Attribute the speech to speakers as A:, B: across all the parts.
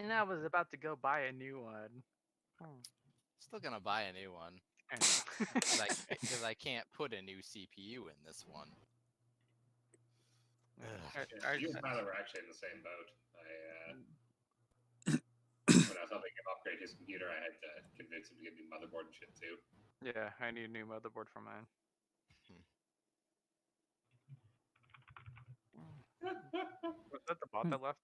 A: And I was about to go buy a new one.
B: Still gonna buy a new one.
A: I know.
B: Because I can't put a new CPU in this one.
C: Yeah, you and Tyler were actually in the same boat. When I was helping him upgrade his computer, I had to convince him to get me motherboard and shit too.
A: Yeah, I need a new motherboard for mine. Was that the bot that left?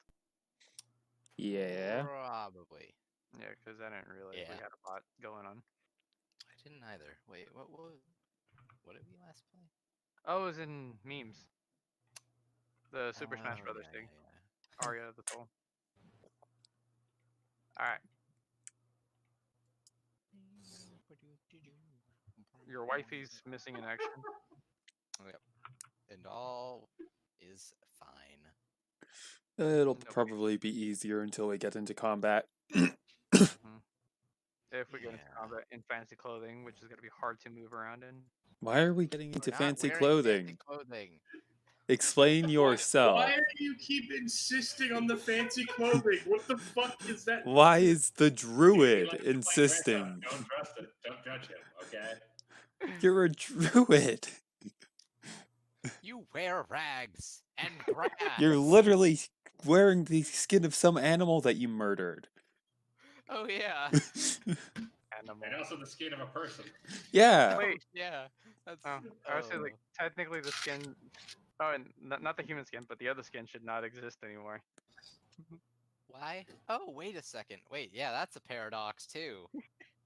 D: Yeah.
B: Probably.
A: Yeah, because I didn't realize we
B: Yeah.
A: had a bot going on.
B: I didn't either. Wait, what did we last play?
A: Oh, it was in memes. The Super Smash
B: Oh,
A: Brothers
B: yeah,
A: thing.
B: yeah.
A: Aria of the Soul. Alright. Your wifey's missing in action.
B: Yep. And all is fine.
D: It'll
A: Nope.
D: probably be easier until we get into combat.
A: If we get into
B: Yeah.
A: combat in fancy clothing, which is going to be hard to move around in.
D: Why are we getting into
B: We're not
D: fancy
B: wearing
D: clothing?
B: Fancy clothing.
D: Explain yourself.
C: Why do you keep insisting on the fancy clothing? What the fuck is that?
D: Why is the
C: He
D: druid
C: likes to play
D: insisting?
C: dress up. Don't trust it. Don't judge him, okay?
D: You're a druid.
B: You wear rags and grass.
D: You're literally wearing the skin of some animal that you murdered.
B: Oh yeah.
A: Animal.
C: And also the skin of a person.
D: Yeah.
A: Wait.
B: Yeah. That's.
A: Oh, I would say like technically the skin. Oh, and not the human skin, but the other skin should not exist anymore.
B: Why? Oh, wait a second. Wait, yeah, that's a paradox too.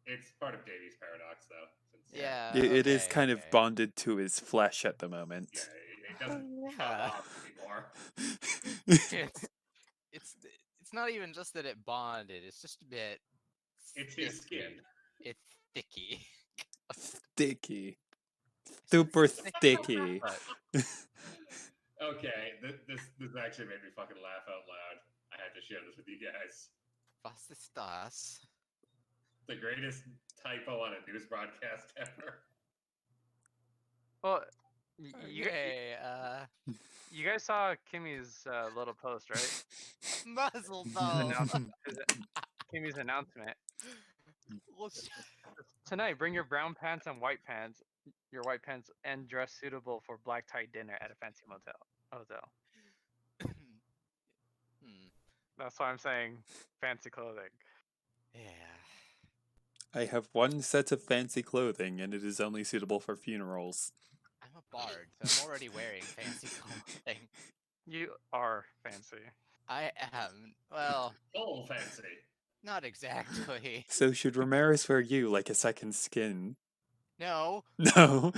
C: It's part of Davy's paradox, though. Since,
B: Yeah.
D: It is
B: okay,
D: kind of
B: okay.
D: bonded to his flesh at the moment.
C: Yeah, it doesn't come
B: Yeah.
C: off anymore.
B: It's not even just that it bonded. It's just a bit.
C: It's his
B: sticky.
C: skin.
B: It's sticky.
D: Sticky. Super sticky.
C: Okay, this actually made me fucking laugh out loud. I had to share this with you guys.
B: Was das?
C: The greatest typo on a news broadcast ever.
A: Well, you
B: Okay,
A: you guys saw Kimmy's little post, right?
B: muzzle
A: His
B: though.
A: announcement. Kimmy's announcement. Tonight, bring your brown pants and white pants, your white pants, and dress suitable for black tie dinner at a fancy hotel. That's why I'm saying fancy clothing.
B: Yeah.
D: I have one set of fancy clothing, and it is only suitable for funerals.
B: I'm a bard, so I'm already wearing fancy clothing.
A: You are fancy.
B: I am. Well,
C: Oh, fancy.
B: not exactly.
D: So should Ramirez wear you like a second skin?
B: No.
D: No.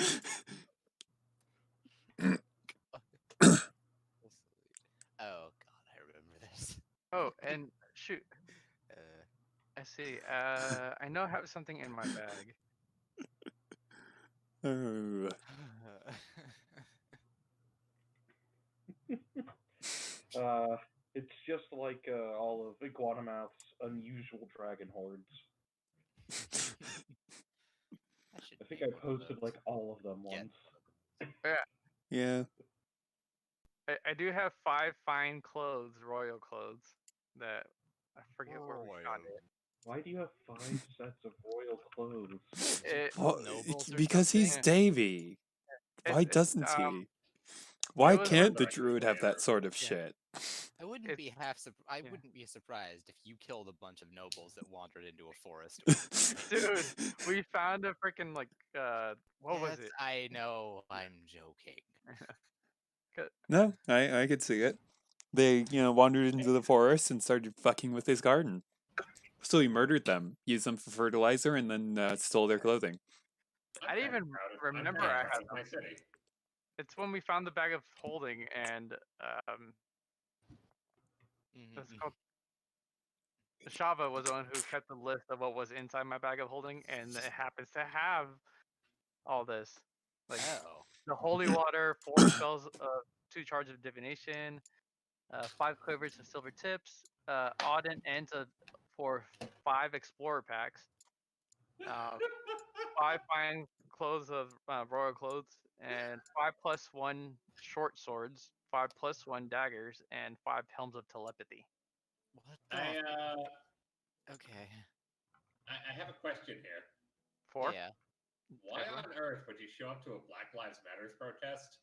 B: Oh god, I remember this.
A: Oh, and shoot, I see. I know I have something in my bag.
D: Oh.
E: It's just like all of Iguanamouth's unusual dragon hordes. I think I posted like all of them once.
D: Yeah.
A: I do have 5 fine clothes, royal clothes, that I forget where we got it.
E: Why do you have 5 sets of royal clothes?
D: Well,
B: nobles or
D: because he's
B: something?
D: Davy. Why doesn't he? Why
A: was
D: can't the
C: like
D: druid have that sort of shit?
B: I wouldn't
A: It's-
B: be I
A: yeah.
B: wouldn't be surprised if you killed a bunch of nobles that wandered into a forest.
A: Dude, we found a freaking like what was
B: Yes,
A: it?
B: I know, I'm joking.
D: No, I could see it. They, wandered into the forest and started fucking with his garden. So he murdered them, used them for fertilizer, and then stole their clothing.
A: I didn't even remember I had
C: my
A: them.
C: city.
A: It's when we found the bag of holding and
B: Mhm.
A: what's it called? Shava was the one who kept the list of what was inside my bag of holding, and it happens to have all this. Like
B: Oh.
A: the holy water, 4 spells of 2 charges of divination, 5 quivers of silver tips, Auden ends for 5 explorer packs, 5 fine clothes of royal clothes, and 5+1 short swords, 5+1 daggers, and 5 helms of telepathy.
B: What the? Okay.
C: I have a question here.
A: 4.
B: Yeah.
C: Why
A: Everyone?
C: on earth would you show up to a Black Lives Matters protest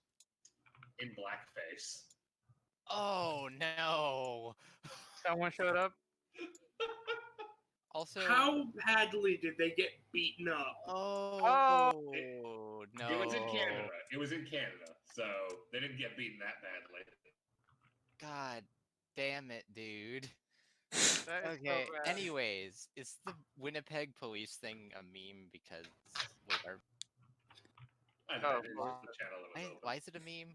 C: in blackface?
B: Oh no.
A: Someone showed up.
B: Also.
F: How badly did they get beaten up?
B: Oh no.
C: It was in Canada. It was in Canada, so they didn't get beaten that badly.
B: God damn it, dude.
A: That is
B: Okay.
A: so bad.
B: Anyways, is the Winnipeg police thing a meme because wait,
C: I
A: Oh,
C: know, it was the channel that was open.
B: why is it a meme?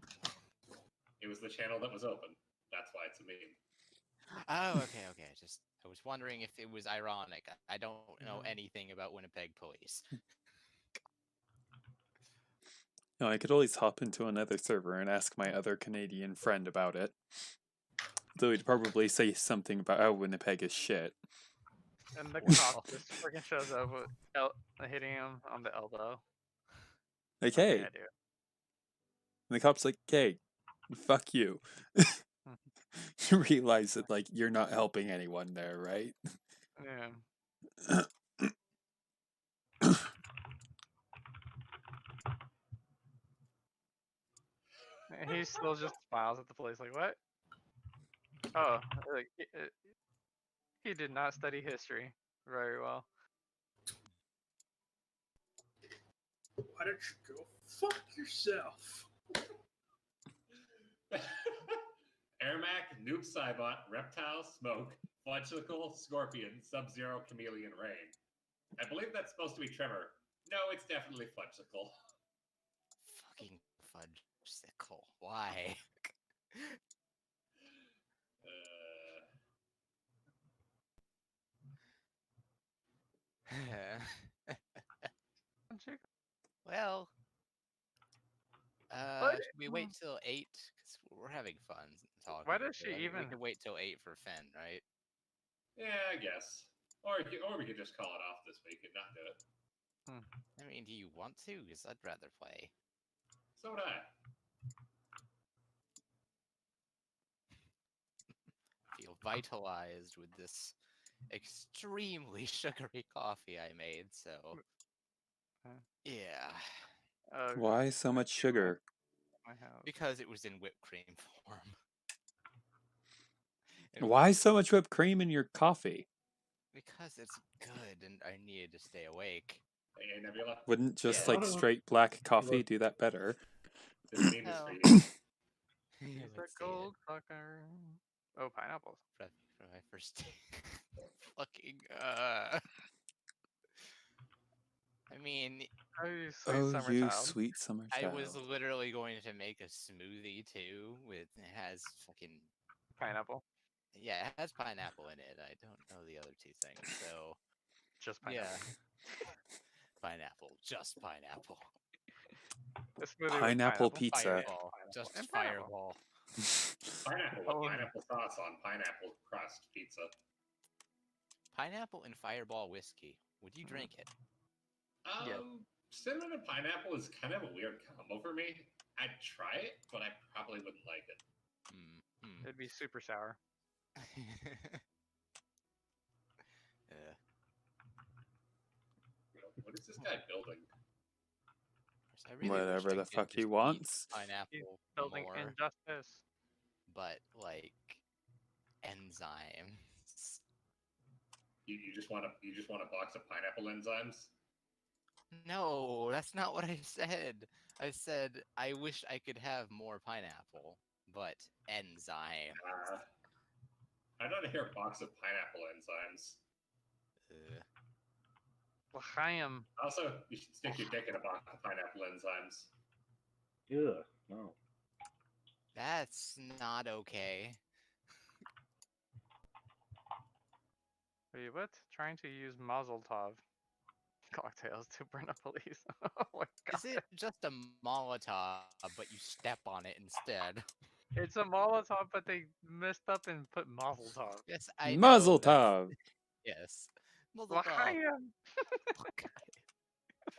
C: It was the channel that was open. That's why it's a meme.
B: Oh, okay. I was wondering if it was ironic. I don't know
A: Mhm.
B: anything about Winnipeg police.
D: No, I could always hop into another server and ask my other Canadian friend about it. Though he'd probably say something about how Winnipeg is shit.
A: And the cop just freaking shows up with hitting him on the elbow.
D: Like, hey,
A: Yeah,
D: and
A: dude.
D: the cop's like, hey, fuck you. You realize that, like, you're not helping anyone there, right?
A: Yeah. And he still just smiles at the police like, what? Oh, like, he did not study history very well.
F: Why don't you go fuck yourself?
C: Ermac, Noob Saibot, Reptile, Smoke, Fudgical, Scorpion, Sub-Zero, Chameleon, Rain. I believe that's supposed to be Trevor. No, it's definitely Fudgical.
B: Fucking fudgesicle. Why? Well,
A: What?
B: should we wait till 8? Because we're having fun talking.
A: Why does
B: so
A: she
B: we
A: even-
B: can wait till 8 for Fen, right?
C: Yeah, I guess. Or we could just call it off this week and not do it.
B: I mean, do you want to? Because I'd rather play.
C: So would I.
B: Feel vitalized with this extremely sugary coffee I made, so... Yeah.
D: Why so much sugar?
A: My house.
B: Because it was in whipped cream form. It
D: Why
B: was-
D: so much whipped cream in your coffee?
B: Because it's good and I needed to stay awake.
C: Hey, Nebula,
D: Wouldn't just
B: Yeah.
D: like straight black coffee do that better?
C: this meme is
B: No.
C: for you.
A: He's a
B: Let's see it.
A: gold fucker. Oh, pineapples.
B: For my first fucking I mean,
A: Oh, you sweet
D: Oh,
A: summer
D: you
A: child.
D: sweet summer
B: I
D: child.
B: was literally going to make a smoothie too with it has fucking
A: Pineapple.
B: yeah, it has pineapple in it. I don't know the other two things. So
A: Just pineapple.
B: yeah. Pineapple, just pineapple.
A: A smoothie with
D: Pineapple pizza.
B: Fireball, just
A: And pineapple.
B: fireball.
C: Pineapple
A: Oh.
C: with pineapple sauce on pineapple crust pizza.
B: Pineapple and fireball whiskey. Would you drink it?
A: Yeah.
C: Cinnamon and pineapple is kind of a weird combo for me. I'd try it, but I probably wouldn't like it.
A: It'd be super sour.
B: Yeah.
C: What is this guy building?
B: I really wish
D: Whatever
B: I
D: the
B: could
D: fuck he
B: just eat
D: wants.
B: Pineapple
A: Building
B: more,
A: injustice.
B: but like enzymes.
C: You just want a box of pineapple enzymes?
B: No, that's not what I said. I said I wish I could have more pineapple, but enzyme.
C: I'd rather hear a box of pineapple enzymes.
A: L'chaim.
C: Also, you should stick your dick in a box of pineapple enzymes.
E: Ugh, no.
B: That's not okay.
A: Wait, what? Trying to use Mazel Tov cocktails to burn up police. Oh my god.
B: Is it just a Molotov, but you step on it instead?
A: It's a Molotov, but they messed up and put Mazel Tov.
B: Yes, I know.
D: Muzzle
B: that's-
D: tov.
B: Yes. Mazel tov.
A: L'chaim.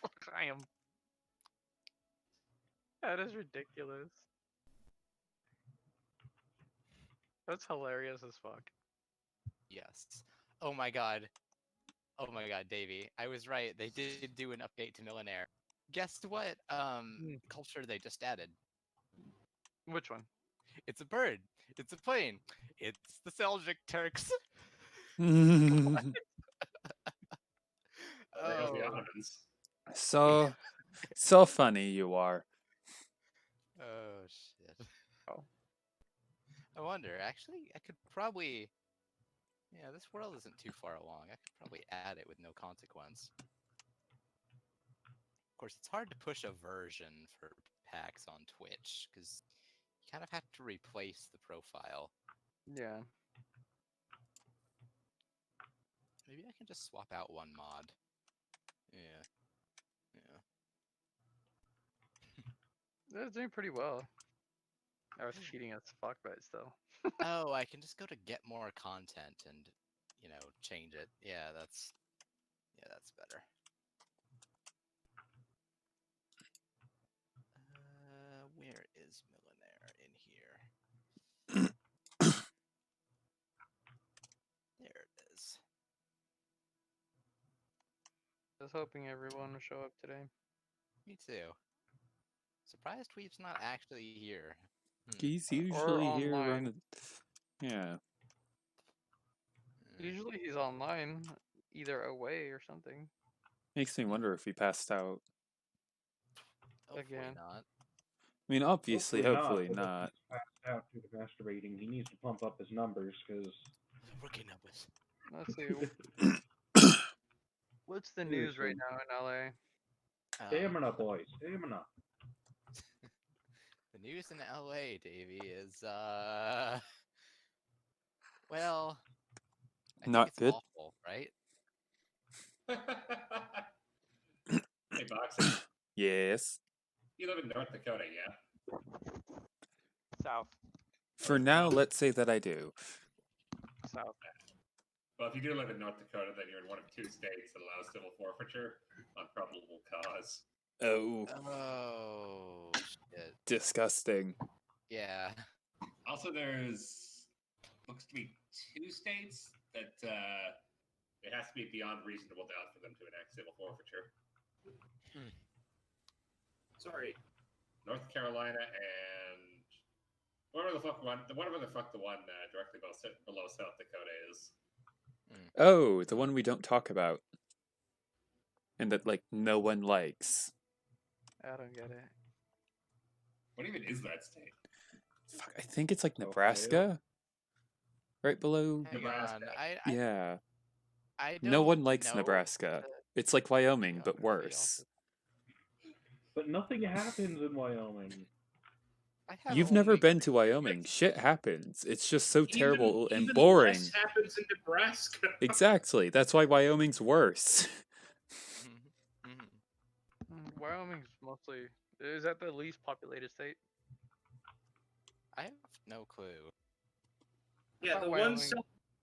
A: L'chaim. That is ridiculous. That's hilarious as fuck.
B: Yes. Oh my god. Oh my god, Davey. I was right. They did do an update to Millionaire. Guess what culture they just added?
A: Which one?
B: It's a bird. It's a plane. It's the Seljuk Turks.
C: There goes the
B: Oh.
C: Ottomans.
D: so funny you are.
B: Oh shit.
A: Oh.
B: I wonder. Actually, I could probably. Yeah, this world isn't too far along. I could probably add it with no consequence. Of course, it's hard to push a version for packs on Twitch because you kind of have to replace the profile.
A: Yeah.
B: Maybe I can just swap out one mod. Yeah.
A: That's doing pretty well. I was cheating as fuck, but still.
B: Oh, I can just go to get more content and, change it. Yeah, that's better. Where is Millionaire in here? There it is.
A: I was hoping everyone would show up today.
B: Me too. Surprised Tweep's not actually here.
D: He's usually here
A: online.
D: running. Yeah.
A: Usually he's online, either away or something.
D: Makes me wonder if he passed out.
B: Hopefully
A: Again.
B: not.
D: I mean, obviously, hopefully
E: but if
D: not.
E: he's passed out due to masturbating, he needs to pump up his numbers because.
B: Rookie numbers.
A: Let's see. What's the news right now in LA?
E: Stamina, boys, stamina.
B: The news in LA, Davey, is well, I think
D: Not
B: it's
D: good.
B: awful, right?
C: Hey, Boxing,
D: Yes.
C: you live in North Dakota, yeah?
A: South.
D: For now, let's say that I do.
A: South.
C: Well, if you do live in North Dakota, then you're in one of 2 states that allows civil forfeiture on probable cause.
D: Oh,
B: Oh shit.
D: disgusting.
B: Yeah.
C: Also, there's looks to be 2 states that it has to be beyond reasonable doubt for them to enact civil forfeiture.
F: Sorry.
C: North Carolina and whatever the fuck one directly below South Dakota is.
D: Oh, the one we don't talk about. And that, like, no one likes.
A: I don't get it.
C: What even is that state?
D: Fuck, I think it's like
E: Ohio?
D: Nebraska? Right below.
B: Hang
C: Nebraska.
B: on.
D: Yeah.
B: I
D: No
B: don't
D: one likes
B: know
D: Nebraska.
B: the
D: It's like Wyoming, but
A: Geography
D: worse.
E: But nothing happens in Wyoming.
B: I have
D: You've never
B: only-
D: been to Wyoming. Shit happens. It's just so terrible and
F: even
D: boring.
F: less happens in Nebraska.
D: Exactly. That's why Wyoming's worse.
B: Mhm.
A: Wyoming's mostly. Is that the least populated state?
B: I have no clue.
F: Yeah,
A: thought
F: the
A: Wyoming-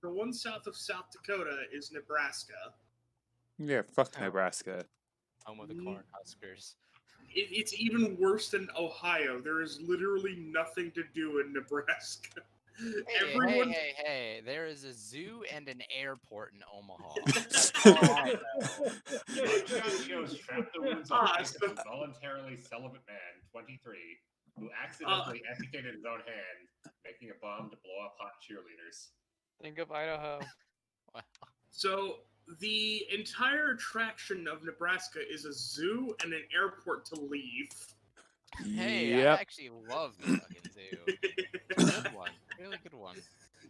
F: one south of South Dakota is Nebraska.
D: Yeah, fuck
B: Oh.
D: Nebraska.
B: Home of the corn huskers.
F: It's even worse than Ohio. There is literally nothing to do in Nebraska. Everyone.
B: Hey, there is a zoo and an airport in Omaha.
C: Mugshot shows trapped the wounds on a voluntarily celibate man, 23, who accidentally amputated his own hand, making a bomb to blow up hot cheerleaders.
A: Think of Idaho.
B: Wow.
F: So the entire attraction of Nebraska is a zoo and an airport to leave.
B: Hey,
D: Yep.
B: I actually love the fucking zoo. Good one. Really good one.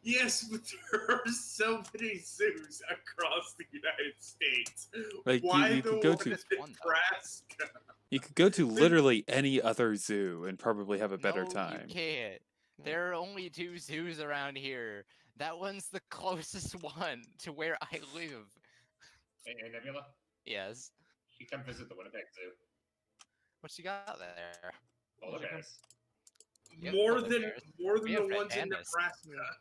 F: Yes, but there are so many zoos across the United States.
D: Like,
F: Why
D: you
F: the
D: could go
F: one
D: to-
F: in
B: One, though.
F: Nebraska?
D: You could go to literally any other zoo and probably have a better
B: No,
D: time.
B: You can't. There are only 2 zoos around here. That one's the closest one to where I live.
C: Hey, Nebula,
B: Yes.
C: you come visit the Winnipeg Zoo.
B: What you got there?
C: Polar bears.
B: Yep,
F: more
B: polar
F: than
B: bears.
F: more than
B: We
F: the
B: have
F: ones in
B: pandas.
F: Nebraska.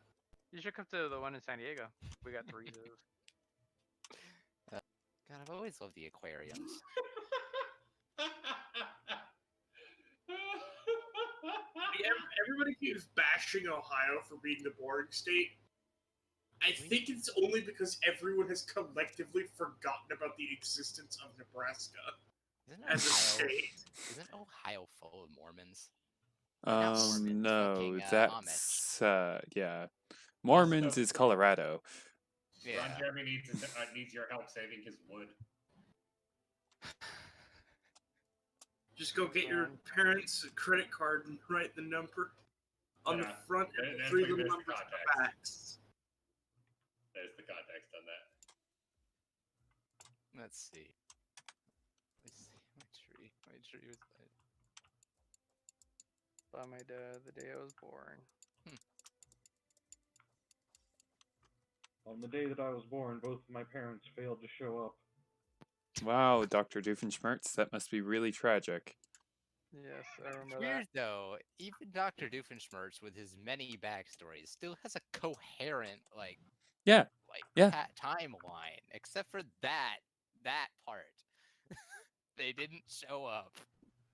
A: You should come to the one in San Diego. We got 3 zoos.
B: God, I've always loved the aquariums.
F: Everybody keeps bashing Ohio for being the boring state. I think it's only because everyone has collectively forgotten about the existence of Nebraska
B: Isn't
F: as a
B: Ohio,
F: state.
B: isn't Ohio full of Mormons? Not Mormons,
D: No,
B: fucking,
D: that's yeah. Mormons is Colorado.
B: Yeah.
C: Ron Jeremy needs your help saving his wood.
F: Just go get your parents' credit card and write the number on the
C: Yeah,
F: front
C: there-
F: and
C: there's
F: 3
C: the-
F: little
C: there's the
F: numbers on the
C: context.
F: backs.
C: There's the context on that.
B: Let's see. My tree was.
A: By my dad the day I was born.
E: On the day that I was born, both of my parents failed to show up.
D: Wow, Dr. Doofenshmirtz, that must be really tragic.
A: Yes, I remember
B: Weird
A: that.
B: though, even Dr. Doofenshmirtz with his many backstories still has a coherent
D: Yeah.
B: timeline, except for that part. They didn't show up.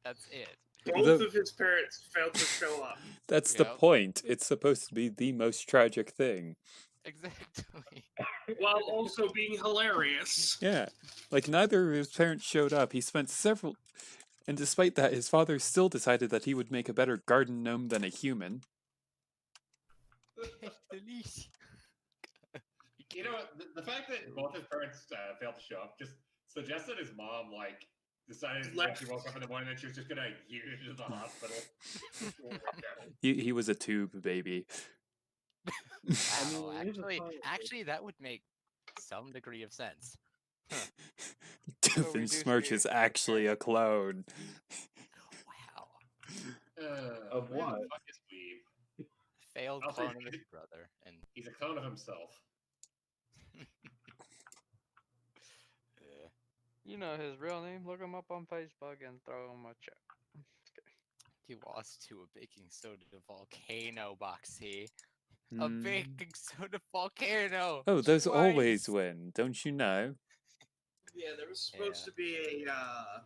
B: That's it.
F: Both
D: The-
F: of his parents failed to show up.
D: That's the
B: Yep.
D: point. It's supposed to be the most tragic thing.
B: Exactly.
F: While also being hilarious.
D: Yeah. Like, neither of his parents showed up. He spent several. And despite that, his father still decided that he would make a better garden gnome than a human.
C: You know, the fact that both his parents failed to show up just suggests that his mom, decided when she woke up in the morning that she was just gonna yeet it into the hospital.
D: He was a tube baby.
B: Wow,
E: mean, it is a sign of
B: actually, that would make some degree of sense.
D: Doofenshmirtz is actually a clone.
B: Wow.
E: Of
C: Where the
E: what?
C: fuck is Weeb?
B: Failed
C: I'll say
B: clone of his brother, and
C: He's a clone of himself.
A: You know his real name. Look him up on Facebook and throw him a check.
B: he lost to a baking soda volcano, Boxy. A
D: Hmm.
B: baking soda volcano.
D: Oh, those always
B: twice.
D: win, don't you know?
F: Yeah, there was supposed
B: Yeah.
F: to be a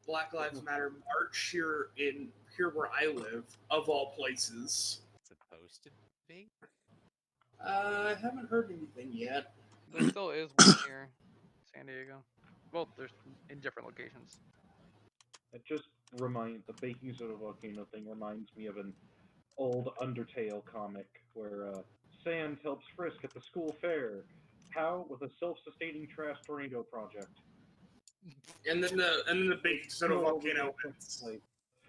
F: Black Lives Matter march here where I live, of all places.
B: Supposed to be.
F: I haven't heard anything yet.
A: There still is one here, San Diego. Well, there's in different locations.
E: It just the baking soda volcano thing reminds me of an old Undertale comic where Sand helps Frisk at the school fair. How? With a self-sustaining trash tornado project.
F: And then the baking soda
E: No,
F: volcano
E: we-
F: wins.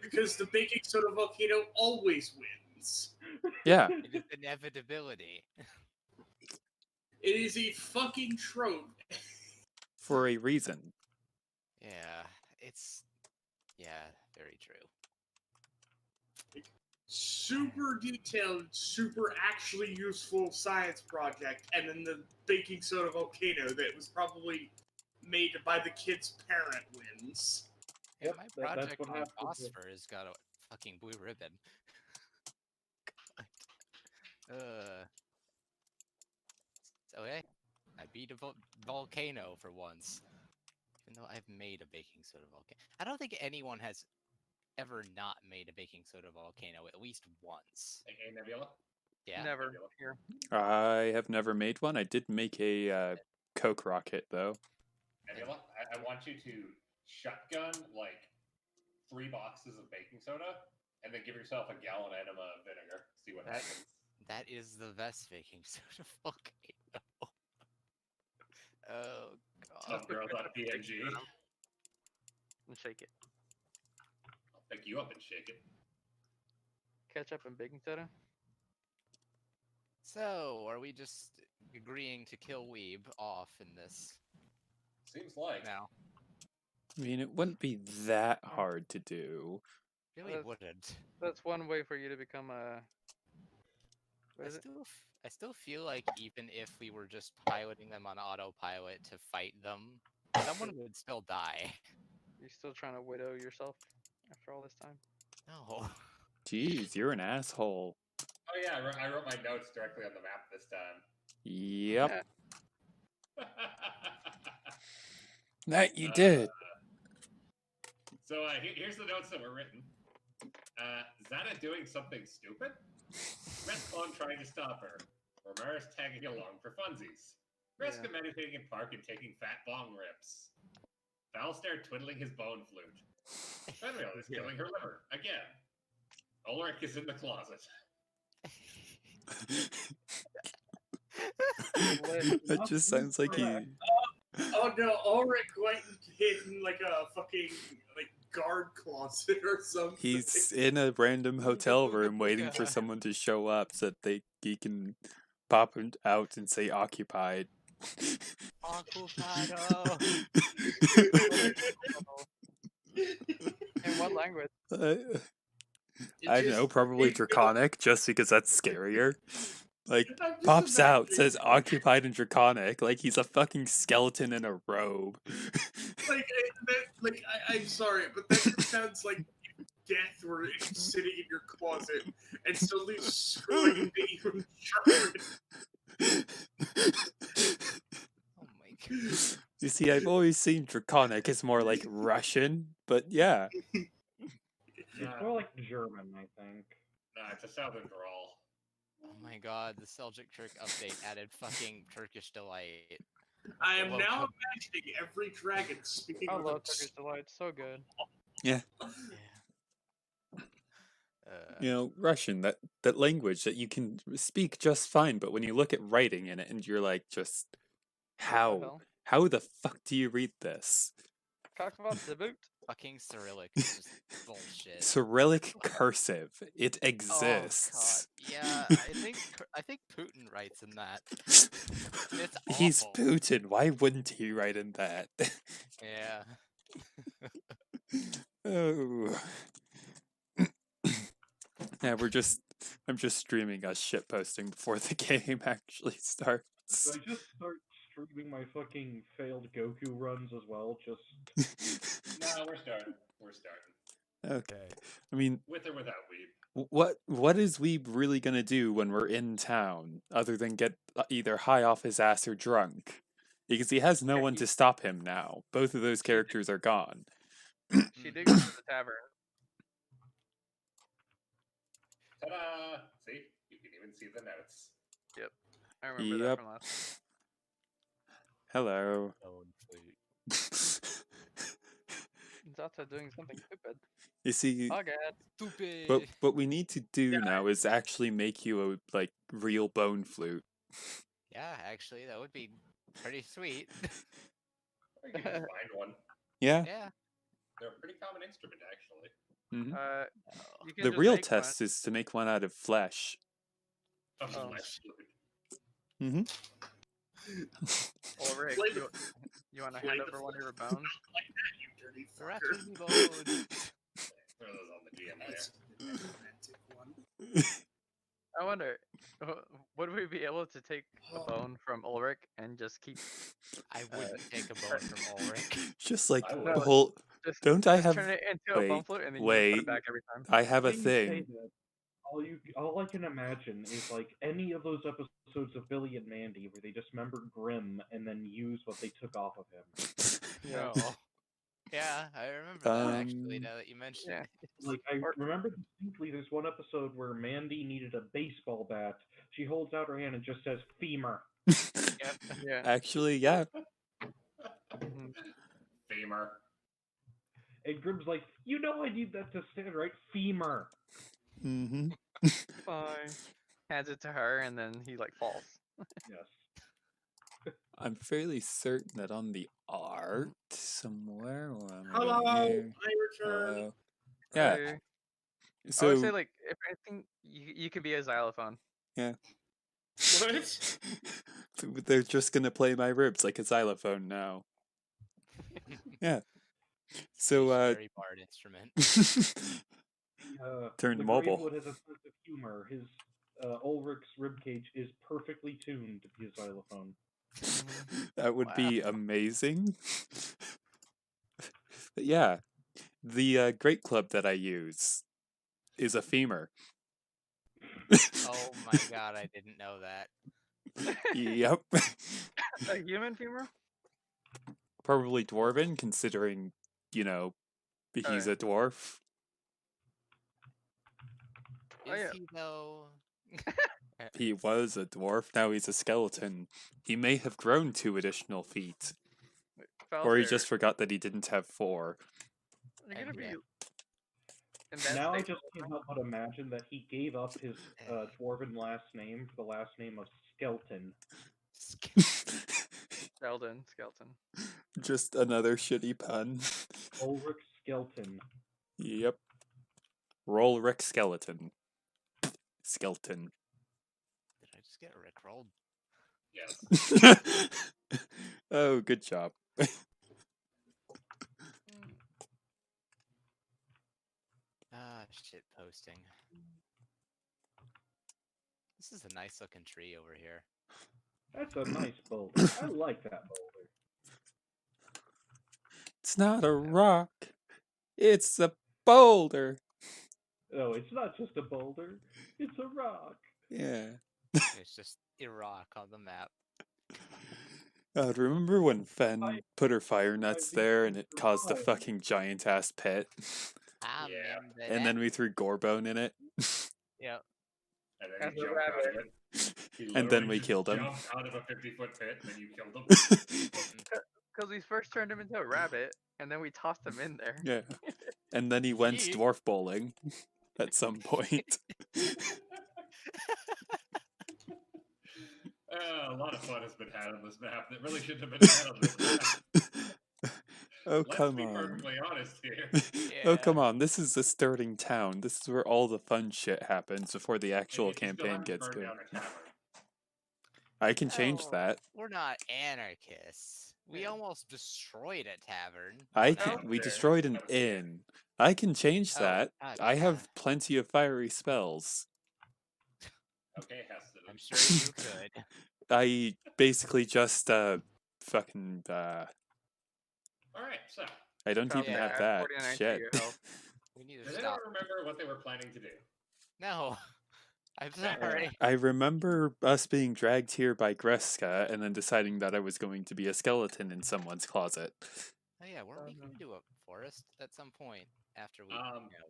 F: Because the baking soda volcano always wins.
D: Yeah.
B: It is inevitability.
F: It is a fucking trope.
D: For a reason.
B: Yeah, it's very true.
F: Super detailed, super actually useful science project, and then the baking soda volcano that was probably made by the kid's parent wins.
B: Yeah,
E: Yep,
B: my
E: that's
B: project
E: what
B: on
E: happens with-
B: phosphor has got a fucking blue ribbon. God. So hey, I beat a volcano for once. Even though I've made a baking soda volcano. I don't think anyone has ever not made a baking soda volcano at least once.
C: Hey, Nebula.
B: Yeah.
A: Never
C: Nebula.
A: here.
D: I have never made one. I did make a Coke rocket, though.
C: Nebula, I want you to shotgun 3 boxes of baking soda and then give yourself a gallon enema of vinegar. See what happens.
B: That is the best baking soda volcano. Oh god.
C: Tough girls out of PNG.
A: And shake it.
C: I'll pick you up and shake it.
A: Ketchup and baking soda.
B: So, are we just agreeing to kill Weeb off in this
C: Seems like.
B: now?
D: I mean, it wouldn't be that hard to do.
B: Really
A: That's-
B: wouldn't.
A: That's one way for you to become a. What
B: I
A: is it?
B: I still feel like even if we were just piloting them on autopilot to fight them, someone would still die.
A: You're still trying to widow yourself after all this time.
B: No.
D: Jeez, you're an asshole.
C: Oh yeah, I wrote my notes directly on the map this time.
D: Yep,
A: Yeah.
D: that you did.
C: So here's the notes that were written. Zana doing something stupid? Red Clone trying to stop her. Or Ramirez tagging along for funsies. Kreska
A: Yeah.
C: meditating in park and taking fat bong rips. Falstair twiddling his bone flute. Fenriel is killing her liver, again. Ulrich is in the closet.
D: That just sounds like he.
F: Oh no, Ulrich went and hid in like a fucking like guard closet or something.
D: He's in a random hotel room waiting for someone to show up so that he can pop out and say occupied.
B: Occupado.
A: In what language?
D: I don't know, probably Draconic, just because that's scarier. Like,
F: I'm just
D: pops out,
F: imagining,
D: says occupied in Draconic, like he's a fucking skeleton in a robe.
F: I'm sorry, but that just sounds like death were sitting in your closet and suddenly screaming even sharper.
B: Oh my god.
D: You see, I've always seen Draconic as more like Russian, but yeah.
E: It's more like German, I think.
C: Nah, it's a southern drawl.
B: Oh my god, the Seljuk Turk update added fucking Turkish delight.
F: I am
B: Hello,
F: now
B: Turk.
F: imagining every dragon speaking
A: I
F: with
A: love
F: a
A: Turkish Delight. So good.
B: Yeah.
D: You know, Russian, that language that you can speak just fine, but when you look at writing in it and you're like, just
A: hell?
D: how the fuck do you read this?
A: Kakva Zibut?
B: Fucking Cyrillic is just bullshit.
D: Cyrillic cursive. It
B: Oh
D: exists.
B: god. Yeah, I think Putin writes in that. It's awful.
D: He's Putin. Why wouldn't he write in that?
B: Yeah.
D: Oh. Yeah, I'm just streaming us shit posting before the game actually starts.
E: Should I just start streaming my fucking failed Goku runs as well? Just
C: No, we're starting. We're starting.
D: Okay. I mean,
C: With or without weeb.
D: what is Weeb really gonna do when we're in town, other than get either high off his ass or drunk? Because he has no one to stop him now. Both of those characters are gone.
A: She did go to the tavern.
C: Ta-da! See? You can even see the notes.
A: I remember that
D: Yep.
A: from last.
D: Hello.
B: Bone flute.
A: Zata doing something stupid.
D: You see,
A: Oh god.
B: Stupid.
D: what we need to do now is actually make you a real bone flute.
B: Yeah, actually, that would be pretty sweet.
C: Or you can just find one.
D: Yeah.
B: Yeah.
C: They're a pretty common instrument, actually.
D: Mhm.
A: You can
D: The
A: just
D: real
A: make one.
D: test is to make one out of flesh.
C: Of
A: Oh.
C: flesh fluid.
A: Ulrich,
F: Play
A: you want to
F: play
A: hand
F: the
A: over one of your
F: flag.
A: bones?
F: Like that, you dirty fucker.
B: Wrecking bone.
C: Throw those on the GM there.
F: That's a romantic one.
A: I wonder, would we be able to take a bone from Ulrich and just keep?
B: I wouldn't take a bone from Ulrich.
D: Just like
C: I
D: the
C: would.
D: whole.
A: Just,
D: Don't I
A: just
D: have?
A: turn it into a bone
D: Wait,
A: flute and then you just put
D: wait.
A: it back every time?
D: I have a
E: When you say
D: thing.
E: that, all I can imagine is like any of those episodes of Billy and Mandy where they dismember Grimm and then use what they took off of him.
A: Yeah.
B: No. Yeah, I remember that actually. Now that you mention
A: Yeah.
B: it.
E: Like I remember distinctly, there's one episode where Mandy needed a baseball bat. She holds out her hand and just says femur.
A: Yeah.
D: Actually, yeah.
A: Mhm.
C: Femur.
E: And Grimm's like, you know I need that to stand right, femur.
D: Mm-hmm.
A: Fine. Hands it to her and then he like falls.
E: Yes.
D: I'm fairly certain that on the art somewhere.
F: Hello, I return.
D: Hello. Yeah.
A: Hey. I would
D: So
A: say like if anything, you could be a xylophone.
F: What?
D: they're just gonna play my ribs like a xylophone now. Yeah. So
B: Very bard instrument.
D: Turn
E: the
D: mobile.
E: Greenwood has a sense of humor. His Ulrich's ribcage is perfectly tuned to be a xylophone.
D: That would be amazing. But yeah, the Great Club that I use is a femur.
B: Oh my god, I didn't know that.
D: Yep.
A: A human femur?
D: Probably dwarven, considering, he's
A: Alright.
D: a dwarf.
B: Is
A: Oh, yeah.
B: he though?
D: he was a dwarf, now he's a skeleton. He may have grown 2 additional feet. Or he
A: Falzer,
D: just forgot that he didn't have 4.
A: you're gonna be.
B: Yeah.
A: In that
E: Now I
A: state,
E: just can't help but imagine that he gave up his dwarven last name for the last name of Skelton.
A: Skeleton.
D: Just another shitty pun.
E: Ulrich Skelton.
D: Yep. Roll Rick Skeleton. Skeleton.
B: Did I just get rickrolled?
C: Yes.
D: Oh, good job.
B: Shit posting. This is a nice looking tree over here.
E: That's a nice boulder. I like that boulder.
D: It's not a rock. It's a boulder.
E: Oh, it's not just a boulder. It's a rock.
D: Yeah.
B: It's just Iraq on the map.
D: Remember when Fen put her fire nuts
E: I
D: there and it caused a
E: survived.
D: fucking giant ass pit?
B: I
C: Yeah.
B: remember
D: And then
B: that.
D: we threw Gorbone in it.
B: Yep.
C: And then
A: As
C: he
A: a
C: jumped out of
A: rabbit.
C: it. He
D: And then
C: literally
D: we
C: just
D: killed him.
C: Jumped out of a 50-foot pit, and then you killed him.
A: Because we first turned him into a rabbit, and then we tossed him in there.
D: Yeah. And then he went
B: Yeet.
D: dwarf bowling at some point.
C: A lot of fun has been had on this map that really shouldn't have been had on this map.
D: Oh,
C: Let's
D: come
C: be
D: on.
C: perfectly honest here.
D: Oh, come
B: Yeah.
D: on. This is the starting town. This is where all the fun shit happens before the actual
C: And you still
D: campaign
C: haven't
D: gets
C: burned
D: going.
C: down a tavern.
D: I can change
B: Oh,
D: that.
B: We're not anarchists. We
C: Yeah.
B: almost destroyed a tavern.
D: I
B: But,
D: can. We
C: fair.
D: destroyed an
C: That was fair.
D: inn. I can change
B: Oh,
D: that.
B: God,
D: I
B: yeah.
D: have plenty of fiery spells.
C: Okay, Heston.
B: I'm sure you could.
D: I basically just fucking
C: Alright, so,
D: I don't even
B: Yeah,
D: have that
A: 49 to
D: shit.
A: your health.
B: We need to
C: does
B: stop.
C: anyone remember what they were planning to do?
B: No. I'm sorry.
D: I remember us being dragged here by Greska and then deciding that I was going to be a skeleton in someone's closet.
B: Oh yeah, weren't we going to do a forest at some point after we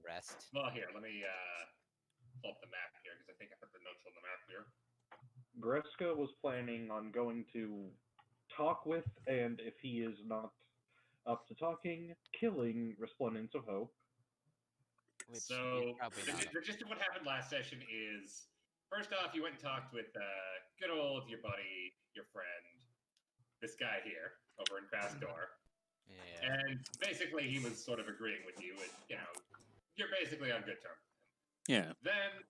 B: rest?
C: Well, here, let me pull up the map here, because I think I put the notes on the map here.
E: Greska was planning on going to talk with, and if he is not up to talking, killing Resplendence of Hope.
B: Which
C: So,
B: is probably
C: the,
B: not.
C: the gist of what happened last session is, first off, you went and talked with good old your buddy, your friend, this guy here, over in Crastor.
B: Yeah.
C: And basically, he was sort of agreeing with you, and, you're basically on good terms.
D: Yeah.
C: Then,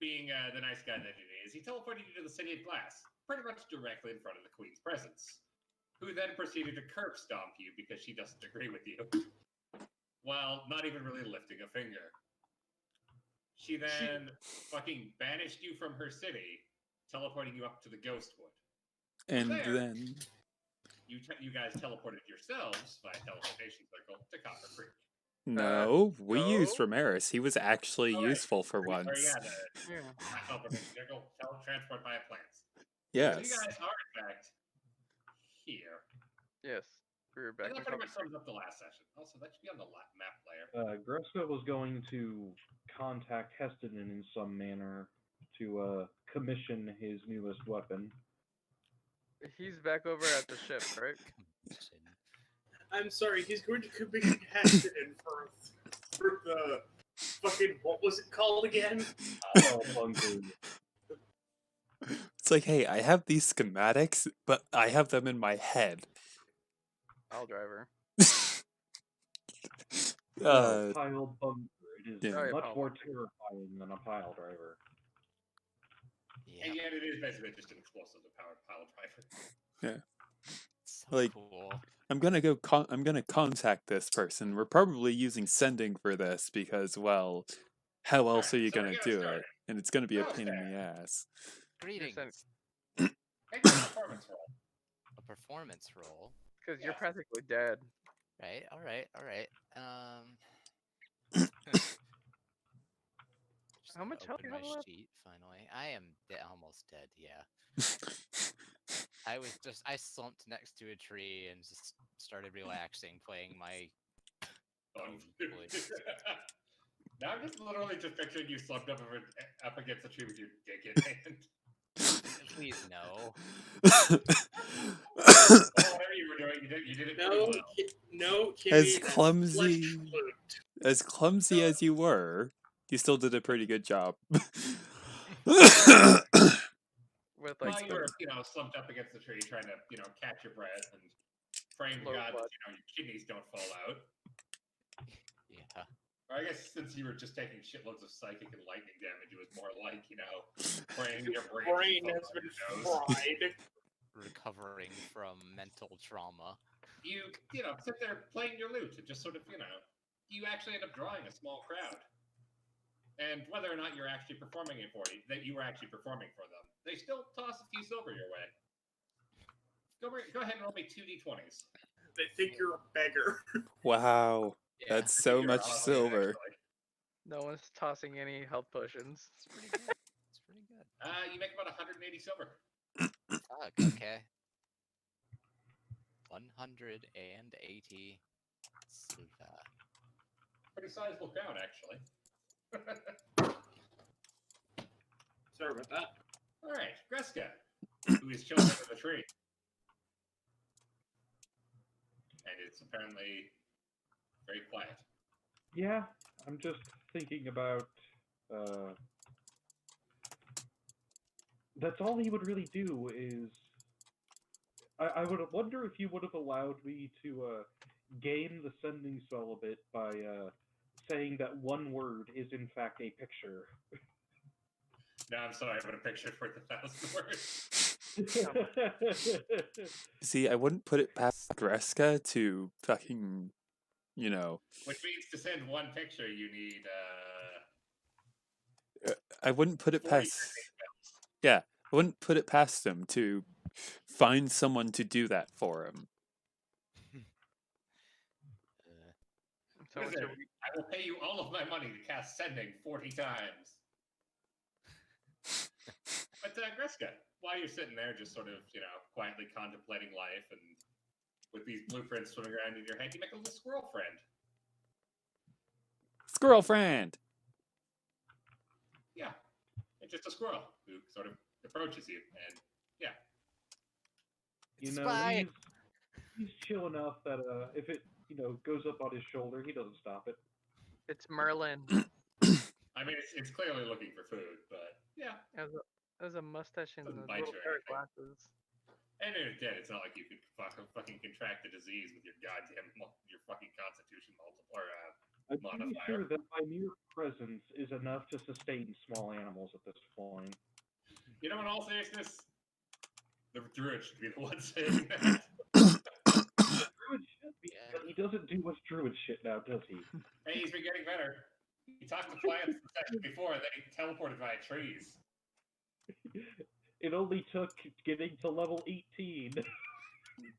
C: being the nice guy that he is, he teleported you to the City of Glass, pretty much directly in front of the Queen's presence, who then proceeded to curb stomp you because she doesn't agree with you, while not even really lifting a finger. She then fucking banished you from her city, teleporting you up to the Ghostwood.
D: And
C: There.
D: then
C: You guys teleported yourselves via teleportation circle to Copper Creek.
D: no, we used
A: no.
D: Ramirez. He was actually
C: Oh, right.
D: useful for
C: Or
D: once.
C: yeah,
A: Yeah.
C: not teleportation circle, transport via plants. So
D: Yes.
C: you guys are in fact here.
A: Yes. We were back
C: And
A: in
C: that pretty much
A: Copper
C: sums up the last session. Also, that should be on the map layer.
E: Greska was going to contact Heston in some manner to commission his newest weapon.
A: Creek. He's back over at the ship, right?
F: I'm sorry, he's going to commission Heston for the fucking, what was it called again?
E: Bunker.
D: It's like, hey, I have these schematics, but I have them in my head.
A: I'll driver.
E: Pile bunker. It is
D: yeah.
A: Oh, yeah,
E: much
A: pile
E: more
A: bunker.
E: terrifying than a pile driver.
B: Yeah.
C: And yet it is basically just an explosively powered pile driver.
B: So
D: like-
B: cool.
D: I'm gonna go. I'm gonna contact this person. We're probably using sending for this because, well, how else are you
C: so we're
D: gonna
C: gonna
D: do
C: start
D: it? And it's gonna be a pain in
C: Okay.
D: the ass.
B: Greetings.
A: sent-
C: Make a performance roll.
B: A performance roll.
A: Because you're
C: Yeah.
A: practically dead.
B: Right. All right. All right. Just
A: How much
B: gonna
A: health
B: open
A: you have
B: my
A: left?
B: sheet finally. I am almost dead. Yeah. I slumped next to a tree and just started relaxing, playing my
C: Fun.
B: Holy.
C: Now I'm just literally just picturing you slumped up against a tree with your dick in hand.
B: Please no.
C: Well, whatever you were doing, you did it pretty
F: No,
C: well.
F: no, Kimmy,
D: As
F: that's
D: clumsy-
F: flesh flute.
D: As clumsy as you were, you still did a pretty good job.
A: With
C: While
A: like
C: you were, slumped up against the tree trying to, catch your breath and praying to
A: Low
C: God
A: blood.
C: that, your kidneys don't fall out.
B: Yeah.
C: Or I guess since you were just taking shitloads of psychic and lightning damage, it was more like, praying your brain.
F: Brain
C: fell
F: has
C: out
F: been
C: your nose.
F: fried.
B: Recovering from mental trauma.
C: You sit there playing your lute and just sort of, you actually end up drawing a small crowd. And whether or not you're actually performing it for you, that you were actually performing for them, they still toss a few silver your way. Go ahead and roll me 2d20s.
F: They think you're a beggar.
D: Wow,
B: Yeah.
D: that's so
C: You're
D: much
C: awesome,
D: silver.
C: actually.
A: no one's tossing any health potions.
B: It's pretty good. It's pretty good.
C: You make about 180 silver.
B: Fuck, okay. 180 silver.
C: Pretty sizable crowd, actually.
F: Sorry about that.
C: All right, Greska, who is chilling under the tree. And it's apparently very quiet.
E: Yeah, I'm just thinking about. That's all he would really do is. I would wonder if you would have allowed me to game the sending spell a bit by saying that one word is in fact a picture.
C: No, I'm sorry, but a picture's worth 1,000 words.
D: See, I wouldn't put it past Greska to fucking,
C: Which means to send one picture, you need
D: I wouldn't put it
C: 40
D: past. Yeah, I wouldn't put it past him to find someone to do that for him.
A: So what's
C: Listen,
A: your
C: I will pay you all of my money to cast sending 40 times. But Greska, while you're sitting there just sort of, quietly contemplating life and with these blueprints swimming around in your head, you make a little squirrel friend.
D: Squirrel friend!
C: Yeah, it's just a squirrel who sort of approaches you, and
B: Spy!
E: he's chill enough that if it goes up on his shoulder, he doesn't stop it.
A: It's Merlin.
C: I mean, it's clearly looking for food, but yeah.
A: Has a mustache and
C: Doesn't
A: those
C: bite
A: little
C: you or
A: pair of
C: anything.
A: glasses.
C: And if it did, it's not like you could fucking contract a disease with your goddamn your fucking constitution multiplier.
E: I'm pretty
C: Modifier.
E: sure that my mere presence is enough to sustain small animals at this point.
C: In all seriousness, the druid should be the one saying that.
E: Druid should be,
B: Yeah.
E: but he doesn't do much druid shit now, does he?
C: Hey, he's been getting better. He talked to plants the second before, and then he teleported via trees.
E: It only took getting to level 18.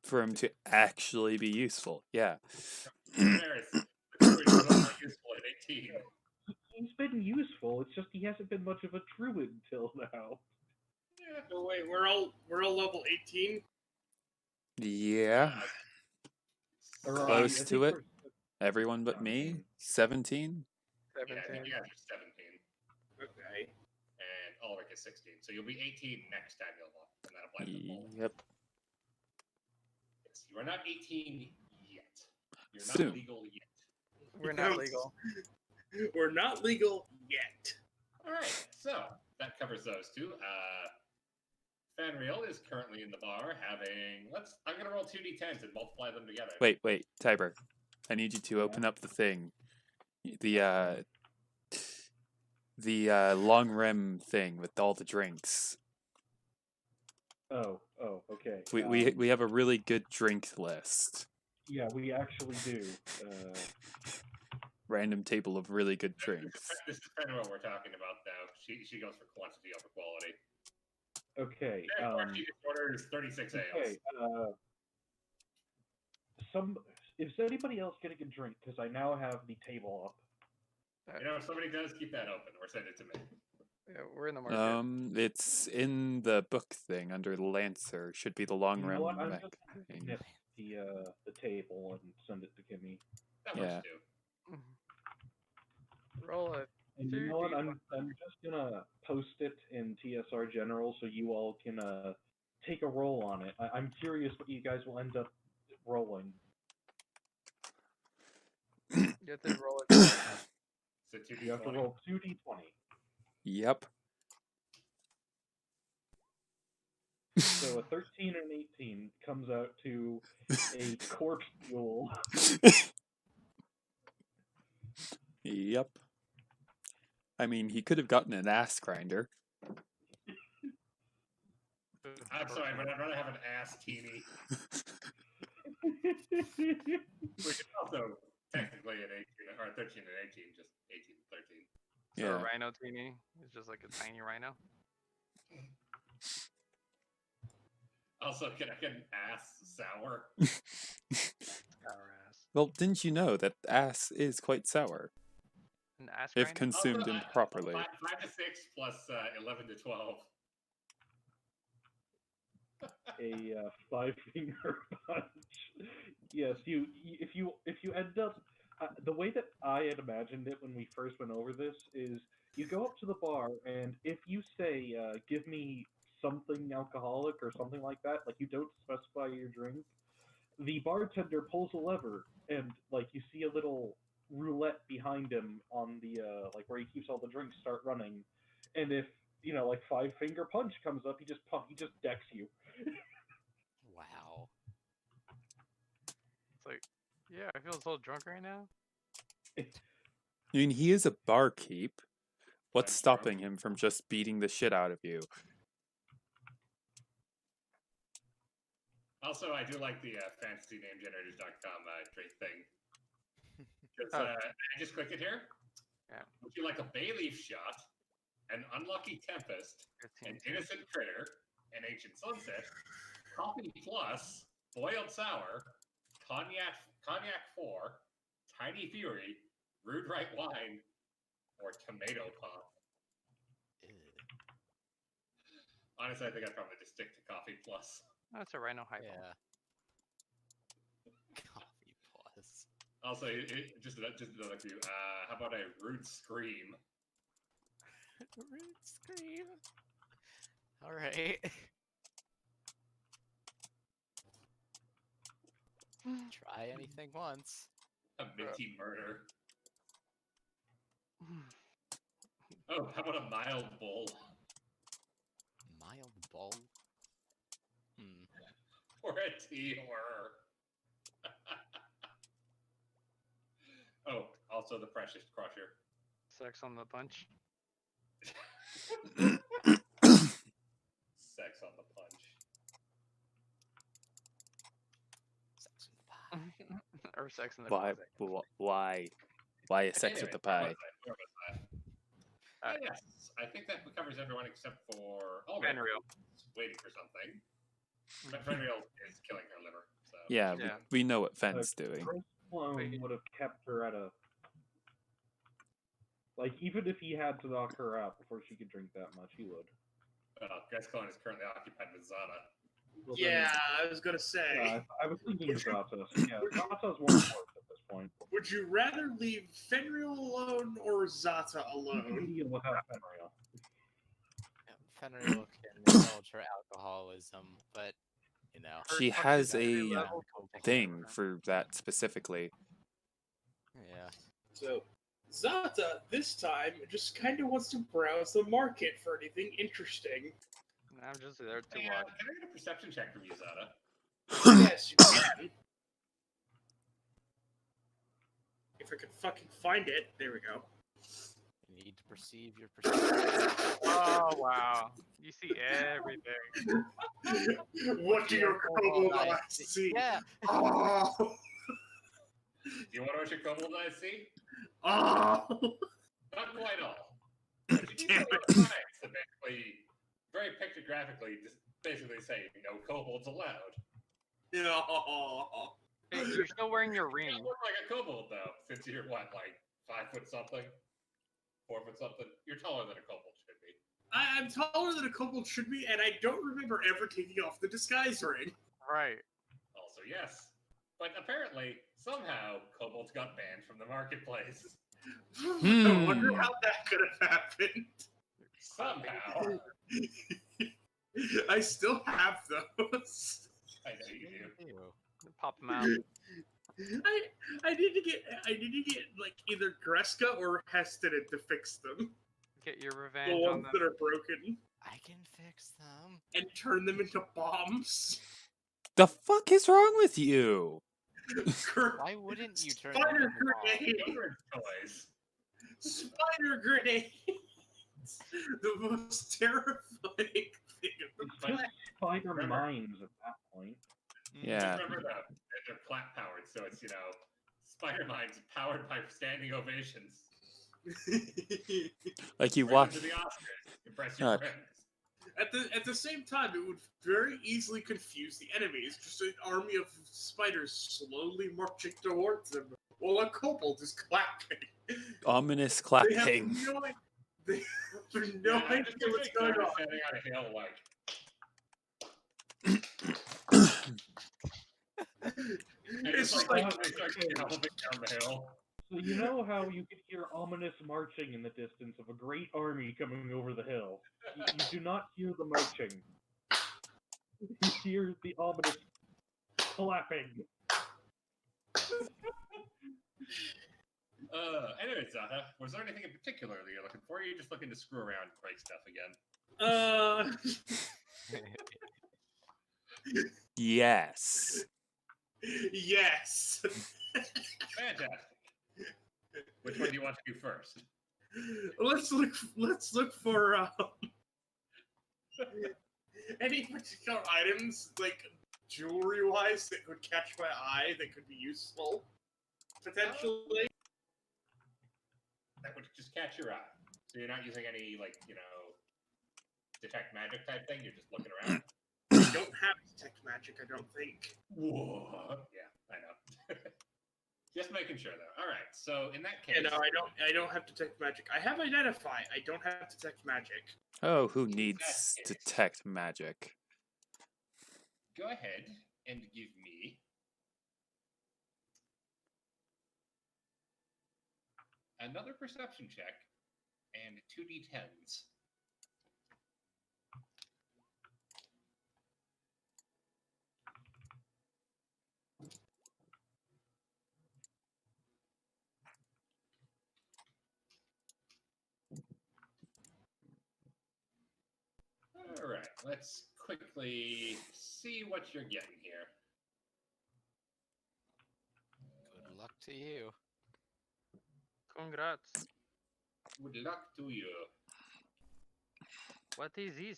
D: For him to actually be useful. Yeah.
C: Daenerys, the druid is only useful at 18.
E: He's been useful. It's just he hasn't been much of a druid until now.
C: Yeah.
F: No wait, we're all level 18.
D: Yeah. Close
E: I think
D: to it.
E: we're-
D: Everyone but me. 17?
C: Yeah, I think
A: 17.
C: you guys are 17,
F: Okay.
C: and Ulrich is 16. So you'll be 18 next time you'll walk, and that applies to all.
D: Yep.
C: Yes, you are not 18 yet. You're not
D: Soon.
C: legal yet.
A: We're not legal.
F: We're not legal yet.
C: All right, so that covers those two. Fanriel is currently in the bar having. I'm gonna roll 2d10s and multiply them together.
D: Wait, Tiber. I need you to open up the thing. The long rim thing with all the drinks.
E: Oh, okay.
D: We have a really good drink list.
E: Yeah, we actually do.
D: Random table of really good
C: This
D: drinks.
C: is Fanriel we're talking about, though. She goes for quantity over quality.
E: Okay.
C: Therefore, she just orders 36 ales.
E: Okay. Is anybody else getting a drink? Because I now have the table up.
C: If somebody does, keep that open or send it to me.
A: Yeah, we're in the market.
D: It's in the book thing under the Lancer. Should be the long
E: You know
D: rim
E: what? I'm
D: mech
E: just gonna
D: thing.
E: snip the table and send it to Kimmy.
C: That
D: Yeah.
C: works too.
A: Mhm. Roll it.
E: And you know what? I'm just gonna post it in TSR General so you all can take a roll on it. I'm curious what you guys will end up rolling.
A: You have to roll it.
C: So
E: You have to
C: 2d20.
E: roll 2d20.
D: Yep.
E: So a 13 and an 18 comes out to a corpse mule.
D: Yep. I mean, he could have gotten an ass grinder.
C: I'm sorry, but I'd rather have an ass teeny. Which is also technically an 18, or 13 and 18, just 18 and 13.
A: So
D: Yeah.
A: a rhino teeny is just like a tiny rhino.
C: Also, can I get an ass sour?
A: Sour ass.
D: Well, didn't you know that ass is quite sour
A: An ass
D: if
A: grinder?
D: consumed
C: Also,
D: improperly?
C: 5 to 6 plus 11 to 12.
E: A 5-finger punch. Yes, if you end up the way that I had imagined it when we first went over this is you go up to the bar and if you say give me something alcoholic or something like that, like you don't specify your drink, the bartender pulls a lever and like you see a little roulette behind him on the like where he keeps all the drinks start running, and if like 5-finger punch comes up, he just decks you.
B: Wow.
A: It's like, yeah, I feel so drunk right now.
D: I mean, he is a barkeep. What's
C: That's
D: stopping him from just beating the shit out of you?
C: Also, I do like the fantasynamegenerators.com drink thing. Because
A: Oh.
C: I just click it here.
A: Yeah.
C: Would you like a bay leaf shot, an unlucky tempest,
A: 15.
C: an innocent critter, an ancient sunset, coffee plus, boiled sour, cognac 4, tiny fury, rude right wine, or tomato pop?
B: Ew.
C: Honestly, I think I'd probably just stick to coffee plus.
A: That's a rhino highball.
B: Yeah. Coffee plus.
C: Also, just another few. How about a rude scream?
B: Rude scream. All right. Try anything once.
C: A minty murder. Oh, how about a mild bull?
B: Mild bull. Hmm.
C: Or a tea horror. Oh, also the precious crusher.
A: Sex on the punch.
C: Sex on the punch.
B: Sex with the pie.
A: Or sex in the
D: Why?
A: closet.
D: Why a sex with the pie?
C: Where was I?
A: Uh,
C: Yes, I think that covers everyone except for
A: Fenrir.
C: waiting for something. But Fenrir is killing her liver. So
D: Yeah,
A: Yeah.
D: we know what Fenn's doing.
E: Chris Sloan
A: Wait.
E: would have kept her at a like even if he had to knock her out before she could drink that much, he would.
C: Gascon is currently occupied with Zana.
E: Well, then,
F: Yeah, I was gonna say.
E: I was thinking Zata. Yeah, Zata's more important at this point.
F: Would you rather leave Fenrir alone or Zata
E: You
F: alone?
E: can deal without Fenrir.
B: Fenrir can indulge her alcoholism, but
D: She
A: Her
D: has
A: toxicity
D: a
A: level
D: thing for that specifically.
B: yeah.
F: So, Zata, this time, just kind of wants to browse the market for anything interesting.
A: I'm just there to
C: Hey,
A: watch.
C: can I get a perception check from you, Zana?
F: Yes, you can. If I could fucking find it. There we go.
B: You need to perceive your perception.
A: Oh wow! You see everything.
F: What do your kobold
B: Nice.
F: eyes see?
B: Yeah.
F: Oh!
C: Do you want to watch your kobold eyes see?
F: Oh!
C: Not quite all. But you do
F: Damn
C: know what science to basically, very pictographically, just basically say no kobolds allowed.
F: No.
A: Hey, you're still wearing your
C: You
A: ring.
C: don't look like a kobold though, since you're what, like 5 foot something, 4 foot something. You're taller than a kobold should be.
F: I'm taller than a kobold should be, and I don't remember ever taking off the disguise ring.
A: Right.
C: Also, yes. But apparently, somehow, kobolds got banned from the marketplace.
F: I wonder
D: Hmm.
F: how that could have happened.
C: Somehow.
F: I still have those.
C: I know you do.
B: Ew.
A: Pop them out.
F: I need to get like either Greska or Heston to fix them.
A: Get your
F: The
A: revenge on
F: ones
A: them.
F: that are broken
B: I can fix them.
F: and turn them into bombs.
D: The fuck is wrong with you?
B: Why wouldn't you turn them
F: Spider
B: into bombs?
F: grenade.
C: Children's toys.
F: Spider grenades. The most terrifying thing of the
E: It's
F: planet.
E: just spider
C: Remember-
E: mines at that point.
D: Yeah.
C: Just remember that they're clap powered, so it's Spider Minds powered by standing ovations.
D: Like you
C: Bring
D: walk.
C: them to the Oscars. Impress your
D: Uh,
F: At the same time, it would very easily confuse the enemies. Just an army of spiders slowly marching towards them, while a kobold is clapping.
D: Ominous
F: They
D: clapping.
F: have no, they have no
C: Yeah, I
F: idea
C: just
F: what's
C: picture
F: going
C: Trevor
F: on.
C: standing on a hill, like, and
F: It's just
C: like,
F: like-
C: they start galloping down the hill.
E: So you know how you can hear ominous marching in the distance of a great army coming over the hill? You do not hear the marching. You hear the ominous clapping.
C: Anyway, Zata, was there anything in particular that you're looking for? Or are you just looking to screw around and break stuff again?
D: Yes.
F: Yes.
C: Fantastic. Which one do you want to do first?
F: Let's look for any particular items, like jewelry-wise, that would catch my eye, that could be useful, potentially.
C: That would just catch your eye. So you're not using any, like, detect magic type thing? You're just looking around?
F: I don't have detect magic, I don't think.
C: Whoa. Yeah, I know. Just making sure, though. All right, so in that case...
F: Yeah, no, I don't have detect magic. I have identify. I don't have detect magic.
D: Oh, who needs detect magic?
C: Go ahead and give me another perception check and 2d10s. All right, let's quickly see what you're getting here.
B: Good luck to you.
A: Congrats.
C: Good luck to you.
A: What is this?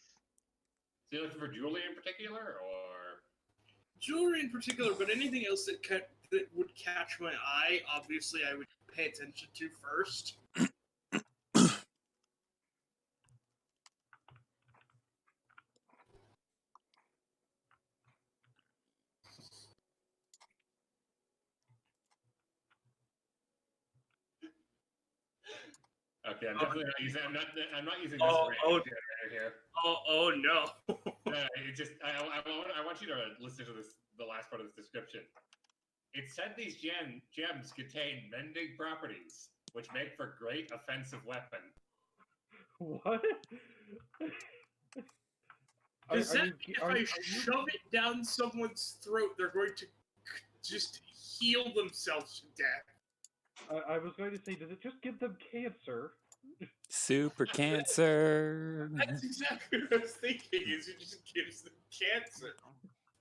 C: So you're looking for jewelry in particular, or
F: Jewelry in particular, but anything else that would catch my eye, obviously I would pay attention to first.
C: okay? I'm definitely not using. I'm not using this
F: Oh,
C: random generator here.
F: Oh no.
C: It just. I want you to listen to the last part of this description. It said these gems contain mending properties, which make for great offensive weapon.
E: What?
F: Does that mean if
E: are
F: I
E: you-
F: shove it down someone's throat, they're going to just heal themselves to death?
E: I was going to say, does it just give them cancer?
D: Super cancer.
F: That's exactly what I was thinking, is it just gives them cancer.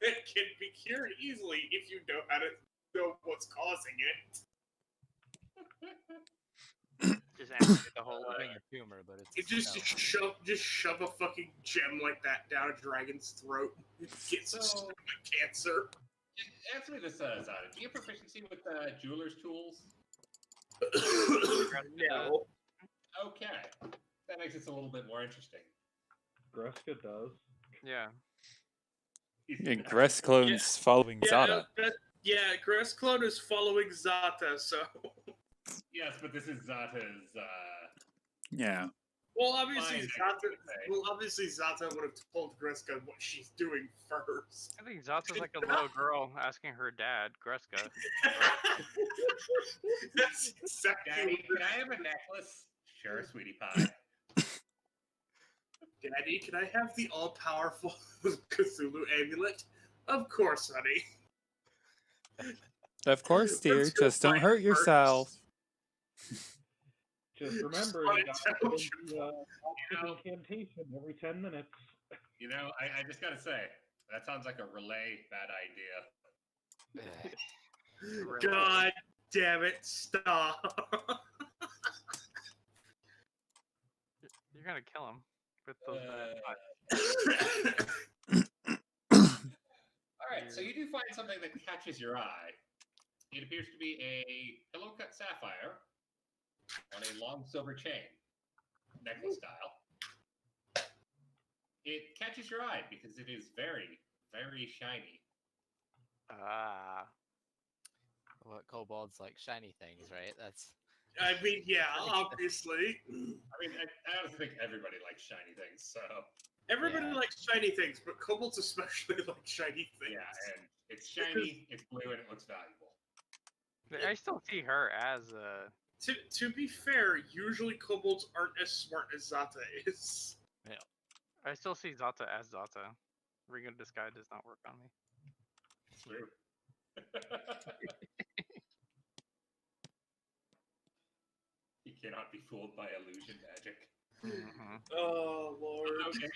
F: It can be cured easily if you know how to know what's causing it.
A: Just answer the whole
B: Having
A: thing.
B: a tumor, but it's
F: You just
B: no.
F: shove a fucking gem like that down a dragon's throat. It gets
C: So-
F: cancer.
C: Answer me this, Zada. Do you have proficiency with jeweler's tools?
F: No.
C: Okay, that makes it a little bit more interesting.
E: Greska does.
A: Yeah.
D: And Gress clones following Zada.
F: Yeah, Gressclone is following Zata, so.
C: Yes, but this is Zata's.
D: Yeah.
F: Well, obviously,
C: Fine,
F: Zata would have told Greska what she's doing first.
A: I think Zata's like a little girl asking her dad, Greska.
F: That's exactly
C: Daddy,
F: what
C: can I have a necklace? Sure, sweetie pie.
F: Daddy, can I have the all-powerful Cthulhu amulet? Of course, honey.
D: Of course, dear.
F: Let's go
D: Just don't
F: find
D: hurt
F: first.
D: yourself.
E: Just remember,
F: Just
E: you got to
F: wanna
E: do
C: You know-
E: incantation every 10 minutes.
C: You know, I just gotta say, that sounds like a relay bad idea.
F: God damn it, stop.
A: You're gonna kill him with those bad
C: Alright, so you do find something that catches your eye. It appears to be a pillow cut sapphire on a long silver chain, necklace style. It catches your eye because it is very, very shiny.
A: Ah.
B: What kobolds like shiny things, right? That's
F: I mean, yeah, obviously.
C: I mean, I honestly think everybody likes shiny things, so
F: Everybody
B: Yeah.
F: likes shiny things, but kobolds especially like shiny things.
C: yeah, and it's shiny, it's blue, and it looks valuable.
A: I still see her as
F: To be fair, usually kobolds aren't as smart as Zata is.
A: I still see Zata as Zata. Ring of Disguise does not work on me.
C: True. You cannot be fooled by illusion magic.
A: Mhm.
F: Oh lord.
C: Okay,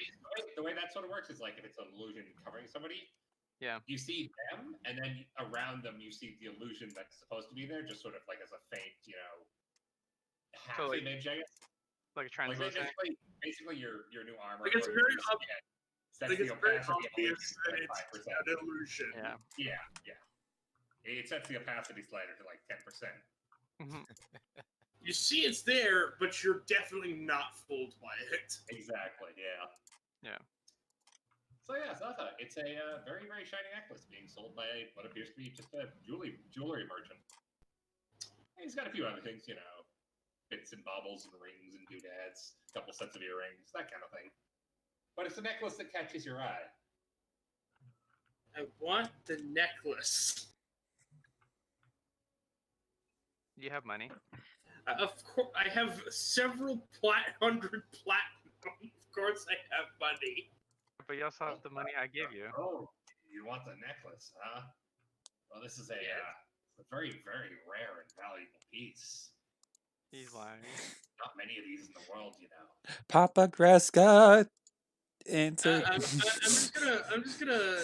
C: the way that sort of works is like if it's an illusion covering somebody,
A: Yeah.
C: you see them, and then around them you see the illusion that's supposed to be there, just sort of like as a faint, half
A: So, like,
C: image, I guess.
A: Like a
C: Like
A: translucent.
C: basically your new armor.
F: Like, it's
C: or
F: very
C: your
F: ob-
C: skin sets
F: Like,
C: the
F: it's very
C: opacity of
F: obvious
C: illusion
F: that
C: to
F: it's
C: 5%.
F: an illusion.
A: Yeah.
C: Yeah. It sets the opacity slider to like 10%.
A: Mhm.
F: You see it's there, but you're definitely not fooled by it.
C: Exactly. Yeah.
A: Yeah.
C: So yeah, Zata, it's a very very shiny necklace being sold by what appears to be just a jewelry merchant. And he's got a few other things, bits and baubles and rings and doodads, a couple sets of earrings, that kind of thing. But it's a necklace that catches your eye.
F: I want the necklace.
A: You have money.
F: Of course, I have several 100 platinum. Of course, I have money.
A: But you also have the money I gave you.
C: Oh, you want the necklace, huh? Well, this is a very very rare and valuable piece.
A: He's lying.
C: Not many of these in the world,
D: Papa Greska. Answer.
F: I'm just gonna.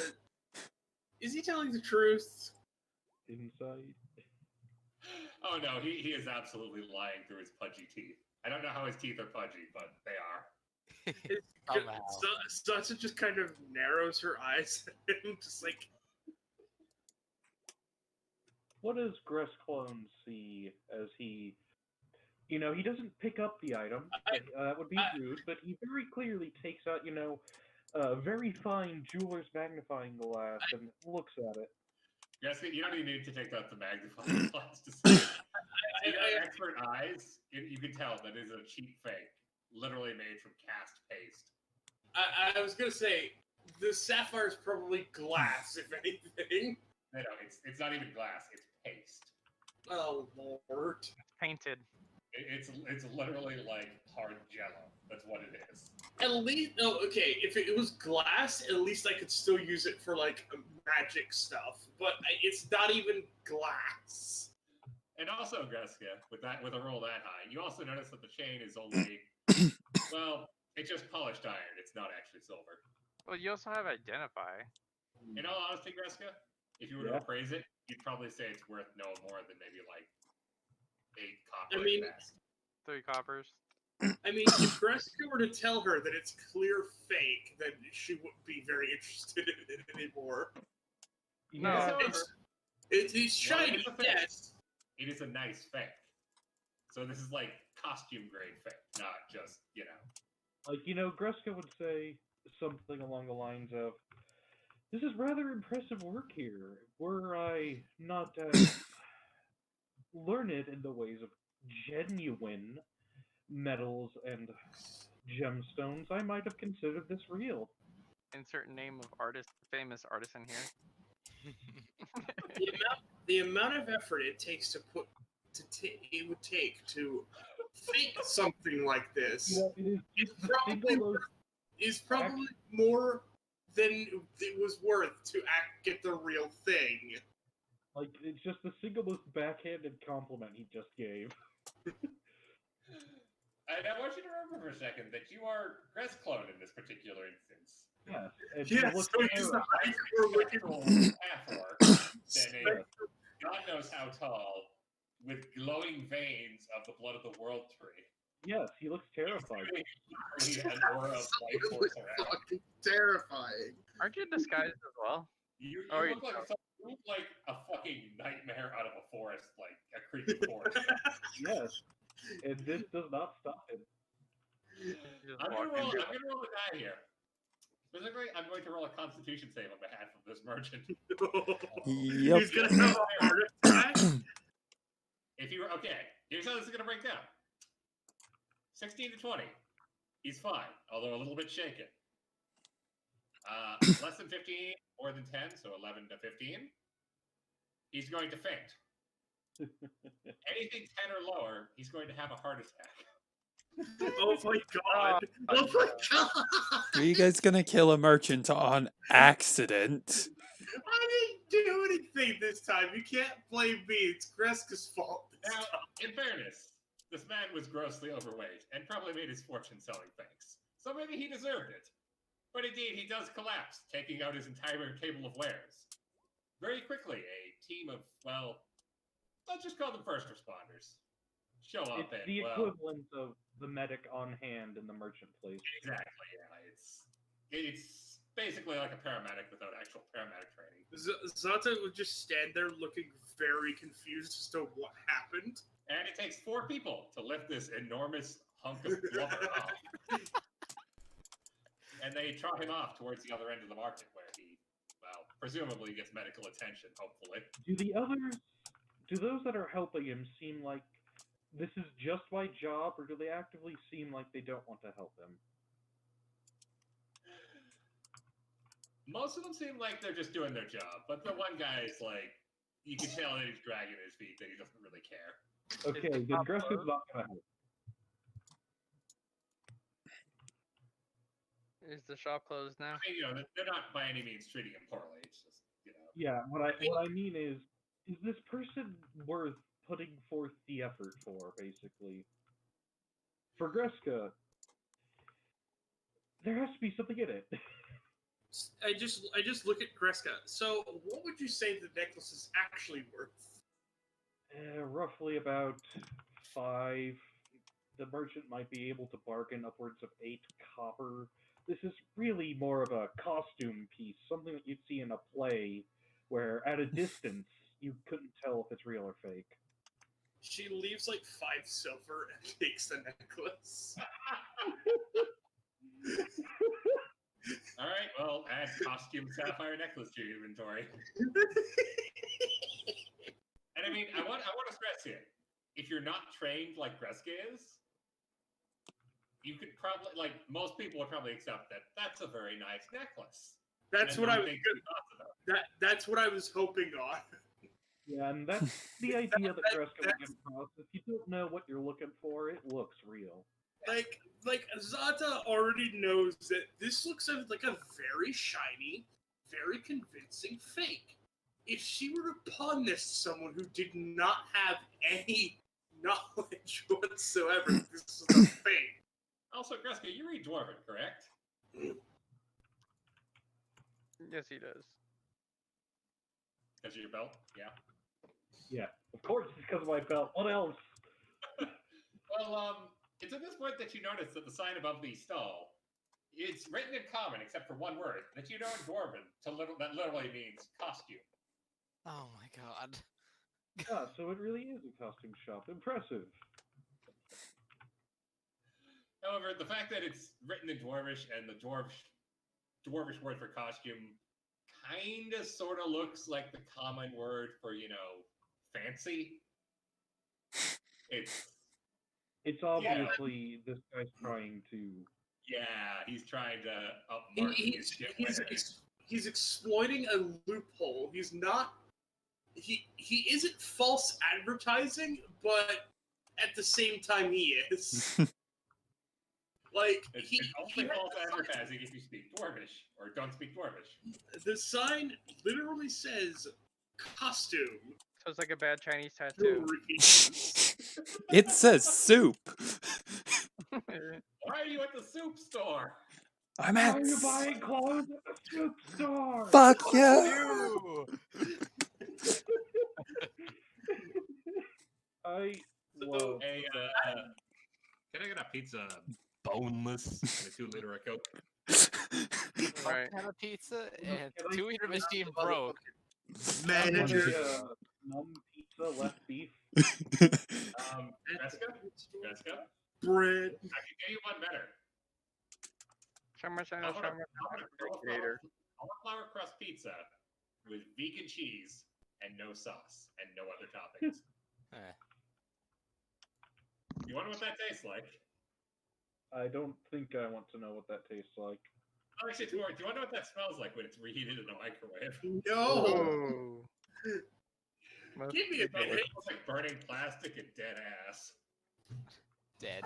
F: Is he telling the truth?
E: Inside.
C: Oh no, he is absolutely lying through his pudgy teeth. I don't know how his teeth are pudgy, but they are.
B: Somehow.
F: Sasha just kind of narrows her eyes at him, just like.
E: What does Gressclone see as he... he doesn't pick up the item. That would be rude, but he very clearly takes out, a very fine jeweler's magnifying glass and looks at it.
C: Yes, you don't even need to take out the magnifying glass to see it. You got expert eyes, you can tell that is a cheap fake, literally made from cast paste.
F: I was gonna say the sapphire's probably glass, if anything.
C: No, it's not even glass; it's paste.
F: Oh lord!
A: Painted.
C: It's literally like hard jello. That's what it is.
F: At least, okay. If it was glass, at least I could still use it for like magic stuff. But it's not even glass.
C: And also, Greska, with a roll that high, you also notice that the chain is only well, it's just polished iron. It's not actually silver.
A: Well, you also have Identify.
C: In all honesty, Greska, if you were to appraise it, you'd probably say it's worth no more than maybe like 8 copper.
F: I mean,
C: at best.
A: 3 coppers.
F: I mean, if Greska were to tell her that it's clear fake, then she wouldn't be very interested in it anymore.
A: No.
E: Yeah,
F: It's shiny,
C: it's a fake.
F: yes.
C: It is a nice fake. So this is like costume grade fake, not just
E: Greska would say something along the lines of, "This is rather impressive work here. Were I not learned in the ways of genuine metals and gemstones, I might have considered this real.
A: Insert name of artist, famous artisan here.
F: The amount of effort it takes to put it would take to fake something like this
E: You know, it is
F: is
E: the
F: probably
E: single most
F: more than it was worth to get the real thing.
E: like it's just the single most backhanded compliment he just gave.
C: And I want you to remember for a second that you are Greskclone in this particular instance.
E: Yes, and
F: Yes,
E: look
F: so he's the
E: terrible.
F: hardcore wicked
C: Half-orc than a God knows how tall with glowing veins of the blood of the world tree.
E: Yes, he looks terrified.
C: Really an aura of life force around.
F: fucking terrifying.
A: Aren't you disguised as well?
C: You
A: Oh,
C: look like a fucking nightmare out of a forest, like a creepy forest.
E: Yes, and this does not stop him.
A: You just
C: I'm
A: walk
C: gonna
A: in.
C: roll a die here. Specifically, I'm going to roll a Constitution save on behalf of this merchant.
D: Yep.
F: He's gonna have a heart attack.
C: If you were okay, here's how this is gonna break down. 16 to 20, he's fine, although a little bit shaken. Less than 15, more than 10, so 11 to 15. He's going to faint. Anything 10 or lower, he's going to have a heart attack.
F: Oh my god! Oh my god!
D: Are you guys gonna kill a merchant on accident?
F: I didn't do anything this time. You can't blame me. It's Kreska's fault. This
C: Now,
F: time.
C: in fairness, this man was grossly overweight and probably made his fortune selling things. So maybe he deserved it. But indeed, he does collapse, taking out his entire table of wares. Very quickly, a team of, well, let's just call them first responders, show up
E: It's
C: and,
E: the
C: well,
E: equivalent of the medic on hand in the merchant place.
C: exactly, yeah. It's basically like a paramedic without actual paramedic training.
F: Zata would just stand there looking very confused as to what happened.
C: And it takes 4 people to lift this enormous hunk of blubber off. And they trot him off towards the other end of the market where he, well, presumably gets medical attention, hopefully.
E: Do those that are helping him seem like this is just my job, or do they actively seem like they don't want to help him?
C: Most of them seem like they're just doing their job, but the one guy is like, you can tell that he's dragging his feet, that he doesn't really care.
E: Okay,
A: the
E: then
A: top
E: Greska's
A: closed?
E: not gonna help.
A: Is the shop closed now?
C: I mean, they're not by any means treating him poorly. It's just,
E: Yeah, what I mean is this person worth putting forth the effort for, basically? For Greska, there has to be something in it.
F: I just look at Kreska. So, what would you say the necklace is actually worth?
E: Roughly about 5. The merchant might be able to bargain upwards of 8 copper. This is really more of a costume piece, something that you'd see in a play, where at a distance you couldn't tell if it's real or fake.
F: She leaves like 5 silver and takes the necklace.
C: all right, well, add costume sapphire necklace to your inventory. And I mean, I want to stress here, if you're not trained like Greska is, you could probably, like, most people would probably accept that that's a very nice necklace.
F: That's
C: And
F: what I
C: don't
F: was
C: think two thoughts about it.
F: that's what I was hoping on.
E: Yeah, and that's the idea that Greska would
F: that's-
E: get across. If you don't know what you're looking for, it looks real.
F: Like Zata already knows that this looks like a very shiny, very convincing fake. If she were to pawn this to someone who did not have any knowledge whatsoever that this was a fake.
C: Also, Greska, you read Dwarven, correct?
A: Yes, he does.
C: Because of your belt? Yeah.
E: Yeah, of course it's because of my belt. What else?
C: Well, it's at this point that you notice that the sign above the stall, it's written in common except for one word that you know in Dwarven that literally means costume.
B: Oh my god.
E: Yeah, so it really is a costume shop. Impressive.
C: However, the fact that it's written in Dwarvish and the Dwarvish word for costume kind of sort of looks like the common word for, fancy. It's
E: It's obviously this guy's trying to.
C: Yeah, he's trying to
F: He-
C: upmarket his
F: he's,
C: shit.
F: he's,
C: winner.
F: he's exploiting a loophole. He's not. He isn't false advertising, but at the same time he is. Like
C: It's,
F: he,
C: it's
F: he
C: only
F: has
C: false
F: the sign-
C: advertising if you speak Dwarvish or don't speak Dwarvish.
F: The sign literally says costume.
A: So it's like a bad Chinese tattoo.
D: It says soup.
C: Why are you at the soup store?
D: I'm
E: Why
D: at.
E: are you buying clothes at the soup store?
D: Fuck yeah!
B: You!
E: I love
C: Hey, can I get a pizza boneless and a 2-liter of Coke?
A: Right.
B: Have a pizza and
E: Can I
B: 2-liter
E: get
B: machine
F: another
B: broke.
E: I want
F: Manager.
E: a numb pizza, less beef.
C: Jessica? Jessica?
F: Bread.
C: I can get you one better.
A: Shawarma,
C: I want
A: shawarma, creator.
C: flour crust pizza with vegan cheese and no sauce and no other toppings.
B: Eh.
C: You wonder what that tastes like?
E: I don't think I want to know what that tastes like.
C: Oh, actually, do you wonder what that smells like when it's reheated in a microwave?
F: No.
A: Most
F: Give me a
A: people
C: It
F: minute.
C: smells like burning plastic and dead ass.
B: Dead.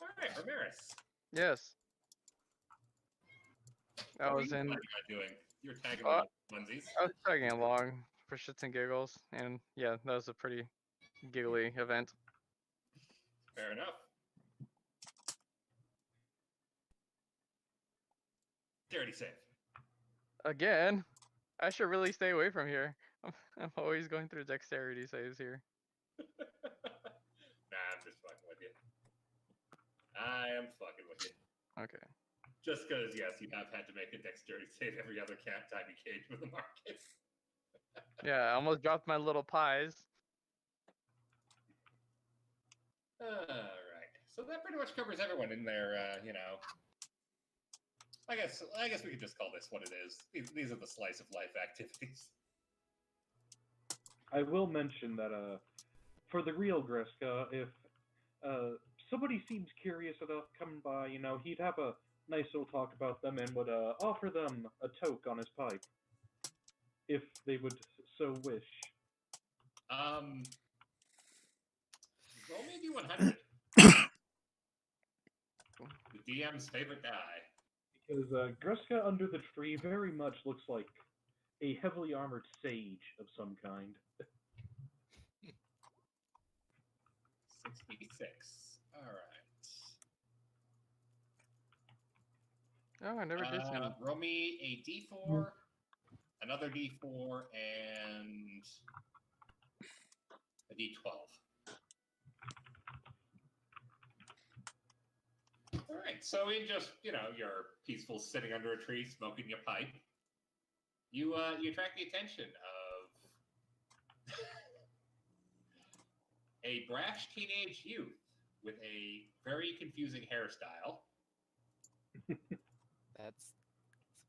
C: All right, Ramirez.
A: Yes. I
C: What were
A: was
C: you
A: in.
C: planning on doing? You were tagging
A: Uh,
C: along onesies.
A: I was tagging along for shits and giggles, and yeah, that was a pretty giggly event.
C: Fair enough. Dirty save.
A: Again, I should really stay away from here. I'm always going through dexterity saves here.
C: Nah, I'm just fucking with you. I am fucking with you.
A: Okay.
C: Just because, yes, you have had to make a dexterity save every other time you cage with the market.
A: Yeah, I almost dropped my little pies.
C: Alright. So that pretty much covers everyone in their, I guess we could just call this what it is. These are the slice of life activities.
E: I will mention that for the real Greska, if somebody seems curious enough coming by, he'd have a nice little talk about them and would offer them a toke on his pipe, if they would so wish.
C: Roll me a D100. The DM's favorite die.
E: Because Greska under the tree very much looks like a heavily armored sage of some kind.
C: 66. Alright.
A: Oh, I never did some.
C: Roll me a D4, another D4, and a D12. All right, so in just you're peaceful sitting under a tree smoking your pipe, you attract the attention of a brash teenage youth with a very confusing hairstyle.
B: That's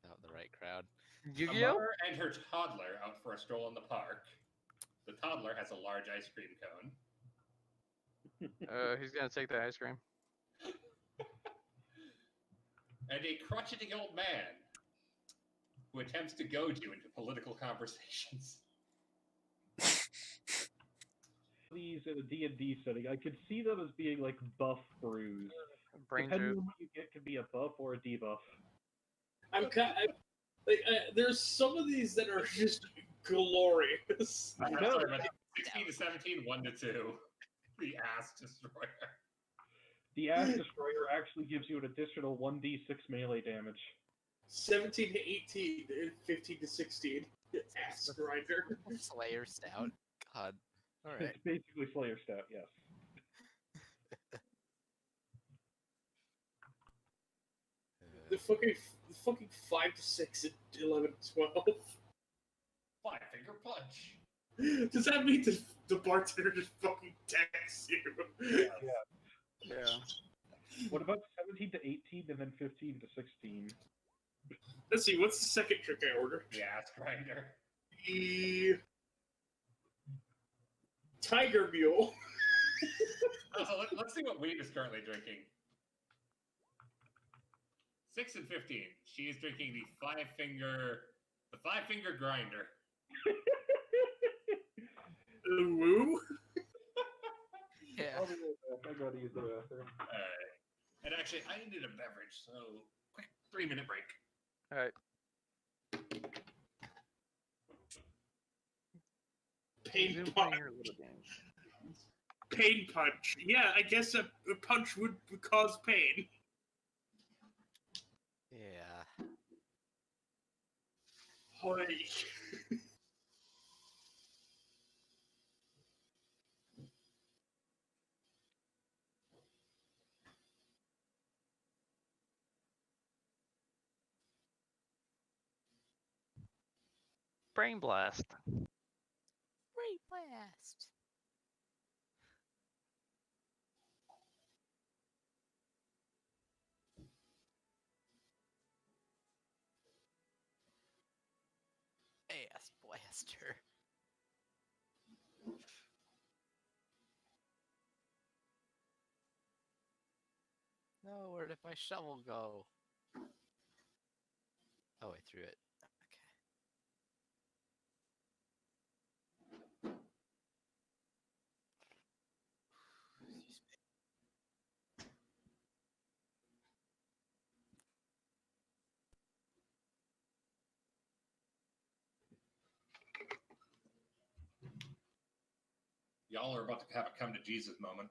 B: about the right crowd.
C: A
A: Yu-Gi-Oh?
C: mother and her toddler out for a stroll in the park. The toddler has a large ice cream cone.
A: He's gonna take the ice cream.
C: And a crotchety old man who attempts to goad you into political conversations.
E: These in a D&D setting, I could see them as being like buff brews.
A: Brain
E: Depending
A: juice.
E: on what you get, could be a buff or a debuff.
F: There's some of these that are just glorious.
C: I'm
E: No.
C: sorry, but 16 to 17, 1 to 2. The ass destroyer.
E: The Ash Destroyer actually gives you an additional 1d6 melee damage.
F: 17 to 18 and 15 to 16. Ass grinder.
B: Slayer Stout. God. All right.
E: It's basically Slayer Stout, yes.
F: The fucking 5 to 6 and 11 to 12.
C: 5-finger punch.
F: Does that mean the bartender just fucking texts you?
A: Yeah.
E: What about 17 to 18 and then 15 to 16?
F: Let's see, what's the second trick I ordered?
C: The ass grinder.
F: The Tiger Mule.
C: let's see what Weed is currently drinking. 6 and 15. She is drinking the five finger grinder.
F: Woo?
B: Yeah.
E: I'll be right back. I gotta use the bathroom.
C: Alright. And actually, I needed a beverage, so quick 3-minute break.
A: All right.
F: Pain
A: Zoom
F: punch.
A: playing your little games.
F: Pain punch. Yeah, I guess a punch would cause pain.
B: Yeah.
F: Holy.
A: Brain blast.
B: Great blast. Ass blaster. No, where did my shovel go? Oh, I threw it. Okay. Excuse me.
C: Y'all are about to have a come to Jesus moment.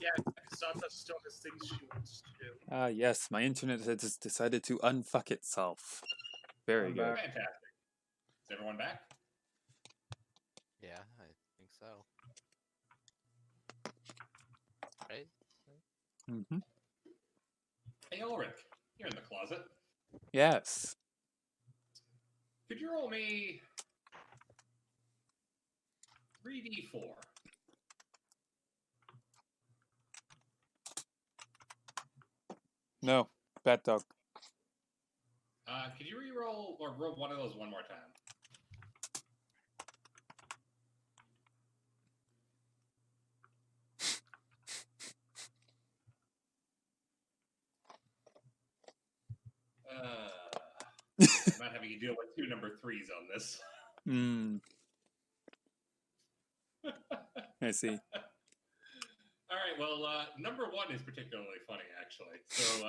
F: Yeah, Santa still has things she wants to do.
D: Ah, yes, my internet has decided to unfuck itself. Very
E: I'm
D: good.
E: back.
C: Fantastic. Is everyone back?
B: Yeah, I think so. Right?
D: Hmm.
C: Hey, Ulrich, you're in the closet.
D: Yes.
C: Could you roll me 3d4?
D: No. Bat dog.
C: Could you re-roll or roll one of those one more time? I'm not having you deal with 2 number 3s on this.
D: Hmm. I see.
C: All right, well, number 1 is particularly funny, actually. So,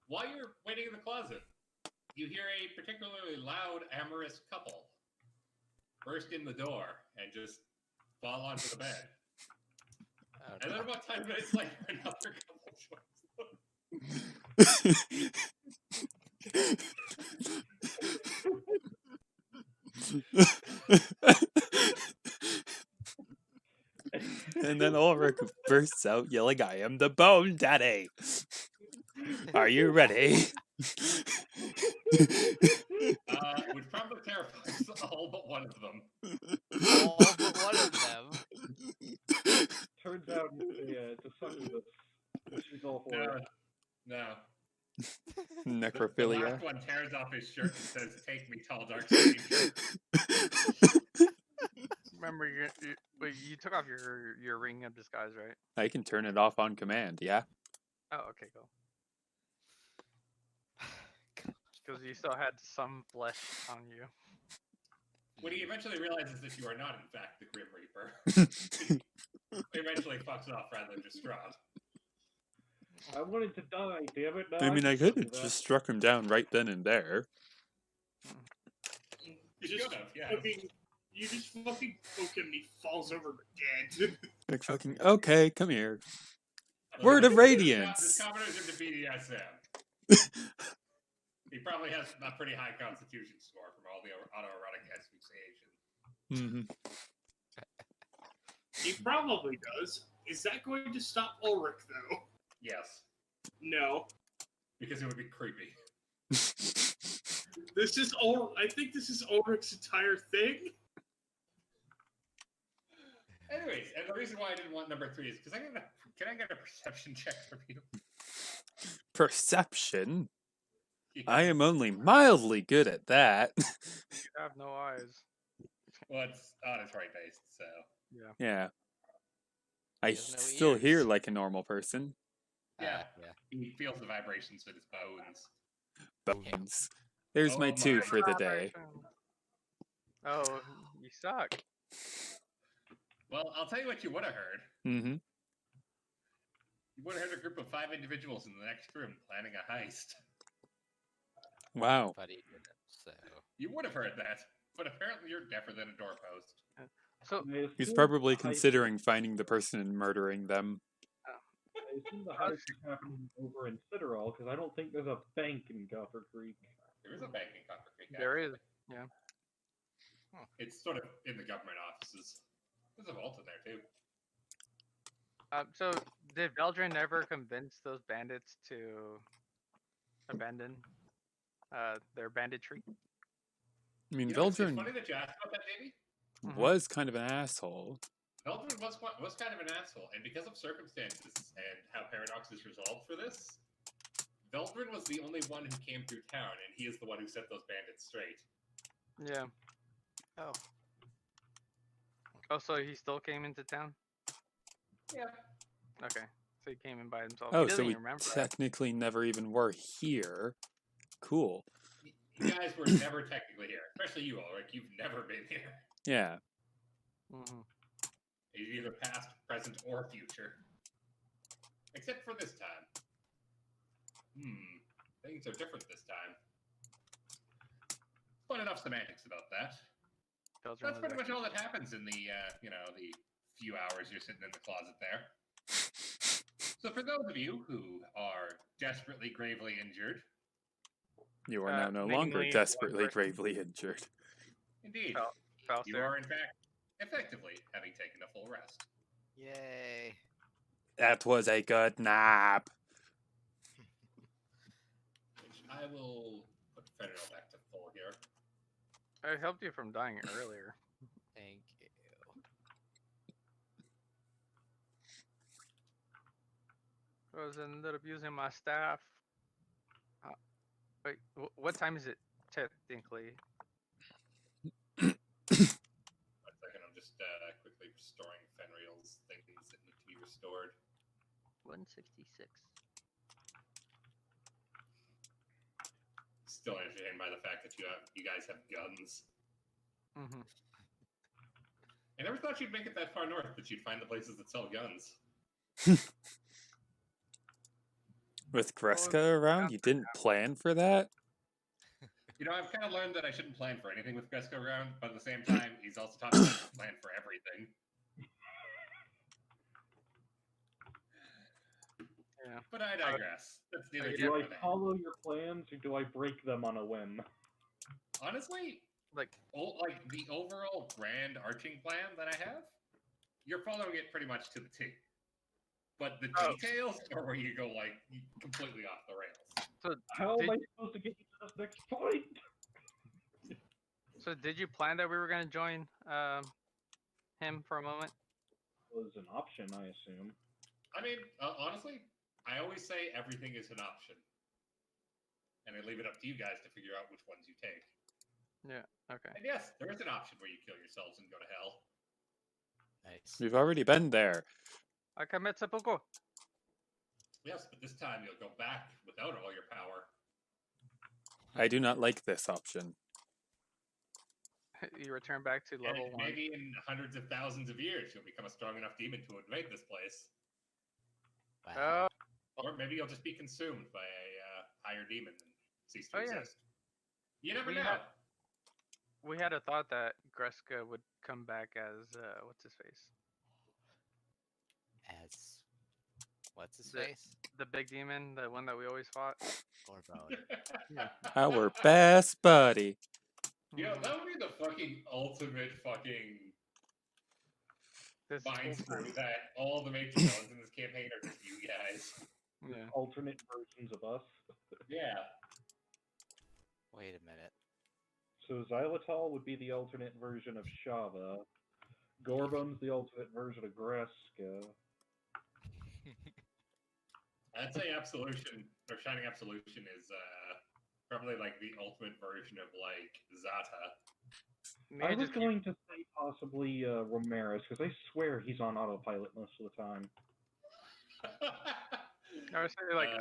C: while you're waiting in the closet, you hear a particularly loud, amorous couple burst in the door and just fall onto the bed.
B: Oh,
C: And then
B: no.
C: about 10 minutes later, another couple joins them.
D: And then Ulrich bursts out yelling, "I am the Bone Daddy! Are you ready?"
C: Which probably terrifies all but one of them.
B: All but one of them.
E: Turns out it's a succubus. She's all for
C: No,
E: it.
C: no. The
D: Necrophilia.
C: last one tears off his shirt and says, "Take me, tall, dark stranger."
A: Remember, wait, you took off your ring of disguise, right?
D: I can turn it off on command, yeah?
A: Oh, okay, cool. Because you still had some flesh on you.
C: When he eventually realizes that you are not, in fact, the Grim Reaper, he eventually fucks off rather distraught.
E: I wanted to die, damn it. No,
D: I mean, I
E: can
D: could have
E: do that.
D: just struck him down right then and there.
C: You
F: Just
C: should have, yeah.
F: fucking, you just fucking poke him and he falls over dead.
D: Like fucking, okay, come here. Word of Radiance!
C: This commoner's into BDSM. He probably has a pretty high constitution score from all the autoerotic asphyxiation.
F: He probably does. Is that going to stop Ulrich, though?
C: Yes,
F: No.
C: because it would be creepy.
F: This is I think this is Ulrich's entire thing.
C: Anyways, and the reason why I didn't want number 3 is because can I get a perception check from you?
D: Perception?
C: Yeah.
D: I am only mildly good at that.
A: You have no eyes.
C: Well, it's auditory based, so
D: Yeah. I
B: He has no
D: still hear
B: ears.
D: like a normal person.
C: Yeah.
B: Yeah.
C: he feels the vibrations with his bones.
D: Bones. There's
C: Oh
D: my
C: my.
D: 2 for the day.
A: Oh, you suck.
C: Well, I'll tell you what you would have heard.
D: Mm-hmm.
C: You would have heard a group of 5 individuals in the next room planning a heist.
D: Wow.
B: But he didn't. So
C: You would have heard that, but apparently you're deafer than a doorpost.
A: So
E: I
D: He's
E: assume
D: probably
E: the heist-
D: considering finding the person and murdering them.
E: I assume the heist is happening over in Citadel because I don't think there's a bank in Gopher Creek.
C: There is a bank in Copper Creek.
A: there
C: actually.
A: is. Yeah.
C: It's sort of in the government offices. There's a vault in there too.
A: So did Veldrin ever convince those bandits to abandon their banditry?
D: I mean,
C: You know, it's
D: Veldrin
C: funny that you asked about that, Davey.
A: Mhm.
D: was kind of an asshole.
C: Veldrin was kind of an asshole, and because of circumstances and how Paradox is resolved for this, Veldrin was the only one who came through town, and he is the one who set those bandits straight.
A: Yeah.
B: oh,
A: Oh, so he still came into town?
C: Yeah.
A: Okay. So he came in by himself.
D: Oh,
A: he doesn't
D: so we
A: even remember.
D: technically never even were here. Cool.
C: You guys were never technically here, especially you, Ulrich. You've never been here.
D: Yeah.
A: Mm-hmm.
C: Either past, present, or future. Except for this time. Things are different this time. But enough semantics about that. That's pretty much all that happens in the, the few hours you're sitting in the closet there. So for those of you who are desperately gravely injured,
D: You are now no
A: mainly
D: longer
A: one
D: desperately
A: person.
D: gravely injured.
C: indeed,
A: Faust
C: you
A: there.
C: are in fact effectively having taken a full rest.
B: yay!
D: That was a good nap.
C: Which I will put Federal back to full here.
A: I helped you from dying earlier.
B: Thank you.
A: I was ended up using my staff. Wait, what time is it technically?
C: 1 second, I'm just quickly restoring Fenriel's things that need to be restored.
A: 166.
C: Still entertained by the fact that you guys have guns.
A: Mm-hmm.
C: I never thought you'd make it that far north, that you'd find the places that sell guns.
D: With Greska around, you didn't plan for that?
C: You know, I've kind of learned that I shouldn't plan for anything with Gresko around, but at the same time, he's also taught me not to plan for everything.
A: Yeah.
C: But I digress. That's neither
A: Yeah,
C: here
E: Do I
C: nor there.
E: follow your plans or do I break them on a whim?
C: Honestly,
A: Like,
C: like the overall grand arching plan that I have, you're following it pretty much to the T. But the
A: Oh.
C: details are where you go like completely off the rails.
A: so
E: How am
A: Did-
E: I supposed to get you to this next point?
A: so did you plan that we were gonna join him for a moment?
E: Was an option, I assume.
C: I mean, honestly, I always say everything is an option. And I leave it up to you guys to figure out which ones you take.
A: Okay.
C: And yes, there is an option where you kill yourselves and go to hell.
B: Nice.
D: We've already been there.
A: Akamet seppuku.
C: Yes, but this time you'll go back without all your power.
D: I do not like this option.
A: You return back to level
C: And
A: 1.
C: maybe in hundreds of thousands of years, you'll become a strong enough demon to invade this place.
B: Wow.
C: Or maybe you'll just be consumed by a higher demon and cease to
A: Oh, yeah.
C: exist. You never
A: We
C: know.
A: had- We had a thought that Greska would come back as what's his face,
B: As what's his
A: The-
B: face?
A: the big demon, the one that we always fought.
B: Gorbone.
D: Our best buddy.
C: Yeah,
A: Mhm.
C: that would be the fucking ultimate fucking
A: This
C: mind
A: whole
C: screw
A: time.
C: that all the major villains in this campaign are just you guys.
A: Yeah.
E: Alternate versions of us.
C: Yeah.
B: Wait a minute.
E: So Xylitol would be the alternate version of Shava. Gorbone's the alternate version of Greska.
C: I'd say Absolution, or Shining Absolution is probably like the ultimate version of like Zata.
E: I
A: Maybe
E: was
A: just keep-
E: going to say possibly Ramirez, because I swear he's on autopilot most of the time.
A: I was saying, like, if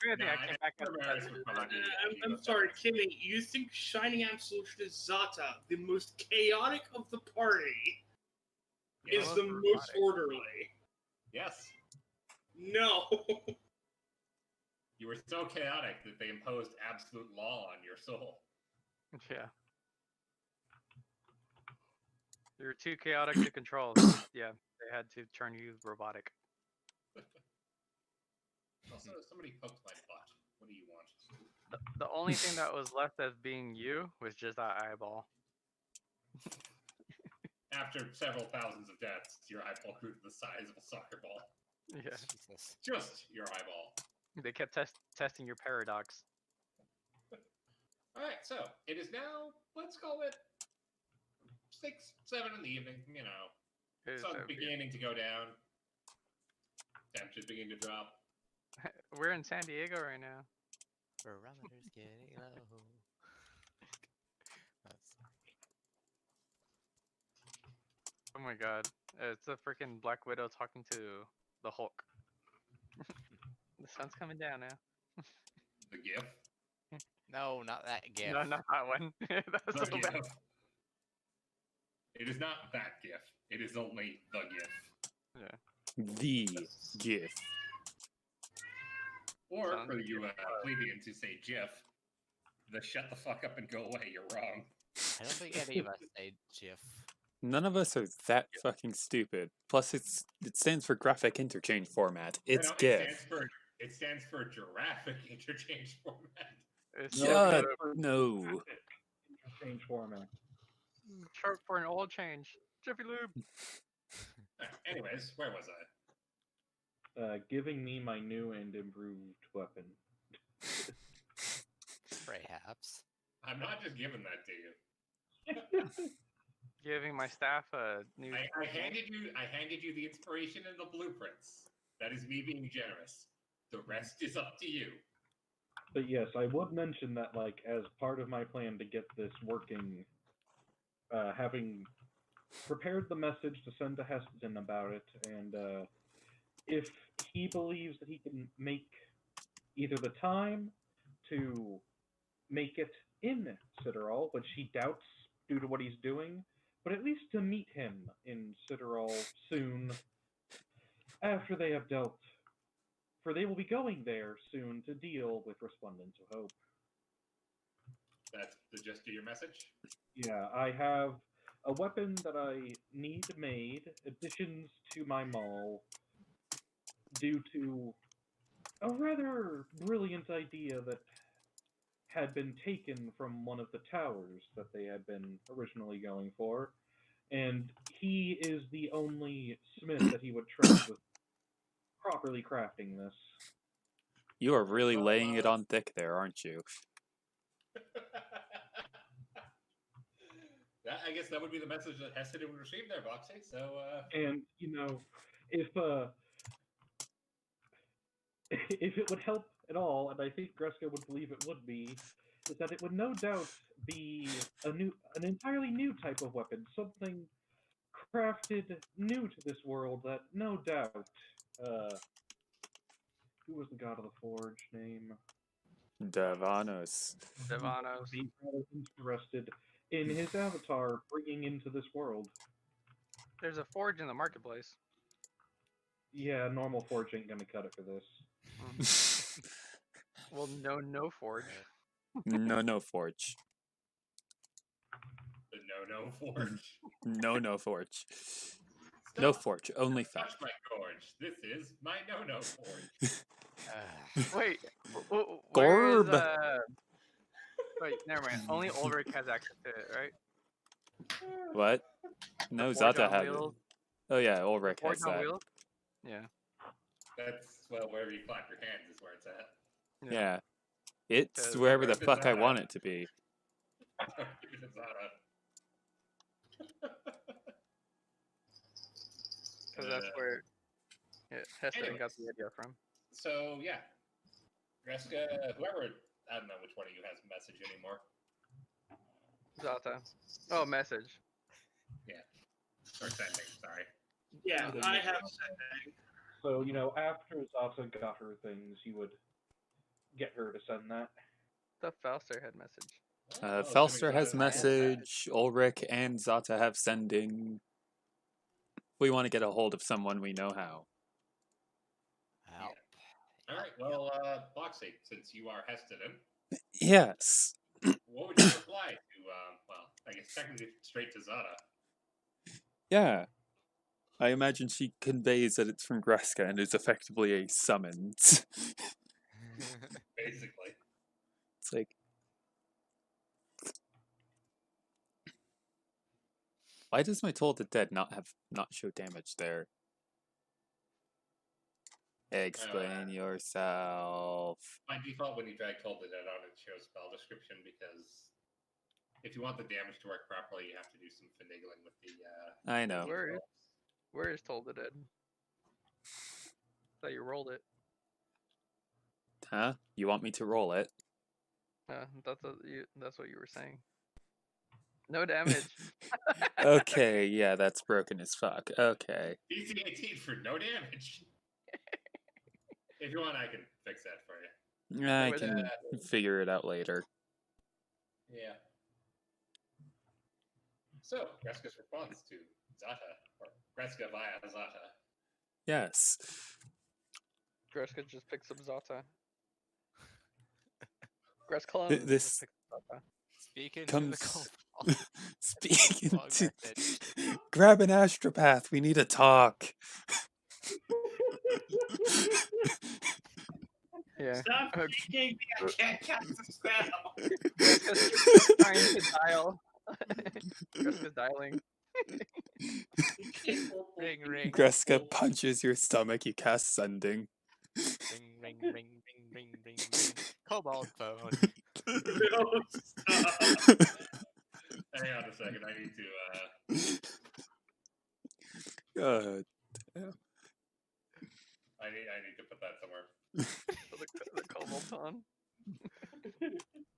A: anything,
C: nah,
A: I came back at
C: Ramirez would probably be
F: I'm
C: the
F: sorry,
C: better.
F: Kimmy. You think Shining Absolution is Zata, the most chaotic of the party,
C: Yes.
F: is the most orderly?
C: Yes.
F: No.
C: You were so chaotic that they imposed absolute law on your soul.
A: Yeah. You're too chaotic to control. Yeah, they had to turn you robotic.
C: Also, somebody poked my butt. What do you want?
A: The only thing that was left as being you was just that eyeball.
C: After several thousands of deaths, your eyeball grew to the size of a soccer ball.
A: Yeah.
B: Jesus.
C: Just your eyeball.
A: They kept testing your paradox.
C: Alright, so it is now, let's call it 6, 7 in the evening, you know.
A: It is
C: Sun's
A: so weird.
C: beginning to go down. Temperatures beginning to drop.
A: We're in San Diego right now.
B: Barometer's getting low. That's
A: Oh my god. It's a freaking Black Widow talking to the Hulk. The sun's coming down now.
C: The GIF.
B: no, not that GIF.
A: No, not that one. That's
C: The
A: so
C: GIF.
A: bad.
C: It is not that GIF. It is only the GIF.
D: The GIF.
C: Or
A: Sounds
C: for you plebeians who say GIF, the shut the fuck up and go away, you're wrong.
B: I don't think any of us say GIF.
D: None of us are that fucking stupid. Plus, it stands for graphic interchange format. It's
C: No,
D: GIF.
C: It stands for giraffic interchange format.
A: It's
E: No,
A: short,
D: God,
E: for
D: no.
E: interchange format.
A: short for an oil change. Jiffy Lube.
C: Anyways, where was I?
E: Giving me my new and improved weapon.
B: Perhaps.
C: I'm not just giving that to you.
A: Giving my staff a new.
C: I handed you the inspiration and the blueprints. That is me being generous. The rest is up to you.
E: But yes, I would mention that, like, as part of my plan to get this working, having prepared the message to send to Heston about it, and if he believes that he can make either the time to make it in Citterall, which he doubts due to what he's doing, but at least to meet him in Citterall soon after they have dealt. For they will be going there soon to deal with Resplendence of Hope.
C: That's the gist of your message?
E: Yeah, I have a weapon that I need made, additions to my maul, due to a rather brilliant idea that had been taken from one of the towers that they had been originally going for, and he is the only smith that he would trust with properly crafting this.
D: You are really laying it on thick there, aren't you?
C: I guess that would be the message that Heston would receive there, Boxy. So,
E: And you know, if it would help at all, and I think Greska would believe it would be, is that it would no doubt be an entirely new type of weapon, something crafted new to this world that no doubt, who was the god of the forge name?
D: Davanos.
A: Devanos.
E: Be rather interested in his avatar bringing into this world.
A: There's a forge in the marketplace.
E: Yeah, normal forge ain't gonna cut it for this.
A: Well, no forge.
D: No forge.
C: the no forge.
D: No forge. No forge, only
C: Touch
D: fact.
C: my gorge. This is my no forge.
A: Wait, where is,
D: Gorb.
A: wait, never mind. Only Ulrich has access to it, right?
D: What? No,
A: Forge
D: Zata
A: on
D: had it.
A: wheels.
D: Oh yeah, Ulrich
A: Forge
D: has
A: on
D: that.
A: wheels. Yeah.
C: That's, well, wherever you clap your hands is where it's at.
D: Yeah. It's
A: Because
D: wherever the
C: wherever
D: fuck I
C: Zata-
D: want it to be.
C: Give it Zata.
A: Because that's where Heston got the
C: anyways.
A: idea from.
C: So, yeah. Greska, whoever, I don't know which one of you has a message anymore.
A: Zata. Oh, message.
C: Or sending, sorry.
F: Yeah,
E: Then
F: I
E: you-
F: have sending.
E: So, after Zata got her things, you would get her to send that.
A: The Falster had message.
C: Oh,
D: Felster
C: assuming
D: has
C: Zata
D: message. Ulrich and Zata have sending. We want to get a hold of someone we know how.
B: Help.
C: All right, well, Boxy, since you are Heston,
D: Yes.
C: what would you reply to, well, I guess technically straight to Zata.
D: Yeah. I imagine she conveys that it's from Greska and is effectively a summons.
C: Basically.
D: It's like, why does my Toll the Dead not show damage there? Explain yourself.
C: By default, when you drag Toll the Dead on, it shows spell description because if you want the damage to work properly, you have to do some finagling with the.
D: I know.
A: Where is Toll the Dead? Thought you rolled it.
D: Huh? You want me to roll it?
A: That's what you were saying. No damage.
D: Okay, yeah, that's broken as fuck. Okay.
C: DC 18 for no damage. If you want, I can fix that for you.
D: I
A: With
D: can figure it out later.
C: Yeah. So, Greska's response to Zata, or Greska via Zata.
D: Yes.
A: Greska just picks up Zata. Greska
D: This-
A: just picks up Zata.
B: Speaking to
D: Comes-
B: the cold.
D: Speaking
B: Long
D: to...
B: message.
D: Grab an astropath, we need to talk.
A: Yeah.
F: Stop
A: Uh,
F: thinking I can't cast a spell.
A: Greska's trying to dial. Greska's dialing.
B: Ring, ring.
D: Greska punches your stomach, you cast Sending.
B: Ring, ring, ring, ring, ring, ring, ring. Cobalt phone.
F: No, stop.
C: Hang on a second, I need to,
D: God.
C: I need to put that somewhere.
A: The Kobolton.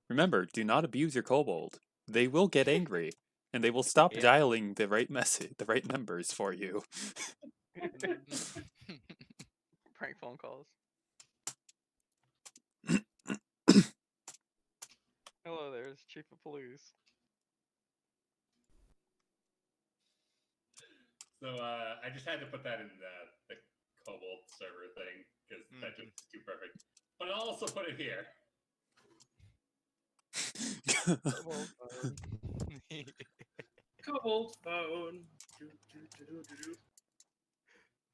D: Remember, do not abuse your kobold. They will get angry, and they will stop
B: Yeah.
D: dialing the right message, the right numbers for you.
A: Prank phone calls. Hello, there's Chief of Police.
C: So, I just had to put that in the Cobalt server thing, because that just is too perfect. But I'll also put it here.
A: Kobolton.
F: Cobalt phone. Do, do, do,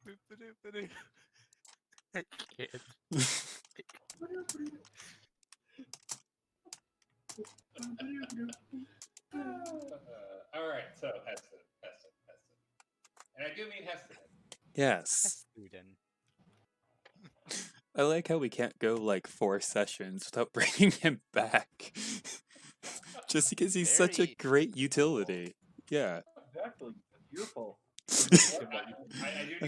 F: do, do, do.
B: I can't.
C: All right, so Heston. And I do mean Heston.
D: Yes.
B: Student.
D: I like how we can't go like 4 sessions without bringing him back. Just because he's such a
B: Very
D: great utility. Yeah.
E: Exactly. It's your fault.
C: I do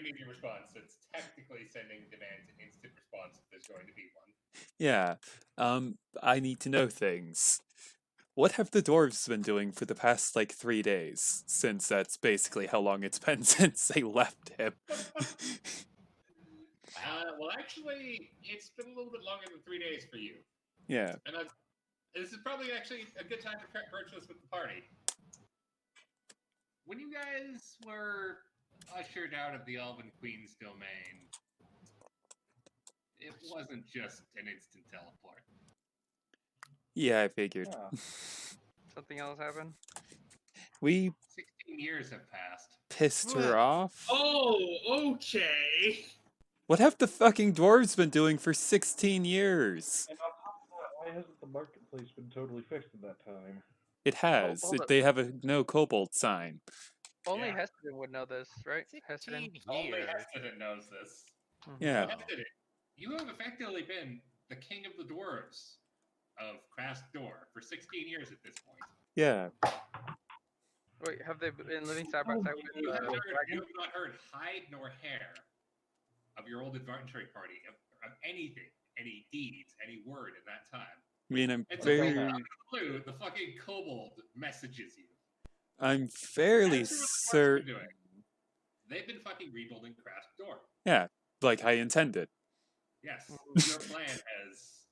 C: need your response, since technically sending demands an instant response if there's going to be one.
D: Yeah. I need to know things. What have the dwarves been doing for the past like 3 days? Since that's basically how long it's been since they left him.
C: Well, actually, it's been a little bit longer than 3 days for you.
D: Yeah.
C: And this is probably actually a good time to approach this with the party. When you guys were ushered out of the Elven Queen's domain, it wasn't just an instant teleport.
D: Yeah, I figured.
E: Yeah.
A: Something else happened?
D: We
C: 16 years have passed.
D: pissed her off.
F: Oh, okay.
D: What have the fucking dwarves been doing for 16 years?
E: And on top of that, why hasn't the marketplace been totally fixed in that time?
D: It has.
A: hold up.
D: They have a no kobold sign.
A: Only
C: Yeah.
A: Heston would know this, right? Heston.
B: 16
C: Only
B: years.
C: Heston knows this.
A: Mhm.
D: Yeah.
C: Heston, you have effectively been the king of the dwarves of Crask Door for 16 years at this point.
D: Yeah.
A: Wait, have they been living side by
E: Oh,
A: side
C: You
A: with
C: have, you
A: Dragon?
C: have not heard hide nor hair of your old adventuring party, of anything, any deeds, any word in that time.
D: I mean, I'm
C: It's
D: very.
C: a clue, the fucking kobold messages you.
D: I'm fairly
C: That's what the dwarves
D: certain.
C: been doing. They've been fucking rebuilding Craft Door.
D: Yeah, like I intended.
C: Yes, your plan has,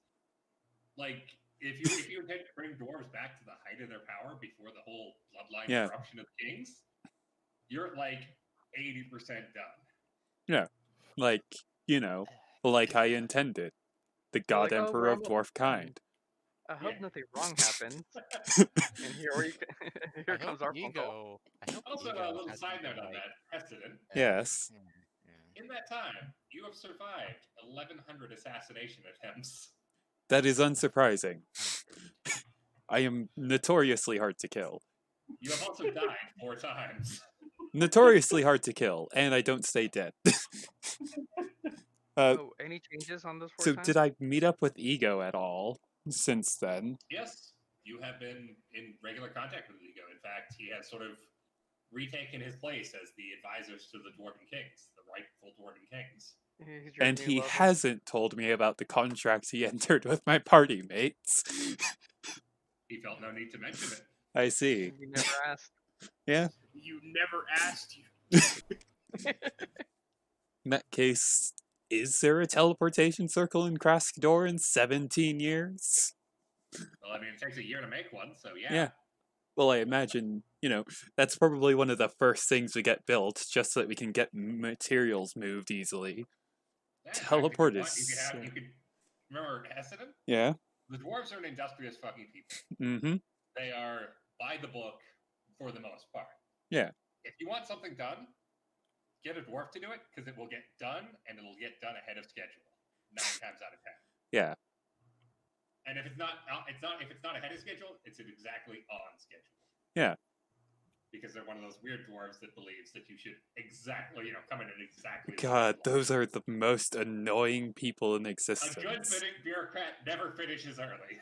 C: like, if you intend to bring dwarves back to the height of their power before the whole bloodline
D: Yeah.
C: corruption of the kings, you're at like 80% done.
D: Yeah, like like I intended. The
A: You're
D: God
A: like, "Oh,
D: Emperor
A: we're
D: of
A: almost
D: Dwarf
A: done.
D: kind.
A: I hope
C: Yeah.
A: nothing wrong happens." And here
B: I
A: here
B: hope
A: comes our
B: Ego. I hope
C: Also,
B: Ego
C: a little
B: has
C: side
B: something
C: note on
B: like-
C: that, precedent.
D: Yes.
B: Yeah.
C: In that time, you have survived 1,100 assassination attempts.
D: That is unsurprising. I am notoriously hard to kill.
C: You have also died 4 times.
D: Notoriously hard to kill, and I don't stay dead.
A: Oh, any changes on those 4
D: So
A: times?
D: did I meet up with Ego at all since then?
C: Yes, you have been in regular contact with Ego. In fact, he has sort of retaken his place as the advisors to the Dwarven Kings, the rightful Dwarven Kings.
A: He's your
D: And
A: new
D: he
A: lover.
D: hasn't told me about the contract he entered with my party mates.
C: He felt no need to mention it.
D: I see.
A: You never asked.
D: Yeah.
F: You never asked you.
D: In that case, is there a teleportation circle in Kraskador in 17 years?
C: Well, I mean, it takes a year to make one, so yeah.
D: Yeah. Well, I imagine, that's probably one of the first things we get built, just so that we can get materials moved easily.
C: Yeah, in fact,
D: Teleport
C: if you want,
D: is-
C: you could remember Essendon?
D: Yeah.
C: The dwarves are an industrious fucking people.
D: Mm-hmm.
C: They are by the book for the most part.
D: Yeah.
C: If you want something done, get a dwarf to do it because it will get done and it'll get done ahead of schedule 9 times out of 10.
D: Yeah.
C: And if it's not ahead of schedule, it's exactly on schedule.
D: Yeah.
C: Because they're one of those weird dwarves that believes that you should come in at exactly. the
D: God,
C: right
D: those are the most annoying people in
C: line. A
D: existence.
C: good fitting bureaucrat never finishes early.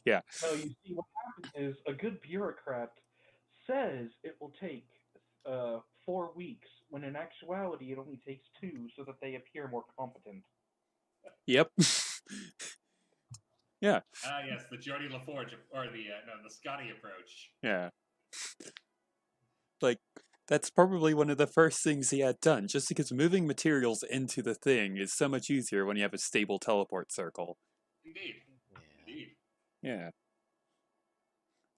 D: Yeah.
E: No, you see, what happens is a good bureaucrat says it will take 4 weeks, when in actuality it only takes 2, so that they appear more competent.
D: Yep. Yeah.
C: Ah, yes, the Jody LaForge or the Scotty approach.
D: Yeah. Like, that's probably one of the first things he had done, just because moving materials into the thing is so much easier when you have a stable teleport circle.
C: Indeed,
B: Yeah.
C: indeed.
D: Yeah.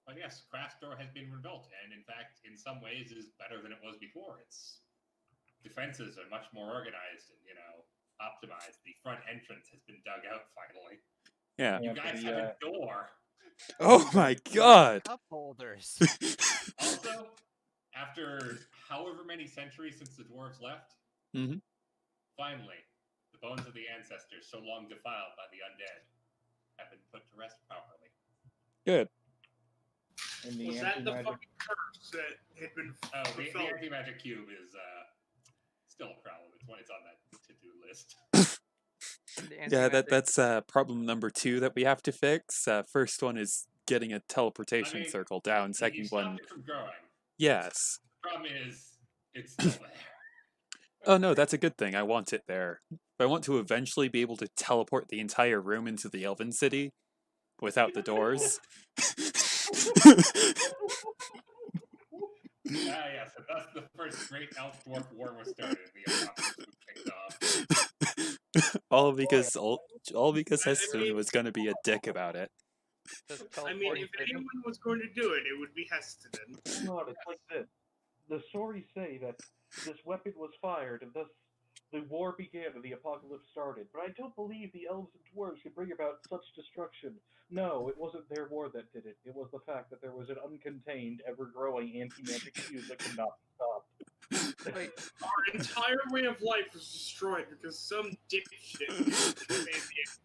C: But yes, Craft Store has been rebuilt, and in fact, in some ways, is better than it was before. Its defenses are much more organized and optimized. The front entrance has been dug out finally.
D: Yeah.
C: You
E: Yeah,
C: guys
E: the,
C: have a door.
D: Oh my god!
B: Cup holders.
C: Also, after however many centuries since the dwarves left,
D: Mhm.
C: finally, the bones of the ancestors, so long defiled by the undead, have been put to rest properly.
D: Good.
E: And the
F: Was that the
E: anti-magic
F: fucking curse that had been
C: Oh, the
F: fulfilled?
C: anti-magic cube is still a problem. It's on that to-do list.
A: The
D: Yeah,
A: anti-magic-
D: that's problem number 2 that we have to fix. First one is getting a teleportation
C: I mean,
D: circle down.
C: You
D: Second
C: stopped
D: one,
C: it from growing.
D: yes.
C: The problem is, it's still there.
D: Oh no, that's a good thing. I want it there. I want to eventually be able to teleport the entire room into the Elven City without the doors.
C: Ah, yes, and thus the first great elf-dwarf war was started. The apocalypse was kicked off.
D: all because
F: I
D: Heston
F: mean-
D: was going to be a dick about it.
A: Does
F: I mean,
A: teleporting
F: if
A: fit in?
F: anyone was going to do it, it would be Heston.
E: God, it's like this. The stories say that this weapon was fired, and thus the war began and the apocalypse started. But I don't believe the elves and dwarves could bring about such destruction. No, it wasn't their war that did it. It was the fact that there was an uncontained, ever-growing anti-magic fuse that could not be stopped.
A: Wait,
F: Our entire way of life was destroyed because some dipshit made the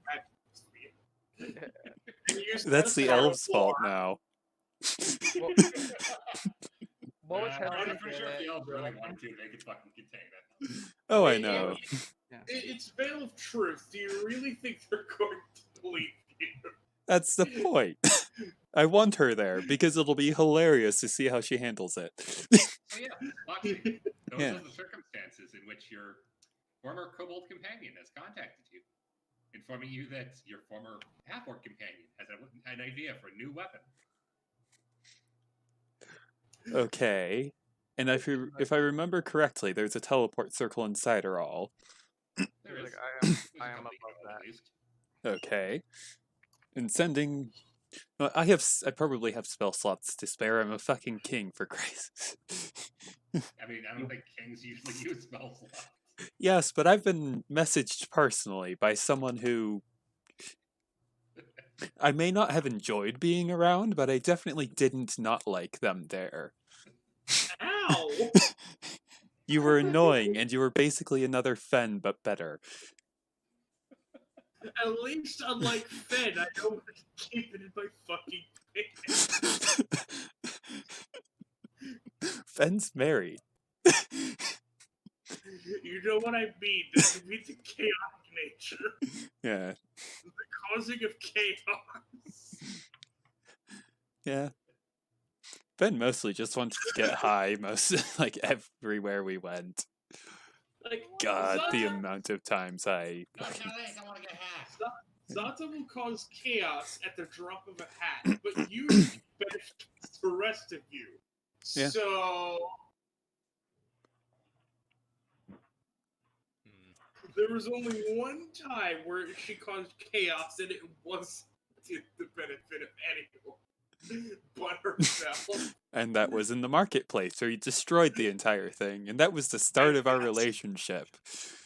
F: magic.
D: That's the elves' fault now.
A: what was
C: I'm
A: happening?
C: pretty sure if the elves really wanted to, they could fucking contain it.
D: Oh, I
F: It-
D: know.
F: It's Veil of Truth. Do you really think they're going to believe you?
D: That's the point. I want her there because it'll be hilarious to see how she handles it.
C: So yeah, Moxie, those
D: Yeah.
C: are the circumstances in which your former kobold companion has contacted you, informing you that your former half-orc companion has an idea for a new weapon.
D: Okay. And if I remember correctly, there's a teleport circle inside her all.
C: There
A: He's
C: is.
A: like,
C: There's
A: I
C: a
A: am
C: couple
A: above
C: people, at
A: that.
C: least.
D: Okay. And sending. Well, I probably have spell slots to spare. I'm a fucking king, for Christ.
C: I mean, I don't think kings usually use spell slots.
D: Yes, but I've been messaged personally by someone who I may not have enjoyed being around, but I definitely didn't not like them there.
F: Ow!
D: You were annoying, and you were basically another Fen, but better.
F: At least, unlike Finn, I don't keep it in my fucking pants.
D: Fen's married.
F: You know what I mean? That you mean the chaotic nature,
D: Yeah,
F: the causing of chaos.
D: yeah. Fen mostly just wants to get high most like everywhere we went.
F: Like,
D: God, the
F: Zata,
D: amount of times I
C: No, Charlie, I want to get hacked.
F: Zata will cause chaos at the drop of a hat, but you benefit the rest of you.
D: Yeah.
F: So
B: Hmm.
F: there was only one time where she caused chaos, and it was to the benefit of anyone but herself.
D: and that was in the marketplace where you destroyed the entire thing, and that was the start of our
F: That's-
D: relationship.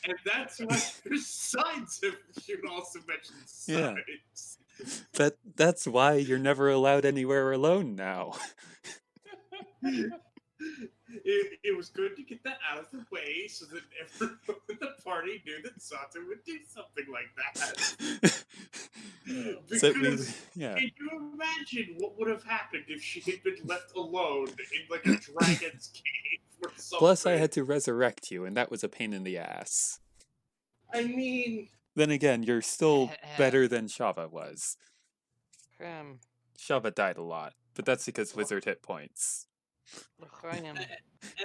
F: And that's why there's sides of you can also mention
D: Yeah.
F: sides.
D: That's why you're never allowed anywhere alone now.
F: It was good to get that out of the way so that everyone in the party knew that Sato would do something like that.
D: So
F: Because
D: yeah.
F: can you imagine what would have happened if she had been left alone in like a dragon's cave or something?
D: Plus, I had to resurrect you, and that was a pain in the ass.
F: I mean,
D: Then again, you're still better than Shava was. Shava died a lot, but that's because wizard hit points.
F: at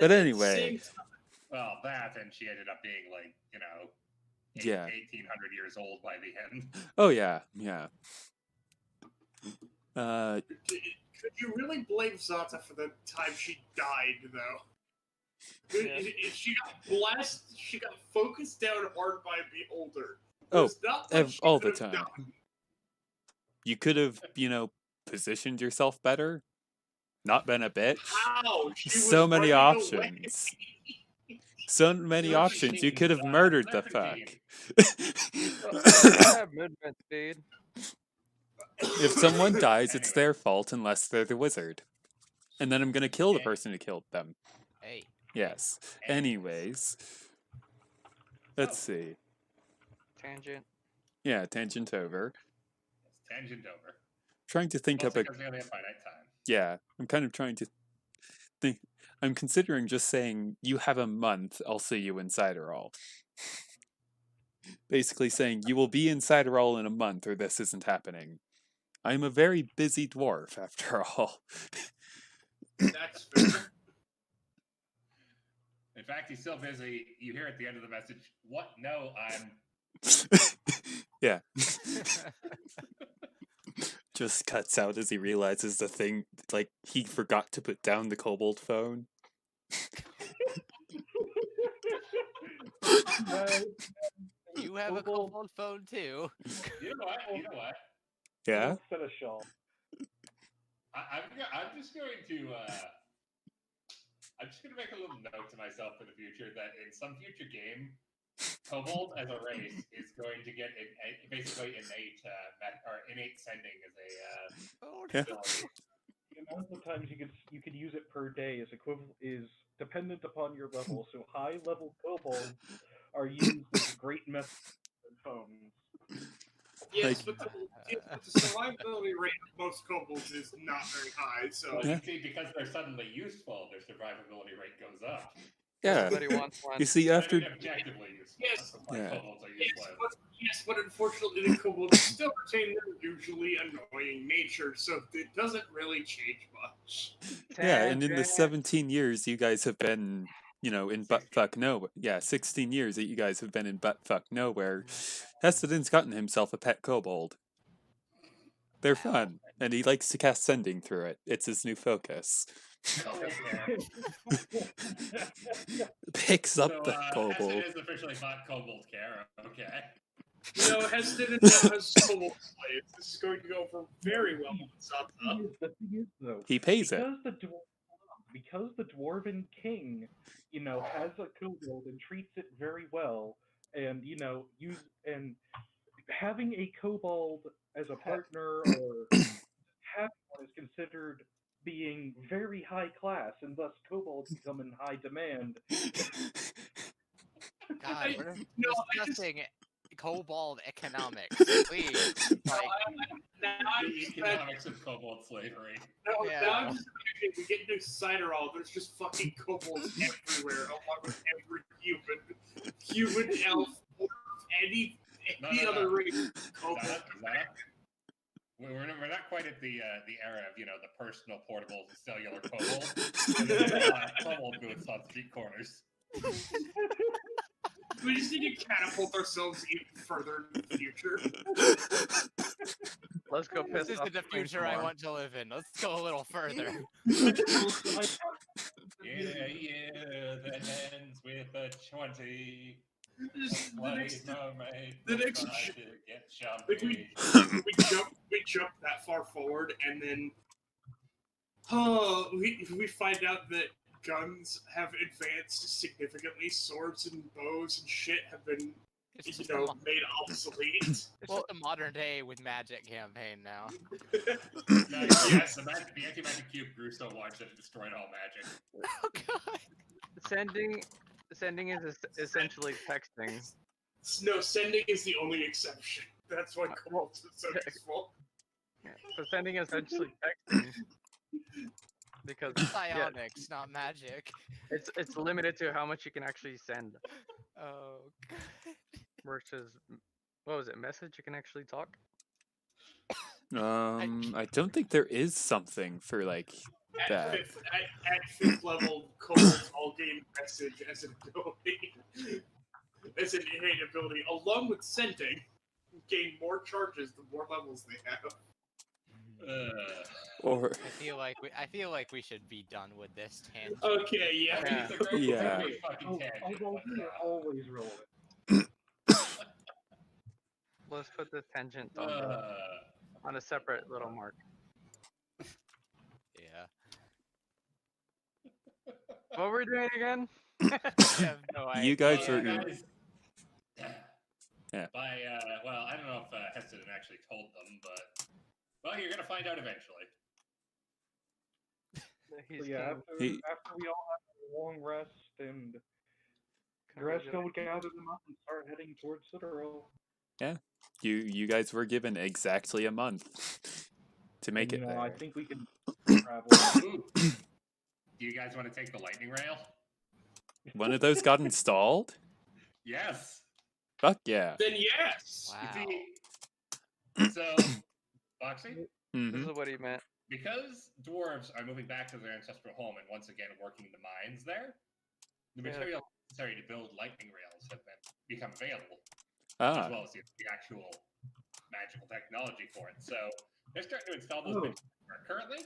D: But
F: the
D: anyway.
F: same time,
C: Well, that and she ended up being like, you know,
D: Yeah.
C: 1800 years old by the end.
D: Oh yeah, yeah.
F: could you really blame Zata for the time she died, though?
A: Yeah.
F: She got blasted. She got focused down hard by a beholder.
D: Oh,
F: There's not much she
D: all the
F: could have
D: time.
F: done.
D: You could have, positioned yourself better. Not been a bitch.
F: How? She was
D: So many
F: running
D: options. So many
C: So
D: options. You
C: she
D: could have
C: was,
D: murdered the
C: serpentine.
D: fuck.
A: I have movement speed.
D: If someone dies, it's their fault unless they're the wizard. And then I'm gonna kill the person who killed them.
B: Hey.
D: Yes. Anyways. Let's see.
A: Tangent.
D: Yeah, tangent over.
C: It's tangent over.
D: Trying to think
C: Mostly
D: up a
C: because we only have finite time.
D: yeah, I'm kind of trying to think. I'm considering just saying, you have a month, I'll see you in Ciderall. Basically saying, you will be in Ciderall in a month or this isn't happening. I'm a very busy dwarf, after all.
F: That's fair.
C: In fact, he's so busy, you hear at the end of the message, what? No, I'm...
D: Yeah. Just cuts out as he realizes the thing, like, he forgot to put down the kobold phone.
B: You have a kobold phone too.
C: You know what? You know what?
D: Yeah?
E: Instead of Shaw.
C: I'm just going to make a little note to myself for the future that in some future game, Kobold as a race is going to get basically innate sending as a
D: Yeah.
C: ability.
E: The amount of times you could use it per day is dependent upon your level. So high level kobolds are used as a great method for phones.
F: Yes, but the survivability rate of most kobolds is not very high, so...
C: Well,
D: Yeah.
C: you see, because they're suddenly useful, their survivability rate goes up.
D: Yeah.
A: Everybody wants one.
D: You see,
C: I
D: after...
C: mean, objectively useful.
F: Yes.
C: That's why
D: Yeah.
C: kobolds are
F: Yes,
C: useless.
F: but unfortunately the kobolds still retain their usually annoying nature, so it doesn't really change much.
D: Yeah, and in the
A: Tangent.
D: 17 years you guys have been, in buttfuck nowhere. Yeah, 16 years that you guys have been in buttfuck nowhere. Heston's gotten himself a pet kobold. They're
B: Wow.
D: fun, and he likes to cast sending through it. It's his new focus.
C: Okay.
D: Picks up
C: So,
D: the
C: Heston
D: kobold.
C: is officially bought Kobold Care. Okay.
F: You know, Heston now has Kobold slaves. This is going to go over very well with Zata.
E: The thing is, though,
D: He pays it.
E: because the dwarven king, has a kobold and treats it very well, and having a kobold as a partner or having one is considered being very high class, and thus kobolds become in high demand.
B: God, we're
F: No, I just
B: discussing kobold economics. Please, like,
F: now I'm
C: The
F: just
C: economics of Kobold slavery.
F: now I'm just imagining we get into Ciderall, there's just fucking kobolds everywhere, along with every human, elf, or any
C: No.
F: other race. Kobold.
C: Zata? We're not quite at the era of the personal portable cellular kobold. And then kobold booths on street corners.
F: We just need to catapult ourselves even further in the future.
A: Let's go piss
B: this is
A: off
B: the
A: Queen
B: future I
A: tomorrow.
B: want to live in. Let's go a little further.
C: Yeah, that ends with a 20.
F: The next
C: try to get
F: like
C: jumpy.
F: we jump that far forward, and then we find out that guns have advanced significantly. Swords and bows and shit have been
B: It's just, a, mo-
F: made obsolete.
B: it's just a modern day with magic campaign now.
C: Yes, the anti-magic cube grew so large that it destroyed all magic.
B: Oh god.
A: Sending is essentially texting.
F: No, sending is the only exception. That's why kobolds are so useful.
A: Yeah, so sending is essentially texting. Because
B: Psionics, not magic.
A: it's limited to how much you can actually send.
B: Oh god.
A: Versus, what was it? Message you can actually talk.
D: I don't think there is something for like
F: At
D: that.
F: fifth level, kobolds all gain message as an ability. As an innate ability, along with sending, gain more charges the more levels they have.
D: Or
B: I feel like we should be done with this tangent.
F: Okay, yeah.
C: It's a great,
D: Yeah.
C: great fucking tangent.
E: Kobolds are always relevant.
A: Let's put this tangent on a separate little mark.
B: Yeah.
A: What were we doing again?
B: I have no idea.
D: You guys were.
C: guys.
D: Yeah.
C: By well, I don't know if Heston actually told them, but well, you're gonna find out eventually.
A: He's
E: So yeah,
A: king.
E: after we all have a long rest and Dresco would gather them up and start heading towards Citadel.
D: You guys were given exactly a month to make it there.
E: I think we can travel.
C: Ooh. Do you guys want to take the lightning rail?
D: One of those got installed?
C: Yes.
D: Fuck yeah.
F: Then yes!
B: Wow.
C: You see, so, Foxy,
D: hmm
A: This is what he meant.
C: because dwarves are moving back to their ancestral home and once again working the mines there, the
A: Yeah.
C: material necessary to build lightning rails have become available, as
D: Ah,
C: well as the actual magical technology for it. So they're starting to install those
E: Oh.
C: things currently.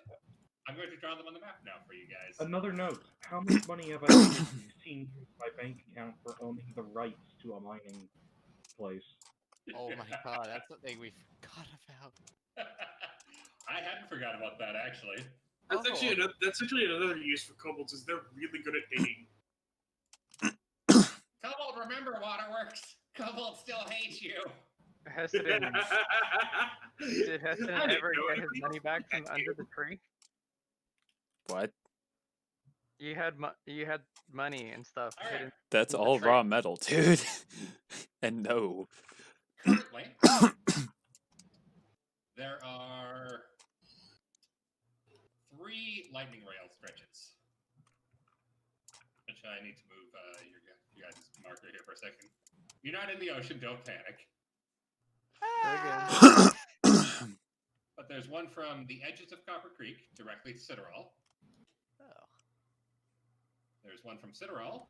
C: I'm going to draw them on the map now for you guys.
E: Another note: how much money have I seen in my bank account for owning the rights to a mining place?
B: Oh my god, that's something we forgot about.
C: I hadn't forgot about that actually.
F: That's actually another use for kobolds, is they're really good at digging.
C: Kobold, remember Waterworks. Kobold still hates you.
A: Heston, did Heston
F: I didn't
A: ever
F: know
A: get his
F: anything
A: money back from
F: about
A: under
F: you.
A: the tree?
D: what?
A: You had money and stuff.
C: All right.
A: hidden-
D: That's
A: With the
D: all
A: trade.
D: raw metal, dude. And no.
C: Currently, there are 3 lightning rail stretches. Which I need to move your guys' marker here for a second. You're not in the ocean, don't panic. But there's one from the edges of Copper Creek directly to Citadel.
B: Oh.
C: There's one from Citadel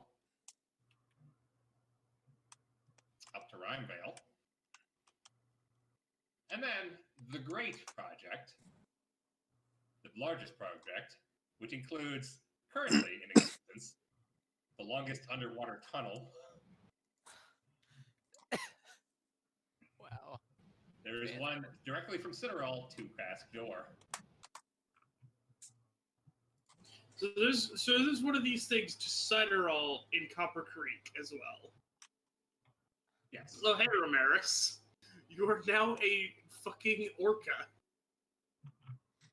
C: up to Rhymevale. And then the Great Project, the largest project, which includes, currently in existence, the longest underwater tunnel.
B: Wow.
C: There is
B: Man.
C: one directly from Cineral to Crask Door.
F: So there's one of these things to Ciderall in Copper Creek as well.
C: Yes.
F: So hey, Ramirez, you are now a fucking orca.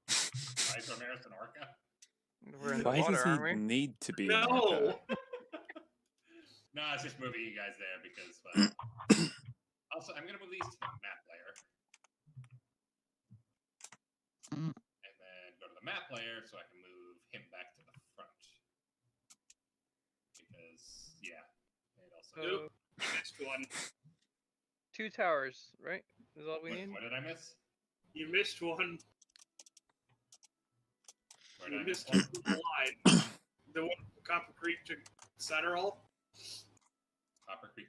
C: Why is Ramirez an orca?
A: We're in the
D: Why
A: water,
D: does he
A: aren't we?
D: need to be an
F: No.
D: orca?
C: No, it's just moving you guys there because. Well, also, I'm gonna move these to the map layer, and then go to the map layer so I can move him back to the front. Because yeah, and also.
F: Nope. You missed one.
A: 2 towers, right? Is all we need.
C: What did I miss?
F: You missed one.
C: Where
F: You
C: did I
F: missed
C: miss
F: one line. The one from Copper Creek to Ciderall.
C: Copper Creek.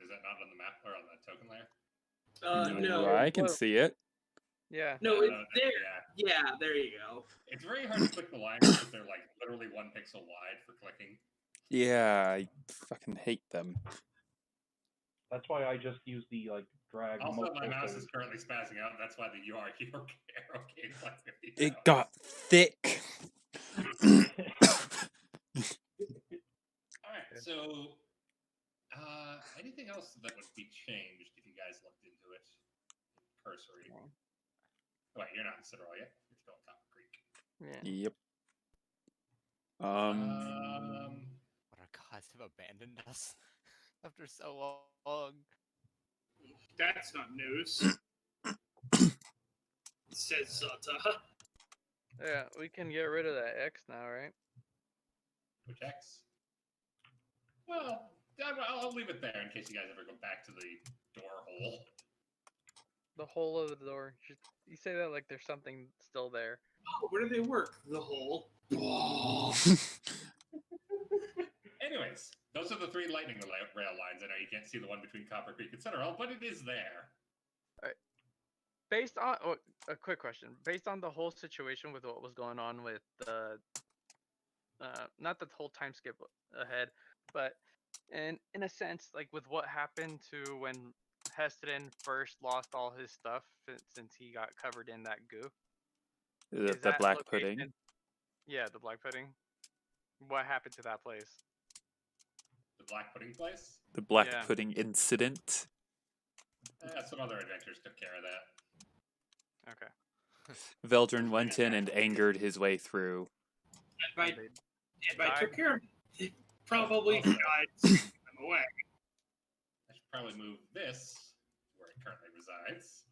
C: Is that not on the map or on the token layer?
F: No.
D: I can
A: Whoa.
D: see it.
A: Yeah.
F: No, it's there.
C: Yeah.
F: Yeah, there you go.
C: It's very hard to click the lines because they're like literally 1 pixel wide for clicking.
D: Yeah, I fucking hate them.
E: That's why I just use the drag.
C: Also, my
E: multiple
C: mouse
E: things.
C: is currently spazzing out. That's why the UR arrow gains like 50
D: It
C: pounds.
D: got thick.
C: Alright, so anything else that would be changed if you guys looked into it? Cursory.
A: No.
C: Wait, you're not in Citadel yet. You're still in Copper Creek.
A: Yeah.
D: Yep.
B: What our gods have abandoned us after so long.
F: That's not news. Says Zata.
A: Yeah, we can get rid of that X now, right?
C: Which X? Well, I'll leave it there in case you guys ever go back to the door hole.
A: The hole of the door. You say that like there's something still there.
F: Oh, where do they work? The hole.
C: Anyways, those are the 3 lightning rail lines. I know you can't see the one between Copper Creek and Cineral, but it is there.
A: Based on a quick question, based on the whole situation with what was going on with the not the whole time skip ahead, but in a sense, like with what happened to when Heston first lost all his stuff since he got covered in that goo.
D: The
A: Is that
D: black
A: location-
D: pudding.
A: Yeah, the black pudding. What happened to that place?
C: The Black Pudding place?
D: The black
A: Yeah.
D: pudding incident.
C: Some other adventures took care of that.
A: Okay.
D: Veldrin went in and angered his way through.
F: If I took
A: Died.
F: care of it, probably
C: Also-
F: died them away.
C: I should probably move this to where it currently resides.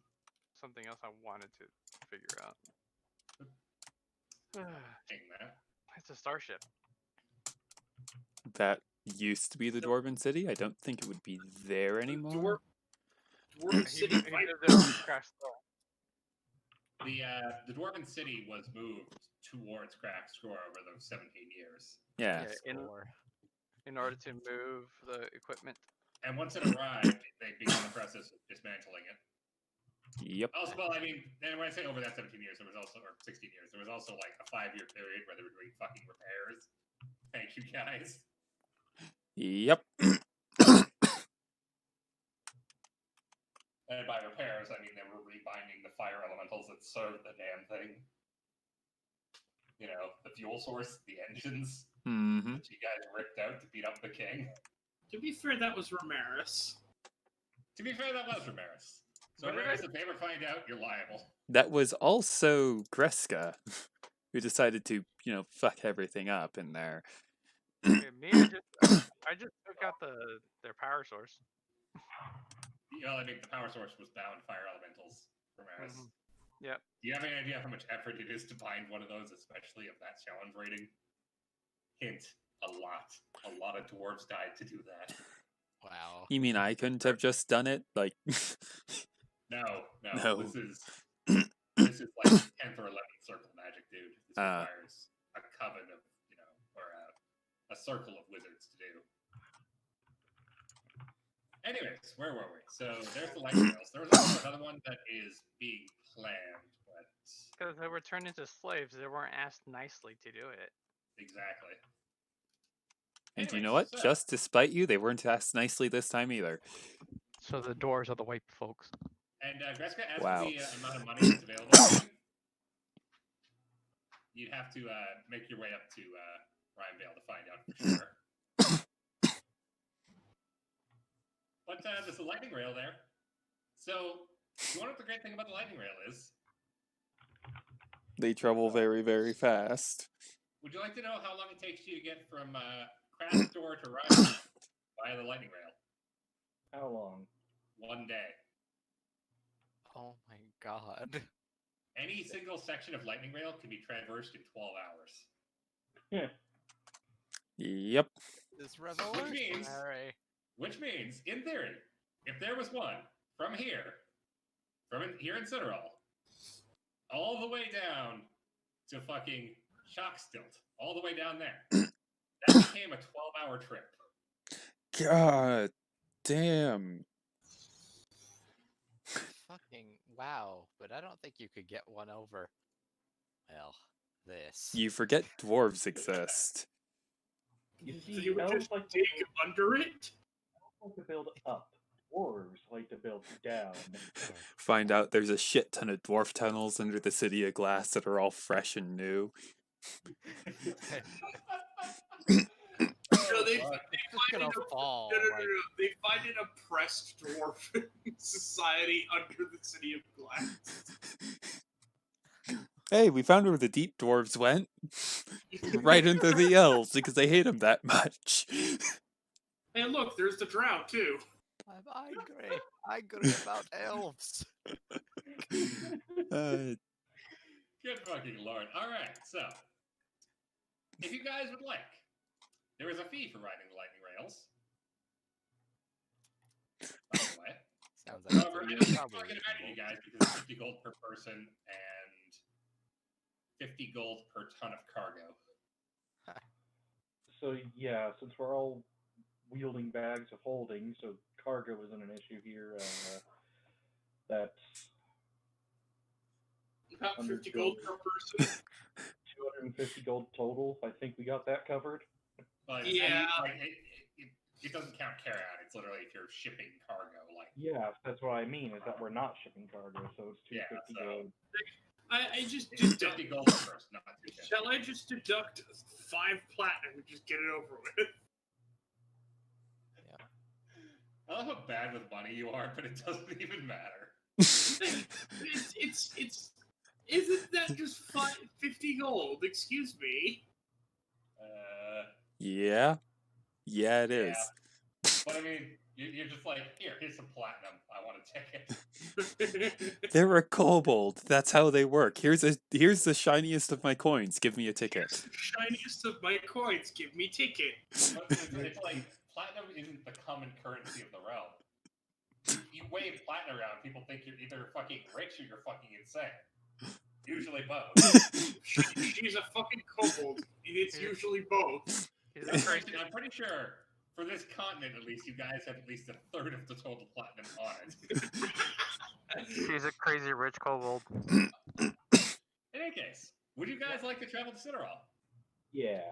A: Something else I wanted to figure out.
C: Hang that.
A: It's a starship.
D: That used to be the Dwarven City. I don't think it would be there anymore.
F: Dwarf
A: He
F: City
A: he
F: fight.
A: moved it on Crash Skull.
C: The Dwarven City was moved towards Crack Score over those 17 years.
D: Yeah.
A: Yeah, in order to move the equipment.
C: And once it arrived, they began the process of dismantling it.
D: Yep.
C: Also, well, I mean, and when I say over that 17 years, there was also, or 16 years, there was also like a 5-year period where they were doing fucking repairs. Thank you, guys.
D: Yep.
C: And by repairs, I mean they were rebinding the fire elementals that served the damn thing. You know, the fuel source, the engines
D: Mm-hmm.
C: that you guys ripped out to beat up the king.
F: To be fair, that was Ramirez.
C: To be fair, that was Ramirez. So,
A: What did
C: Ramirez, if they ever find out, you're liable.
D: That was also Greska, who decided to, fuck everything up in there.
A: Okay, I just took out their power source.
C: Well, I mean, the power source was bound fire elementals, Ramirez.
A: Mhm. Yep.
C: Do you have any idea how much effort it is to bind one of those, especially of that challenge rating? Hint, a lot. A lot of dwarves died to do that.
B: Wow.
D: You mean I couldn't have just done it? Like,
C: No.
D: No.
C: This is like 10th or 11th circle magic, dude. This requires a coven of, or a circle of wizards to do. Anyways, where were we? So there's the lightning rails. There was also another one that is being planned, but
A: Because they were turned into slaves, they weren't asked nicely to do it.
C: exactly.
D: And you know
C: Anyways,
D: what?
C: so-
D: Just to spite you, they weren't asked nicely this time either.
A: So the dwarves are the white folks.
C: And Greska, as
D: Wow.
C: for the amount of money that's available to you, you'd have to make your way up to Ryanvale to find out for sure. But there's a lightning rail there. So, you want to know what the great thing about the lightning rail is?
D: They travel very, very fast.
C: Would you like to know how long it takes you to get from Craft Door to Ryanvale via the lightning rail?
E: How long?
C: 1 day.
B: Oh my god.
C: Any single section of lightning rail can be traversed in 12 hours.
E: Yeah.
D: Yep.
B: This revolutionary.
C: Which means, in theory, if there was one from here in Citadel, all the way down to fucking Shockstilt, all the way down there, that became a 12-hour trip.
D: God damn.
B: Fucking wow. But I don't think you could get one over. Well, this.
D: You forget dwarves exist.
E: You see,
F: You would
E: elves
F: just
E: like
F: dig under it?
E: to build up. Dwarves like to build down.
D: Find out there's a shit ton of dwarf tunnels under the city of glass that are all fresh and new.
F: No, they
C: fuck.
B: It's
F: find
B: gonna
F: an
B: fall.
F: No,
B: like-
F: They find an oppressed dwarf society under the city of glass.
D: Hey, we found where the deep dwarves went. Right into the elves because they hate them that much.
F: And look, there's the drow too.
B: I'm angry. Angry about elves.
C: Good fucking lord. Alright, so, if you guys would like, there is a fee for riding the lightning rails. By the way.
B: Sounds like
C: However, I
B: it's
C: don't think
B: probably
C: I'm going to imagine you
B: reasonable.
C: guys because it's 50 gold per person and 50 gold per ton of cargo.
E: So yeah, since we're all wielding bags of holding, so cargo isn't an issue here. That's
F: About 50 gold per person.
E: 250 gold total. I think we got that covered.
C: But
F: Yeah.
C: it doesn't count carry-out. It's literally if you're shipping cargo. Like,
E: Yeah, that's what I mean. Is that we're not shipping cargo, so it's 250
C: Yeah, so-
E: gold.
F: I just
C: it's
F: deduct.
C: 50 gold per person, not 250.
F: Shall I just deduct 5 platinum and just get it over with?
C: I love how bad with money you are, but it doesn't even matter.
F: It's isn't that just 50 gold? Excuse me.
D: Yeah. Yeah, it is.
C: But I mean, you're just like, here's some platinum. I want a ticket.
D: They're a kobold. That's how they work. Here's the shiniest of my coins. Give me a ticket.
F: Here's the shiniest of my coins. Give me ticket.
C: But it's like, platinum isn't the common currency of the realm. You wave platinum around, people think you're either fucking rich or you're fucking insane. Usually both.
F: She's a fucking kobold. It's usually both.
C: I'm pretty sure, for this continent at least, you guys have at least a third of the total platinum on it.
A: She's a crazy rich kobold.
C: In any case, would you guys like to travel to Citadel?
E: Yeah.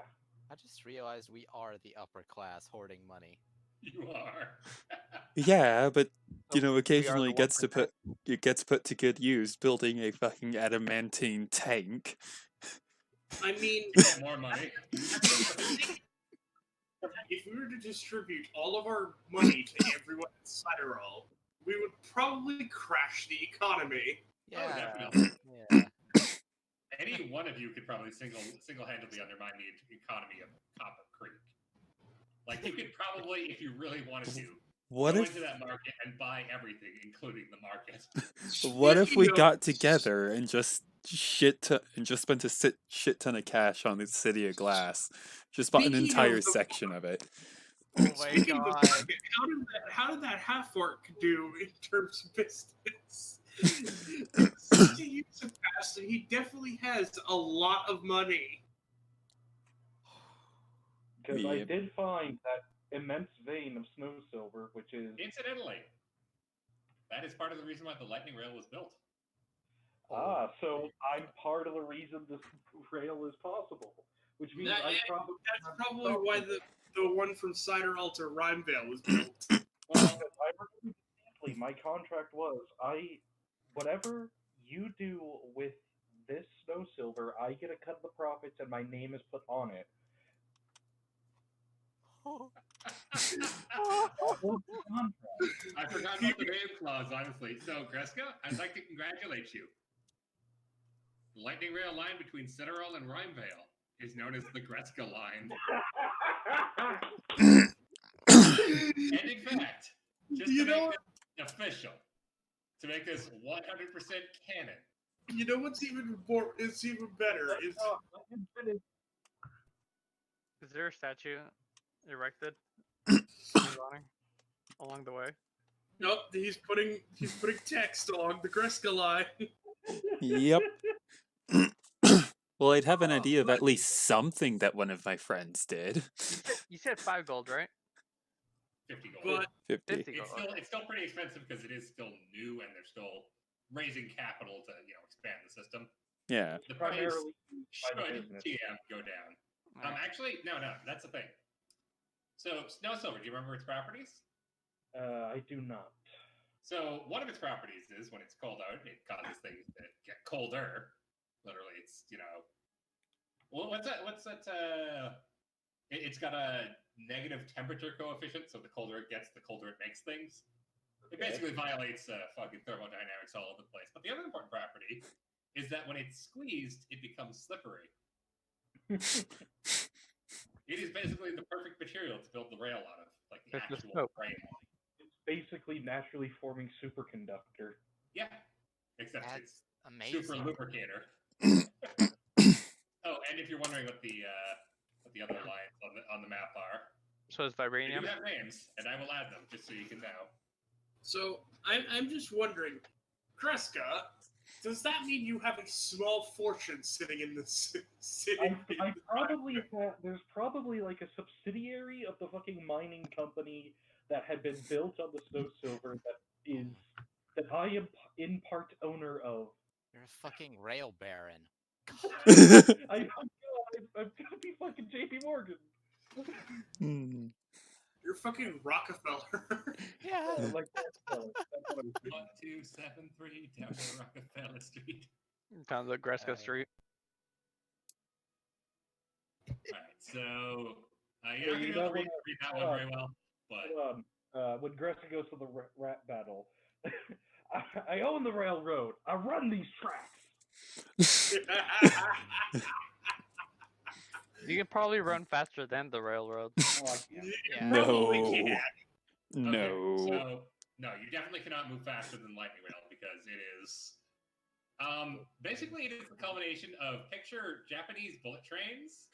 B: I just realized we are the upper class hoarding money.
C: You are.
D: Yeah, but you know,
A: We are
D: occasionally
A: the
D: it gets put to good use building a fucking adamantine tank.
F: I mean,
C: More money.
F: if we were to distribute all of our money to everyone in Cyril, we would probably crash the economy.
B: Yeah.
C: definitely.
B: Yeah.
C: Any one of you could probably single-handedly undermine the economy of Copper Creek. Like, you could probably, if you really wanted to,
D: What
C: go
D: if
C: into that market and buy everything, including the market.
D: what if we
F: Speaking
D: got
F: of-
D: together and just spent a shit ton of cash on the city of glass? Just bought an
F: Speaking of
D: entire
F: the-
D: section of it.
B: Oh my
F: Speaking of the
B: god.
F: market, how did that half orc do in terms of business? Since he used to pass, he definitely has a lot of money.
E: Because I
D: Yep.
E: did find that immense vein of snow silver, which is
C: Incidentally, that is part of the reason why the lightning rail was built.
E: so I'm part of the reason this rail is possible, which means
F: That-
E: I probably
F: That's probably why the one from Ciderall to Rhymevale was built.
C: Well,
E: I remember distinctly my contract was whatever you do with this snow silver, I get a cut of the profits and my name is put on it. That was the contract.
C: I forgot about the name clause, honestly. So, Greska, I'd like to congratulate you. The lightning rail line between Ciderall and Rhymevale is known as the Greska line. And in fact, just
F: You
C: to
F: know
C: make this official, to make this 100% canon,
F: You know what's even more? It's even better. Is
A: Is there a statue erected in his honor along the way?
F: nope. He's putting text along the Greska line.
D: Yep. Well, I'd have an idea of at least something that one of my friends did.
A: You said 5 gold, right?
C: 50 gold.
F: But
D: 50.
A: 50 gold.
C: It's still pretty expensive because it is still new and they're still raising capital to expand the system.
D: Yeah.
C: The price
E: Primarily
C: should
E: by the business.
C: TM go down.
A: Alright.
C: Actually, no, that's the thing. So, Snow Silver, do you remember its properties?
E: I do not.
C: So, one of its properties is when it's cold out, it causes things to get colder. Literally, it's well, what's that? It's got a negative temperature coefficient, so the colder it gets, the colder it makes things. It basically violates fucking thermodynamics all over the place. But the other important property is that when it's squeezed, it becomes slippery. It is basically the perfect material to build the rail out of, like the
A: It's the
C: actual
A: scope.
C: rail.
E: It's basically naturally forming superconductor.
C: Yeah, except
B: That's
C: it's
B: amazing.
C: super lubricator. Oh, and if you're wondering what the other lines on the map are,
A: So it's
C: they
A: vibranium.
C: do have names, and I will add them just so you can know.
F: so I'm just wondering, Greska, does that mean you have a small fortune sitting in the city?
E: I probably there's probably like a subsidiary of the fucking mining company that had been built on the snow silver that I am in part owner of.
B: You're a fucking rail baron.
E: I'm gonna be fucking JP Morgan.
D: Hmm.
F: You're fucking Rockefeller.
B: Yeah.
E: Like that's what I was thinking.
C: 1273 down to Rockefeller Street.
A: Down the Greska Street.
C: Alright, so
E: Yeah,
C: you're not
E: you
C: gonna
E: know
C: be able to
E: when
C: read that one very well, but
E: When Greska goes to the rap battle, I own the railroad. I run these tracks.
A: You can probably run faster than the railroad.
E: Oh, I can't.
B: Yeah.
F: Probably
D: No.
F: can't.
D: No.
C: so no, you definitely cannot move faster than lightning rail because it is basically it is the culmination of picture Japanese bullet trains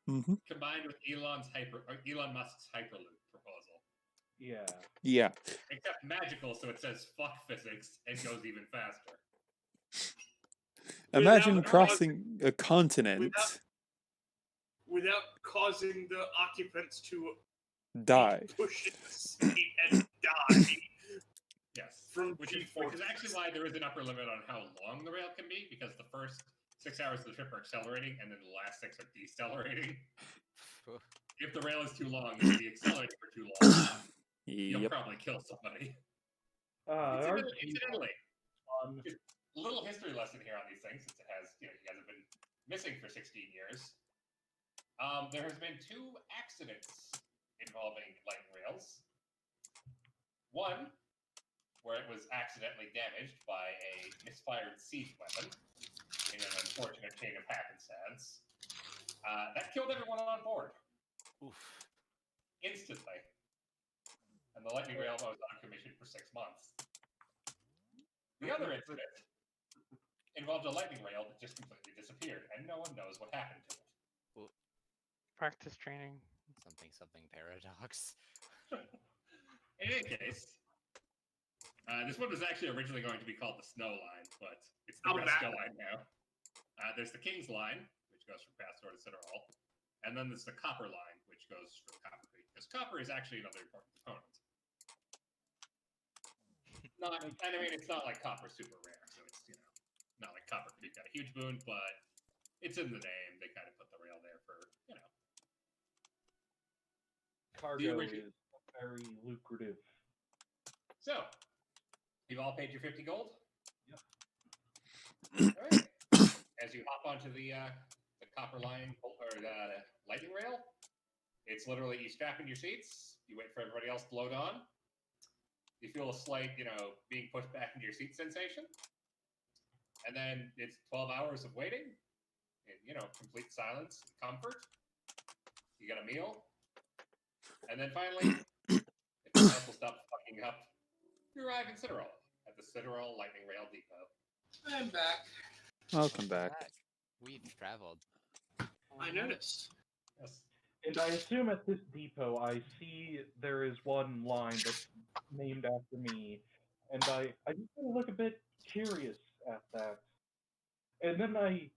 D: Hmm.
C: combined with Elon Musk's Hyperloop proposal.
E: Yeah.
D: Yeah.
C: Except magical, so it says fuck physics and goes even faster.
D: Imagine
F: Without
D: crossing a continent,
F: Without causing the occupants to
D: die.
F: push it to speed and die.
C: Yes.
F: From
C: Which is actually why there is an upper limit on how long the rail can be, because the first 6 hours of the trip are accelerating, and then the last 6 are decelerating. If the rail is too long, if you accelerate for too long, you'll
D: Yep.
C: probably kill somebody.
E: Our
C: Incidentally,
E: on
C: a little history lesson here on these things, since it has, you guys have been missing for 16 years. There has been 2 accidents involving lightning rails. One, where it was accidentally damaged by a misfired siege weapon in an unfortunate chain of happenstance. That killed everyone on board
B: Oof.
C: instantly. And the lightning rail was on commission for 6 months. The other incident involved a lightning rail that just completely disappeared, and no one knows what happened to it.
A: Practice training.
B: Something paradox.
C: In any case, this one was actually originally going to be called the Snow Line, but it's the
F: How
C: Greska
F: bad?
C: Line now. There's the King's Line, which goes from Pastor to Ciderall. And then there's the copper line, which goes from Copper Creek, because copper is actually another important component. I mean, it's not like copper's super rare, so it's, not like Copper Creek got a huge boon, but it's in the name. They kind of put the rail there for,
E: Cargo
C: origi-
E: is very lucrative.
C: So, you've all paid your 50 gold?
E: Yep.
C: All right. As you hop onto the copper line or the lightning rail, it's literally you strap in your seats, you wait for everybody else to load on. You feel a slight, being pushed back into your seat sensation. And then it's 12 hours of waiting in, complete silence and comfort. You get a meal. And then finally, if the house will stop fucking up, you arrive in Citadel at the Citadel Lightning Rail Depot.
F: I'm back.
D: Welcome back.
B: We've traveled.
F: I noticed.
C: Yes.
E: And I assume at this depot, I see there is one line that's named after me, and I just look a bit curious at that. And then I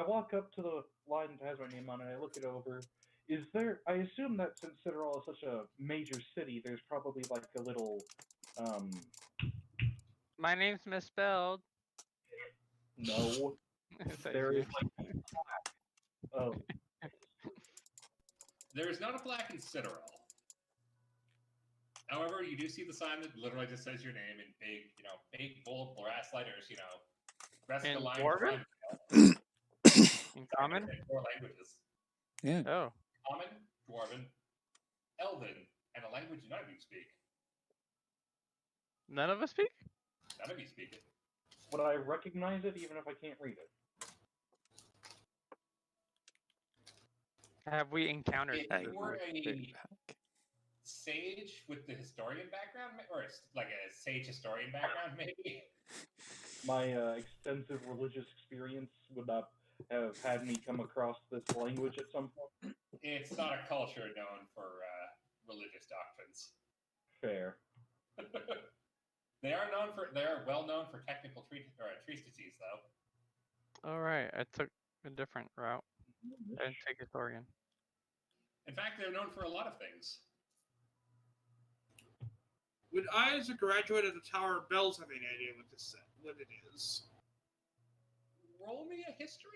E: walk up to the line that has my name on it, and I look it over. I assume that since Citadel is such a major city, there's probably like a little,
A: My name's misspelled.
E: no, there is like a plaque. Oh,
C: There is not a plaque in Citadel. However, you do see the sign that literally just says your name in big bold brass letters, rest
A: In
C: the line.
A: Dwarven? In common?
C: 4 languages.
D: Yeah.
A: Oh.
C: Common, Dwarven, Elven, and a language none of you speak.
A: None of us speak?
C: None of you speak it.
E: would I recognize it even if I can't read it?
A: Have we encountered
C: If
A: this?
C: you were a
D: Backpack.
C: sage with the historian background, or like a sage historian background, maybe.
E: My extensive religious experience would not have had me come across this language at some point.
C: It's not a culture known for religious doctrines.
E: Fair.
C: They are well known for technical treatises, though.
A: All right, I took a different route. I didn't take historian.
C: In fact, they're known for a lot of things.
F: Would I, as a graduate of the Tower of Bells, have any idea what it is?
C: Roll me a history.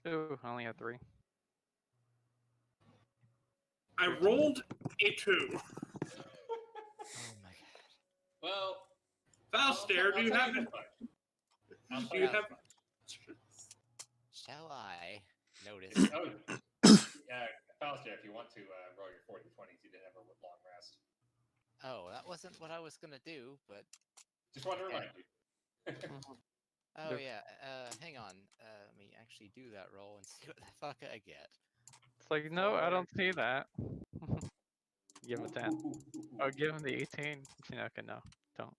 A: Ooh, I only have 3.
F: I rolled a 2.
B: Oh my god.
C: Well,
F: Falstair, do you have it? Do you have?
B: Shall I notice?
C: Falstair, if you want to roll your 40 20s, you did have a long rest.
B: Oh, that wasn't what I was gonna do, but
C: Just want to remind you.
B: oh
A: Yep.
B: yeah. Hang on. Let me actually do that roll and see what the fuck I get.
A: It's like, no, I don't see that. Give him a 10. Oh, give him the 18. Okay, no, don't.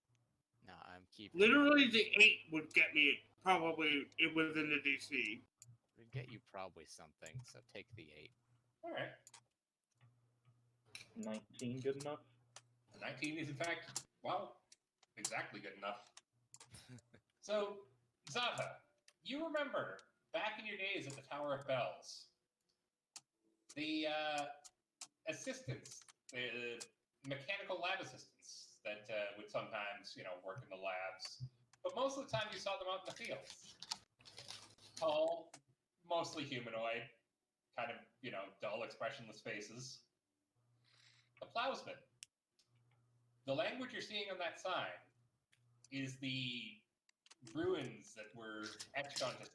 B: No, I'm keeping.
F: Literally, the 8 would get me probably within the DC.
B: Would get you probably something. So take the 8.
C: All right.
E: 19 good enough?
C: 19 is, in fact, exactly good enough. So, Zata, you remember back in your days at the Tower of Bells, the assistants, the mechanical lab assistants that would sometimes, work in the labs, but most of the time you saw them out in the fields. Tall, mostly humanoid, kind of, dull, expressionless faces. The plowsman. The language you're seeing on that sign is the ruins that were etched onto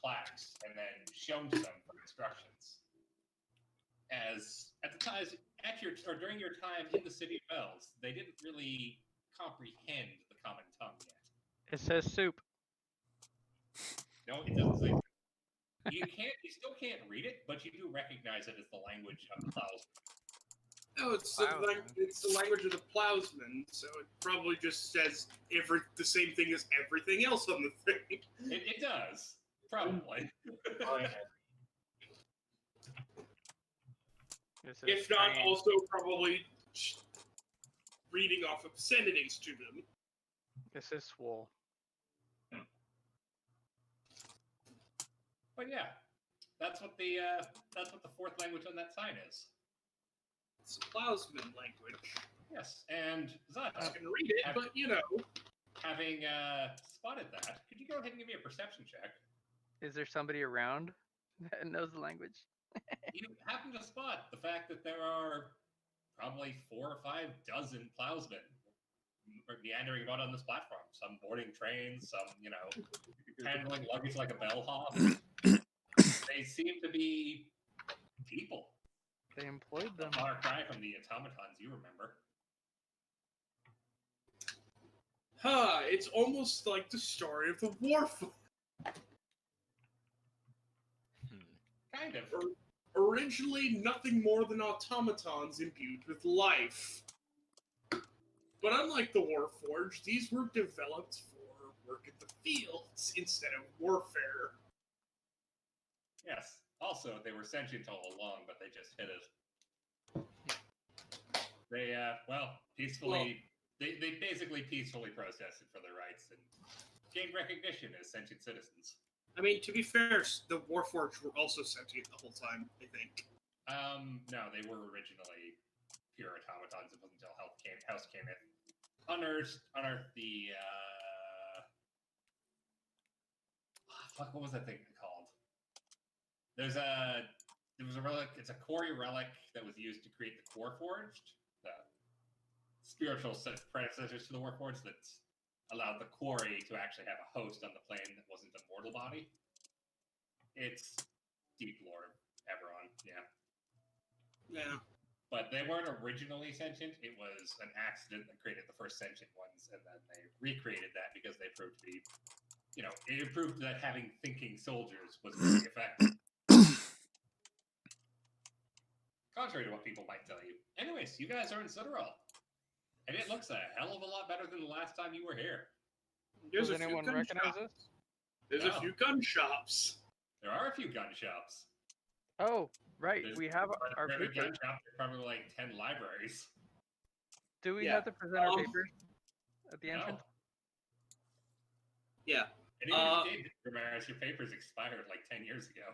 C: plaques and then shown to them for instructions. As at the time, during your time in the City of Bells, they didn't really comprehend the common tongue yet.
A: It says soup.
C: No, it doesn't say. You still can't read it, but you do recognize it as the language of the plows.
F: No, it's the language of the plowsman, so it probably just says the same thing as everything else on the thing.
C: It does, probably.
F: If not, also probably reading off obscenities to them.
A: This is swole.
C: But yeah, that's what the fourth language on that sign is.
F: It's Plousman language.
C: Yes, and Zata,
F: I can read it, but you know.
C: having spotted that, could you go ahead and give me a perception check?
A: Is there somebody around that knows the language?
C: You happen to spot the fact that there are probably 4 or 5 dozen plousmen meandering about on this platform. Some boarding trains, some, handling luggage like a bellhop. They seem to be people.
A: They employed
C: A
A: them.
C: far cry from the automatons you remember.
F: It's almost like the story of the Warforged.
C: Kind of.
F: Originally, nothing more than automatons imbued with life. But unlike the Warforged, these were developed for work in the fields instead of warfare.
C: Yes. Also, they were sentient all along, but they just hid it. They, peacefully... They basically peacefully protested for their rights and gained recognition as sentient citizens.
F: I mean, to be fair, the Warforged were also sentient the whole time, I think.
C: No, they were originally pure automatons. It wasn't until House came in. Unearthed the, what was that thing called? There was a relic, it's a quarry relic that was used to create the Quarforged, the spiritual predecessors to the Warforged that allowed the quarry to actually have a host on the plane that wasn't a mortal body. It's deep lore, Eberron, yeah.
F: Yeah.
C: But they weren't originally sentient. It was an accident that created the first sentient ones, and then they recreated that because they proved to be, it proved that having thinking soldiers was very effective. Contrary to what people might tell you. Anyways, you guys are in Citadel. And it looks a hell of a lot better than the last time you were here.
F: There's
A: Does
F: a few
A: anyone
F: gun
A: recognize
F: shops.
A: us?
F: There's a few gun shops.
C: There are a few gun shops.
A: Oh, right.
C: There's
A: we have our
C: every gun
A: papers.
C: shop, there's probably like 10 libraries.
A: Do we
F: Yeah.
A: have to present our papers at the entrance?
F: Yeah.
C: And even if you did, Ramirez, your papers expired like 10 years ago.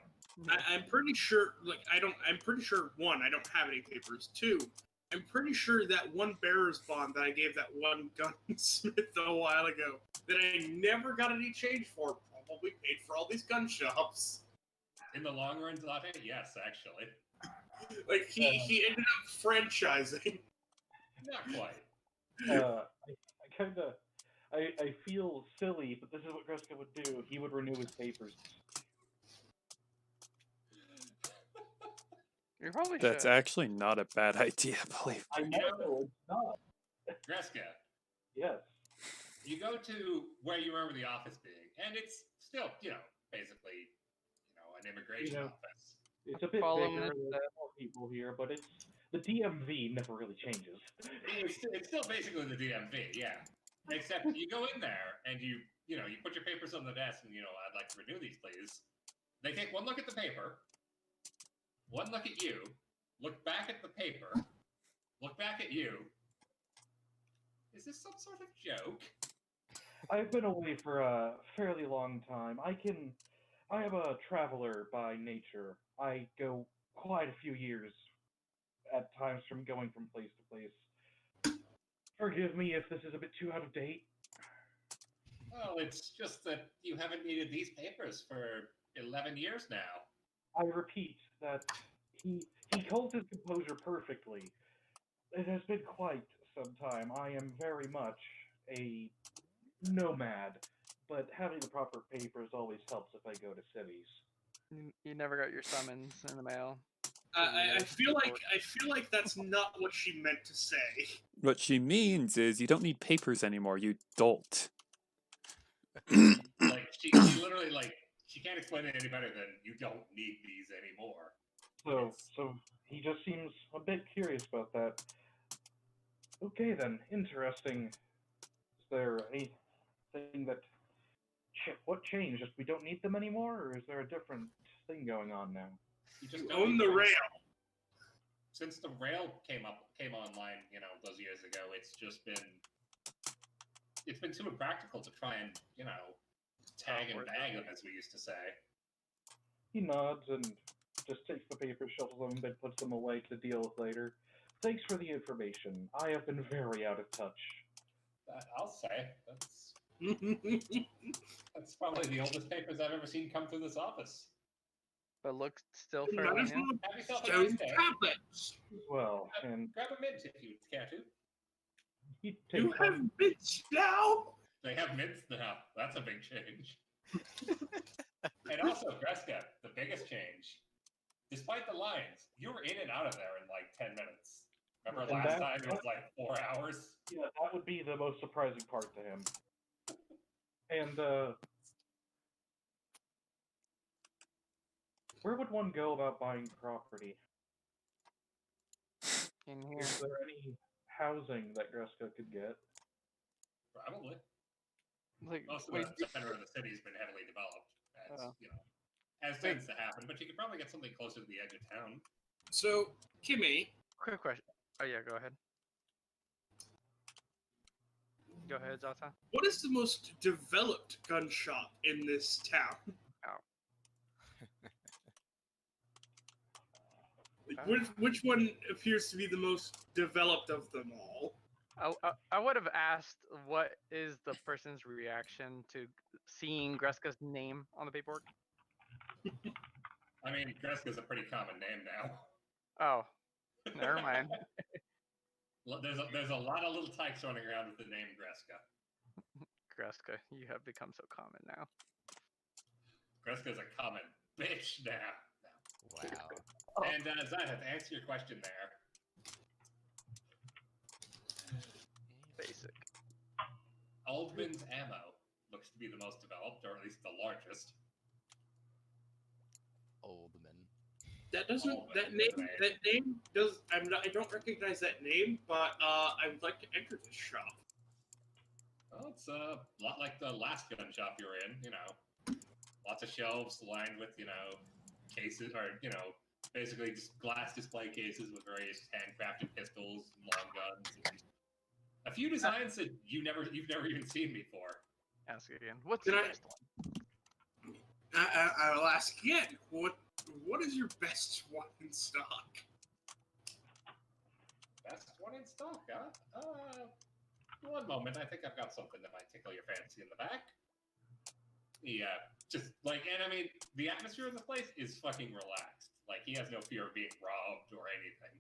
F: I'm pretty sure, I'm pretty sure, 1, I don't have any papers. 2, I'm pretty sure that one bearer's bond that I gave that one gunsmith a while ago that I never got any change for probably paid for all these gun shops.
C: In the long run, Zate, yes, actually.
F: Like, he ended up franchising.
C: Not quite.
E: I feel silly, but this is what Greska would do. He would renew his papers.
A: You probably
D: That's
A: should.
D: actually not a bad idea, believe
E: I know, it's not.
C: Greska,
E: Yes.
C: you go to where you remember the office being, and it's still, basically, an immigration office.
E: It's a bit
A: Follow
E: bigger,
A: me,
E: there's more people here, but it's the DMV never really changes.
C: It's still basically the DMV, yeah. Except you go in there and you put your papers on the desk and I'd like to renew these, please. They take one look at the paper, one look at you, look back at the paper, look back at you. Is this some sort of joke?
E: I've been away for a fairly long time. I am a traveler by nature. I go quite a few years at times from going from place to place. Forgive me if this is a bit too out of date.
C: Well, it's just that you haven't needed these papers for 11 years now.
E: I repeat that he holds his composure perfectly. It has been quite some time. I am very much a nomad, but having the proper papers always helps if I go to cities.
A: You never got your summons in the mail.
F: I feel like that's not what she meant to say.
D: What she means is you don't need papers anymore, you dolt.
C: Like, she literally, she can't explain it any better than you don't need these anymore.
E: So he just seems a bit curious about that. Okay then, interesting. Is there anything that... What changed? Just we don't need them anymore, or is there a different thing going on now?
C: You just
F: You
C: don't
F: own
C: need
F: the
C: them.
F: rail.
C: Since the rail came online, those years ago, it's been too impractical to try and, tag and bag them, as we used to say.
E: He nods and just takes the paper, shuffles them, then puts them away to deal with later. Thanks for the information. I have been very out of touch.
C: I'll say that's probably the oldest papers I've ever seen come through this office.
A: But looks still
F: Might
A: fairly
F: as
A: new.
F: well
C: Have yourself a
F: stone
C: nice day.
F: tablets.
E: Well, and
C: Grab a mint if you care to.
E: he
F: You
E: takes
F: have
E: one.
F: bits now.
C: They have mints now. That's a big change. And also, Greska, the biggest change. Despite the lines, you were in and out of there in like 10 minutes. Remember
E: And
C: last
E: that-
C: time it was like 4 hours?
E: Yeah, that would be the most surprising part to him. And, where would one go about buying property?
A: In here.
E: Is there any housing that Greska could get?
C: Probably.
A: Like,
C: Most of
A: wait,
C: the center of the city's been heavily developed, as
A: Oh.
C: you know, as tends to happen. But you could probably get something closer to the edge of town.
F: So, Kimmy,
A: quick question. Oh yeah, go ahead. Go ahead, Zata.
F: what is the most developed gun shop in this town? Like, which one appears to be the most developed of them all?
A: I would have asked what is the person's reaction to seeing Greska's name on the paperwork.
C: I mean, Greska's a pretty common name now.
A: Oh, never mind.
C: There's a lot of little types running around with the name Greska.
A: Greska, you have become so common now.
C: Greska's a common bitch now.
B: Wow.
C: And Zata, to answer your question there,
A: Basic.
C: Aldman's ammo looks to be the most developed, or at least the largest.
B: Oldman.
F: That doesn't.
C: Oh,
F: That
C: man.
F: name. That name does. I'm not. I don't recognize that name, but I would like to enter this shop.
C: Well, it's a lot like the last gun shop you were in, you know. Lots of shelves lined with, you know, cases, or, you know, basically just glass display cases with various handcrafted pistols and long guns. And a few designs that you've never even seen before.
A: Ask again. What's
F: Can
A: the
F: I-
A: best one?
F: I'll ask again. What is your best one in stock?
C: Best one in stock, huh? One moment. I think I've got something that might tickle your fancy in the back. Yeah, just like, and I mean, the atmosphere of the place is fucking relaxed. Like, he has no fear of being robbed or anything.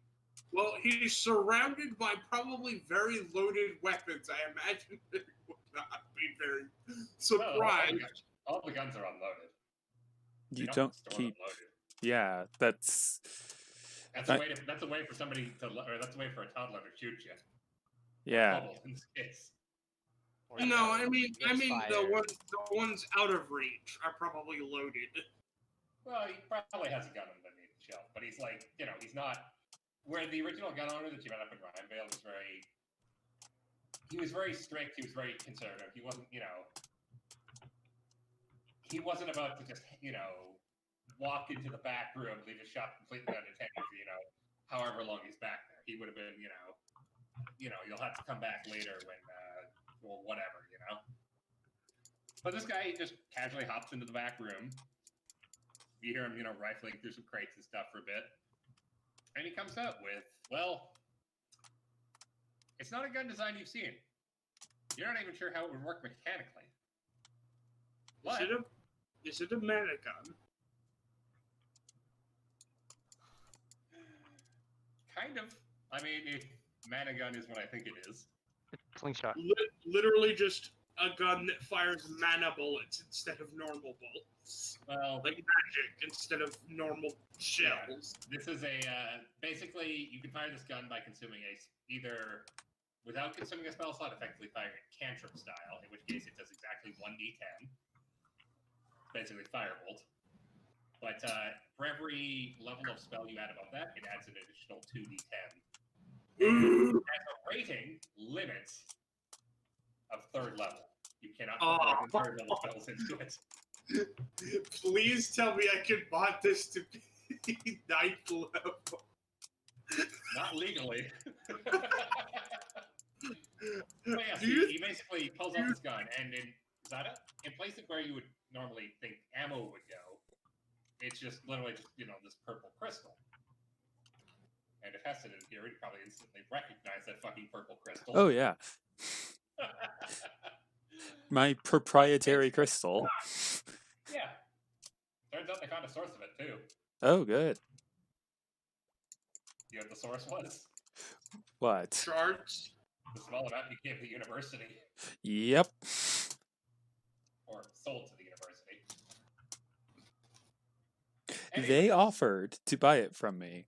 F: Well, he's surrounded by probably very loaded weapons. I imagine he would not be very surprised.
C: All the guns are unloaded.
D: You
C: don't
D: don't
C: store them
D: keep.
C: loaded.
D: Yeah, that's.
C: That's a way to. That's a way for somebody to. Or that's a way for a toddler to shoot you.
D: Yeah.
C: Bubble in this case.
B: Or,
F: No, I mean
B: misfire.
F: the ones out of reach are probably loaded.
C: Well, he probably has a gun underneath the shelf, but he's like, you know, he's not. Where the original gun owner that you met up in Rhinevale was very. He was very strict. He was very conservative. He wasn't, you know. He wasn't about to just, you know, walk into the back room, leave his shop completely unattended for, you know, however long he's back there. He would have been, you know, you'll have to come back later when, or whatever, you know. But this guy just casually hops into the back room. You hear him, you know, rifling through some crates and stuff for a bit. And he comes out with, well, it's not a gun design you've seen. You're not even sure how it would work mechanically. What?
F: Is it a mana gun?
C: Kind of. I mean, if mana gun is what I think it is.
A: Slingshot.
F: Literally just a gun that fires mana bullets instead of normal bullets.
C: Well,
F: Like magic instead of normal shells.
C: this is a basically you can fire this gun by consuming either without consuming a spell slot, effectively firing it cantrip style, in which case it does exactly 1d10, basically firebolt. But for every level of spell you add above that, it adds an additional 2d10.
F: Ooh.
C: Has a rating limit of 3rd level. You cannot put more than 3rd level spells into it.
F: Please tell me I can bot this to be 9th level.
C: Not legally. But yeah,
F: Do
C: so
F: you-
C: he basically pulls out this gun, and in Zata, in places where you would normally think ammo would go, It's just literally just this purple crystal. And if Heston is here, he'd probably instantly recognize that fucking purple crystal.
D: Oh yeah, my proprietary crystal.
C: Yeah. Turns out they found a source of it too.
D: Oh good.
C: You know what the source was?
D: What?
F: Shards.
C: The small amount you gave the university,
D: Yep.
C: or sold to the university.
D: They
C: Anyways,
D: offered to buy it from me.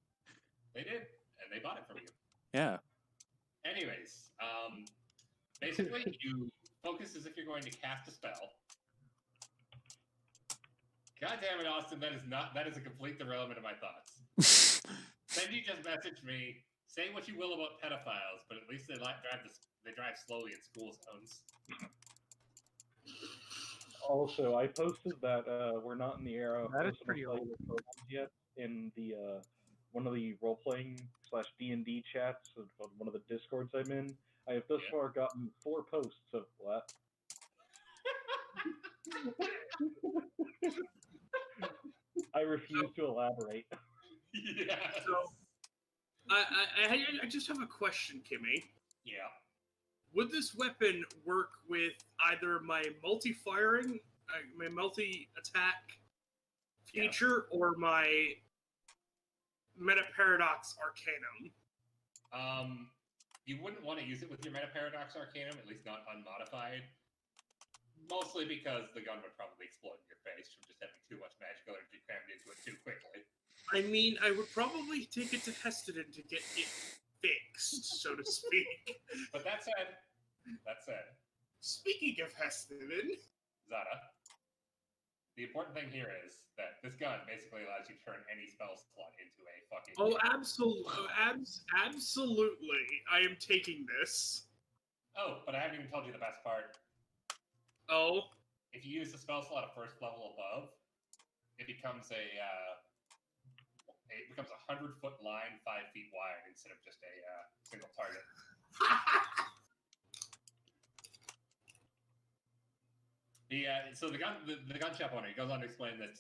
C: They did, and they bought it from you.
D: Yeah.
C: Anyways, basically you focus as if you're going to cast a spell. God damn it, Austin! That is a complete derailment of my thoughts. Then you just message me, say what you will about pedophiles, but at least they drive slowly in school zones.
E: Also, I posted that we're not in the era of
A: That is
E: personal
A: pretty old.
E: cellular programs yet in the one of the role-playing / D&D chats of one of the Discords I'm in. I have thus
C: Yeah.
E: far gotten 4 posts of what? I refuse to elaborate.
C: Yes.
F: So- I just have a question, Kimmy.
C: Yeah.
F: Would this weapon work with either my multi-firing, my multi-attack feature, or my Meta-Paradox Arcanum?
C: You wouldn't want to use it with your Meta-Paradox Arcanum, at least not unmodified. Mostly because the gun would probably explode in your face from just having too much magical energy crammed into it too quickly.
F: I mean, I would probably take it to Heston to get it fixed, so to speak.
C: But that said,
F: Speaking of Heston,
C: Zada, the important thing here is that this gun basically allows you to turn any spell slot into a fucking...
F: oh, absolutely, I am taking this.
C: Oh, but I haven't even told you the best part.
F: Oh,
C: If you use the spell slot at first level above, it becomes a 100-foot line 5 feet wide instead of just a single target. So the gun shop owner, he goes on to explain that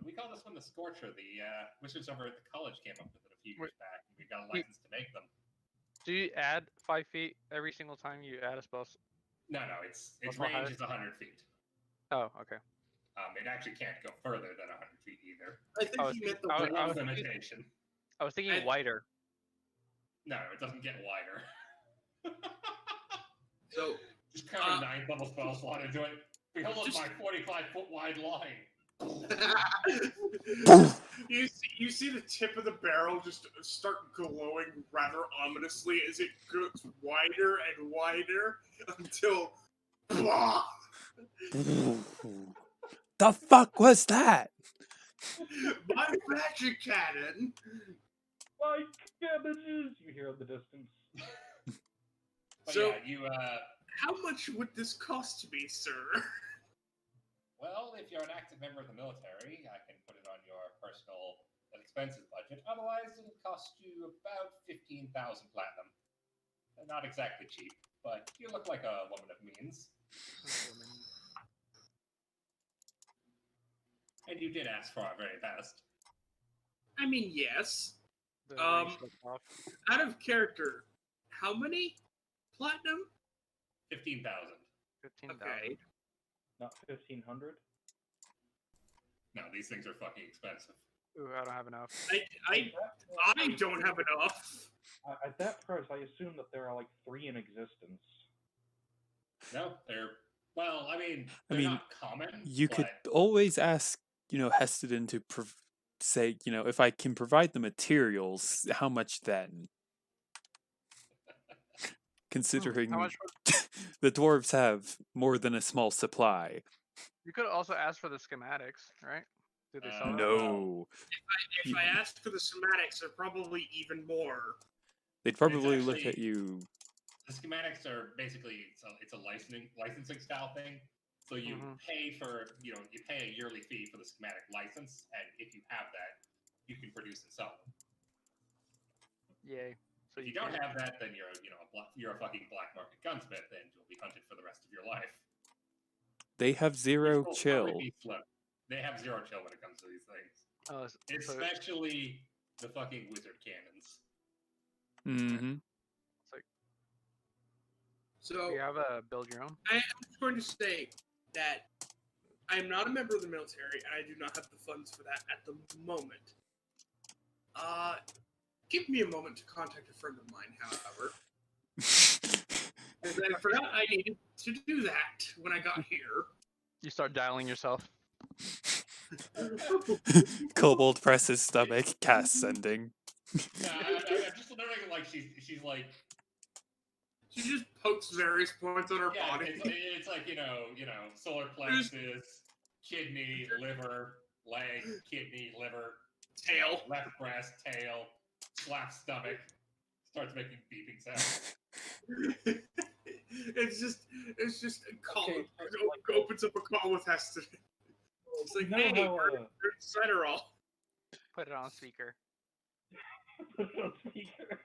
C: we call this one the Scorcher. The wizards over at the college came up with it a few years back, and we got a license to make them.
A: Do you add 5 feet every single time you add a spell?
C: No, its
A: What's
C: range
A: 100?
C: is 100 feet.
A: Oh, okay.
C: It actually can't go further than 100 feet either.
F: I think
A: Oh,
F: he meant the
A: I
C: There's
A: was-
C: no limitation.
A: I was thinking
F: And-
A: wider.
C: No, it doesn't get wider.
F: So,
C: Just cram a 9th level spell slot into it. Behold
F: Just-
C: my 45-foot wide line.
F: you see the tip of the barrel just start glowing rather ominously as it goes wider and wider until blah,
D: The fuck was that?
F: my magic cannon.
E: Like cabbages, you hear in the distance.
C: But
F: So-
C: yeah, you
F: How much would this cost me, sir?
C: well, if you're an active member of the military, I can put it on your personal expenses budget. Otherwise, it'll cost you about 15,000 platinum. Not exactly cheap, but you look like a woman of means. And you did ask for our very best.
F: I mean, yes.
A: The
F: Um,
A: range goes off.
F: Out of character, how many platinum?
C: 15,000.
A: 15,000.
F: Okay.
E: Not 1,500.
C: No, these things are fucking expensive.
A: Ooh, I don't have enough.
F: I don't have enough.
E: At that price, I assume that there are like 3 in existence.
C: No, they're well. I mean,
D: I
C: they're
D: mean,
C: not common.
D: You
C: but
D: could always ask, Heston to say, if I can provide the materials, how much then? Considering
A: How much
D: the dwarves have more than a small supply.
A: You could also ask for the schematics, right? Do they sell them?
D: No.
F: If I asked for the schematics, they're probably even more.
D: They'd probably look
C: actually-
D: at you.
C: the schematics are basically it's a licensing style thing. So you pay for you pay a yearly fee for the schematic license, and if you have that, you can produce and sell them.
A: Yay. So
C: If you don't have that, then you're you're a fucking black market gunsmith, and you'll be hunted for the rest of your life.
D: They have zero
C: Which will
D: chill.
C: probably be slim. They have zero chill when it comes to these things.
A: Oh,
C: especially the fucking wizard cannons.
D: Mm-hmm.
F: So
A: you have a build your own.
F: I am just going to say that I am not a member of the military, and I do not have the funds for that at the moment. Give me a moment to contact a friend of mine, however. And I forgot I needed to do that when I got here.
A: You start dialing yourself.
D: Kobold presses stomach, cast sending.
C: No, I'm just literally like she's like.
F: She just pokes various points on her
C: Yeah,
F: body.
C: it's like you know, solar plexus, kidney, liver, leg, kidney, liver,
F: Tail.
C: left breast, tail, slap stomach, starts making beeping sounds.
F: it's just a call.
E: Okay,
F: It opens up a call with Heston. It's like,
E: You know
F: hey,
E: how,
F: there's Cyberall.
A: Put it on speaker.
E: put it on speaker.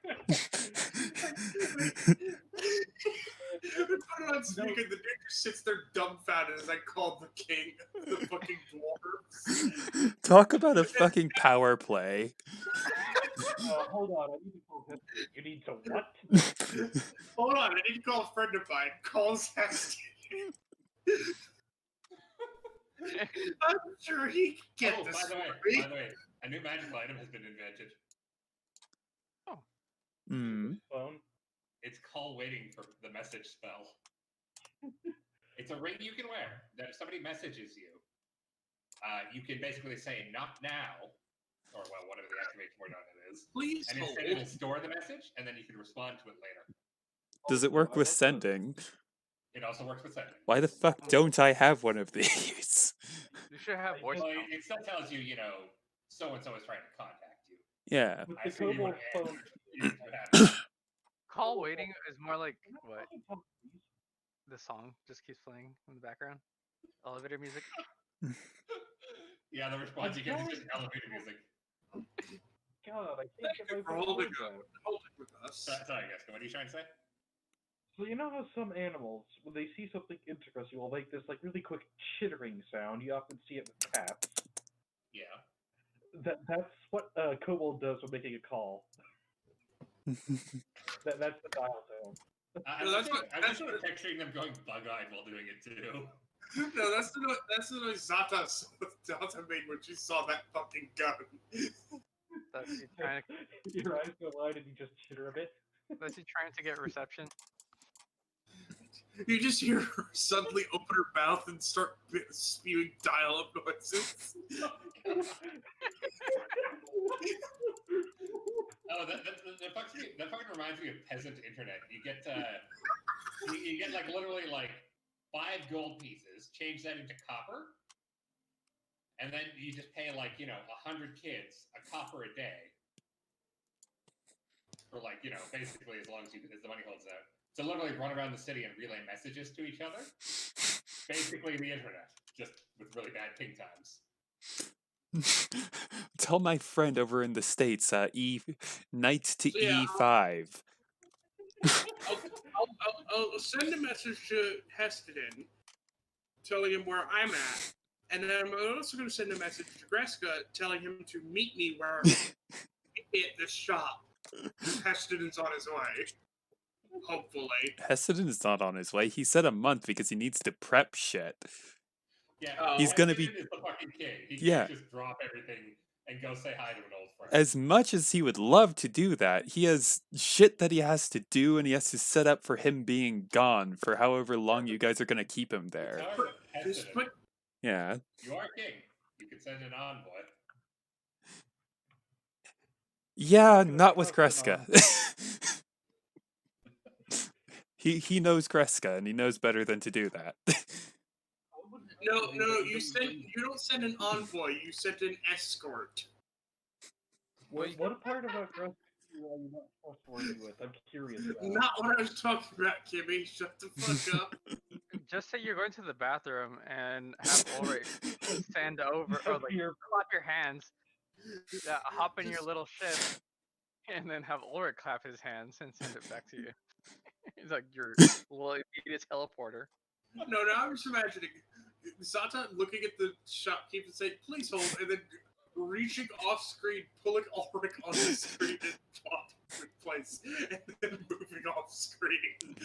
F: Put it on speaker. The dude just sits there dumbfounded as I called the king, the fucking dwarves.
D: Talk about a fucking power play.
E: Hold on, I need to call Heston. You need to what?
F: Hold on, I need to call a friend of mine. Calls Heston. I'm sure he can get this.
C: By the way, a new magical item has been invented.
D: Mm.
E: Phone.
C: It's call waiting for the message spell. It's a ring you can wear that if somebody messages you, you can basically say "not now," or well, whatever the activation word on it is,
F: Please
C: and
F: hold.
C: instead it'll store the message, and then you can respond to it later.
D: Does it work with sending?
C: It also works with sending.
D: Why the fuck don't I have one of these?
A: You should have voice.
C: Well, it still tells you, so and so is trying to contact you.
D: Yeah.
E: With
C: I
E: the
C: see you
E: Kobold
C: would
E: phone.
A: Call waiting is more like what? The song just keeps playing in the background. Elevator music.
C: Yeah, the response you get is just elevator music.
E: God, I can't get my
F: Hold it,
E: words out.
F: hold it with us.
C: Sorry, Jessica, what are you trying to say?
E: So you know how some animals, when they see something interesting, will make this like really quick chittering sound. You often see it with cats.
C: Yeah.
E: That's what Kobold does when making a call. That's the dial tone.
C: I'm just sort of picturing them going bug-eyed while doing it too.
F: No, that's the noise Zata made when she saw that fucking gun.
A: That's he trying to.
E: Your eyes go wide and you just chitter a bit.
A: That's he trying to get reception.
F: You just hear her suddenly open her mouth and start spewing dial-up noises.
C: Oh, that fucking reminds me of peasant internet. You get you get like literally like 5 gold pieces, change that into copper, and then you just pay like 100 kids a copper a day for like basically as long as the money holds out. So literally run around the city and relay messages to each other. Basically the internet, just with really bad ping times.
D: Tell my friend over in the States, knight to
F: So, yeah,
D: E5.
F: I'll send a message to Heston telling him where I'm at. And then I'm also going to send a message to Greska telling him to meet me where I'm at this shop. Heston is on his way. Hopefully.
D: Heston is not on his way. He said a month because he needs to prep shit.
C: Yeah,
D: He's gonna be.
C: Is the fucking king. He
D: Yeah.
C: can't just drop everything and go say hi to an old friend.
D: As much as he would love to do that, he has shit that he has to do, and he has to set up for him being gone for however long you guys are gonna keep him there.
C: However, Heston,
D: Yeah.
C: you are king. You can send an envoy.
D: Yeah, not with Kreska. He knows Kreska, and he knows better than to do that.
F: No, you don't send an envoy, you send an escort.
E: What part about Greska are you not trustworthy with? I'm curious about.
F: Not what I was talking about, Kimmy. Shut the fuck up.
A: Just say you're going to the bathroom and have Ulrich stand over, or like clap your hands, hop in your little ship, and then have Ulrich clap his hands and send it back to you. He's like your little immediate teleporter.
F: No, I'm just imagining Zata looking at the shopkeep and saying, "Please hold," and then reaching off screen, pulling Ulrich on the screen and popping in place, and then moving off screen.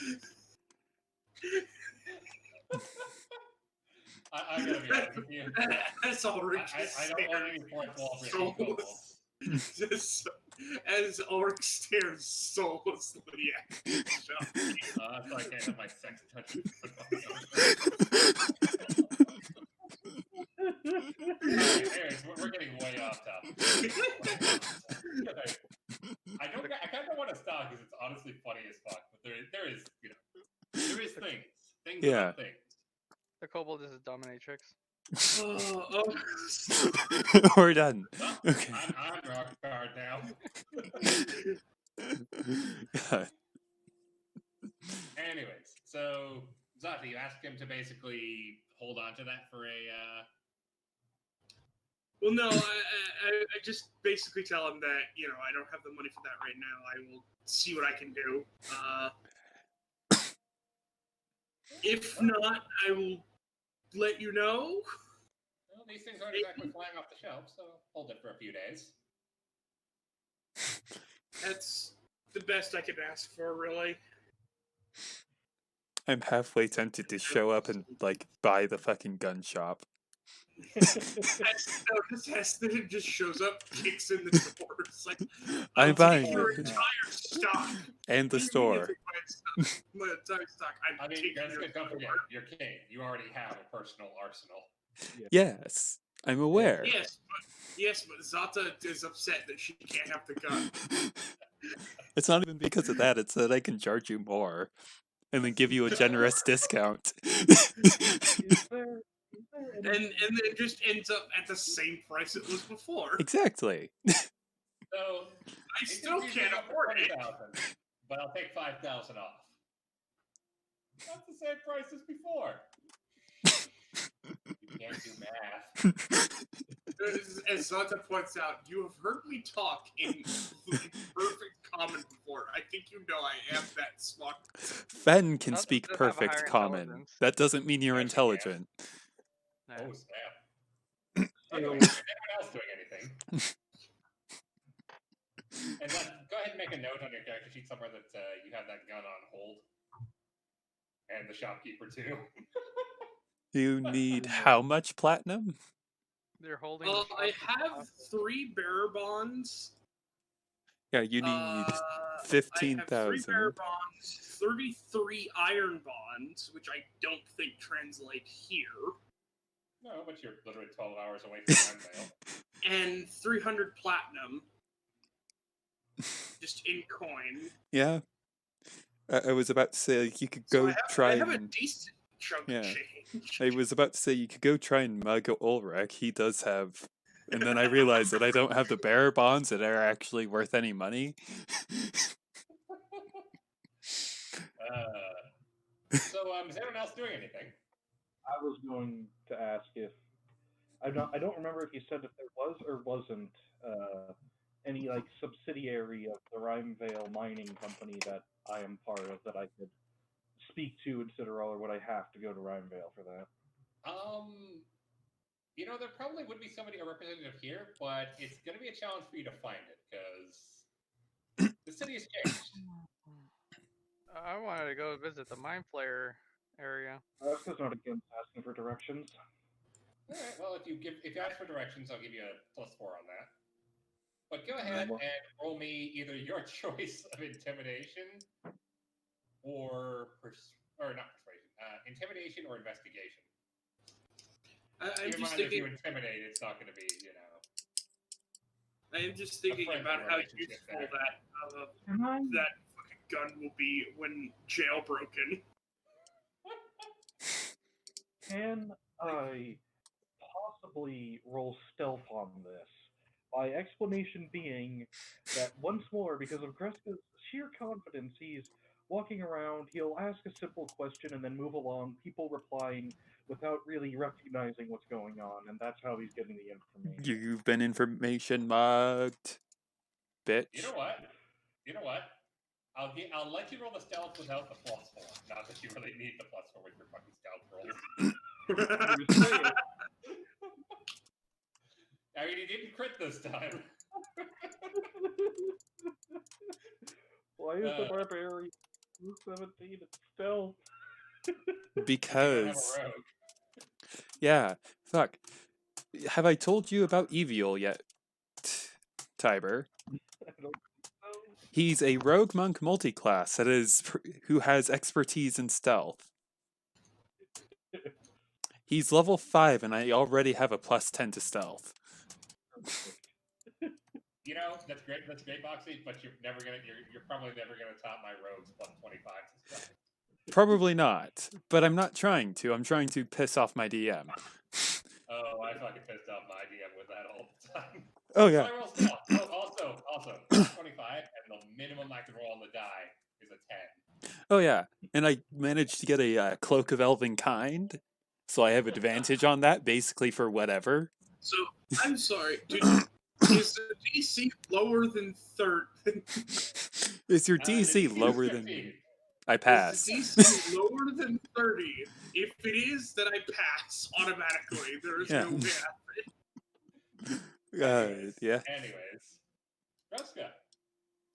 C: I'm gonna be honest with you.
F: That's Ulrich.
C: I don't want any fourth wall breaking kobolds.
F: Just as Ulrich stares soullessly at the shop.
C: I feel like I have my sex touch. Anyways, we're getting way off topic. I kind of want to stop because it's honestly funny as fuck. But there is things. Things
D: Yeah.
C: about things.
A: The kobold is a dominatrix.
D: We're done.
C: Well,
D: Okay.
C: I'm rock hard now. Anyways, so Zata, you asked him to basically hold on to that for a.
F: Well, no, I just basically tell him that, I don't have the money for that right now. I will see what I can do. If not, I will let you know.
C: Well, these things aren't exactly flying off the shelf, so hold it for a few days.
F: That's the best I can ask for, really.
D: I'm halfway tempted to show up and buy the fucking gun shop.
F: Heston just shows up, kicks in the door. It's like,
D: I'm buying
F: your
D: it.
F: entire stock.
D: And the
F: What do you mean
D: store.
F: you take my entire stock.
C: I mean,
F: taking
C: guys,
F: your
C: don't forget,
F: store.
C: you're king. You already have a personal arsenal.
D: Yes, I'm aware.
F: Yes, but Zata is upset that she can't have the gun.
D: It's not even because of that, it's that I can charge you more and then give you a generous discount.
E: Is there
F: And then it just ends up at the same price it was before.
D: Exactly.
C: So
F: I still can't afford it.
C: 20,000, but I'll take 5,000 off. That's the same price as before. You can't do math.
F: As Zata points out, you have heard me talk in perfect common before. I think you know I am that smart.
D: Fen can
A: Not
D: speak
A: just have a
D: perfect
A: higher
D: common.
A: intelligence.
D: That doesn't mean you're
C: Yes, you can.
D: intelligent.
A: No.
C: Oh, snap. Anyway,
E: So-
C: is anyone else doing anything? And then go ahead and make a note on your character sheet somewhere that you have that gun on hold. And the shopkeeper, too.
D: You need how much platinum?
A: They're holding.
F: Well,
A: the
F: I
A: shop
F: have 3 bearer bonds.
D: Yeah, you need
F: I have 3
D: 15,000.
F: bearer bonds, 33 iron bonds, which I don't think translate here,
C: No, but you're literally 12 hours away from Unveil.
F: and 300 platinum. Just in coin.
D: Yeah. I was about to say you could go
F: I
D: try
F: have a
D: and
F: decent chunk
D: Yeah.
F: of change.
D: I was about to say you could go try and mug Ulrich. He does have, and then I realized that I don't have the bearer bonds that are actually worth any money.
C: So, is anyone else doing anything?
E: I was going to ask if I don't remember if you said if there was or wasn't any subsidiary of the Rhymevale mining company that I am part of that I could speak to in Citadel, or would I have to go to Rhymevale for that?
C: There probably would be a representative here, but it's going to be a challenge for you to find it because the city has changed.
A: I wanted to go visit the Mind Flayer area.
E: Alaska's not against asking for directions.
C: All right. Well, if you ask for directions, I'll give you a +4 on that. But go ahead
E: Well-
C: and roll me either your choice of intimidation or not persuasion, intimidation or investigation.
F: I'm
C: Keep in
F: just
C: mind, if you
F: thinking.
C: intimidate, it's not going to be,
F: I am just thinking
C: friendly
F: about how
C: relationship
F: useful
C: there.
F: that fucking gun will be when jailbroken.
E: Can I possibly roll stealth on this? My explanation being that once more, because of Kreska's sheer confidence, he's walking around, he'll ask a simple question and then move along, people replying without really recognizing what's going on, and that's how he's getting the information.
D: You've been information mugged, bitch.
C: You know what? I'll let you roll the stealth without the +4. Not that you really need the +4 with your fucking stealth rolls.
E: You're saying,
C: I mean, didn't crit this time.
E: Why is the
C: Uh,
E: barbarian 17 at stealth?
C: You don't have
D: Because,
C: a rogue.
D: yeah, fuck. Have I told you about Eviel yet, Tiber?
E: I don't know.
D: He's a rogue monk multiclass that is who has expertise in stealth. He's level 5 and I already have a plus 10 to stealth.
C: You know, that's great, Boxy, but you're probably never gonna top my rogues plus 25 to stealth.
D: Probably not, but I'm not trying to. I'm trying to piss off my DM.
C: Oh, I fucking pissed off my DM with that all the time.
D: Oh
C: So
D: yeah.
C: I roll stealth. Oh, also, plus 25, and the minimum I can roll on the die is a 10.
D: Oh yeah. And I managed to get a Cloak of Elven Kind, so I have advantage on that basically for whatever.
F: So I'm sorry. Is the DC lower than 30?
D: Is your
C: The
D: DC
C: DC is
D: lower than
C: 15.
D: I pass?
F: Is the DC lower than 30? If it is, then I pass automatically. There is
D: Yeah.
F: no way.
D: Yeah.
C: Anyways, Ruska,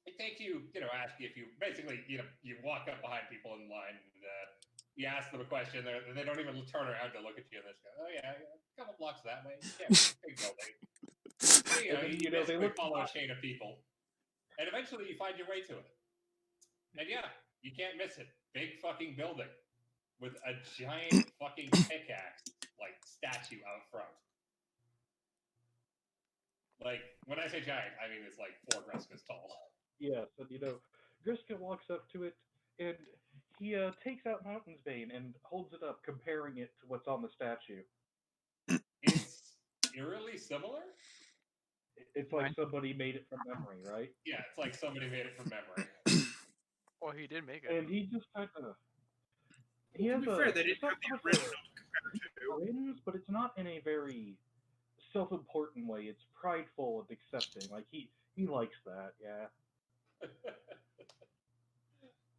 C: it takes you, ask you if you basically, you walk up behind people in line and you ask them a question, and they don't even turn around to look at you, and they just go, "Oh yeah, a couple blocks that way, yeah, big building." You
E: they
C: basically
E: look
C: follow a chain of people, and eventually you find your way to it. And yeah, you can't miss it. Big fucking building with a giant fucking pickaxe like statue out front. Like, when I say giant, I mean it's like 4 Greskas tall.
E: Yes, and Griska walks up to it, and he takes out Mountain's Bane and holds it up, comparing it to what's on the statue.
C: It's eerily similar.
E: It's like somebody made it from memory, right?
C: Yeah, it's like somebody made it from memory.
A: Well, he did make it.
E: And he just kind of... He
F: To
E: has
F: be fair, they didn't
E: it's not
F: have the
E: so much
F: original to compare to.
E: grins, but it's not in a very self-important way. It's prideful and accepting. Like, he likes that, yeah.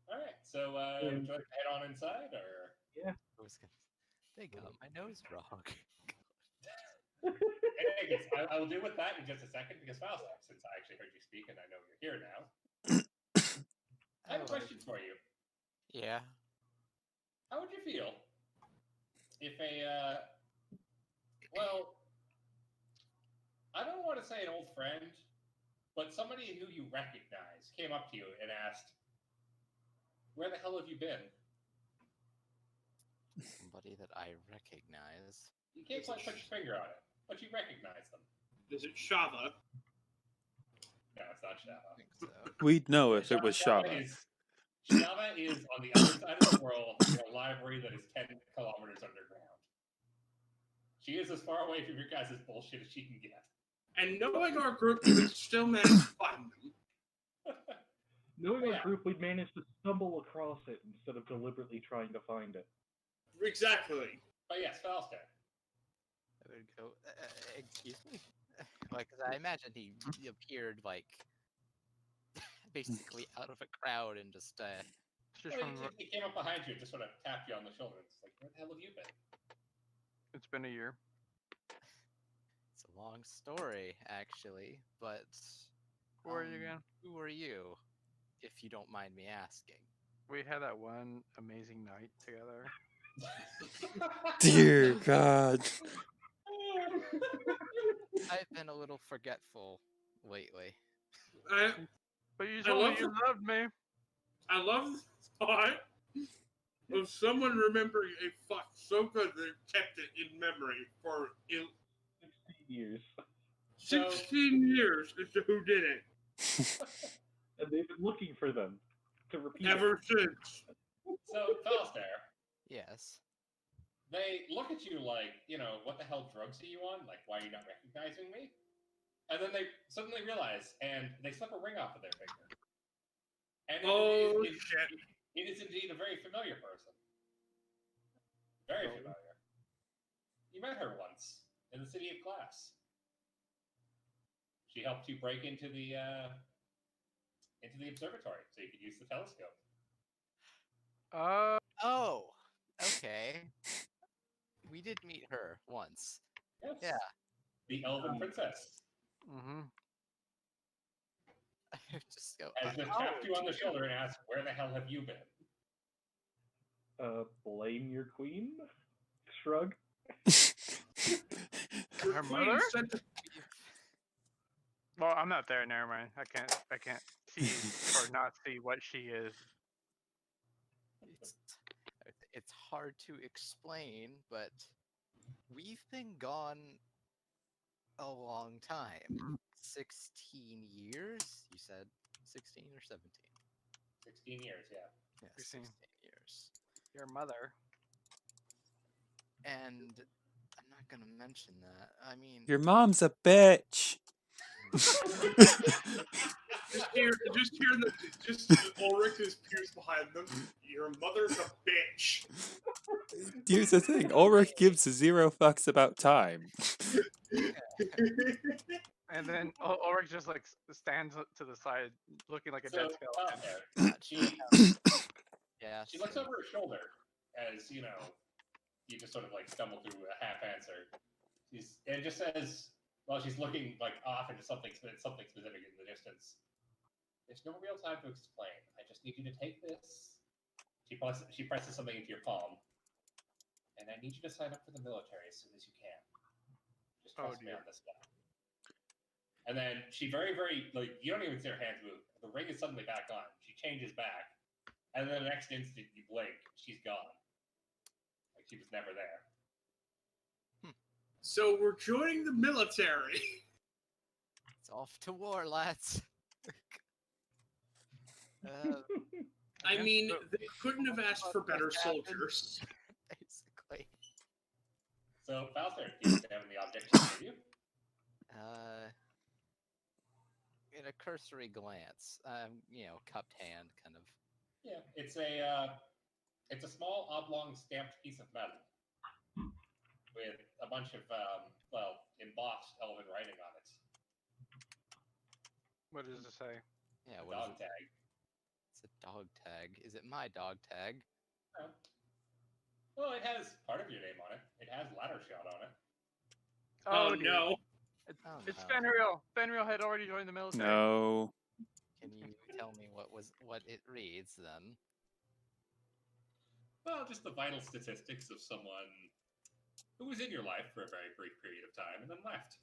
C: All right, so would you like to head on inside, or?
B: I was gonna. They got my nose wrong.
C: I guess I will deal with that in just a second because Falstaff, since I actually heard you speak and I know you're here now, I have a question for you.
B: Yeah.
C: How would you feel if I don't want to say an old friend, but somebody who you recognize came up to you and asked, "Where the hell have you been?"
B: Somebody that I recognize.
C: You can't quite put your finger on it, but you recognize them.
F: Is it Shava?
C: No, it's not Shava.
B: I think so.
D: We'd know if it was Shava.
C: Shava is on the other side of the world in a library that is 10 kilometers underground. She is as far away from your guys' bullshit as she can get.
F: And knowing our group, we still managed to find them.
E: Knowing
C: Yeah.
E: our group, we'd managed to stumble across it instead of deliberately trying to find it.
F: Exactly.
C: But yes, Falstaff.
B: I would go. Excuse me. Like, 'cause I imagine he appeared like basically out of a crowd and just.
A: Just
C: Well,
A: from,
C: he came up behind you and just sort of tapped you on the shoulder. It's like, where the hell have you been?
A: it's been a year.
B: It's a long story, actually, but.
A: Who are you again?
B: Who are you, if you don't mind me asking?
A: We had that one amazing night together.
D: Dear God.
B: I've been a little forgetful lately.
A: But you
F: I
A: told me
F: love
A: you loved me.
F: I love the thought of someone remembering a fuck so good they kept it in memory for
E: 16 years.
F: 16 years as to who did it.
E: And they've been looking for them to repeat
F: Ever since.
C: So, Falstaff,
B: Yes.
C: they look at you like, what the hell drugs are you on? Like, why are you not recognizing me? And then they suddenly realize, and they slip a ring off of their finger. And
F: Shit.
C: it is indeed a very familiar person. Very
A: Oh.
C: familiar. You met her once in the City of Glass. She helped you break into the observatory so you could use the telescope.
B: Oh, okay. We did meet her once.
C: Yes.
B: Yeah.
C: The Elven Princess.
A: Mm-hmm.
B: Just go.
C: As if tapped you on the shoulder and asked, "Where the hell have you been?"
E: Blame your queen? Shrug.
F: Your
A: Her
F: queen
A: mother?
F: sent the
A: Well, I'm not there. Never mind. I can't see or not see what she is.
B: It's hard to explain, but we've been gone a long time. 16 years? You said 16 or 17?
C: 16 years, yeah.
B: Yeah,
A: 16.
B: 16 years.
A: Your mother.
B: And I'm not gonna mention that. I mean,
D: Your mom's a bitch.
F: just Ulrich's peers behind them. Your mother's a bitch.
D: Here's the thing: Ulrich gives 0 fucks about time.
A: And then Ulrich just like stands to the side, looking like a
C: So,
A: dead skeleton.
C: she looks over her shoulder as, you just sort of like stumble through a half answer. And just says, while she's looking like off into something specific in the distance, "There's no real time to explain. I just need you to take this." She presses something into your palm. "And I need you to sign up for the military as soon as you can. Just trust me on this guy." And then she very, very, you don't even see her hands move. The ring is suddenly back on. She changes back. And then the next instant, you blink, she's gone. Like she was never there.
F: So we're joining the military.
B: it's off to war, lads.
F: I mean, they couldn't have asked for better soldiers.
B: Basically.
C: So, Falster, do you have any objects to give you?
B: In a cursory glance, cupped hand, kind of.
C: Yeah, it's a small oblong stamped piece of metal with a bunch of embossed elven writing on it.
A: What does it say?
B: Yeah,
C: A
B: what is
C: dog
B: it?
C: tag.
B: It's a dog tag. Is it my dog tag?
C: Oh. Well, it has part of your name on it. It has ladder shot on it.
F: Oh,
A: dear.
F: no.
A: It's
B: no.
A: Fenrir. Fenrir had already joined the military.
D: No.
B: Can you tell me what it reads then?
C: Well, just the vital statistics of someone who was in your life for a very brief period of time and then left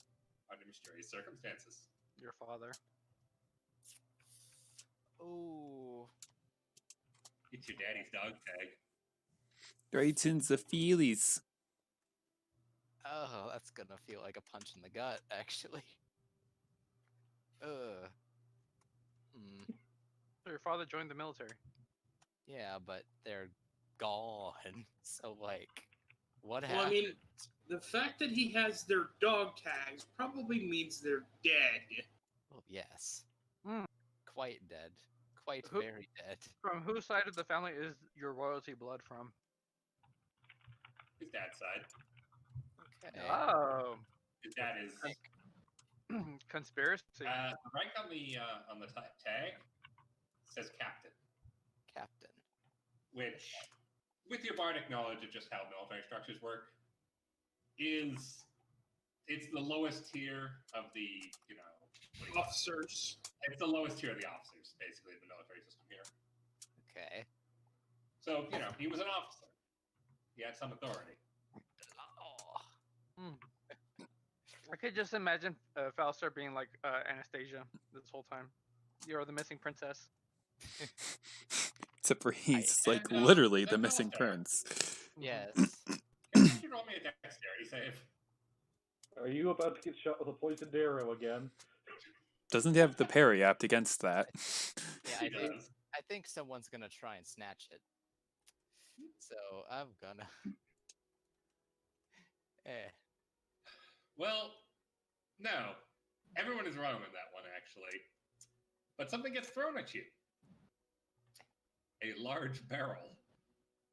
C: under mysterious circumstances.
A: Your father.
B: Oh,
C: It's your daddy's dog tag.
D: Drayton's the feelies.
B: oh, that's gonna feel like a punch in the gut, actually. Ugh.
A: So your father joined the military.
B: Yeah, but they're gone. So, what
F: Well,
B: happened?
F: I mean, the fact that he has their dog tags probably means they're dead.
B: Well, yes.
A: Hmm.
B: Quite dead. Quite
A: Who-
B: very dead.
A: From whose side of the family is your royalty blood from?
C: His dad's side.
B: Okay.
A: Oh,
C: His dad is
A: conspiracy.
C: the rank on the tag says captain,
B: Captain.
C: which, with your bardic knowledge of just how military structures work, it's the lowest tier of the what do you call it?
F: Officers.
C: It's the lowest tier of the officers, basically, in the military system here.
B: Okay.
C: So he was an officer. He had some authority.
B: Oh.
A: I could just imagine Falster being like Anastasia this whole time. You're the missing princess.
D: Except for he's like
C: and,
D: literally the
C: that's
D: missing
C: all fair.
D: prince.
B: Yes.
C: Can you roll me a dexterity save?
E: Are you about to get shot with a poisoned arrow again?
D: Doesn't have the parry apt against that.
B: Yeah,
C: He does.
B: I think someone's gonna try and snatch it. So I'm gonna.
C: Well, no. Everyone is wrong on that one, actually. But something gets thrown at you. A large barrel.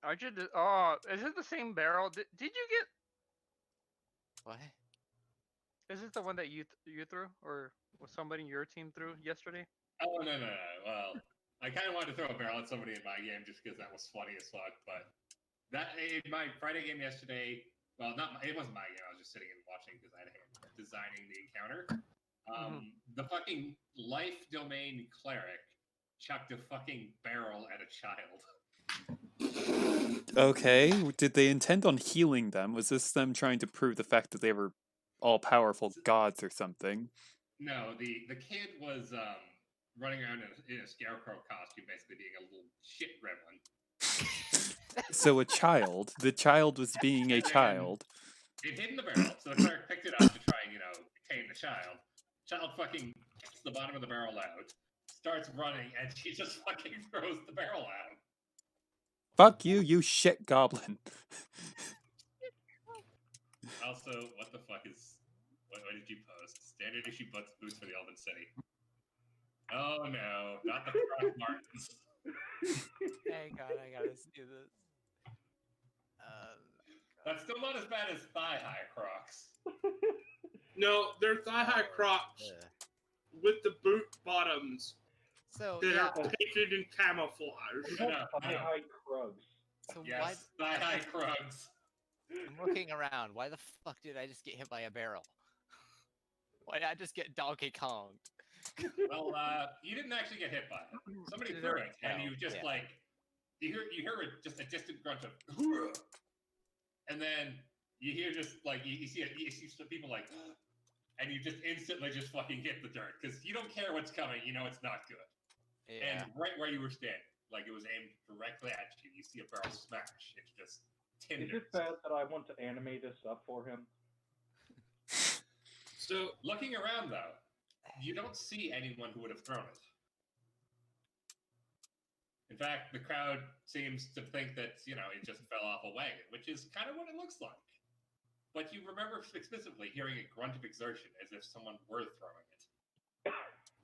A: Is it the same barrel? Did you get?
B: What?
A: Is it the one that you threw, or was somebody in your team threw yesterday?
C: Oh, no. Well, I kind of wanted to throw a barrel at somebody in my game just because that was funny as fuck, but that in my Friday game yesterday, well, it wasn't my game. I was just sitting and watching because I had a hand designing the encounter. The fucking life domain cleric chucked a fucking barrel at a child.
D: Okay, did they intend on healing them? Was this them trying to prove the fact that they were all-powerful gods or something?
C: No, the kid was running around in a scarecrow costume, basically being a little shit gremlin.
D: So the child was being a
C: And then
D: child.
C: It hid in the barrel, so the cleric picked it up to try and, tame the child. Child fucking gets the bottom of the barrel out, starts running, and she just fucking throws the barrel at him.
D: Fuck you, you shit goblin.
C: Also, what the fuck is... What did you post? Standard issue boots for the Elven City. Oh no, not the Croc Martins.
B: Hang on, I gotta see this.
C: That's still not as bad as thigh-high Crocs.
F: No, they're thigh-high Crocs
B: Yeah.
F: with the boot bottoms
B: So
F: that
B: yeah.
F: are painted in camouflage.
C: No.
E: Thigh-high Krugs.
B: So why?
C: Yes, thigh-high Krugs.
B: I'm looking around. Why the fuck did I just get hit by a barrel? Why did I just get Donkey Kong?
C: Well, you didn't actually get hit by it. Somebody threw it, and you just you hear just a distant grunt of, and then you hear just you see some people and you just instantly just fucking hit the dirt because you don't care what's coming, you know it's not good.
B: Yeah.
C: And right where you were standing, it was aimed directly at you. You see a barrel smash. It's just
E: Is
C: tinder.
E: it bad that I want to animate this up for him?
F: So,
C: Looking around though, you don't see anyone who would have thrown it. In fact, the crowd seems to think that, it just fell off a wagon, which is kind of what it looks like. But you remember explicitly hearing a grunt of exertion as if someone were throwing it.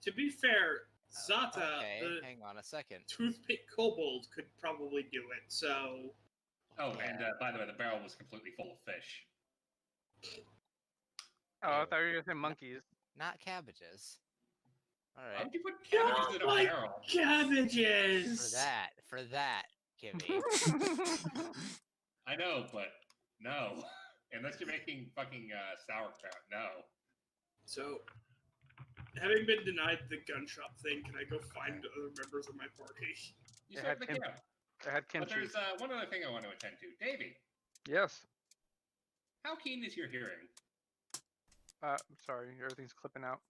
F: to be fair, Zata,
B: Okay,
F: the
B: hang on a second.
F: toothpick kobold, could probably do it. So,
C: Oh,
B: Yeah.
C: and by the way, the barrel was completely full of fish.
A: Oh, I thought you were gonna say monkeys.
B: Not cabbages. All
C: How
B: right.
C: would you put cabbages in a
F: my
C: barrel?
F: cabbages.
B: For that, Kimmy.
C: I know, but no. Unless you're making fucking sauerkraut, no.
F: So, having been denied the gun shop thing, can I go find other members of my party?
C: You
A: It had
C: certainly can.
A: I had
C: But
A: kimchi.
C: there's one other thing I want to attend to. Davey,
A: Yes.
C: how keen is your hearing?
A: Sorry, everything's clipping out.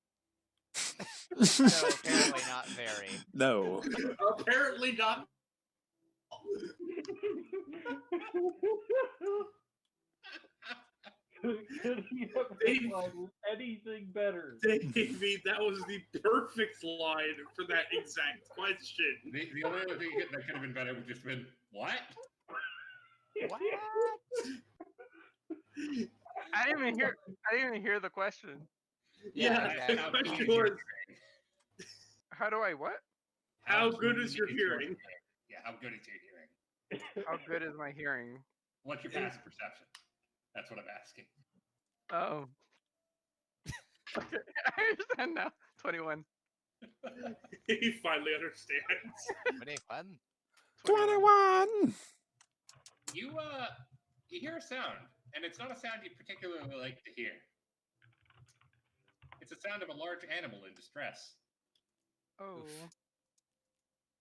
B: No, apparently not very.
D: No.
F: Apparently not.
E: Could he have replied with anything better?
F: Davey, that was the perfect line for that exact question.
C: The only other thing that could have been better would just been, what?
B: What?
A: I didn't even hear the question.
F: Yeah,
B: exactly.
F: the
C: How keen
F: question
C: is your
F: was,
C: hearing?
A: How do I what?
F: how good
C: keen
F: is your hearing?
C: Yeah, how good is your hearing?
A: How good is my hearing?
C: What's your passive perception? That's what I'm asking.
A: Oh. Okay, I understand now. 21.
F: He finally understands.
B: 21?
D: 21!
C: You hear a sound, and it's not a sound you particularly like to hear. It's a sound of a large animal in distress.
A: Oh.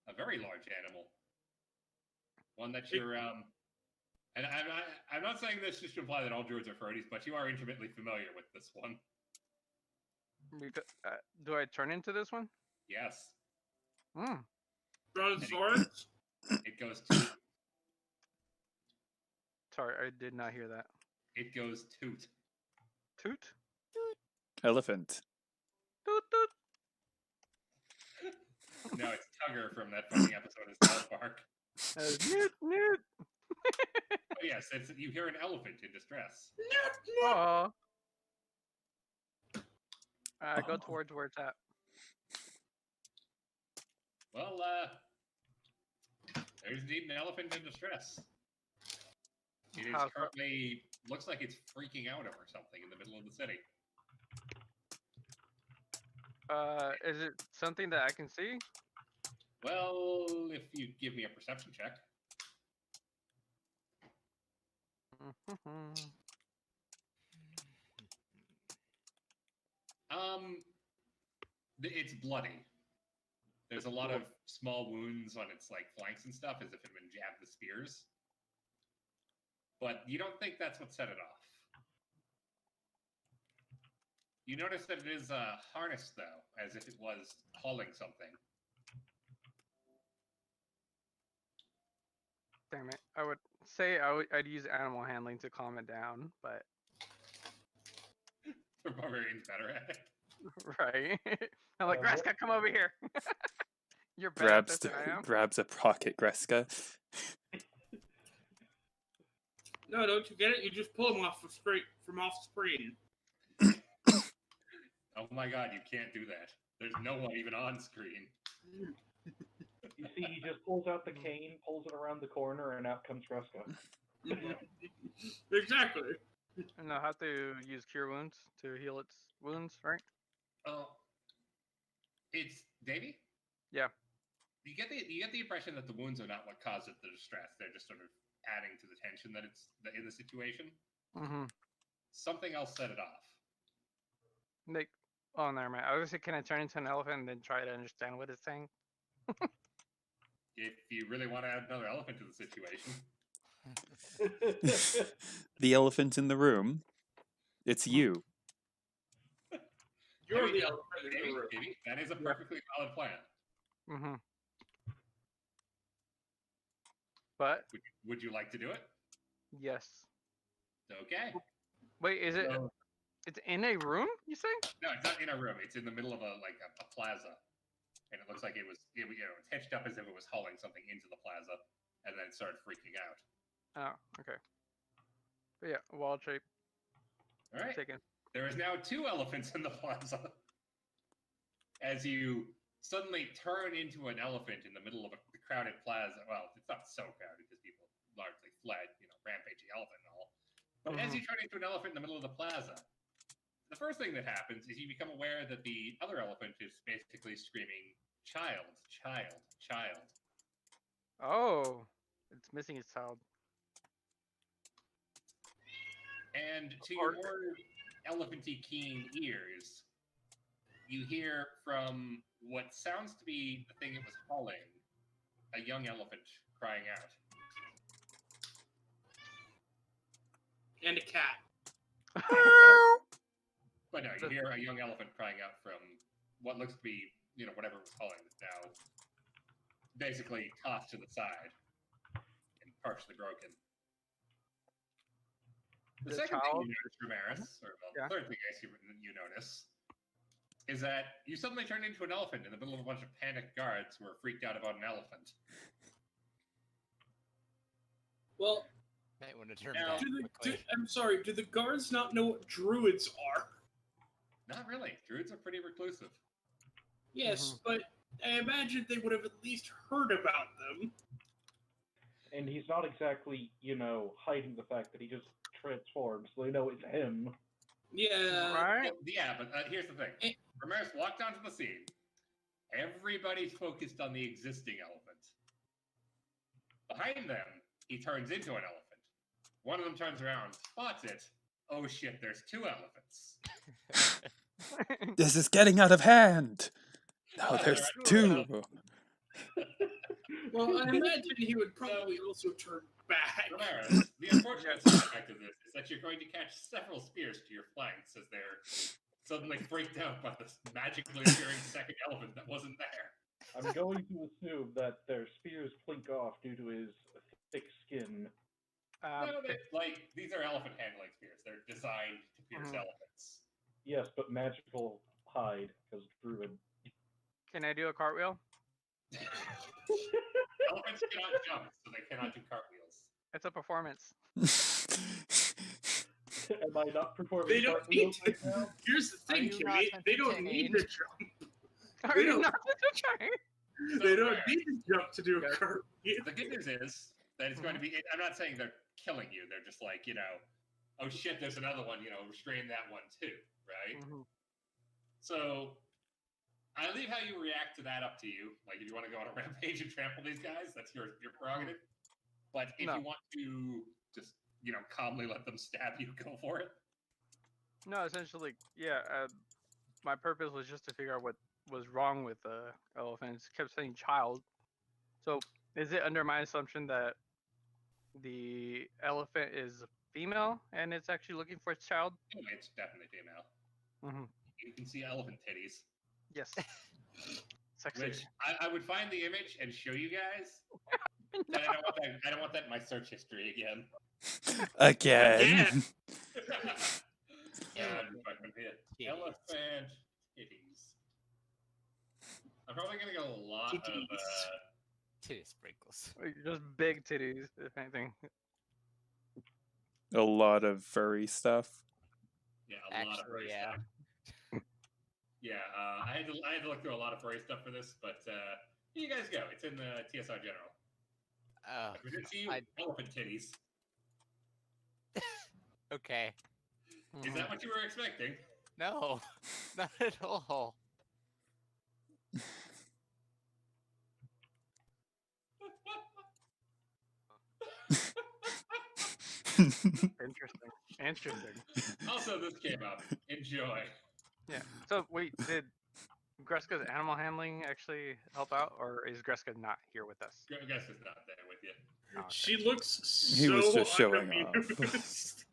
C: A very large animal. One that you're and I'm not saying this just to imply that all druids are furries, but you are intimately familiar with this one.
A: Do I turn into this one?
C: Yes.
A: Hmm.
F: Brontosaurus?
C: It goes toot.
A: Sorry, I did not hear that.
C: It goes toot.
A: Toot?
D: Elephant.
A: Toot toot.
C: No, it's Tugger from that fucking episode of South Park.
A: Newt, newt.
C: But yes, you hear an elephant in distress.
A: Aw. Go towards where it's at.
C: Well, there's indeed an elephant in distress. It is
A: How so?
C: currently looks like it's freaking out over something in the middle of the city.
A: Is it something that I can see?
C: Well, if you give me a perception check. It's bloody. There's a lot of small wounds on its like flanks and stuff, as if it had been jabbed with spears. But you don't think that's what set it off. You notice that it is harnessed, though, as if it was hauling something.
A: Damn it! I would say I'd use animal handling to calm it down, but
C: The barbarian's better at it.
A: right. I'm like,
E: What?
A: Greska, come over here. You're better at
D: Grabs
A: this than I am.
D: grabs a pocket Greska.
F: No, don't you get it? You just pull him off from off screen.
C: Oh my god, you can't do that. There's no one even on screen.
E: You see, he just pulls out the cane, pulls it around the corner, and out comes Kreska.
F: Exactly.
A: And I'll have to use cure wounds to heal its wounds, right?
C: Oh, it's Davey.
A: Yeah.
C: You get the impression that the wounds are not what caused it the distress. They're just sort of adding to the tension that it's in the situation.
A: Mm-hmm.
C: Something else set it off.
A: Like, oh, never mind. I was gonna say, can I turn into an elephant and then try to understand what it's saying?
C: If you really want to add another elephant to the situation,
D: The elephant in the room. It's you.
F: You're
C: Maybe-
F: the elephant in the
C: Davey,
F: room.
C: Davey, that is a perfectly valid plan.
A: Mm-hmm. But
C: Would you like to do it?
A: yes.
C: Okay.
A: Wait, is it?
C: So-
A: It's in a room? You say?
C: No, it's not in a room. It's in the middle of a plaza, and it looks like it's hitched up as if it was hauling something into the plaza, and then it started freaking out.
A: Oh, okay. But yeah, wild shape
C: All right.
A: taken.
C: There is now 2 elephants in the plaza. As you suddenly turn into an elephant in the middle of a crowded plaza. Well, it's not so crowded because people largely fled, rampaging elephant and all. But as you turn into an elephant in the middle of the plaza, the first thing that happens is you become aware that the other elephant is basically screaming, "Child, child, child."
A: Oh, it's missing its child.
C: And to your more elephanty keen ears, you hear from what sounds to be the thing it was hauling, a young elephant crying out.
F: And a cat.
C: But no, you hear a young elephant crying out from what looks to be, whatever it was hauling that's now basically tossed to the side and partially broken. The
A: The
C: second
A: child-
C: thing you notice, Ramaris, or the
A: Yeah.
C: third thing I see you notice, is that you suddenly turn into an elephant in the middle of a bunch of panicked guards who are freaked out about an elephant.
F: Well,
B: Might want to turn
C: Now-
B: back quickly.
F: I'm sorry. Do the guards not know what druids are?
C: Not really. Druids are pretty reclusive.
F: Yes, but I imagine they would have at least heard about them.
E: And he's not exactly, hiding the fact that he just transforms, so they know it's him.
F: Yeah.
A: Right?
C: Yeah, but here's the thing.
F: Eh.
C: Ramirez walked onto the scene. Everybody's focused on the existing elephant. Behind them, he turns into an elephant. One of them turns around, spots it. Oh shit, there's 2 elephants.
D: This is getting out of hand. Now
C: Oh,
D: there's
C: there are
D: 2.
F: Well, I imagine he would probably also turn back.
C: Ramirez, the unfortunate side effect of this is that you're going to catch several spears to your flanks as they're suddenly freaked out by this magically appearing second elephant that wasn't there.
E: I'm going to assume that their spears clink off due to his thick skin.
C: No, these are elephant handling spears. They're designed to pierce
A: Mhm.
C: elephants.
E: Yes, but magical hide, because druid.
A: Can I do a cartwheel?
C: Elephants cannot jump, so they cannot do cartwheels.
A: It's a performance.
E: Am I not performing
F: They don't
E: cartwheels
F: need
E: right now?
F: Here's the thing,
B: you not
F: Jimmy. They don't need to
B: entertained?
F: jump.
A: Are
F: They
A: you
F: don't-
A: not trying?
F: They don't
C: Fair.
F: need to jump to do a
A: Okay.
F: cartwheel.
C: The good news is that it's going to be. I'm not saying they're killing you. They're just like, oh shit, there's another one. Restrain that one too, right?
A: Mhm.
C: So I leave how you react to that up to you. Like if you want to go on a rampage and trample these guys, that's your prerogative. But if
A: No.
C: you want to just calmly let them stab you, go for it.
A: No, essentially, yeah. My purpose was just to figure out what was wrong with the elephants. Kept saying child. So is it under my assumption that the elephant is female and it's actually looking for its child?
C: Oh, it's definitely female.
A: Mm-hmm.
C: You can see elephant titties,
A: Yes. Sexy.
C: which I would find the image and show you guys. But I don't want that in my search history again.
D: Again.
C: Fucking hit.
B: Titties.
C: Elephant titties. I'm probably gonna get a lot of
B: Titty sprinkles.
A: Just big titties, if anything.
D: A lot of furry stuff.
C: yeah, a lot of
B: Actually,
C: furry
B: yeah.
C: stuff. Yeah, I had to look through a lot of furry stuff for this, but here you guys go. It's in the TSR General.
B: Oh,
C: I present to you
B: I-
C: elephant titties.
B: okay.
C: Is that what you were expecting?
B: No, not at all.
A: Interesting. Interesting.
C: Also, this came up. Enjoy.
A: Yeah. So wait, did Greska's animal handling actually help out, or is Greska not here with us?
C: Guess is not there with you.
A: Oh, okay.
F: She looks so
D: He was just showing off.
F: unamused.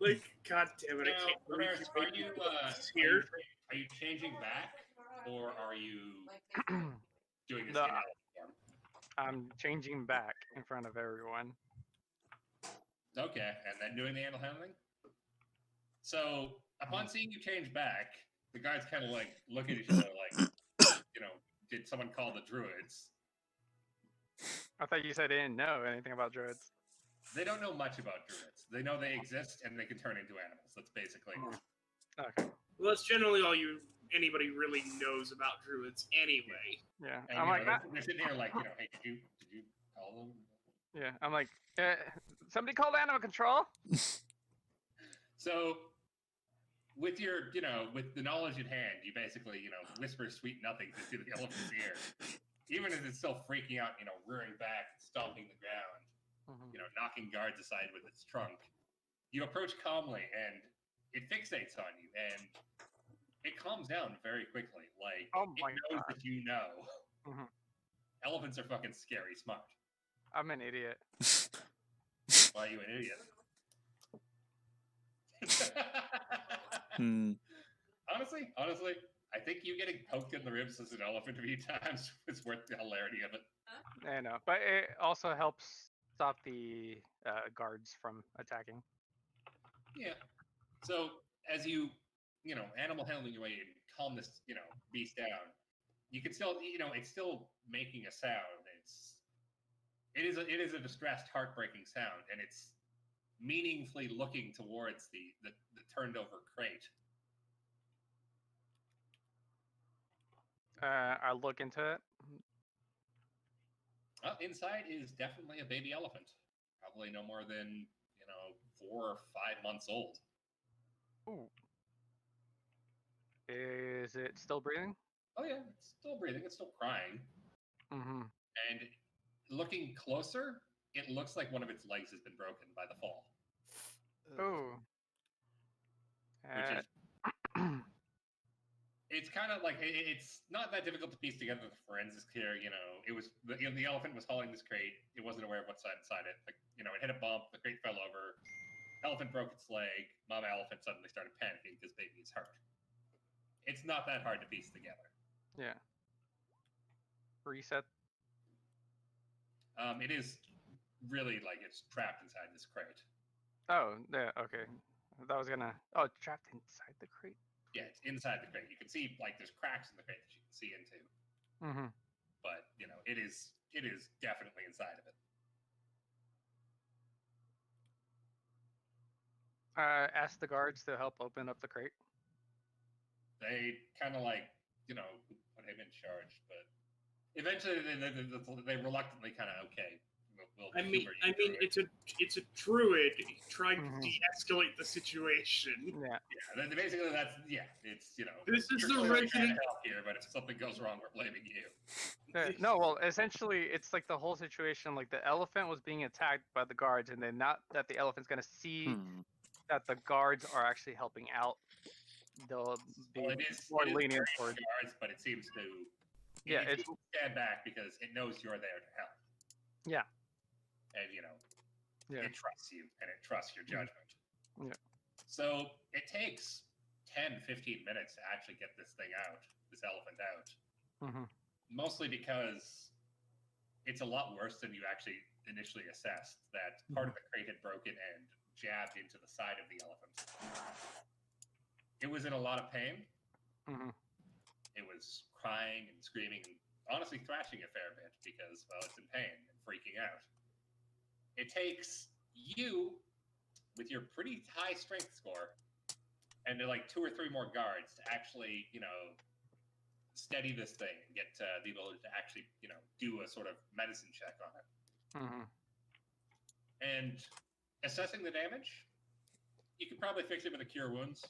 F: Like, god damn it, I
C: Now,
F: can't believe
C: Ramirez,
F: here.
C: are you changing back, or are you doing this
A: No,
C: in elephant form?
A: I'm changing back in front of everyone.
C: Okay, and then doing the animal handling. So upon seeing you change back, the guys kind of like look at each other like, did someone call the druids?
A: I thought you said they didn't know anything about druids.
C: They don't know much about druids. They know they exist and they can turn into animals. That's basically it.
A: Okay.
F: Well, that's generally all anybody really knows about druids anyway.
A: Yeah.
C: And,
A: I'm like,
C: they're sitting here like, hey, did you call them?
A: yeah. I'm like, somebody called animal control.
C: So, with your, with the knowledge at hand, you basically, whisper sweet nothings into the elephant's ear, even as it's still freaking out, rearing back, stomping the ground,
A: Mhm.
C: knocking guards aside with its trunk. You approach calmly, and it fixates on you, and it calms down very quickly. Like,
A: Oh
C: it
A: my
C: knows
A: God.
C: that you know.
A: Mhm.
C: Elephants are fucking scary smart.
A: I'm an idiot.
C: Why are you an idiot?
D: Hmm.
C: Honestly, I think you getting poked in the ribs as an elephant a few times is worth the hilarity of it.
A: I know, but it also helps stop the guards from attacking.
C: Yeah. So as you, animal handling your way and calm this, beast down, you can still, it's still making a sound. It is a distressed, heartbreaking sound, and it's meaningfully looking towards the turned over crate.
A: I look into it.
C: Inside is definitely a baby elephant, probably no more than 4 or 5 months old.
A: Ooh. Is it still breathing?
C: Oh yeah, it's still breathing. It's still crying.
A: Mm-hmm.
C: And looking closer, it looks like one of its legs has been broken by the fall,
B: Ugh.
A: Ooh.
C: which is it's kind of like it's not that difficult to piece together the forensics here. It was the elephant was hauling this crate. It wasn't aware of what's inside it. Like, it hit a bump. The crate fell over. Elephant broke its leg. Mama elephant suddenly started panicking because baby is hurt. It's not that hard to piece together.
A: Yeah. Reset.
C: It is really like it's trapped inside this crate.
A: Oh, yeah. Okay. That was gonna. Oh, trapped inside the crate.
C: Yeah, it's inside the crate. You can see like there's cracks in the crate that you can see into,
A: Mm-hmm.
C: but it is definitely inside of it.
A: Ask the guards to help open up the crate.
C: They kind of like put him in charge, but eventually they reluctantly kind of okay. We'll
F: I mean,
C: humor you through it.
F: it's a druid trying
A: Mhm.
F: to de-escalate the situation.
A: Yeah.
C: Yeah, basically that's it's
F: This is
C: you're
F: the
C: clearly trying to
F: resident.
C: help here, but if something goes wrong, we're blaming you.
A: No, well, essentially, it's like the whole situation. Like the elephant was being attacked by the guards, and then not that the elephant's gonna see
D: Hmm.
A: that the guards are actually helping out. they'll be
C: Well, it is
A: more
C: it is
A: lenient
C: very
A: toward.
C: guards, but it seems to
A: Yeah,
C: it
A: it's
C: seems to stand back because it knows you're there to help.
A: Yeah.
C: And
A: Yeah.
C: it trusts you and it trusts your judgment.
A: Yeah.
C: So it takes 10, 15 minutes to actually get this thing out, this elephant out.
A: hmm
C: Mostly because it's a lot worse than you actually initially assessed. That part of the crate had broken and jabbed into the side of the elephant. It was in a lot of pain.
A: hmm
C: It was crying and screaming and honestly thrashing a fair bit because, well, it's in pain and freaking out. It takes you, with your pretty high strength score, and like 2 or 3 more guards to actually, steady this thing and get the ability to actually, do a sort of medicine check on it.
A: hmm
C: And assessing the damage, you could probably fix it with a cure wounds.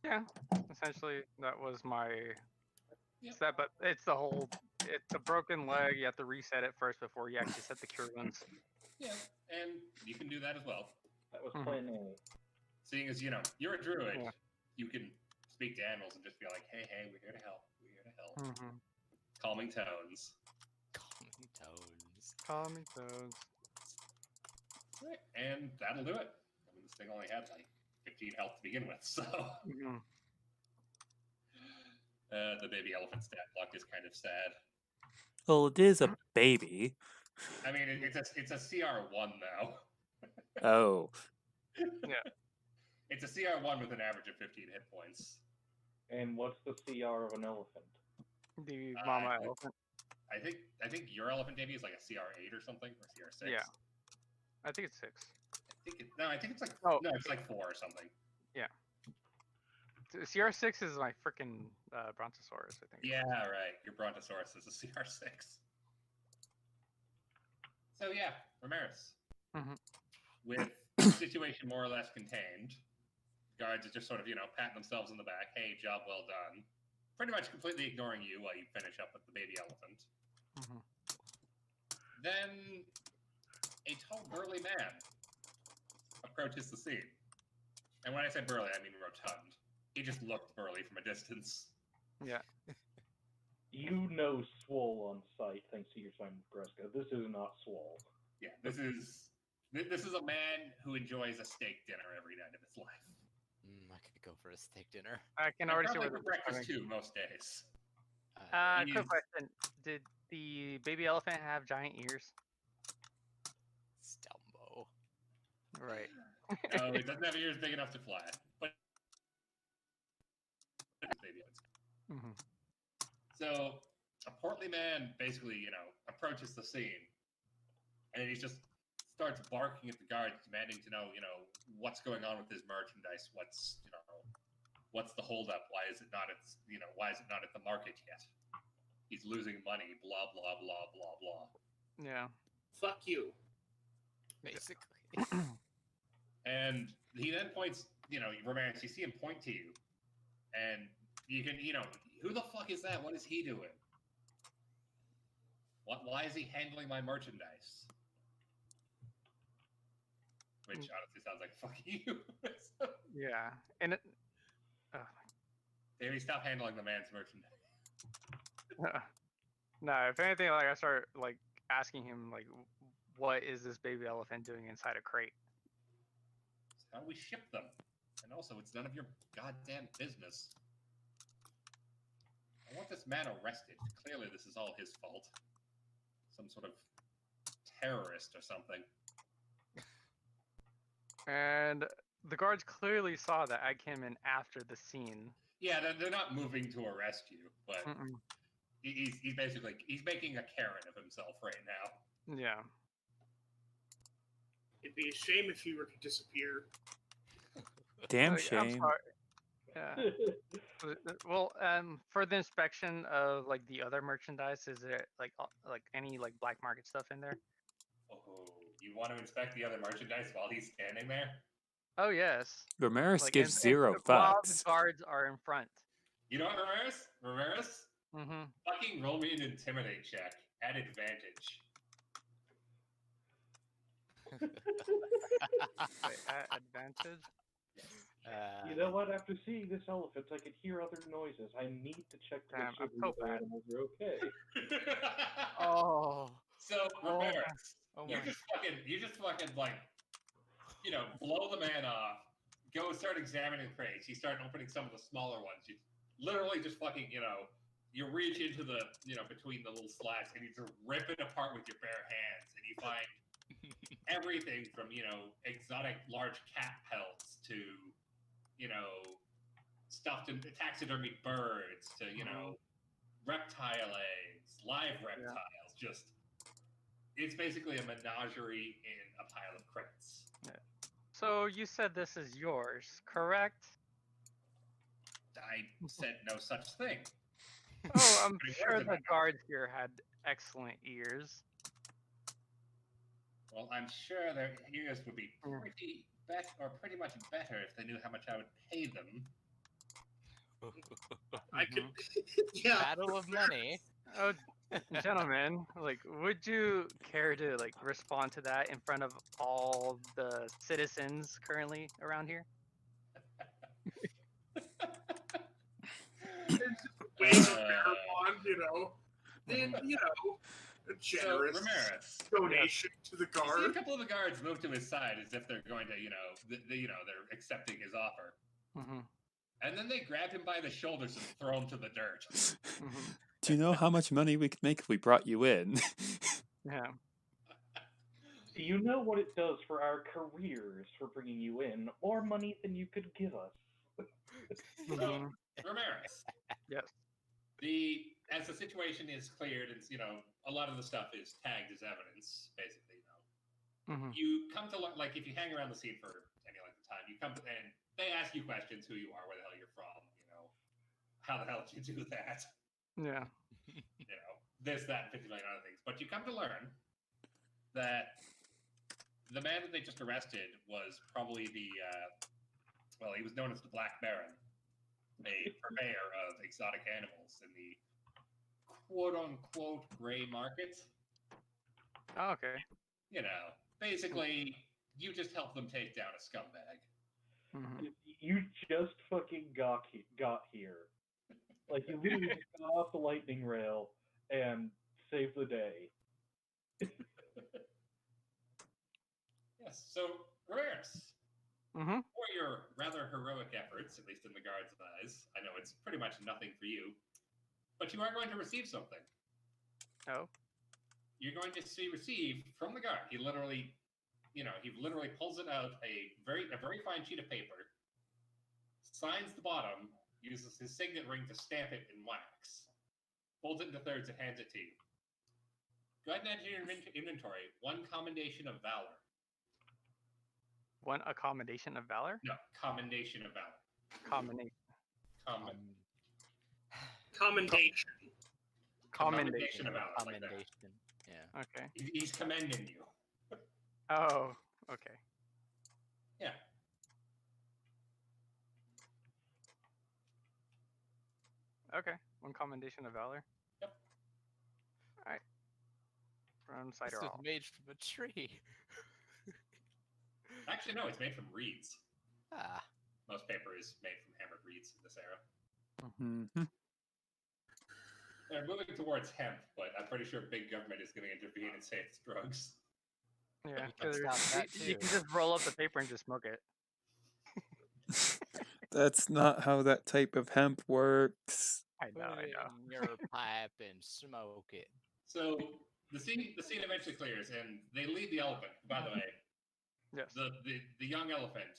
A: Yeah. Essentially, that was my
C: Yep.
A: step. But it's a broken leg. You have to reset it first before you actually set the cure wounds.
C: Yeah, and you can do that as well.
E: That was
A: Mhm.
E: plan A.
C: Seeing as, you're a druid,
A: Yeah.
C: you can speak to animals and just be like, hey, we're here to help. We're here to help.
A: hmm
C: Calming tones.
B: Calming tones.
A: Calming tones.
C: Right, and that'll do it. I mean, this thing only had like 15 health to begin with, so
A: hmm
C: the baby elephant stat block is kind of sad.
D: Well, it is a baby.
C: I mean, it's a CR1 though.
D: Oh.
C: It's a CR1 with an average of 15 hit points.
E: And what's the CR of an elephant?
A: The mama
C: Uh,
A: elephant.
C: I think your elephant baby is like a CR8 or something, or CR6.
A: Yeah. I think it's 6.
C: I think it's like
A: Oh.
C: no, it's like 4 or something.
A: CR6 is my freaking Brontosaurus, I think.
C: Yeah, right. Your Brontosaurus is a CR6. So yeah, Ramirez.
A: Mhm.
C: With the situation more or less contained, guards are just sort of, patting themselves on the back. Hey, job well done. Pretty much completely ignoring you while you finish up with the baby elephant.
A: Mhm.
C: Then a tall, burly man approaches the scene. And when I said burly, I mean rotund. He just looked burly from a distance.
A: Yeah.
E: You know Swole on sight, thanks to your time with Greska. This is not Swole.
C: Yeah, this is a man who enjoys a steak dinner every night of his life.
B: I could go for a steak dinner.
A: I can
C: And
A: already see
C: probably
A: where
C: for
A: this is
C: breakfast
A: coming.
C: too, most days.
B: Yeah.
A: Quick question: did the baby elephant have giant ears?
B: Stumbo.
A: Right.
C: No, it doesn't have ears big enough to fly. But maybe it's.
A: hmm
C: So a portly man basically, approaches the scene, and he just starts barking at the guards, demanding to know, what's going on with his merchandise. What's the holdup? Why is it not at the market yet? He's losing money. Blah blah blah blah blah.
A: Yeah.
F: Fuck you.
B: Basically.
C: And he then points, Ramirez, you see him point to you, and you can, who the fuck is that? What is he doing? Why is he handling my merchandise? Which honestly sounds like fuck you.
A: Yeah. And it.
C: Maybe stop handling the man's merchandise.
A: No, if anything, like I start like asking him like, what is this baby elephant doing inside a crate?
C: How do we ship them? And also, it's none of your goddamn business. I want this man arrested. Clearly, this is all his fault. Some sort of terrorist or something.
A: And the guards clearly saw that I came in after the scene.
C: Yeah, they're not moving to arrest you, but
A: Mm-mm.
C: he's basically making a Karen of himself right now.
A: Yeah.
F: It'd be a shame if he were to disappear.
D: Damn
A: Like, I'm
D: shame.
A: sorry. Yeah. Well, for the inspection of like the other merchandise, is there like any like black market stuff in there?
C: Oh, you want to inspect the other merchandise while he's standing there?
A: Oh yes.
D: Ramirez
A: Like,
D: gives
A: and
D: zero
A: while the
D: fucks.
A: guards are in front.
C: You know what, Ramirez?
A: Mm-hmm.
C: Fucking roll me an intimidate check at advantage.
A: Wait, at advantage.
E: You know what? After seeing this elephant, I can hear other noises. I need to check to make
A: Damn,
E: sure
A: I'm
E: the
A: so
E: other
A: bad.
E: animals are okay.
B: Oh.
C: So
B: Oh
C: Ramirez,
B: Oh
C: you
B: my.
C: just fucking like, blow the man off. Go start examining the crates. You start opening some of the smaller ones. You literally just fucking, you reach into the, between the little slats and you just rip it apart with your bare hands, and you find everything from, exotic large cat pelts to, stuffed and taxidermied birds to, reptile eggs, live reptiles. Just, it's basically a menagerie in a pile of crates.
A: So you said this is yours, correct?
C: I said no such thing.
A: Oh, I'm
C: Putting
A: sure
C: words in my
A: the
C: mouth.
A: guards here had excellent ears.
C: Well, I'm sure their ears would be
A: Yeah.
C: pretty much better if they knew how much I would pay them.
F: I could. Yeah.
B: Battle of money.
A: Oh, gentlemen, would you care to respond to that in front of all the citizens currently around here?
F: Wave a bear wand, and a generous
C: Ramirez,
F: donation to the
C: you see a
F: guard.
C: couple of the guards move to his side as if they're going to, they're accepting his offer.
A: Mm-hmm.
C: And then they grab him by the shoulders and throw him to the dirt.
A: Mm-hmm.
D: Do you know how much money we could make if we brought you in?
A: Yeah.
E: Do you know what it does for our careers for bringing you in? More money than you could give us.
A: Mm-hmm.
C: Ramirez.
A: Yes.
C: As the situation is cleared, and a lot of the stuff is tagged as evidence, basically.
A: Mm-hmm.
C: You come to if you hang around the scene for any length of time, you come to, and they ask you questions: who you are, where the hell you're from, how the hell did you do that,
A: Yeah.
C: this, that, and 50 million other things. But you come to learn that the man that they just arrested was probably he was known as the Black Baron, a purveyor of exotic animals in the quote-unquote gray market.
A: Oh, okay.
C: Basically, you just help them take down a scumbag.
A: Mm-hmm.
E: You just fucking got here. You literally just got off the lightning rail and saved the day.
C: Yes, so Ramirez,
A: Mm-hmm.
C: for your rather heroic efforts, at least in the guard's eyes, I know it's pretty much nothing for you, but you are going to receive something.
A: Oh.
C: You're going to receive from the guard. He literally pulls it out, a very fine sheet of paper, signs the bottom, uses his signet ring to stamp it in wax, folds it into thirds, and hands it to you. Go ahead and enter your inventory one commendation of valor.
A: One accommodation of valor?
C: No, commendation of valor.
A: Combination.
F: Commendation.
C: Commendation of valor. Like that.
B: Commendation. Yeah.
A: Okay.
C: He's commending you.
A: Oh, okay.
C: Yeah.
A: Okay. One commendation of valor.
C: Yep.
A: Alright. From
B: This
A: cider
B: was
A: all.
B: made from a tree.
C: Actually, no, it's made from reeds.
B: Ah.
C: Most paper is made from hammered reeds in this era.
D: Mm-hmm.
C: They're moving towards hemp, but I'm pretty sure big government is going to intervene and say it's drugs.
A: Yeah,
B: You can
A: 'cause
B: stop that
A: you
B: too.
A: can just roll up the paper and just smoke it.
D: That's not how that type of hemp works.
A: I
B: Put
A: know, I
B: it
A: know.
B: in your pipe and smoke it.
C: So the scene eventually clears, and they lead the elephant. By the way,
A: Yes.
C: the young elephant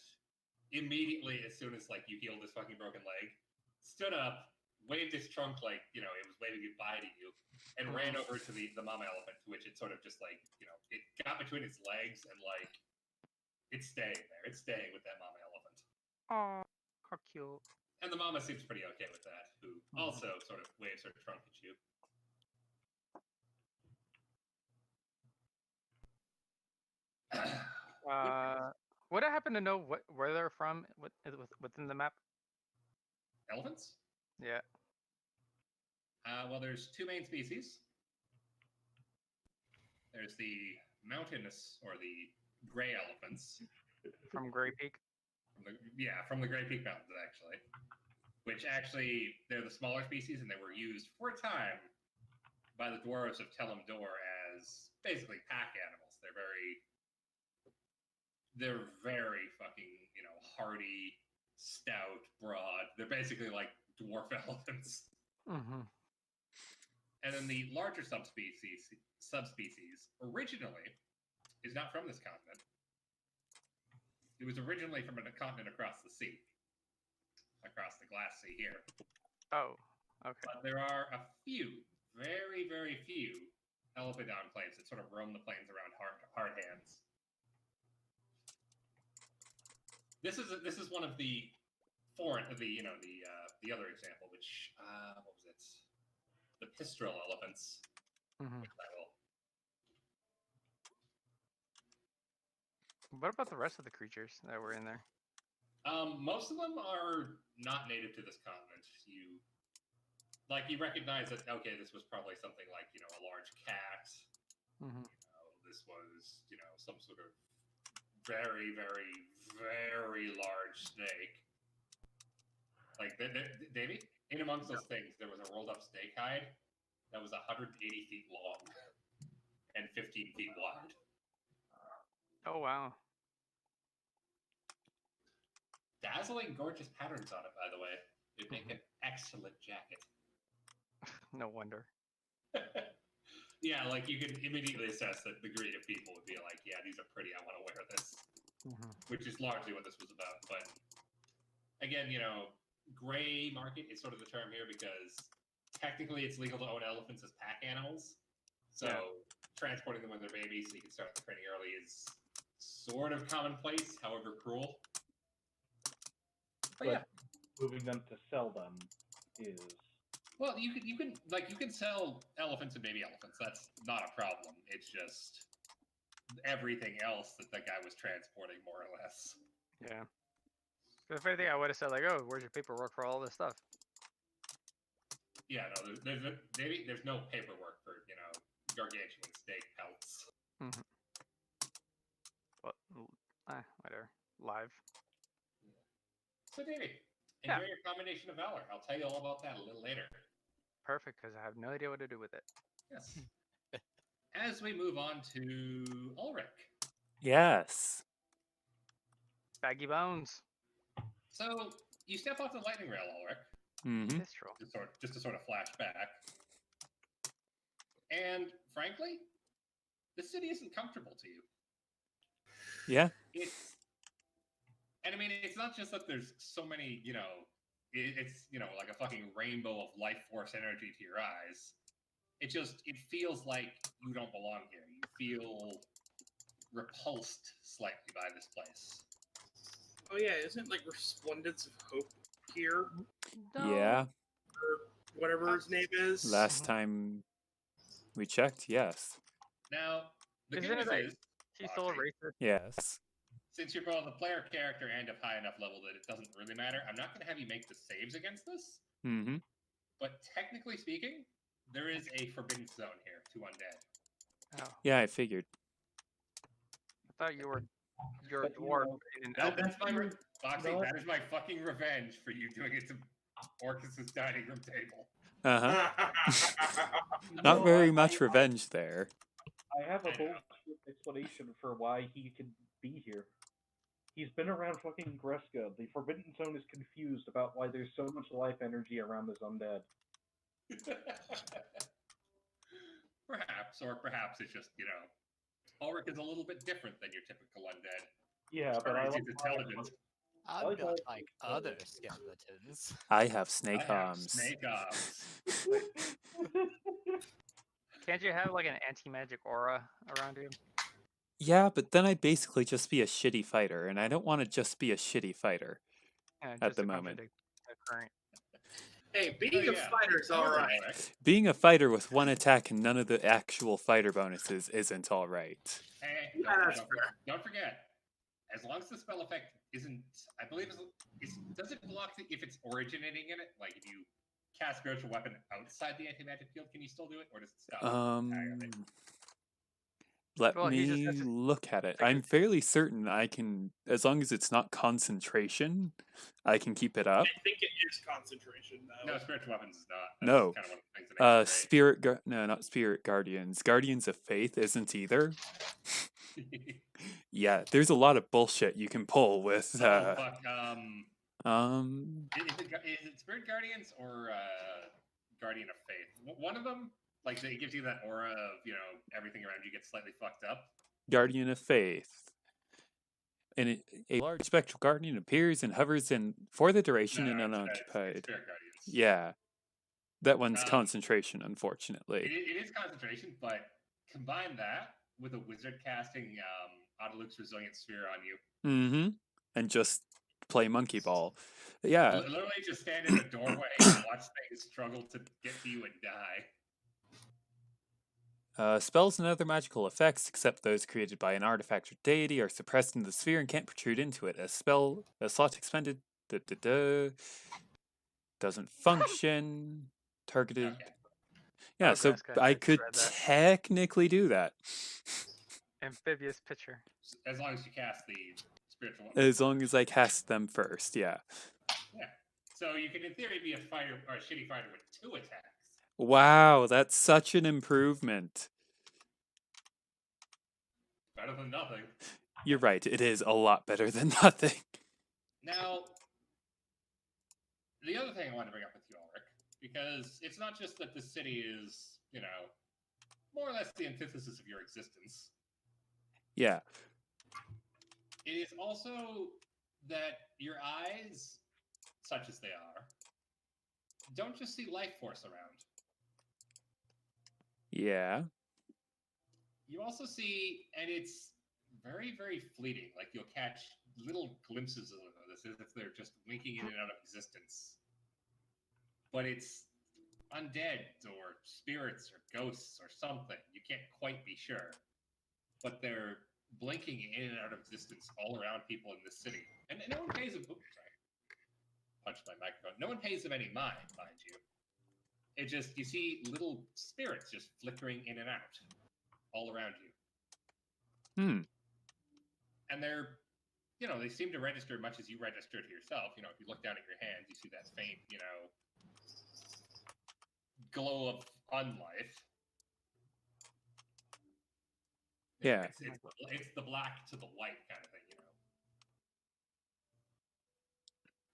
C: immediately, as soon as you healed his fucking broken leg, stood up, waved his trunk it was waving goodbye to you, and ran over to the mama elephant, to which it sort of just it got between its legs and it's staying there. It's staying with that mama elephant.
A: Oh, how cute.
C: And the mama seems pretty okay with that, who also sort of waves her trunk at you.
A: Would I happen to know where they're from within the map?
C: Elephants?
A: Yeah.
C: Well, there's two main species. There's the mountainous, or the gray elephants.
A: From Grey Peak.
C: From the Great Peak Mountains, actually. Which actually, they're the smaller species, and they were used for a time by the dwarves of Telem Dor as basically pack animals. They're very fucking, hardy, stout, broad. They're basically like dwarf elephants.
A: Mm-hmm.
C: And then the larger subspecies originally is not from this continent. It was originally from a continent across the sea, across the Glass Sea here.
A: Oh, okay.
C: But there are a few, very, very few Elpidon clades that sort of roam the plains around Hard Hands. This is one of the the other example, which what was it? The Pistral elephants.
A: Mm-hmm.
C: Title.
A: What about the rest of the creatures that were in there?
C: Most of them are not native to this continent. You recognize that, okay, this was probably something like, a large cat.
A: Mm-hmm.
C: This was, some sort of very, very, very large snake. Like, Davey, in amongst those things, there was a rolled up snake hide that was 180 feet long and 15 feet wide.
A: Oh, wow.
C: Dazzling, gorgeous patterns on it, by the way. It'd make an excellent jacket.
A: No wonder.
C: Yeah, like you can immediately assess that the greed of people would be like, yeah, these are pretty, I want to wear this.
A: Mm-hmm.
C: Which is largely what this was about. But again, gray market is sort of the term here because technically it's legal to own elephants as pack animals. So transporting them when they're babies so you can start the training early is sort of commonplace, however cruel. But yeah,
E: moving them to sell them is.
C: Well, you can sell elephants and baby elephants. That's not a problem. It's just everything else that the guy was transporting, more or less.
A: Yeah. If anything, I would have said like, "Oh, where's your paperwork for all this stuff?"
C: Yeah, no, there's no paperwork for gargantuan snake pelts.
A: Mm-hmm. But whatever. Live.
C: So, Davey, enjoy your combination of valor. I'll tell you all about that a little later.
A: Perfect, because I have no idea what to do with it.
C: Yes. As we move on to Ulrich.
D: Yes.
A: Baggy bones.
C: So you step off the lightning rail, Ulrich.
D: Mm-hmm.
A: Mistral.
C: Just to sort of flash back. And frankly, the city isn't comfortable to you.
D: Yeah.
C: And I mean, it's not just that there's so many, it's, like a fucking rainbow of life force energy to your eyes. It feels like you don't belong here. You feel repulsed slightly by this place.
F: Oh yeah, isn't like Resplendence of Hope here?
A: No.
D: Yeah.
F: Or whatever his name is.
D: Last time we checked, yes.
C: Now, the
A: Isn't
C: good
A: it
C: news
A: like
C: is,
A: he's still a racist?
D: Yes.
C: since you're both a player character and of high enough level that it doesn't really matter, I'm not going to have you make the saves against this.
D: Mm-hmm.
C: But technically speaking, there is a forbidden zone here to undead.
A: Oh,
D: Yeah, I figured.
A: I thought you're a
E: But, you
A: dwarf
E: know,
A: in an
C: That's
A: elven.
C: my Foxy,
E: No.
C: that is my fucking revenge for you doing it to Orcus's dining room table.
D: Uh-huh.
E: No,
D: Not very
E: I-
D: much revenge there.
E: I have a
C: I know.
E: bullshit explanation for why he could be here. He's been around fucking Greska. The Forbidden Zone is confused about why there's so much life energy around this undead.
C: Perhaps, or perhaps it's just, Ulrich is a little bit different than your typical undead.
E: Yeah,
C: As
E: but
C: far
E: I
C: as
E: like
C: he's intelligent.
B: I'm
E: like
B: not
E: all-
B: like other skeletons.
D: I have snake
C: I have
D: arms.
C: snake arms.
A: Can't you have like an anti-magic aura around you?
D: Yeah, but then I'd basically just be a shitty fighter, and I don't want to just be a shitty fighter.
A: Yeah,
D: At
A: just
D: the
A: to
D: moment.
A: contradict the current.
F: Hey, being
C: Oh,
F: a
C: yeah.
F: fighter's
C: That was
F: alright.
C: Ulrich.
D: Being a fighter with one attack and none of the actual fighter bonuses isn't alright.
C: Hey,
F: Yeah, that's fair.
C: don't forget, as long as the spell effect isn't, I believe, does it block if it's originating in it? Like if you cast spiritual weapon outside the anti-magic field, can you still do it, or does it stop? entirely?
D: Let
A: Well, he just
D: me
A: has to
D: look at it.
A: take
D: I'm
A: it.
D: fairly certain I can, as long as it's not concentration, I can keep it up.
F: I think it is concentration though.
C: No, spiritual weapons is not. That's
D: No.
C: kind of one of the things that makes it
D: No, not spirit guardians. Guardians of faith isn't either.
C: great.
D: Yeah, there's a lot of bullshit you can pull with.
C: Oh fuck. Is it Spirit Guardians or Guardian of Faith? One of them, like, it gives you that aura of, you know, everything around you gets slightly fucked up.
D: Guardian of faith. And a large spectral guardian appears and hovers for the duration
C: No,
D: and
C: it's
D: unoccupied.
C: Spirit Guardians.
D: Yeah. That one's
C: Um,
D: concentration, unfortunately.
C: It is concentration, but combine that with a wizard casting Autoluke's Resilient Sphere on you.
D: Mm-hmm. And just play monkey ball. Yeah.
C: Literally just stand in a doorway and watch things struggle to get to you and die.
D: Spells and other magical effects, except those created by an artifact or deity, are suppressed in the sphere and can't protrude into it. A slot expended doesn't function. Targeted.
C: Okay.
D: Yeah,
A: Oh,
D: so
A: Graska,
D: I
A: I
D: could
A: read that.
D: technically do that.
A: Amphibious pitcher.
C: As long as you cast the spiritual weapon.
D: As long as I cast them first, yeah.
C: So you can, in theory, be a fighter or a shitty fighter with 2 attacks.
D: Wow, that's such an improvement.
C: Better than nothing.
D: You're right, it is a lot better than nothing.
C: Now, the other thing I want to bring up with you, Ulrich, because it's not just that the city is, you know, more or less the antithesis of your existence.
D: Yeah.
C: It is also that your eyes, such as they are, don't just see life force around.
D: Yeah.
C: You also see, and it's very, very fleeting. Like, you'll catch little glimpses of this as if they're just winking in and out of existence. But it's undead or spirits or ghosts or something. You can't quite be sure. But they're blinking in and out of existence all around people in this city. And no one pays them. Oops, sorry. Punched my microphone. No one pays them any mind you. It just, you see little spirits just flickering in and out all around you. And they're, you know, they seem to register much as you register to yourself. You know, if you look down at your hands, you see that faint, you know, glow of unlife.
D: Yeah.
C: It's the black to the white kind of thing, you know.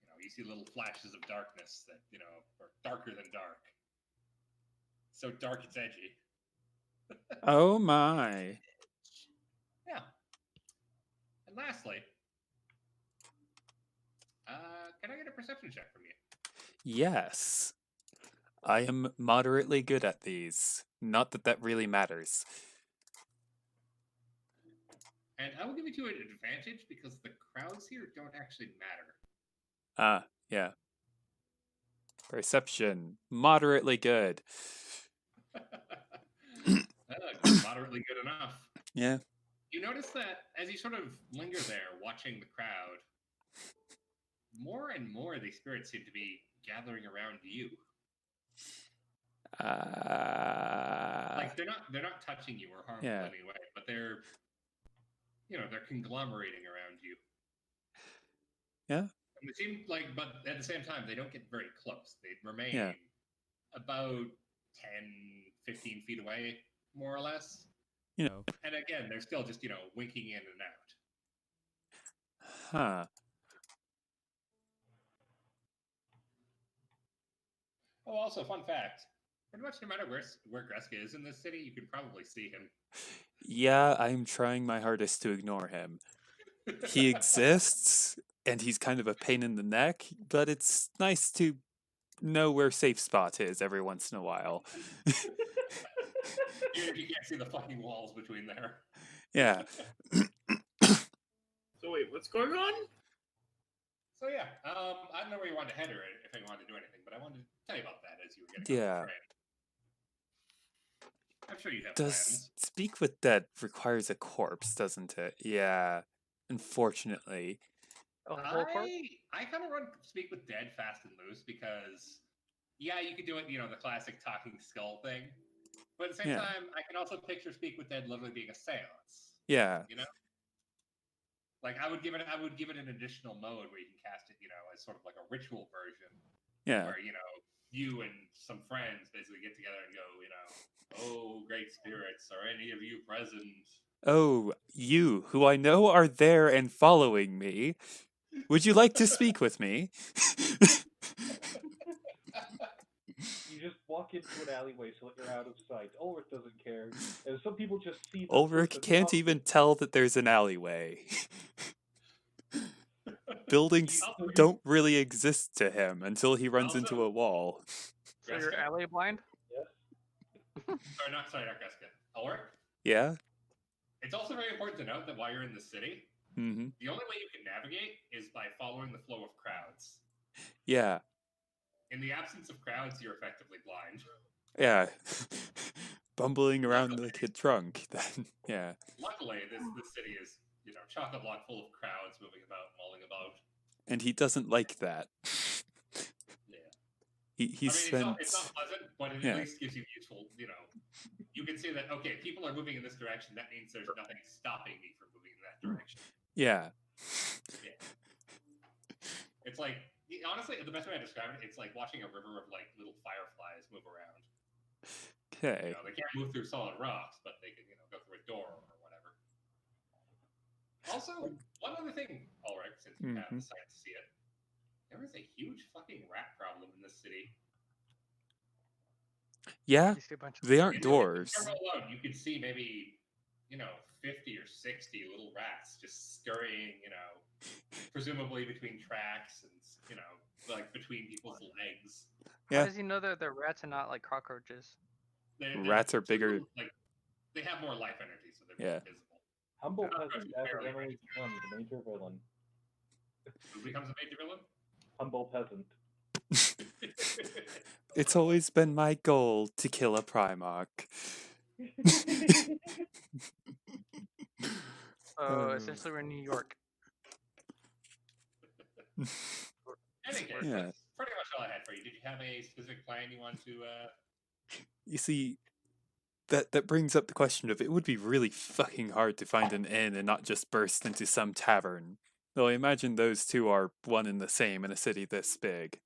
C: You know, you see little flashes of darkness that, you know, are darker than dark. So dark it's edgy.
D: Oh my.
C: Yeah. And lastly, can I get a perception check from you?
D: Yes. I am moderately good at these. Not that that really matters.
C: And I will give you two an advantage because the crowds here don't actually matter.
D: Yeah. Perception. Moderately good.
C: Moderately good enough.
D: Yeah.
C: You notice that as you sort of linger there watching the crowd, more and more these spirits seem to be gathering around you. Like they're not touching you or harmful in any way, but they're, you know, they're conglomerating around you.
D: Yeah.
C: And they seem like, but at the same time, they don't get very close. They remain about 10, 15 feet away, more or less.
D: You know.
C: And again, they're still just, you know, winking in and out.
D: Huh.
C: Oh, also, fun fact. Pretty much no matter where Greska is in this city, you could probably see him.
D: Yeah, I'm trying my hardest to ignore him. He exists, and he's kind of a pain in the neck, but it's nice to know where safe spot is every once in a while.
C: Even if you can't see the fucking walls between there.
D: Yeah.
F: So wait, what's going on?
C: So yeah, I don't know where you wanted to head or if you wanted to do anything, but I wanted to tell you about that as you were getting on the train. I'm sure you have plans.
D: Speak with Dead requires a corpse, doesn't it? Yeah. Unfortunately.
C: I kind of run Speak with Dead fast and loose because, yeah, you could do it, you know, the classic talking skull thing. But at the same
D: Yeah.
C: time, I can also picture Speak with Dead literally being a seance.
D: Yeah.
C: You know? Like I would give it an additional mode where you can cast it, as sort of like a ritual version.
D: Yeah.
C: Where, you and some friends basically get together and go, oh, great spirits, are any of you present?
D: Oh, you, who I know are there and following me. Would you like to speak with me?
E: You just walk into an alleyway so that you're out of sight. Ulrich doesn't care. And some people just see the
D: Ulrich
E: person
D: can't
E: talking.
D: even tell that there's an alleyway. Buildings
C: Also,
D: don't really exist to him until he runs
C: Also-
D: into a wall.
A: So you're
C: Greska?
A: alley blind?
C: Sorry, not Greska. Ulrich?
D: Yeah?
C: It's also very important to note that while you're in the city,
D: Mm-hmm.
C: the only way you can navigate is by following the flow of crowds.
D: Yeah.
C: In the absence of crowds, you're effectively blind.
D: Yeah. Bumbling around like a drunk. Then, yeah.
C: Luckily, this city is, chock-a-block full of crowds moving about, mulling about.
D: And he doesn't like that.
C: Yeah.
D: He
C: It's
D: spends...
C: not pleasant, but it
D: Yeah.
C: at least gives you useful, you can see that, okay, people are moving in this direction. That means there's nothing stopping me from moving in that direction.
D: Yeah.
C: It's like, honestly, the best way to describe it, it's like watching a river of, like, little fireflies move around.
D: Okay.
C: They can't move through solid rocks, but they can, go through a door or whatever. Also, one other thing, Ulrich, since you have the sight to see it, there is a huge fucking rat problem in this city.
D: Yeah?
A: You see a bunch of
D: They aren't
C: In the
D: doors.
C: camera alone, you can see maybe, 50 or 60 little rats just scurrying, presumably between tracks and, like between people's legs.
D: Yeah.
A: How does he know that they're rats and not like cockroaches?
D: Rats are bigger.
C: Like, they have more life energy, so they're
D: Yeah.
C: more visible.
E: Humble
C: Oh,
E: peasant
C: barely
E: accidentally becomes the major villain.
C: Who becomes a major villain?
E: Humble peasant.
D: It's always been my goal to kill a Primarch.
A: So essentially, we're in New York.
C: In any case,
D: Yeah.
C: that's pretty much all I had for you. Did you have a specific plan you want to?
D: You see, that brings up the question of it would be really fucking hard to find an inn and not just burst into some tavern. Though I imagine those two are one and the same in a city this big.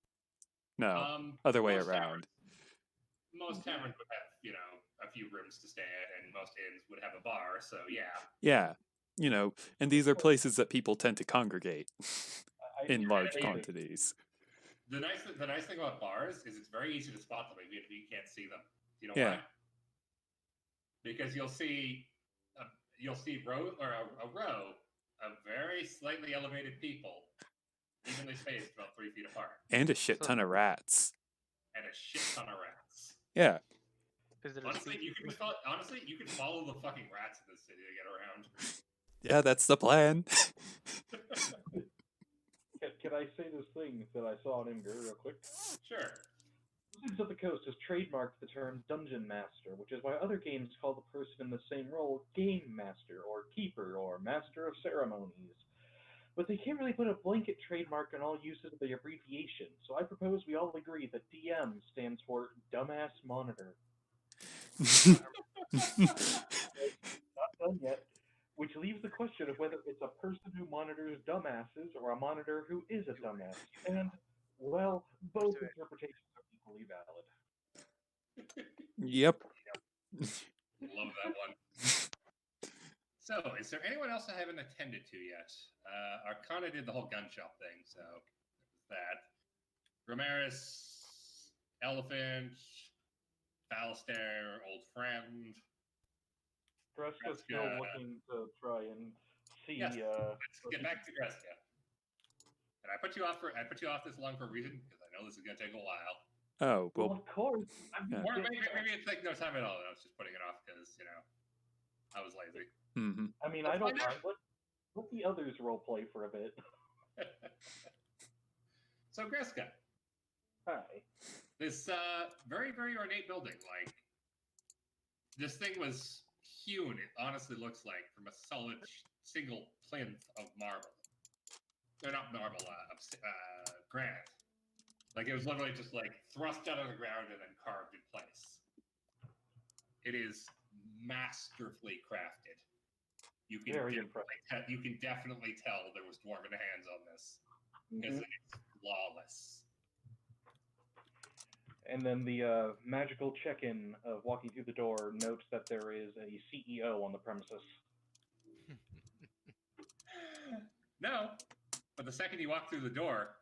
D: No, other way
C: most
D: around.
C: Most taverns would have, a few rooms to stay at, and most inns would have a bar. So yeah.
D: Yeah, and these are places that people tend to congregate in large
C: Yeah.
D: quantities.
C: The nice thing about bars is it's very easy to spot them even if you can't see them. You know
D: Yeah.
C: why? Because you'll see a row or a row of very slightly elevated people, evenly spaced about 3 feet apart,
D: And a shit ton of rats.
C: and a shit ton of rats.
D: Yeah.
A: Is it a
C: Honestly,
A: seat?
C: you can follow the fucking rats in this city to get around.
D: Yeah, that's the plan.
E: Can I say this thing that I saw on Imgur real quick?
C: Sure.
E: Wizards of the Coast has trademarked the term Dungeon Master, which is why other games call the person in the same role Game Master, or Keeper, or Master of Ceremonies. But they can't really put a blanket trademark on all uses of the abbreviation, so I propose we all agree that DM stands for Dumbass Monitor. Not done yet, which leaves the question of whether it's a person who monitors dumbasses or a monitor who is a dumbass. And, well, both interpretations are equally valid.
D: Yep.
C: Love that one. So, is there anyone else I haven't attended to yet? Arcana did the whole gun shop thing, so that. Ramirez, Elephant, Falstair, Old Friend.
E: Greska's still looking to try and see.
C: Yes, let's get back to Greska. And I put you off this long for a reason because I know this is going to take a while.
D: Oh,
E: Well,
D: well,
E: of course.
D: Yeah.
C: Or maybe it's like no time at all. And I was just putting it off because I was lazy.
D: mhm.
E: I mean, I don't mind. Let the others roleplay for a bit.
C: So Greska,
E: Hi.
C: this very, very ornate building, like this thing was hewn. It honestly looks like from a solid single plinth of marble. They're not marble, granite. Like it was literally just like thrust out of the ground and then carved in place. It is masterfully crafted. You can
E: Very
C: you can definitely tell there was dwarven hands on this because
E: Mhm.
C: it's flawless.
E: And then the magical check-in of walking through the door notes that there is a CEO on the premises.
C: No, but the second you walk through the door,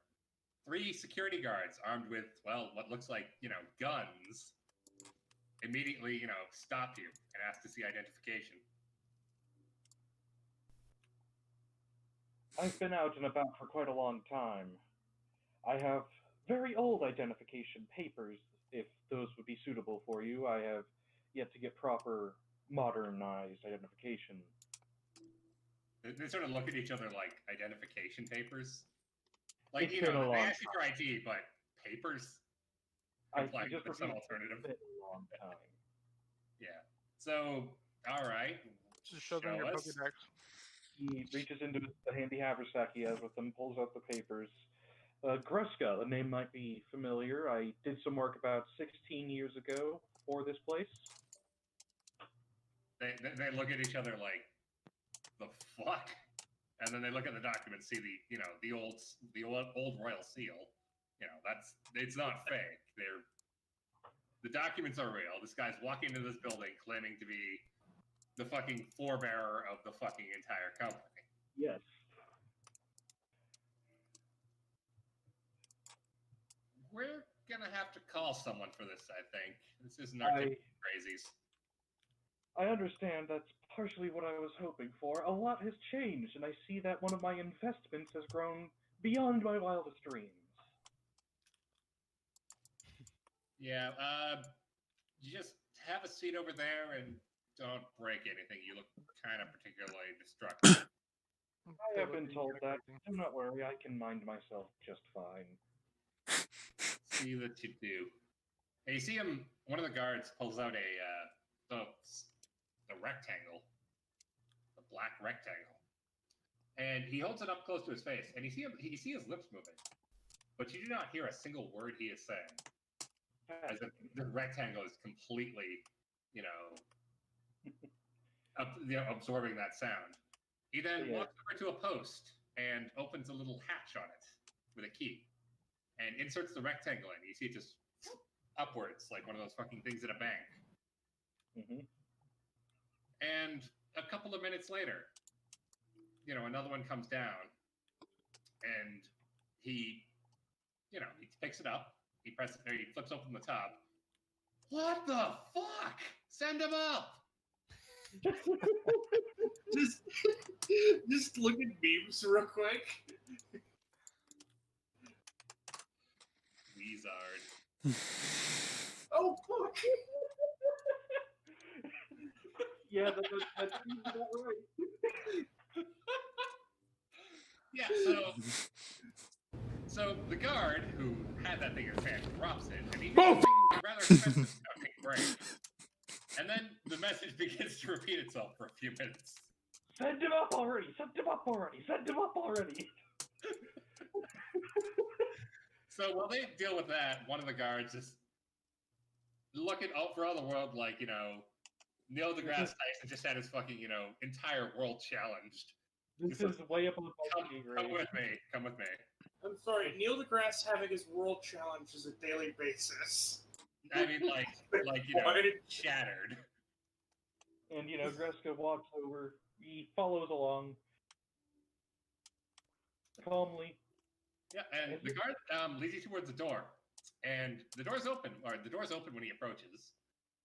C: 3 security guards armed with, well, what looks like, guns, immediately, stop you and ask to see identification.
E: I've been out and about for quite a long time. I have very old identification papers, if those would be suitable for you. I have yet to get proper modernized identification.
C: They sort of look at each other like identification papers. Like,
E: It's been a
C: they
E: long
C: ask you for ID, but papers?
E: I
C: Like,
E: just
C: there's some
E: refused.
C: alternative.
E: It's been a long time.
C: Yeah. So, all right.
A: Just show them your
C: us.
A: Pokédex.
E: He reaches into the handy haversack he has with him, pulls out the papers. Gruska, the name might be familiar. I did some work about 16 years ago for this place.
C: They look at each other like, the fuck? And then they look at the document, see the old royal seal. It's not fake. The documents are real. This guy's walking into this building claiming to be the fucking forebearer of the fucking entire company.
E: Yes.
C: We're gonna have to call someone for this, I think. This isn't our typical crazies.
E: I understand that's partially what I was hoping for. A lot has changed, and I see that one of my investments has grown beyond my wildest dreams.
C: Yeah, just have a seat over there and don't break anything. You look kind of particularly destructive.
E: I have been told that. Do not worry, I can mind myself just fine.
C: See what you do. And you see him, one of the guards pulls out the rectangle, the black rectangle, and he holds it up close to his face, and you see his lips moving, but you do not hear a single word he is saying, as if the rectangle is completely, absorbing that sound. He then walks over to a post and opens a little hatch on it with a key, and inserts the rectangle in. You see it just upwards, like one of those fucking things at a bank.
E: Mm-hmm.
C: And a couple of minutes later, another one comes down, and he picks it up. He flips open the top. What the fuck? Send him up!
F: just look at memes real quick.
C: Wizard.
F: Oh fuck!
E: Yeah, that's about right.
C: Yeah, so the guard who had that thing in his hand drops it, and he gets something rather expensive sounding break. And then the message begins to repeat itself for a few minutes.
E: Send him up already! Send him up already! Send him up already!
C: So while they deal with that, one of the guards just looking out for all the world like, Neil deGrasse Tyson just had his fucking, entire world challenged.
E: This is way above my pay grade.
C: Come with me.
F: I'm sorry, Neil deGrasse having his world challenge is a daily basis.
C: I mean, shattered.
E: And, Greska walks over. He follows along. Calmly.
C: Yeah, and the guard leads you towards the door. And the door's open when he approaches.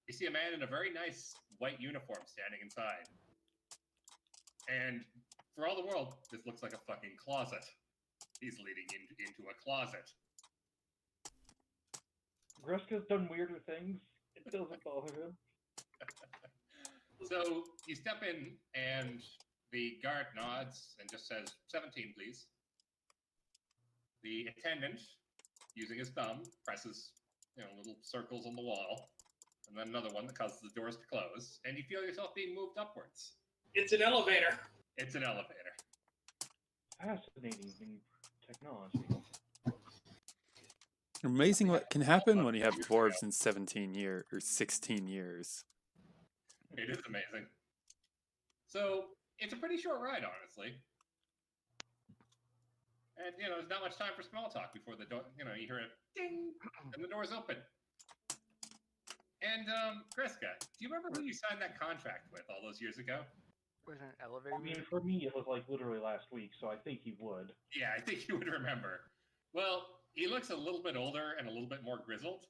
C: You see a man in a very nice white uniform standing inside. And for all the world, this looks like a fucking closet. He's leading into a closet.
E: Greska's done weirder things. It doesn't bother him.
C: So you step in, and the guard nods and just says, 17, please. The attendant, using his thumb, presses little circles on the wall, and then another one that causes the doors to close, and you feel yourself being moved upwards.
F: It's an elevator.
C: It's an elevator.
E: Fascinating new technology.
D: Amazing what can happen when you have dwarves in 17 years or 16 years.
C: It is amazing. So it's a pretty short ride, honestly. And there's not much time for small talk before the door. You hear it ding, and the door's open. And Kreska, do you remember who you signed that contract with all those years ago?
A: Was it an elevator?
E: I mean, for me, it was like literally last week, so I think he would.
C: Yeah, I think you would remember. Well, he looks a little bit older and a little bit more grizzled,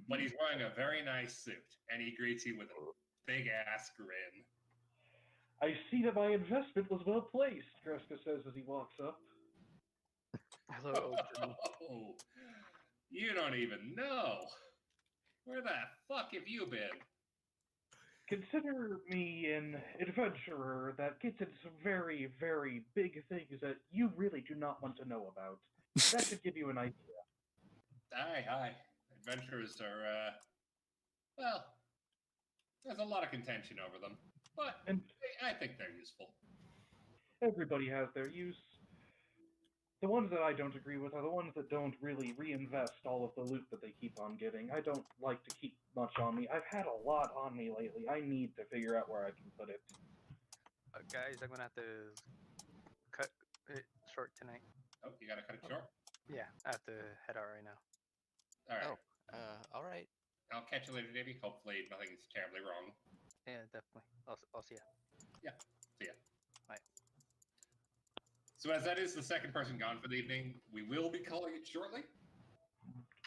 C: but he's wearing a very nice suit, and he greets you with a big ass grin.
E: I see that my investment was well placed, Kreska says as he walks up.
A: Hello, Jimmy.
C: Oh, you don't even know. Where the fuck have you been?
E: Consider me an adventurer that gets into some very, very big things that you really do not want to know about. That should give you an idea.
C: Aye. Adventurers are, well, there's a lot of contention over them, but
E: And
C: I think they're useful.
E: everybody has their use. The ones that I don't agree with are the ones that don't really reinvest all of the loot that they keep on getting. I don't like to keep much on me. I've had a lot on me lately. I need to figure out where I can put it.
A: Guys, I'm gonna have to cut it short tonight.
C: Oh, you gotta cut it short?
A: Yeah, I have to head out right now.
C: Alright.
B: All right.
C: I'll catch you later, Davey. Hopefully nothing's terribly wrong.
A: Yeah, definitely. I'll see ya.
C: See ya.
A: Bye.
C: So as that is the second person gone for the evening, we will be calling it shortly.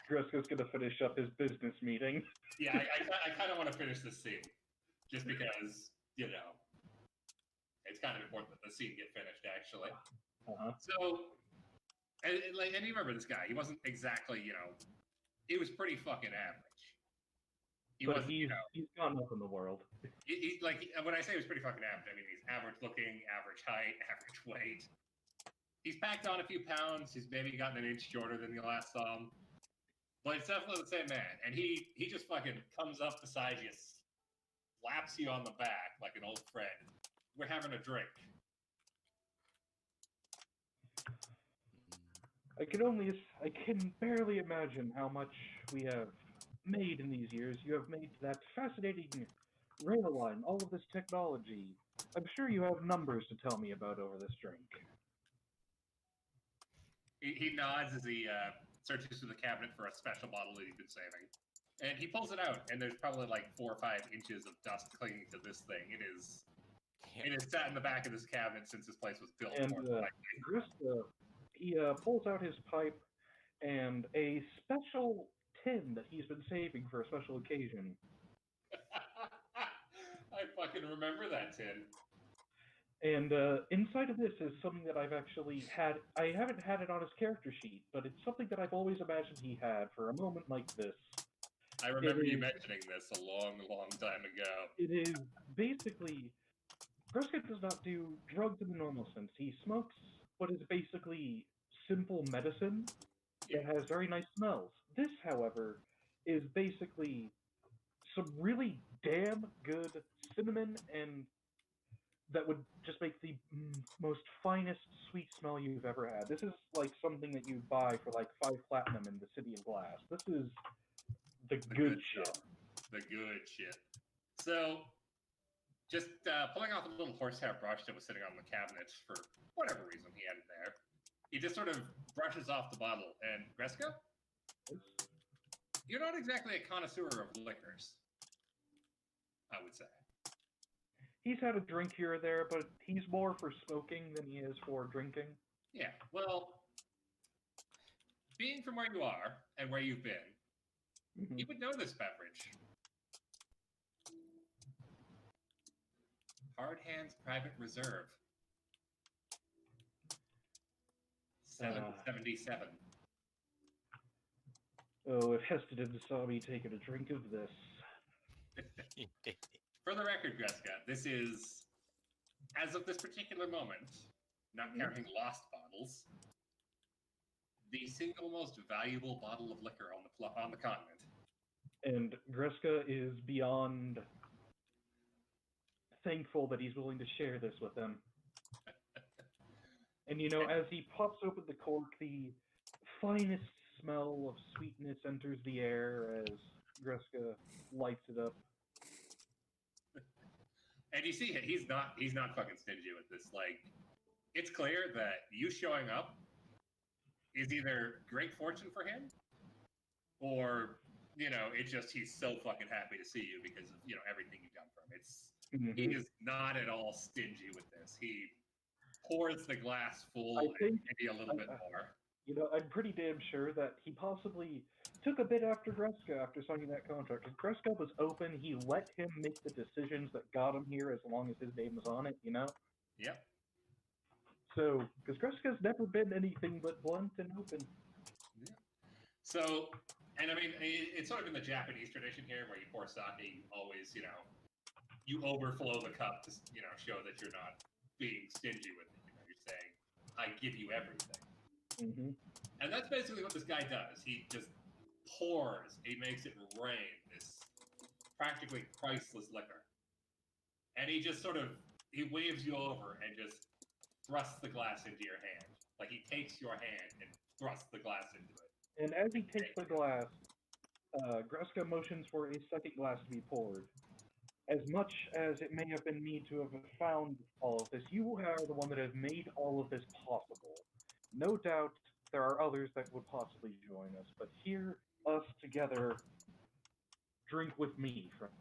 E: Kreska's gonna finish up his business meeting.
C: Yeah, I kind of want to finish this scene. Just because, it's kind of important that the scene get finished, actually.
E: Uh-huh.
C: So, and you remember this guy. He wasn't exactly, he was pretty fucking average. He
E: But
C: wasn't,
E: he's gone up in the world.
C: When I say he was pretty fucking average, I mean he's average looking, average height, average weight. He's packed on a few pounds. He's maybe gotten an inch shorter than you last saw him. But it's definitely the same man. And he just fucking comes up beside you, slaps you on the back like an old friend. We're having a drink.
E: I can barely imagine how much we have made in these years. You have made that fascinating rail line, all of this technology. I'm sure you have numbers to tell me about over this drink.
C: He nods as he searches through the cabinet for a special bottle that he's been saving. And he pulls it out, and there's probably like 4 or 5 inches of dust clinging to this thing. It has sat in the back of this cabinet since this place was built.
E: And he pulls out his pipe and a special tin that he's been saving for a special occasion.
C: I fucking remember that tin.
E: And inside of this is something that I've actually had. I haven't had it on his character sheet, but it's something that I've always imagined he had for a moment like this.
C: I remember you mentioning this a long, long time ago.
E: It is basically... Kreska does not do drugs in the normal sense. He smokes what is basically simple medicine that has very nice smells. This, however, is basically some really damn good cinnamon and that would just make the most finest sweet smell you've ever had. This is like something that you buy for like 5 platinum in the City of Glass. This is the good shit.
C: Stuff. The good shit. So, just pulling off a little horsehair brush that was sitting on the cabinet for whatever reason he had it there. He just sort of brushes off the bottle. And Kreska, you're not exactly a connoisseur of liquors, I would say.
E: He's had a drink here or there, but he's more for smoking than he is for drinking.
C: Yeah, well, being from where you are and where you've been, you would know this beverage. Hard Hands Private Reserve. 777.
E: Oh, if Heston saw me taking a drink of this.
C: For the record, Kreska, this is, as of this particular moment, not counting lost bottles, the single most valuable bottle of liquor on the continent.
E: And Kreska is beyond thankful that he's willing to share this with them. And as he pops open the cork, the finest smell of sweetness enters the air as Kreska lights it up.
C: And you see, he's not fucking stingy with this. Like, it's clear that you showing up is either great fortune for him, or it's just he's so fucking happy to see you because of everything you've done for him. He is not at all stingy with this. He pours the glass full
E: I think-
C: maybe a little bit more.
E: I'm pretty damn sure that he possibly took a bit after Greska after signing that contract. Because Greska was open, he let him make the decisions that got him here as long as his name was on it,
C: Yep.
E: So, because Greska's never been anything but blunt and open.
C: So, and I mean, it's sort of in the Japanese tradition here where you pour sake, you always, you overflow the cup to, show that you're not being stingy with it. You're saying, I give you everything.
E: Mm-hmm.
C: And that's basically what this guy does. He just pours, he makes it rain, this practically priceless liquor. And he just he waves you over and just thrusts the glass into your hand. Like he takes your hand and thrusts the glass into it.
E: And as he takes the glass, Greska motions for a second glass to be poured. As much as it may have been me to have found all of this, you are the one that has made all of this possible. No doubt there are others that would possibly join us, but here, us together, drink with me, friend.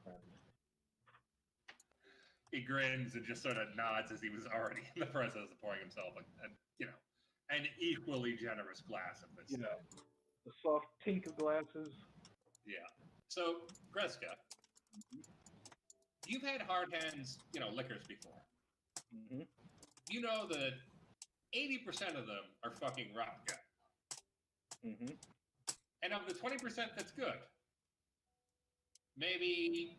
C: He grins and just sort of nods as he was already in the process of pouring himself an equally generous glass of this.
E: The soft tink of glasses.
C: Yeah. So, Greska, you've had hard hands, liquors before.
E: Mm-hmm.
C: You know that 80% of them are fucking rotten gut.
E: Mm-hmm.
C: And of the 20% that's good, maybe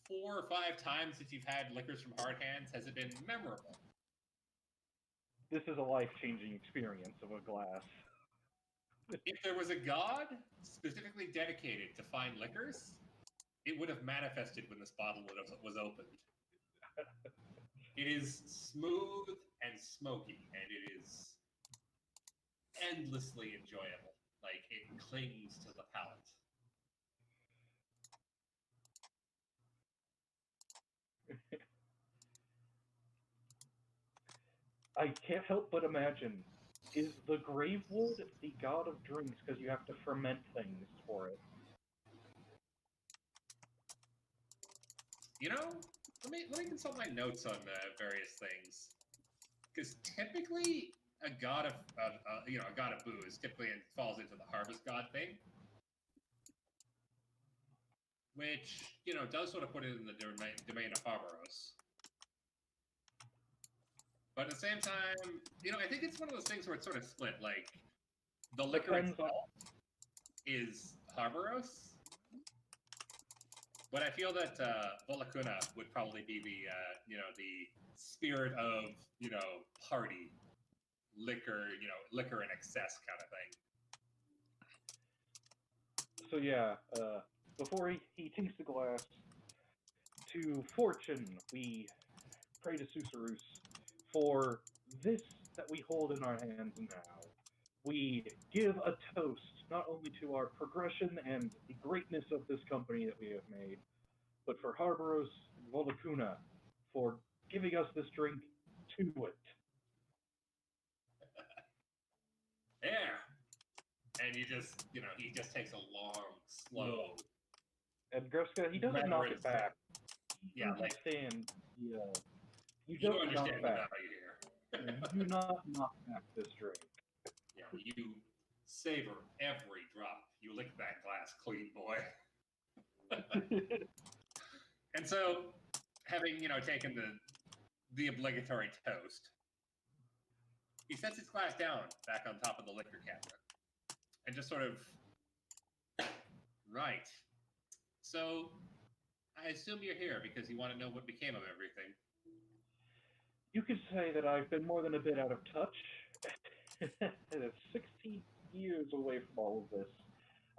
C: 4 or 5 times that you've had liquors from hard hands has it been memorable.
E: This is a life-changing experience of a glass.
C: If there was a god specifically dedicated to fine liquors, it would have manifested when this bottle was opened. It is smooth and smoky, and it is endlessly enjoyable. Like, it clings to the palate.
E: I can't help but imagine, is the Gravewood the god of drinks because you have to ferment things for it?
C: Let me consult my notes on various things, because typically a god of a god of booze typically falls into the harvest god thing, which does sort of put it in the domain of Barbaros. But at the same time, I think it's one of those things where it's sort of split. Like, the liquor itself is Barbaros, but I feel that Volakuna would probably be the spirit of party liquor, liquor in excess kind of thing.
E: So yeah, before he takes the glass, to fortune we pray to Susurus for this that we hold in our hands now. We give a toast not only to our progression and the greatness of this company that we have made, but for Barbaros and Volakuna for giving us this drink to it.
C: Yeah. And he just takes a long, slow.
E: And Greska, he doesn't knock it back. You understand. Yeah. You don't
C: understand
E: knock
C: the
E: back.
C: value here.
E: You do not knock back this drink.
C: Yeah, you savor every drop. You lick that glass clean, boy. And so, having taken the obligatory toast, he sets his glass down back on top of the liquor cabinet, and just sort of, right. So, I assume you're here because you want to know what became of everything.
E: You could say that I've been more than a bit out of touch. 60 years away from all of this.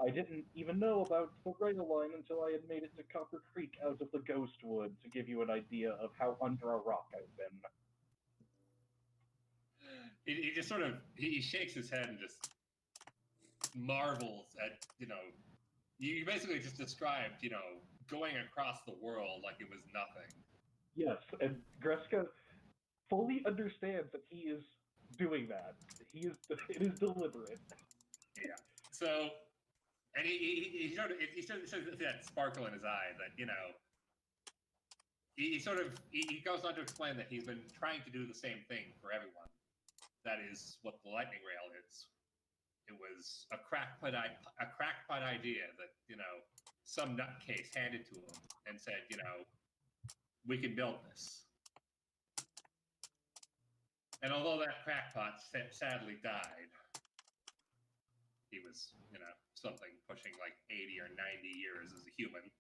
E: I didn't even know about the rail line until I had made it to Copper Creek out of the Ghostwood, to give you an idea of how under a rock I've been.
C: He just sort of, he shakes his head and just marvels at, you basically just described, going across the world like it was nothing.
E: Yes, and Greska fully understands that he is doing that. It is deliberate.
C: So, and he sort of that sparkle in his eye that he goes on to explain that he's been trying to do the same thing for everyone. That is what the lightning rail is. It was a crackpot idea that some nutcase handed to him and said, we can build this. And although that crackpot sadly died, he was something pushing like 80 or 90 years as a human.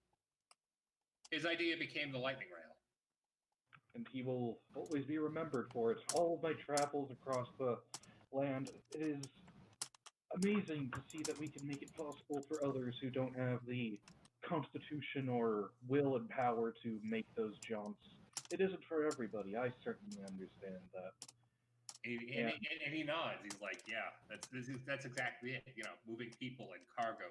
C: His idea became the lightning rail.
E: And he will always be remembered for it. All of my travels across the land, it is amazing to see that we can make it possible for others who don't have the constitution or will and power to make those jumps. It isn't for everybody. I certainly understand that.
C: And he nods. He's like, "Yeah, that's exactly it. Moving people and cargo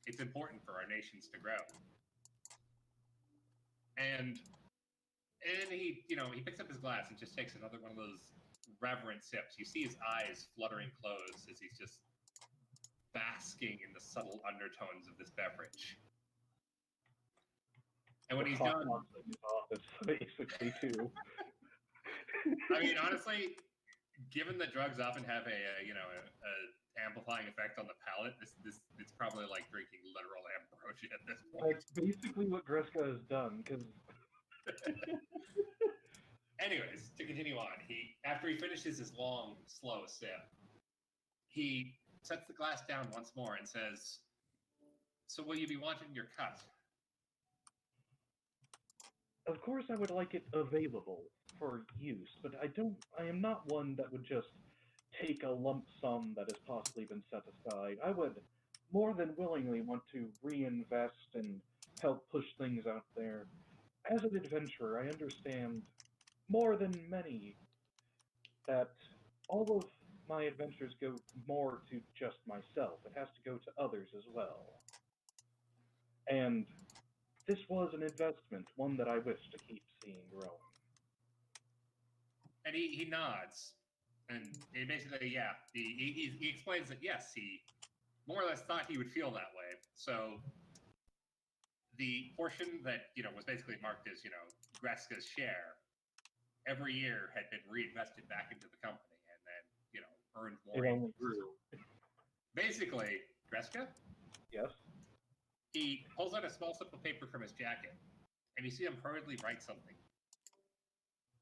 C: it's important for our nations to grow." And he he picks up his glass and just takes another one of those reverent sips. You see his eyes fluttering closed as he's just basking in the subtle undertones of this beverage. And when he's done,
E: basically too.
C: I mean, honestly, given that drugs often have a amplifying effect on the palate, it's probably like drinking literal ambrosia at this point.
E: That's basically what Greska has done. Because
C: anyways, to continue on, after he finishes his long, slow sip, he sets the glass down once more and says, "So will you be wanting your cut?"
E: of course, I would like it available for use, but I am not one that would just take a lump sum that has possibly been set aside. I would more than willingly want to reinvest and help push things out there. As an adventurer, I understand more than many that all of my adventures go more to just myself. It has to go to others as well. And this was an investment, one that I wish to keep seeing growing.
C: And he nods, and he basically, he explains that yes, he more or less thought he would feel that way. So the portion that was basically marked as Greska's share every year had been reinvested back into the company, and then earned more.
E: It only grew.
C: Basically, Greska.
E: Yes.
C: He pulls out a small slip of paper from his jacket, and you see him hurriedly write something.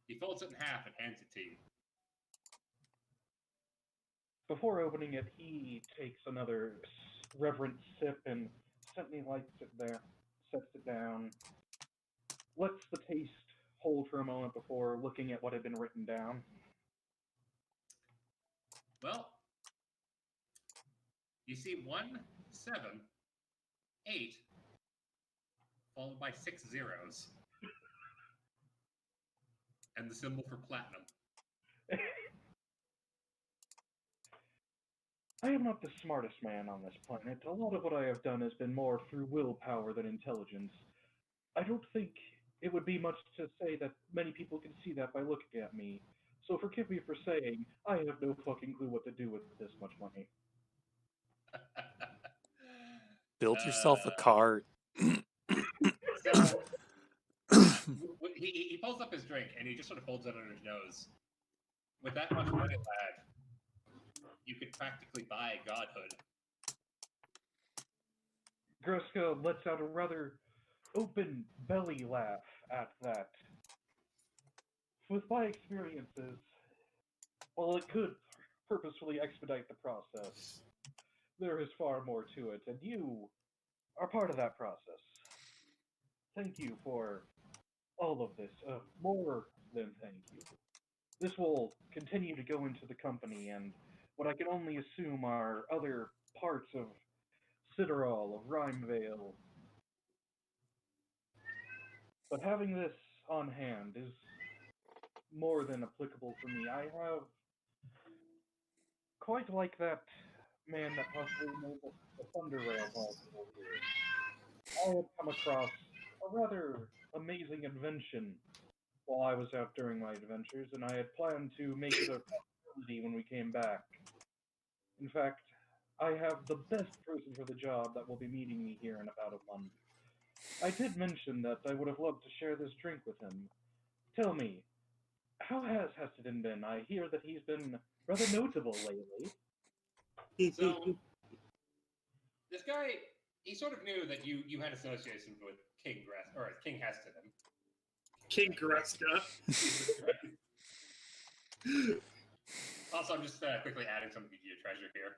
C: He folds it in half and hands it to you.
E: Before opening it, he takes another reverent sip and gently lights it there, sets it down, lets the taste hold for a moment before looking at what had been written down.
C: Well, you see 1, 7, 8, followed by 6 zeros. And the symbol for platinum.
E: I am not the smartest man on this planet. A lot of what I have done has been more through willpower than intelligence. I don't think it would be much to say that many people can see that by looking at me. So forgive me for saying I have no fucking clue what to do with this much money.
D: Build yourself a cart.
C: So he pulls up his drink and he just sort of holds it under his nose. With that much money, lad, you could practically buy godhood.
E: Greska lets out a rather open belly laugh at that. With my experiences, while it could purposefully expedite the process, there is far more to it, and you are part of that process. Thank you for all of this. More than thank you. This will continue to go into the company, and what I can only assume are other parts of Citadel, of Rhymevale. But having this on hand is more than applicable for me. I have, quite like that man that possibly made the Thunder Rail possible here, I have come across a rather amazing invention while I was out during my adventures, and I had planned to make it a possibility when we came back. In fact, I have the best person for the job that will be meeting me here in about a month. I did mention that I would have loved to share this drink with him. Tell me, how has Heston been? I hear that he's been rather notable lately.
C: So, this guy, he sort of knew that you had associations with King Heston.
F: King Greska.
C: Also, I'm just quickly adding something to your treasure here.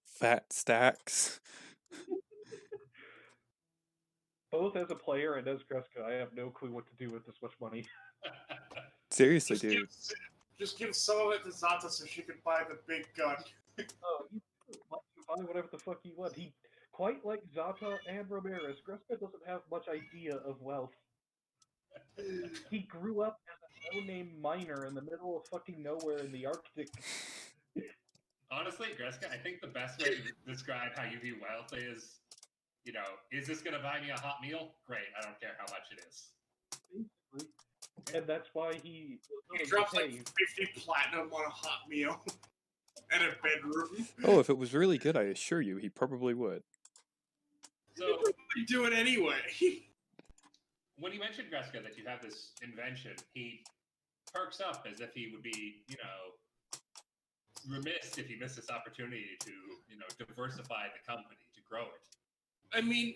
D: Fat stacks.
E: Both as a player and as Greska, I have no clue what to do with this much money.
D: Seriously, dude.
F: Just give some of it to Zata so she can buy the big gun.
E: Oh, you let him buy whatever the fuck he wants. He, quite like Zata and Ramirez, Greska doesn't have much idea of wealth. He grew up as a no-name miner in the middle of fucking nowhere in the Arctic.
C: Honestly, Greska, I think the best way to describe how you view wealth is, is this going to buy me a hot meal? Great, I don't care how much it is.
E: Basically. And that's why he
F: drops like 50 platinum on a hot meal and a bedroom.
D: Oh, if it was really good, I assure you, he probably would.
C: So,
F: You do it anyway.
C: when you mentioned, Greska, that you have this invention, he perks up as if he would be, remiss if he missed this opportunity to, diversify the company, to grow it.
F: I mean,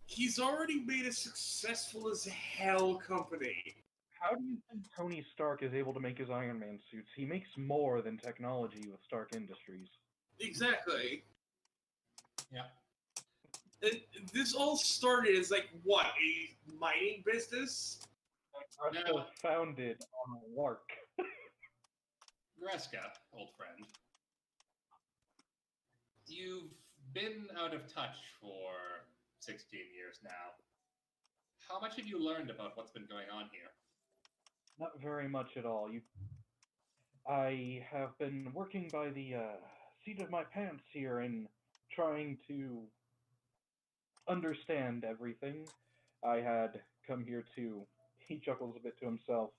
F: he's already made a successful as hell company.
E: How do you think Tony Stark is able to make his Iron Man suits? He makes more than technology with Stark Industries.
F: Exactly.
C: Yeah.
F: And this all started as like what, a mining business?
E: Greska
C: No.
E: founded on a lark.
C: Greska, old friend, you've been out of touch for 16 years now. How much have you learned about what's been going on here?
E: Not very much at all. I have been working by the seat of my pants here and trying to understand everything. I had come here to. He chuckles a bit to himself.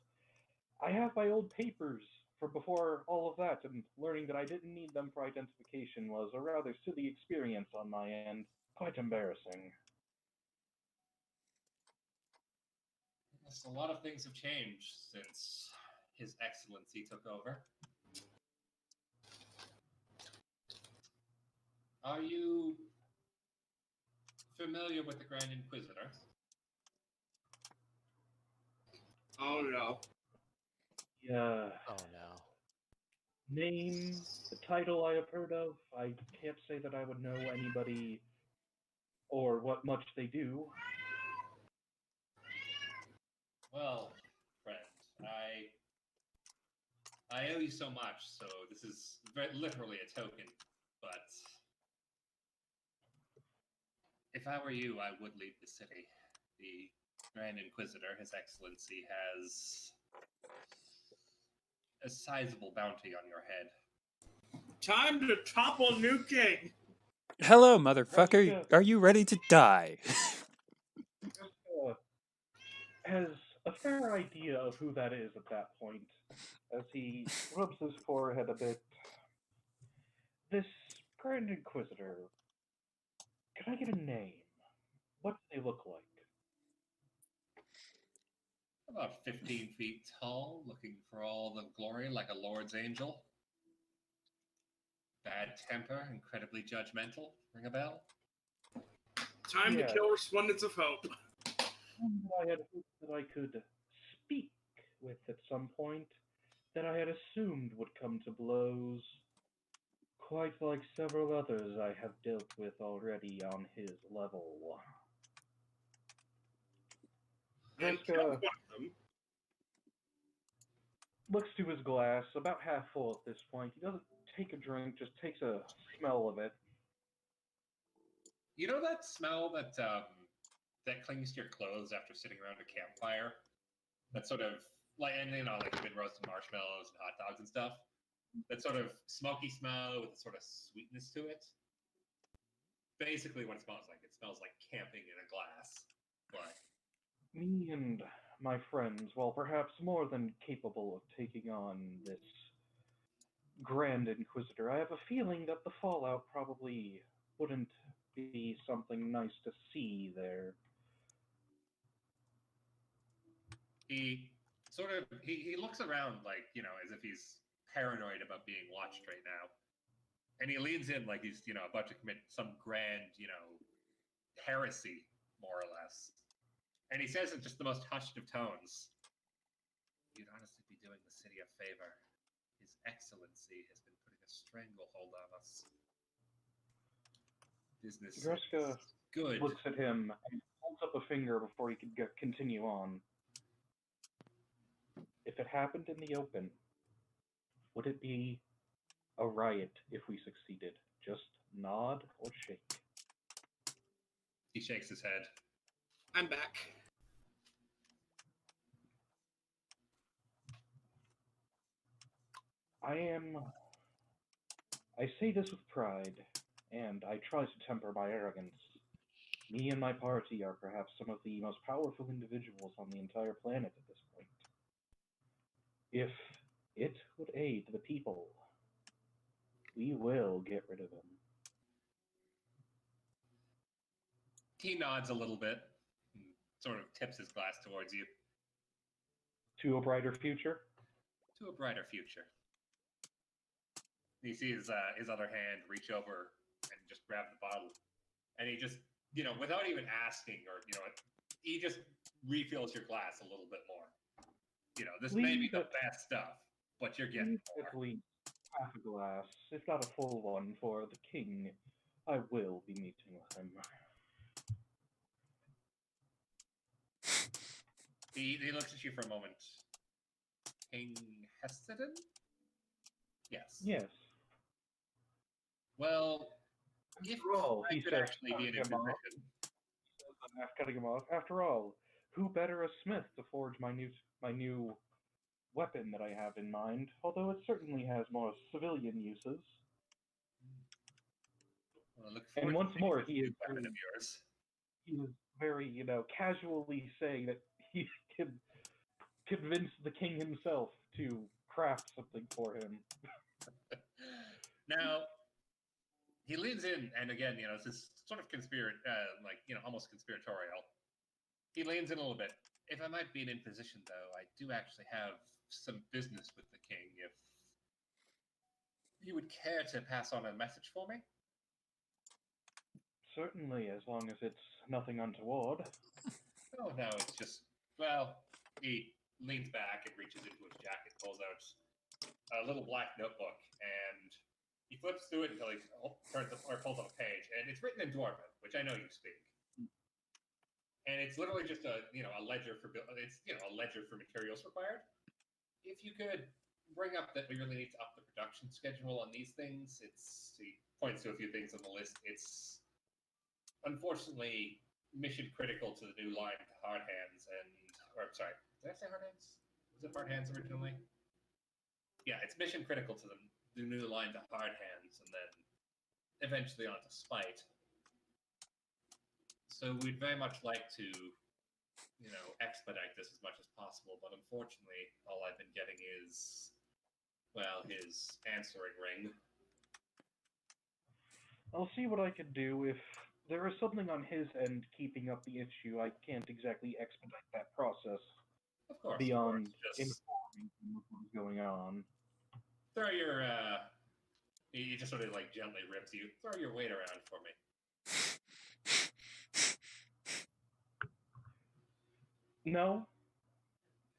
E: I have my old papers for before all of that, and learning that I didn't need them for identification was a rather silly experience on my end. Quite embarrassing.
C: Yes, a lot of things have changed since His Excellency took over. Are you familiar with the Grand Inquisitor?
F: Oh no.
E: Yeah.
B: Oh no.
E: Name, the title I have heard of. I can't say that I would know anybody or what much they do.
C: Well, friend, I owe you so much, so this is very literally a token, but if I were you, I would leave the city. The Grand Inquisitor, His Excellency, has a sizable bounty on your head.
F: Time to topple New King.
D: Hello, motherfucker. Are you ready to die?
E: Has a fair idea of who that is at that point, as he rubs his forehead a bit. This Grand Inquisitor, can I get a name? What do they look like?
C: About 15 feet tall, looking for all the glory like a Lord's angel. Bad temper, incredibly judgmental. Ring a bell?
F: Time
E: Yeah.
F: to kill Respondents of Hope.
E: I had hoped that I could speak with at some point, that I had assumed would come to blows, quite like several others I have dealt with already on his level.
F: And
E: Greska
F: killed one of them.
E: looks to his glass, about half full at this point. He doesn't take a drink, just takes a smell of it.
C: You know that smell that clings to your clothes after sitting around a campfire? That sort of like you've been roasting marshmallows and hot dogs and stuff. That sort of smoky smell with a sort of sweetness to it. basically what it smells like. It smells like camping in a glass. But
E: Me and my friends, while perhaps more than capable of taking on this Grand Inquisitor, I have a feeling that the fallout probably wouldn't be something nice to see there.
C: he sort of he looks around like, as if he's paranoid about being watched right now. And he leans in like he's, about to commit some grand, heresy, more or less. And he says in just the most hushed of tones, "You'd honestly be doing the city a favor. His Excellency has been putting a stranglehold on us. Business
E: Greska
C: is good."
E: looks at him and holds up a finger before he could continue on. If it happened in the open, would it be a riot if we succeeded? Just nod or shake.
C: He shakes his head.
F: I'm back.
E: I say this with pride, and I try to temper my arrogance. Me and my party are perhaps some of the most powerful individuals on the entire planet at this point. If it would aid the people, we will get rid of him.
C: He nods a little bit and sort of tips his glass towards you.
E: To a brighter future?
C: To a brighter future. You see his other hand reach over and just grab the bottle. And he just, without even asking or, he just refills your glass a little bit more. This may be the best stuff, but you're getting more.
E: At least half a glass, if not a full one, for the king. I will be meeting with him.
C: He looks at you for a moment. King Hessedin? Yes.
E: Yes.
C: Well, if
E: he
C: could
E: says,
C: actually be in a position.
E: Cutting him off. After all, who better a smith to forge my new weapon that I have in mind? Although it certainly has more civilian uses.
C: Well, look
E: And once more, he is
C: weapon of yours.
E: He is very, casually saying that he can convince the king himself to craft something for him.
C: Now, he leans in, and again, it's this sort of almost conspiratorial. He leans in a little bit. If I might be in position, though, I do actually have some business with the king. If you would care to pass on a message for me?
E: Certainly, as long as it's nothing untoward.
C: Oh, no, it's just, he leans back and reaches into his jacket, pulls out a little black notebook, and he flips through it until he pulls up a page, and it's written in Dwarven, which I know you speak. And it's literally just a ledger for materials required. If you could bring up that we really need to up the production schedule on these things, he points to a few things on the list. It's unfortunately mission critical to the new line to Hard Hands did I say Hard Hands? Was it Hard Hands originally? Yeah, it's mission critical to the new line to Hard Hands, and then eventually on to Spite. So we'd very much like to, expedite this as much as possible, but unfortunately, all I've been getting is, his answering ring.
E: I'll see what I can do. If there is something on his end keeping up the issue, I can't exactly expedite that process.
C: Of course.
E: Beyond
C: just
E: informing him of what's going on.
C: Throw your, he just sort of gently rips you. Throw your weight around for me.
E: No.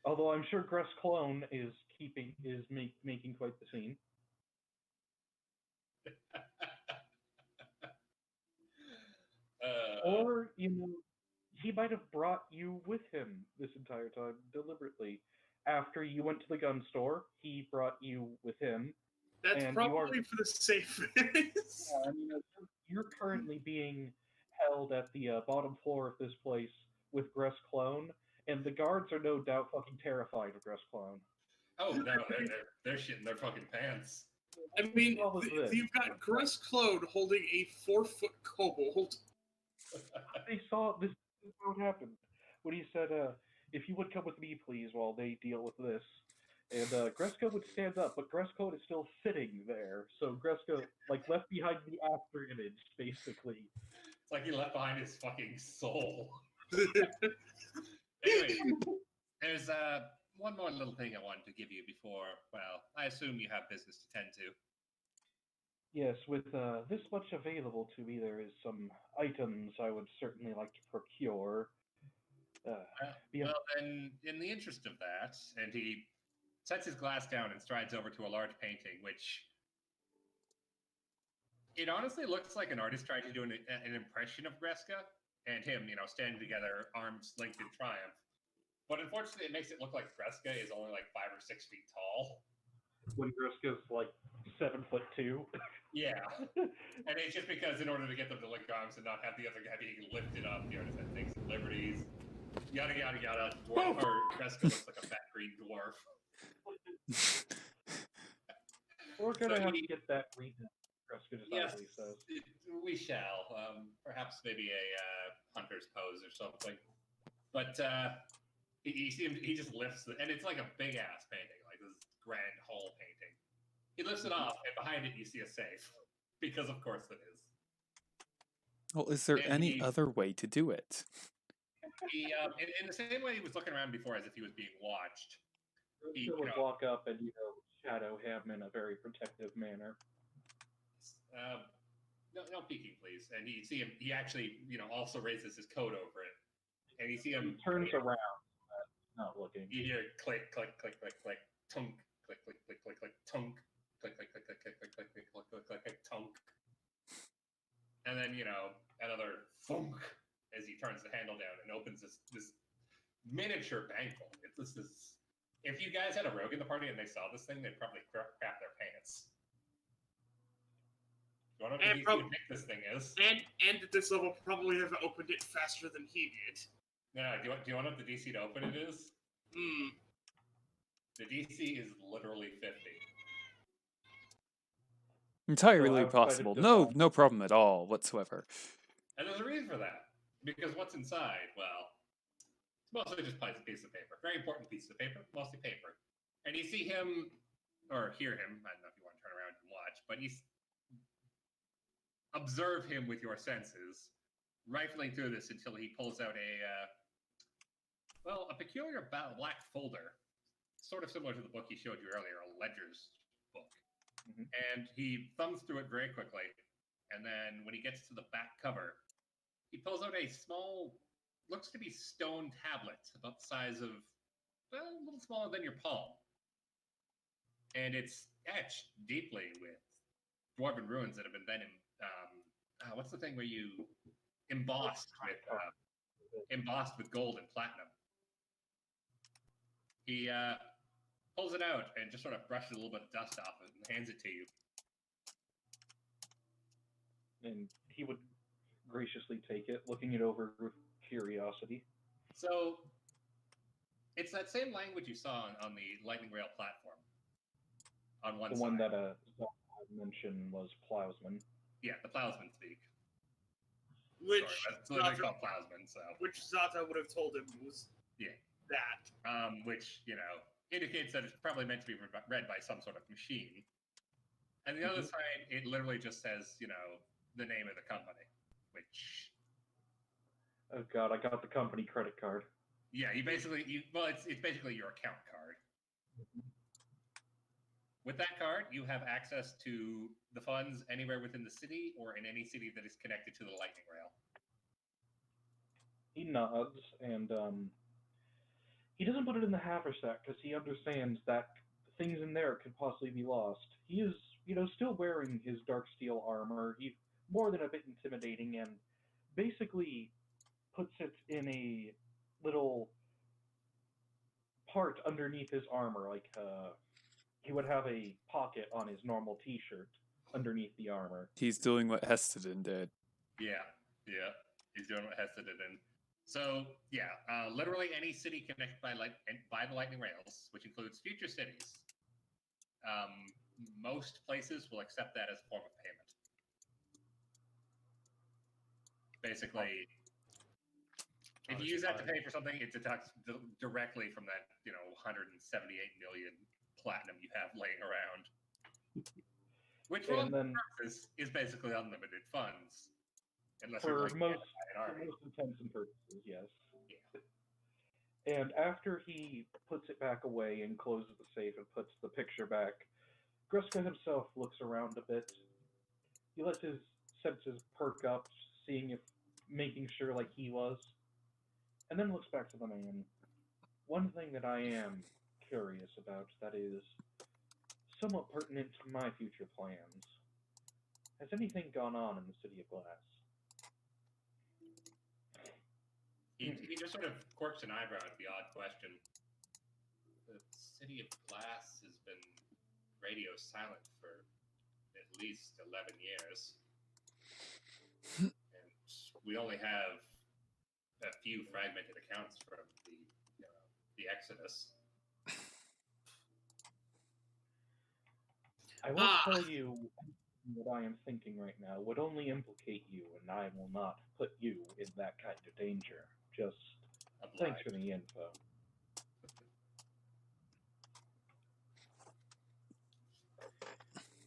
E: Although I'm sure Gress Clone is making quite the scene. Or, he might have brought you with him this entire time, deliberately. After you went to the gun store, he brought you with him.
F: That's probably for the safest.
E: Yeah, you're currently being held at the bottom floor of this place with Gress Clone, and the guards are no doubt fucking terrified of Gress Clone.
C: Oh, no, they're shitting their fucking pants.
F: I mean,
E: What was this?
F: you've got Gress Claude holding a 4-foot kobold.
E: They saw this. Is what happened when he said, "If you would come with me, please, while they deal with this." And Gresko would stand up, but Gresko is still sitting there. So Gresko, like, left behind the after image, basically.
C: It's like he left behind his fucking soul. Anyway, there's one more little thing I wanted to give you before. Well, I assume you have business to tend to.
E: Yes, with this much available to me, there is some items I would certainly like to procure. Yeah.
C: Well, then, in the interest of that, and he sets his glass down and strides over to a large painting, which it honestly looks like an artist trying to do an impression of Greska and him, standing together, arms linked in triumph. But unfortunately, it makes it look like Greska is only like 5 or 6 feet tall.
E: When Greska's like 7'2".
C: Yeah. And it's just because in order to get them to link arms and not have the other guy being lifted up, the artist had takes liberties. Yada yada yada. Dwarf or Greska looks like a fat green dwarf.
E: We're gonna
C: So
E: have to get that redone. Greska
C: Yes,
E: decidedly says.
C: we shall. Perhaps maybe a hunter's pose or something. But he just lifts it, and it's like a big ass painting, like this grand hall painting. He lifts it off, and behind it you see a safe, because of course it is.
D: Well, is there
C: And
D: any
C: he-
D: other way to do it?
C: He, in the same way he was looking around before, as if he was being watched.
E: Greska would walk up and shadow him in a very protective manner.
C: No peeking, please. And you see him. He actually, also raises his coat over it, and you see
E: He
C: him
E: turns around, not looking.
C: You hear click, click, click, click, click, tunk, click, click, click, click, click, tunk, click, click, click, click, click, click, click, click, click, click, click, click, tunk. And then, another thunk as he turns the handle down and opens this miniature bangle. This is, if you guys had a rogue in the party and they saw this thing, they'd probably crap their pants. You want to know how big this thing is?
F: And at this level, probably have opened it faster than he did.
C: No, do you want to know what the DC to open it is? The DC is literally 50.
D: Entirely
E: outside of
D: possible.
E: design.
D: No problem at all whatsoever.
C: And there's a reason for that. Because what's inside, well, it's mostly just a piece of paper. Very important piece of paper, mostly paper. And you see him, or hear him, I don't know if you want to turn around and watch, but you observe him with your senses, rifling through this until he pulls out a peculiar black folder, sort of similar to the book he showed you earlier, a ledger's book.
E: Mhm.
C: And he thumbs through it very quickly, and then when he gets to the back cover, he pulls out a small, looks to be stone tablet, about the size of, well, a little smaller than your palm. And it's etched deeply with dwarven runes that have been then, what's the thing where you embossed with gold and platinum. He pulls it out and just sort of brushes a little bit of dust off it and hands it to you.
E: And he would graciously take it, looking it over with curiosity.
C: So, it's that same language you saw on the Lightning Rail platform. On one
E: The
C: side.
E: one that Zach had mentioned was Plowsman.
C: Yeah, the Plowsman speak.
F: Which
C: Sorry, that's literally called Plowsman, so.
F: which Zata would have told him was
C: Yeah.
F: that.
C: Which, indicates that it's probably meant to be read by some sort of machine. And the other side, it literally just says, the name of the company, which...
E: Oh god, I got the company credit card.
C: Yeah, it's basically your account card. With that card, you have access to the funds anywhere within the city or in any city that is connected to the Lightning Rail.
E: He nods, and he doesn't put it in the haversack because he understands that things in there could possibly be lost. He is, still wearing his dark steel armor. He's more than a bit intimidating, and basically puts it in a little part underneath his armor, like he would have a pocket on his normal t-shirt underneath the armor.
D: He's doing what Hestedin did.
C: Yeah. He's doing what Hesed did. And so, literally any city connected by the Lightning Rails, which includes future cities, most places will accept that as a form of payment. Basically, if you use that to pay for something, it deducts directly from that, 178 million platinum you have laying around. Which for all purposes is basically unlimited funds. Unless
E: For
C: you're like
E: most
C: an army.
E: intents and purposes, yes.
C: Yeah.
E: And after he puts it back away and closes the safe and puts the picture back, Greska himself looks around a bit. He lets his senses perk up, making sure like he was, and then looks back to the man. One thing that I am curious about that is somewhat pertinent to my future plans. Has anything gone on in the City of Glass?
C: He just sort of quirks an eyebrow at the odd question. The City of Glass has been radio silent for at least 11 years. And we only have a few fragmented accounts from the Exodus.
E: I will tell you what I am thinking right now would only implicate you, and I will not put you in that kind of danger. Just thanks for the info.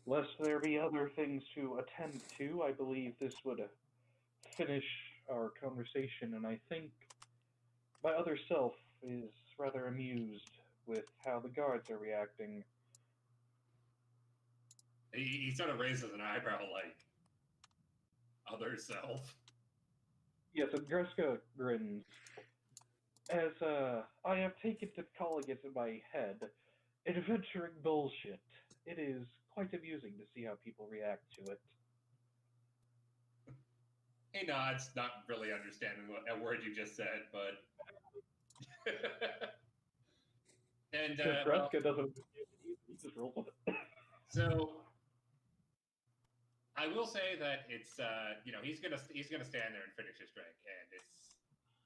E: Lest there be other things to attend to, I believe this would finish our conversation, and I think my other self is rather amused with how the guards are reacting.
C: He sort of raises an eyebrow like, other self?
E: Yes, and Greska grins. As I have taken to calling it in my head, adventuring bullshit. It is quite amusing to see how people react to it.
C: He nods, not really understanding a word you just said, but... And,
E: Greska doesn't... He just rolls with it.
C: So... I will say that it's he's gonna stand there and finish his drink, and it's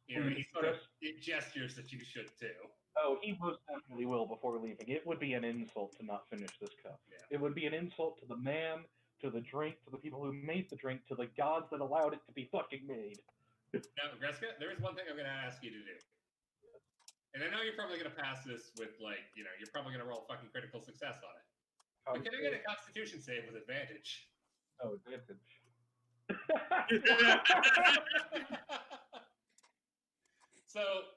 C: he sort of it gestures that you should too.
E: Oh, he most definitely will before leaving. It would be an insult to not finish this cup.
C: Yeah.
E: It would be an insult to the man, to the drink, to the people who made the drink, to the gods that allowed it to be fucking made.
C: Now, Greska, there is one thing I'm gonna ask you to do, and I know you're probably gonna pass this with you're probably gonna roll fucking critical success on it. But can I get a Constitution save with advantage?
E: Oh, advantage.
C: So,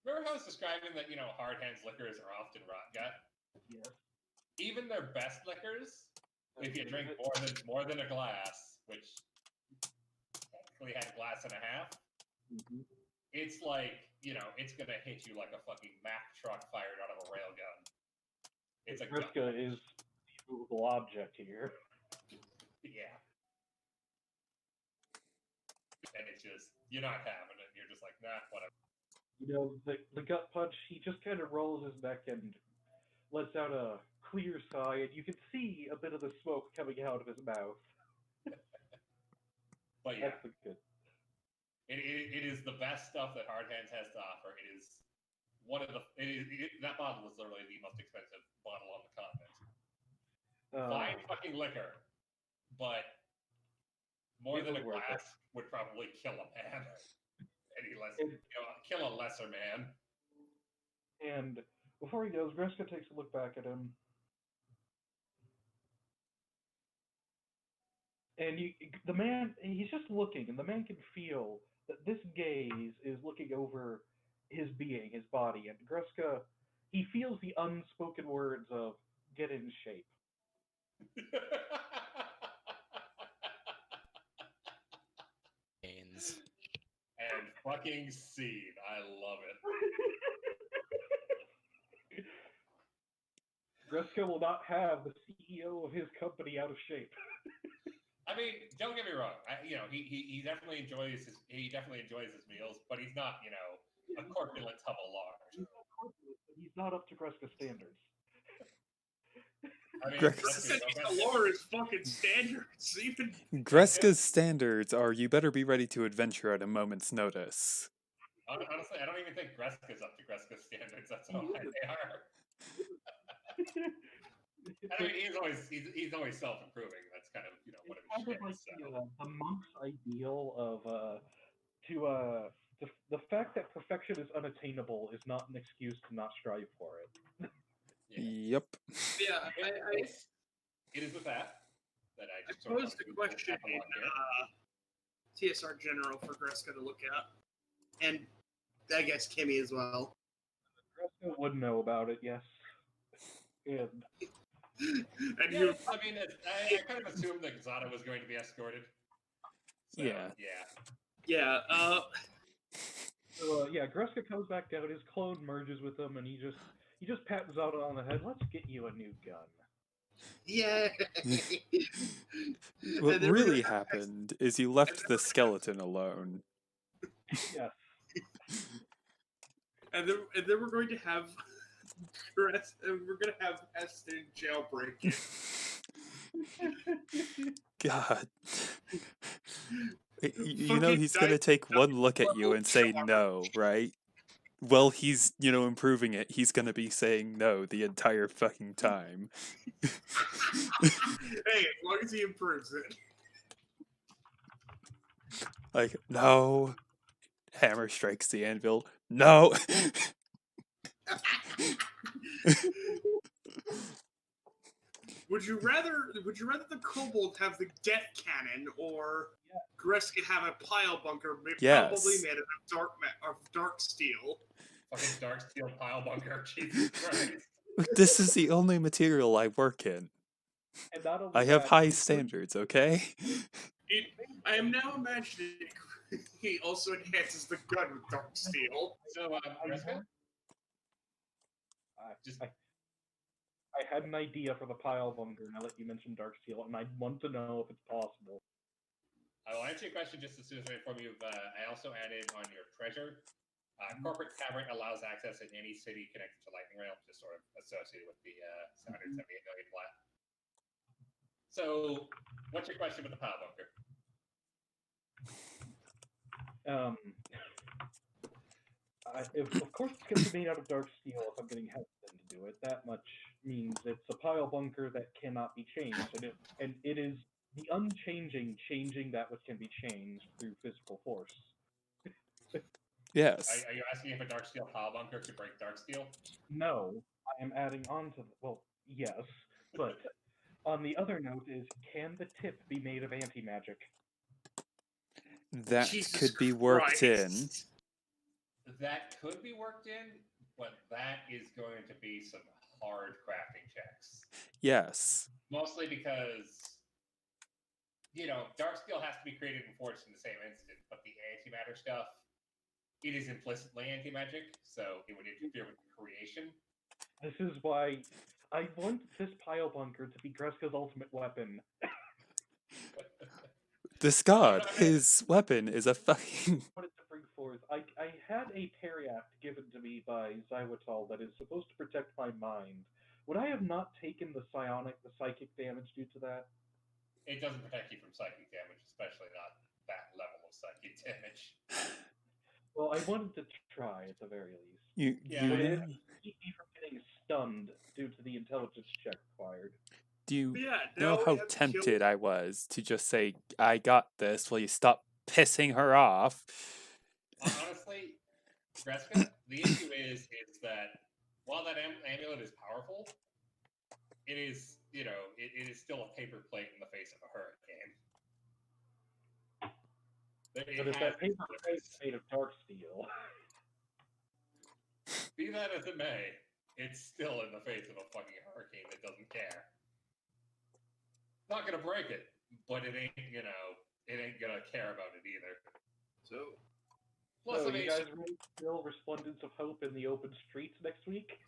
C: remember how I was describing that, hard hands liquors are often rot gut?
E: Yes.
C: Even their best liquors, if you drink more than a glass, which technically had a glass and a half, it's like, it's gonna hit you like a fucking Mack truck fired out of a railgun. It's a
E: Greska is the movable object here.
C: Yeah. And it's just, you're not having it. You're just like, nah, whatever.
E: The gut punch, he just kind of rolls his neck and lets out a clear sigh, and you can see a bit of the smoke coming out of his mouth.
C: But yeah.
E: That's good.
C: It is the best stuff that Hard Hands has to offer. It is one of the... that bottle is literally the most expensive bottle on the continent. Fine fucking liquor. But more than a glass would probably kill a man. Kill a lesser man.
E: And before he goes, Greska takes a look back at him. And the man, he's just looking, and the man can feel that this gaze is looking over his being, his body. And Greska, he feels the unspoken words of, get in shape.
C: And fucking scene. I love it.
E: Greska will not have the CEO of his company out of shape.
C: I mean, don't get me wrong. He definitely enjoys his meals, but he's not, a corpulent tub of lard.
E: He's not up to Greska standards.
C: I mean,
F: the lore is fucking standards. Even
D: Greska's standards are you better be ready to adventure at a moment's notice.
C: Honestly, I don't even think Greska's up to Greska's standards. That's how high they are. I mean, he's always self-improving. That's kind of one of his
E: kind of like
C: strengths. So.
E: the monk's ideal of the fact that perfection is unattainable is not an excuse to not strive for it.
D: Yep.
F: Yeah,
C: It is with that I
F: I
C: just sort of
F: posed
C: want
F: a
C: to
F: question in TSR General for Greska to look at, and I guess Kimmy as well.
E: Greska would know about it, yes. And
F: And
C: Yeah,
F: you,
C: I mean, I kind of assumed that Zata was going to be escorted. So,
D: Yeah.
F: yeah,
E: so, Greska comes back down, his clone merges with him, and he just pats Zata on the head, let's get you a new gun.
F: yeah.
D: What
F: And then we're
D: really
F: gonna-
D: happened is you left the skeleton alone.
E: Yes.
F: And then we're going to have Heston jailbreak it.
D: God. You know
F: Fucking
D: he's gonna
F: dice
D: take one look at you
F: double
D: and say
F: charge.
D: no, right? Well, he's, improving it. He's gonna be saying no the entire fucking time.
F: Hey, as long as he improves it.
D: Like, no. Hammer strikes the anvil. No.
F: Would you rather the kobold have the death cannon or Greska have a pile bunker probably
D: Yes.
F: made of dark steel?
C: fucking dark steel pile bunker. Jesus Christ.
D: This is the only material I work in.
E: And not only
D: I have
E: that,
D: high
E: he's going-
D: standards, okay?
F: I am now imagining he also enhances the gun with dark steel.
C: So, Greska?
E: I had an idea for the pile bunker, and I let you mention dark steel, and I want to know if it's possible.
C: I will answer your question just as soon as I inform you. I also added on your treasure. Corporate Tavern allows access in any city connected to Lightning Rail, just sort of associated with the 778 million flat. So, what's your question with the pile bunker?
E: Of course, it's going to be made out of dark steel if I'm getting Heston to do it. That much means it's a pile bunker that cannot be changed, and it is the unchanging changing that which can be changed through physical force.
D: Yes.
C: Are you asking if a dark steel pile bunker could break dark steel?
E: No, I am adding on to well, yes, but on the other note is, can the tip be made of anti-magic?
D: That
F: Jesus
D: could be worked in.
F: Christ.
C: That could be worked in, but that is going to be some hard crafting checks.
D: Yes.
C: Mostly because, dark steel has to be created and forged in the same instant, but the antimatter stuff, it is implicitly anti-magic, so it would interfere with the creation.
E: This is why I want this pile bunker to be Greska's ultimate weapon.
D: This god, his weapon is a fucking...
E: What it to bring forth? I had a Periapt given to me by Xywatol that is supposed to protect my mind. Would I have not taken the psychic damage due to that?
C: It doesn't protect you from psychic damage, especially not that level of psychic damage.
E: Well, I wanted to try at the very least.
C: Yeah,
E: But
D: you
E: it keep me from getting stunned due to the intelligence check required.
D: do you
F: Yeah,
D: know
F: now
D: how
F: we have to
D: tempted
F: kill-
D: I was to just say, I got this, will you stop pissing her off?
C: Honestly, Greska, the issue is that while that amulet is powerful, it is, it is still a paper plate in the face of a hurricane.
E: But if that paper plate is made of dark steel,
C: Be that as it may, it's still in the face of a fucking hurricane that doesn't care. Not gonna break it, but it ain't, it ain't gonna care about it either.
F: So,
C: Plus,
E: so
C: I mean,
E: you guys ready to feel Resplendence of Hope in the open streets next week?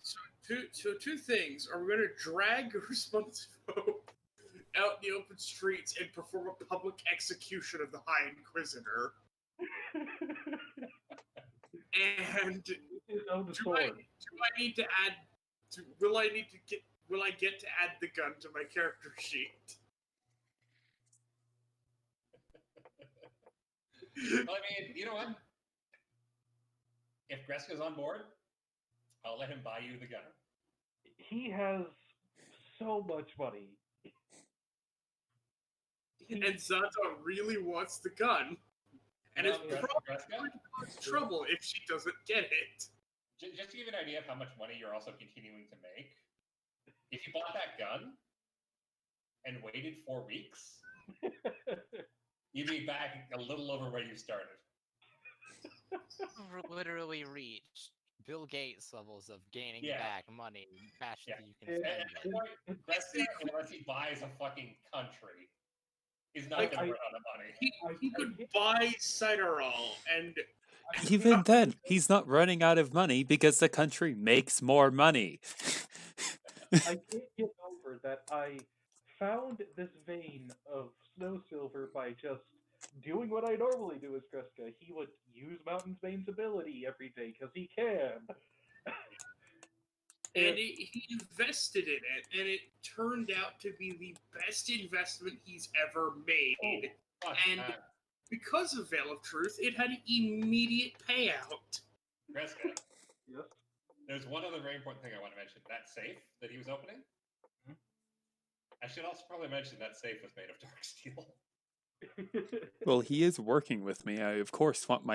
F: two things. Are we going to drag Responsive Hope out in the open streets and perform a public execution of the High Inquisitor? And
E: His own
F: do
E: sword.
F: I need to add? Will I get to add the gun to my character sheet?
C: well, I mean, you know what? If Greska's on board, I'll let him buy you the gun.
E: He has so much money.
F: And Zata really wants the gun. And is probably going to cause trouble if she doesn't get it.
C: Just to give you an idea of how much money you're also continuing to make, if you bought that gun and waited 4 weeks, you'd be back a little over where you started.
B: Literally reached Bill Gates levels of gaining
C: Yeah.
B: back money faster
C: Yeah.
B: than you can
C: At
B: spend
C: that
B: it.
C: point, Gretzky, unless he buys a fucking country, he's not
F: Like,
C: going to run out of money.
F: He could buy Cyberall and
D: Even then, he's not running out of money because the country makes more money.
E: I can't get over that I found this vein of Snow Silver by just doing what I normally do as Kreska. He would use Mountain Bane's ability every day because he can.
F: and he invested in it, and it turned out to be the best investment he's ever made.
C: Fuck
F: And
C: that.
F: because of Veil of Truth, it had an immediate payout.
C: Gretzky,
E: Yes.
C: there's one other very important thing I want to mention. That safe that he was opening, I should also probably mention that safe was made of dark steel.
D: Well, he is working with me. I of course want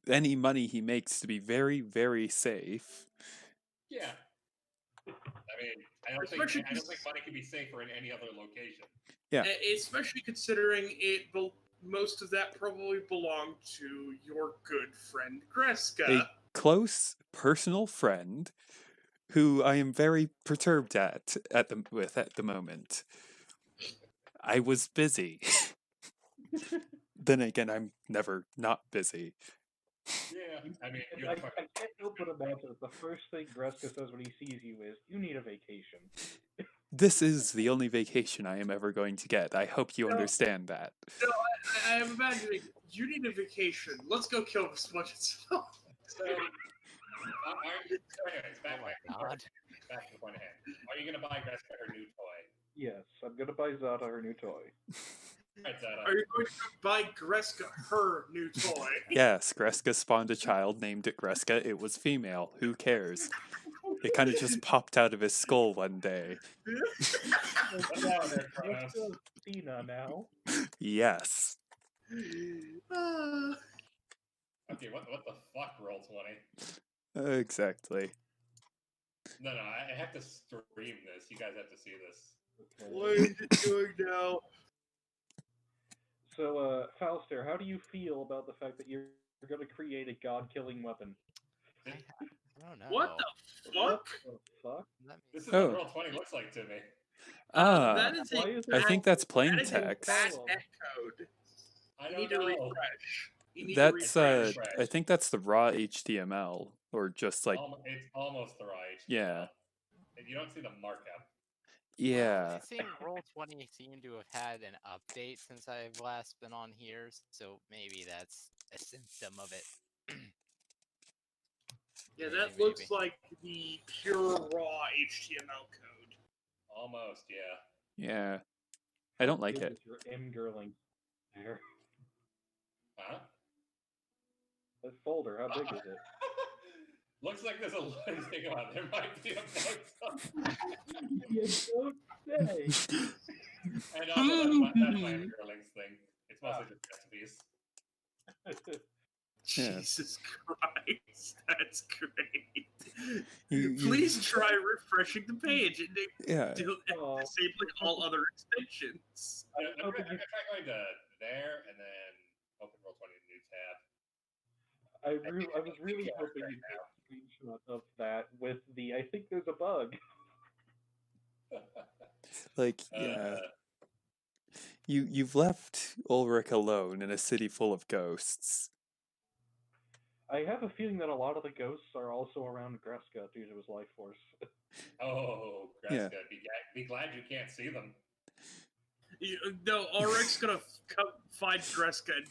D: any money he makes to be very, very safe.
C: Yeah. I mean, I don't think money can be safer in any other location.
D: Yeah.
F: Especially considering most of that probably belonged to your good friend Greska.
D: A close personal friend who I am very perturbed at the moment. I was busy. Then again, I'm never not busy.
C: Yeah, I mean,
E: I can't help but imagine that the first thing Greska says when he sees you is, "You need a vacation."
D: This is the only vacation I am ever going to get. I hope you
F: No.
D: understand that.
F: No, I am imagining you need a vacation. Let's go kill this bunch of stuff.
C: So, anyways, back to the point ahead. Are you going to buy Greska her new toy?
E: Yes, I'm gonna buy Zata her new toy.
C: Right, Zata.
F: Are you going to buy Greska her new toy?
D: Yes, Greska spawned a child, named it Greska. It was female. Who cares? It kind of just popped out of his skull one day.
E: Greska's Cena now.
D: Yes.
C: Okay, what the fuck, Roll20?
D: Exactly.
C: No, I have to stream this. You guys have to see this.
E: Okay.
F: What is it doing now?
E: So, Falster, how do you feel about the fact that you're going to create a god-killing weapon?
B: I don't know.
F: What the fuck?
E: What the fuck?
B: That
C: This is
D: Oh.
C: what Roll20 looks like to me.
F: That is
E: Why
F: a
E: is
D: I
E: it-
D: think that's plain
F: that is a
D: text.
F: bad net code.
C: I
F: You
C: don't
F: need to
C: know.
F: refresh. You need to
D: That's
F: refresh.
D: I think that's the raw HTML or just like
C: It's almost the right.
D: Yeah.
C: And you don't see the markup.
D: yeah.
B: It seemed Roll20 seemed to have had an update since I've last been on here, so maybe that's a symptom of it.
F: Yeah,
B: Maybe,
F: that looks
B: maybe.
F: like the pure raw HTML code.
C: Almost, yeah.
D: Yeah. I don't like
E: Big
D: it.
E: is your M-girling there.
C: Huh?
E: That folder, how big is it?
C: Looks like there's a loading thing on. There might be a bug.
E: You don't say.
C: And also, that's my girlings thing. It's mostly just recipes.
D: Yeah.
F: Jesus Christ, that's great.
D: You-
F: Please try refreshing the page and
D: Yeah.
E: Aw.
F: disabling all other extensions.
C: I'm gonna try going to there and then open Roll20 new tab.
E: I was really hoping you'd take a screenshot of that with the, I think there's a bug.
D: Like yeah. You've left Ulrich alone in a city full of ghosts.
E: I have a feeling that a lot of the ghosts are also around Greska due to his life force.
C: Oh,
D: Yeah.
C: Greska, be glad you can't see them.
F: No, Ulrich's gonna come find Greska and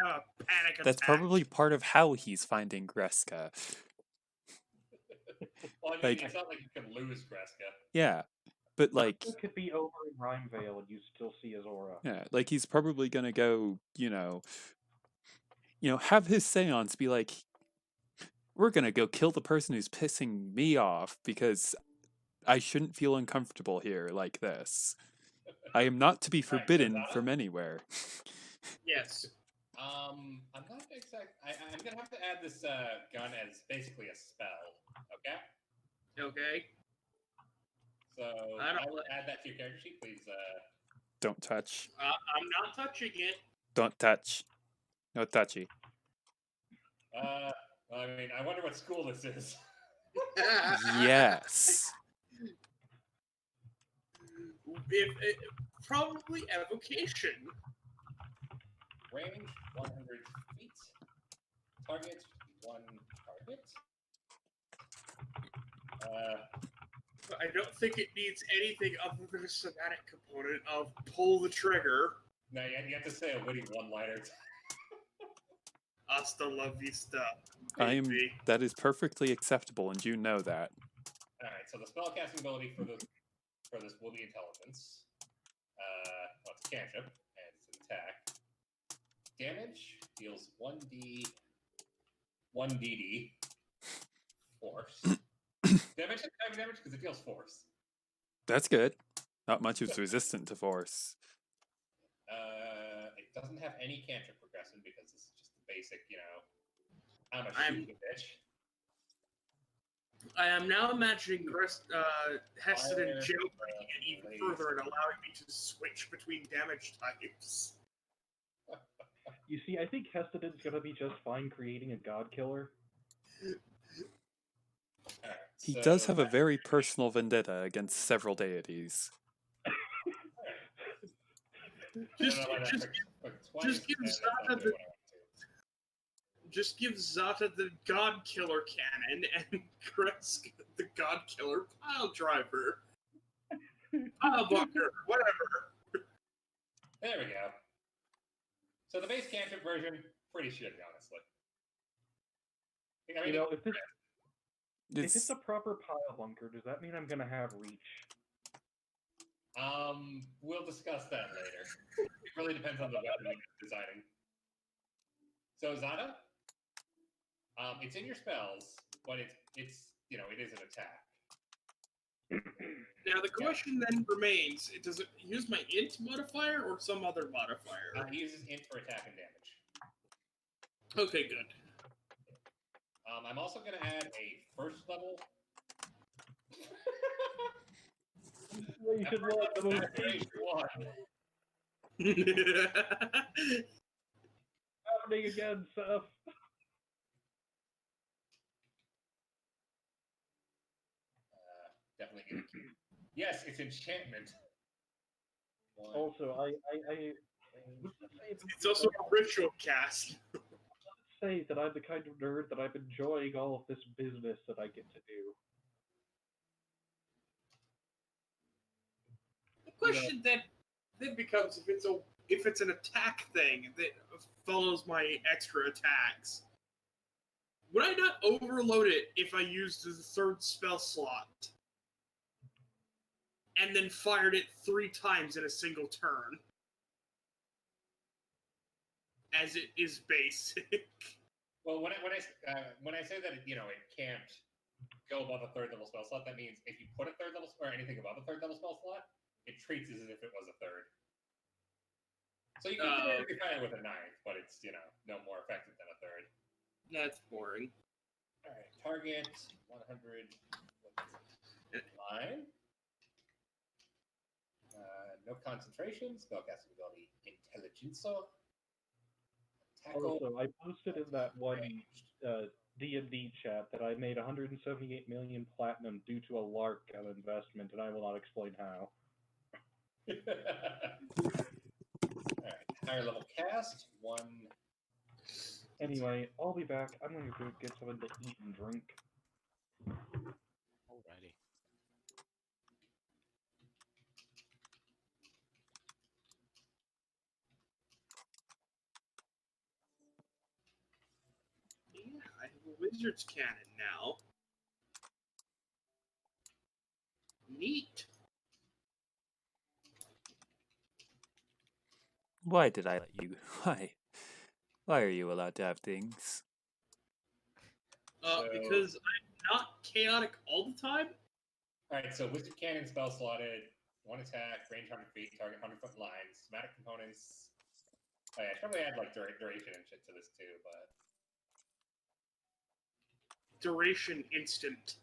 F: have a panic attack.
D: That's probably part of how he's finding Greska.
C: Well, I mean,
D: Like-
C: it's not like you can lose Greska.
D: Yeah. But like
E: It could be over in Rhymevale and you still see his aura.
D: yeah, like he's probably gonna go, have his seance be like, we're gonna go kill the person who's pissing me off because I shouldn't feel uncomfortable here like this. I am not to be forbidden
C: Gonzalo?
D: from anywhere.
F: Yes.
C: I'm not exact. I'm gonna have to add this gun as basically a spell. Okay.
F: Okay.
C: So
F: I don't
C: I will
F: like-
C: add that to your character sheet, please.
D: Don't touch.
F: I'm not touching it.
D: Don't touch. No touchy.
C: Well, I mean, I wonder what school this is.
D: Yes.
F: Probably evocation.
C: Range 100 feet. Target 1 target.
F: I don't think it needs anything other than a somatic component of pull the trigger.
C: No, you have to say a witty one-liner.
F: Hasta la vista.
D: I'm.
F: baby.
D: That is perfectly acceptable, and you know that.
C: All right. So the spellcasting ability for this will be intelligence. Well, it's a cantrip and it's an attack. Damage deals 1d, 1dd force. Damage because it deals force.
D: That's good. Not much is resistant to force.
C: It doesn't have any cantrip progression because this is just the basic, I'm a
F: I'm-
C: shooting bitch.
F: I am now imagining Heston
C: Fire,
F: and jailbreaking it even
C: blaze.
F: further and allowing me to switch between damage types.
E: You see, I think Hestedin's gonna be just fine creating a god killer.
C: Alright,
D: He
C: so
D: does have a very personal vendetta against several deities.
C: I
F: Just,
C: don't know why that
F: just,
C: took twice,
F: just give
C: and that's
F: Zata
C: not
F: the-
C: really what I want to.
F: just give Zata the God Killer cannon and Kresk the God Killer pile driver. Pile bunker, whatever.
C: There we go. So the base cantrip version, pretty shitty, honestly. I mean,
E: You know, if it's
D: It's
E: a proper pile bunker, does that mean I'm gonna have reach?
C: we'll discuss that later. It really depends on the weapon you're designing. So Zata, it's in your spells, but it's it is an attack.
F: Now the question then remains: does it use my int modifier or some other modifier?
C: It uses int for attack and damage.
F: Okay, good.
C: I'm also going to add a first level.
E: You should let the most
C: Range 1.
E: happening again, Seth.
C: Definitely going to keep. Yes, it's enchantment. One.
E: Also, I
F: It's also a ritual cast.
E: say that I'm the kind of nerd that I'm enjoying all of this business that I get to do.
F: The question then becomes if it's an attack thing that follows my extra attacks. Would I not overload it if I used the third spell slot and then fired it 3 times in a single turn? As it is basic.
C: Well, when I say that it can't go above a third level spell slot, that means if you put a third level or anything above a third level spell slot, it treats it as if it was a third. So you can theoretically find it with a ninth, but it's no more effective than a third.
F: That's boring.
C: All right, target 100 line. No concentration. Spellcasting ability Intelligenza. Tackle.
E: Also, I posted in that one D&D chat that I made 178 million platinum due to a lark of investment, and I will not explain how.
C: Alright, higher level cast, 1.
E: Anyway, I'll be back. I'm going to go get something to eat and drink.
B: Alrighty.
F: Yeah, I have a wizard's cannon now. Neat.
D: Why did I let you? Why are you allowed to have things?
C: So-
F: Because I'm not chaotic all the time.
C: Alright, so Wizard Cannon spell slotted, 1 attack, range 100 feet, target 100-foot lines, somatic components. Oh yeah, I should probably add like duration and shit to this too, but
F: Duration instant.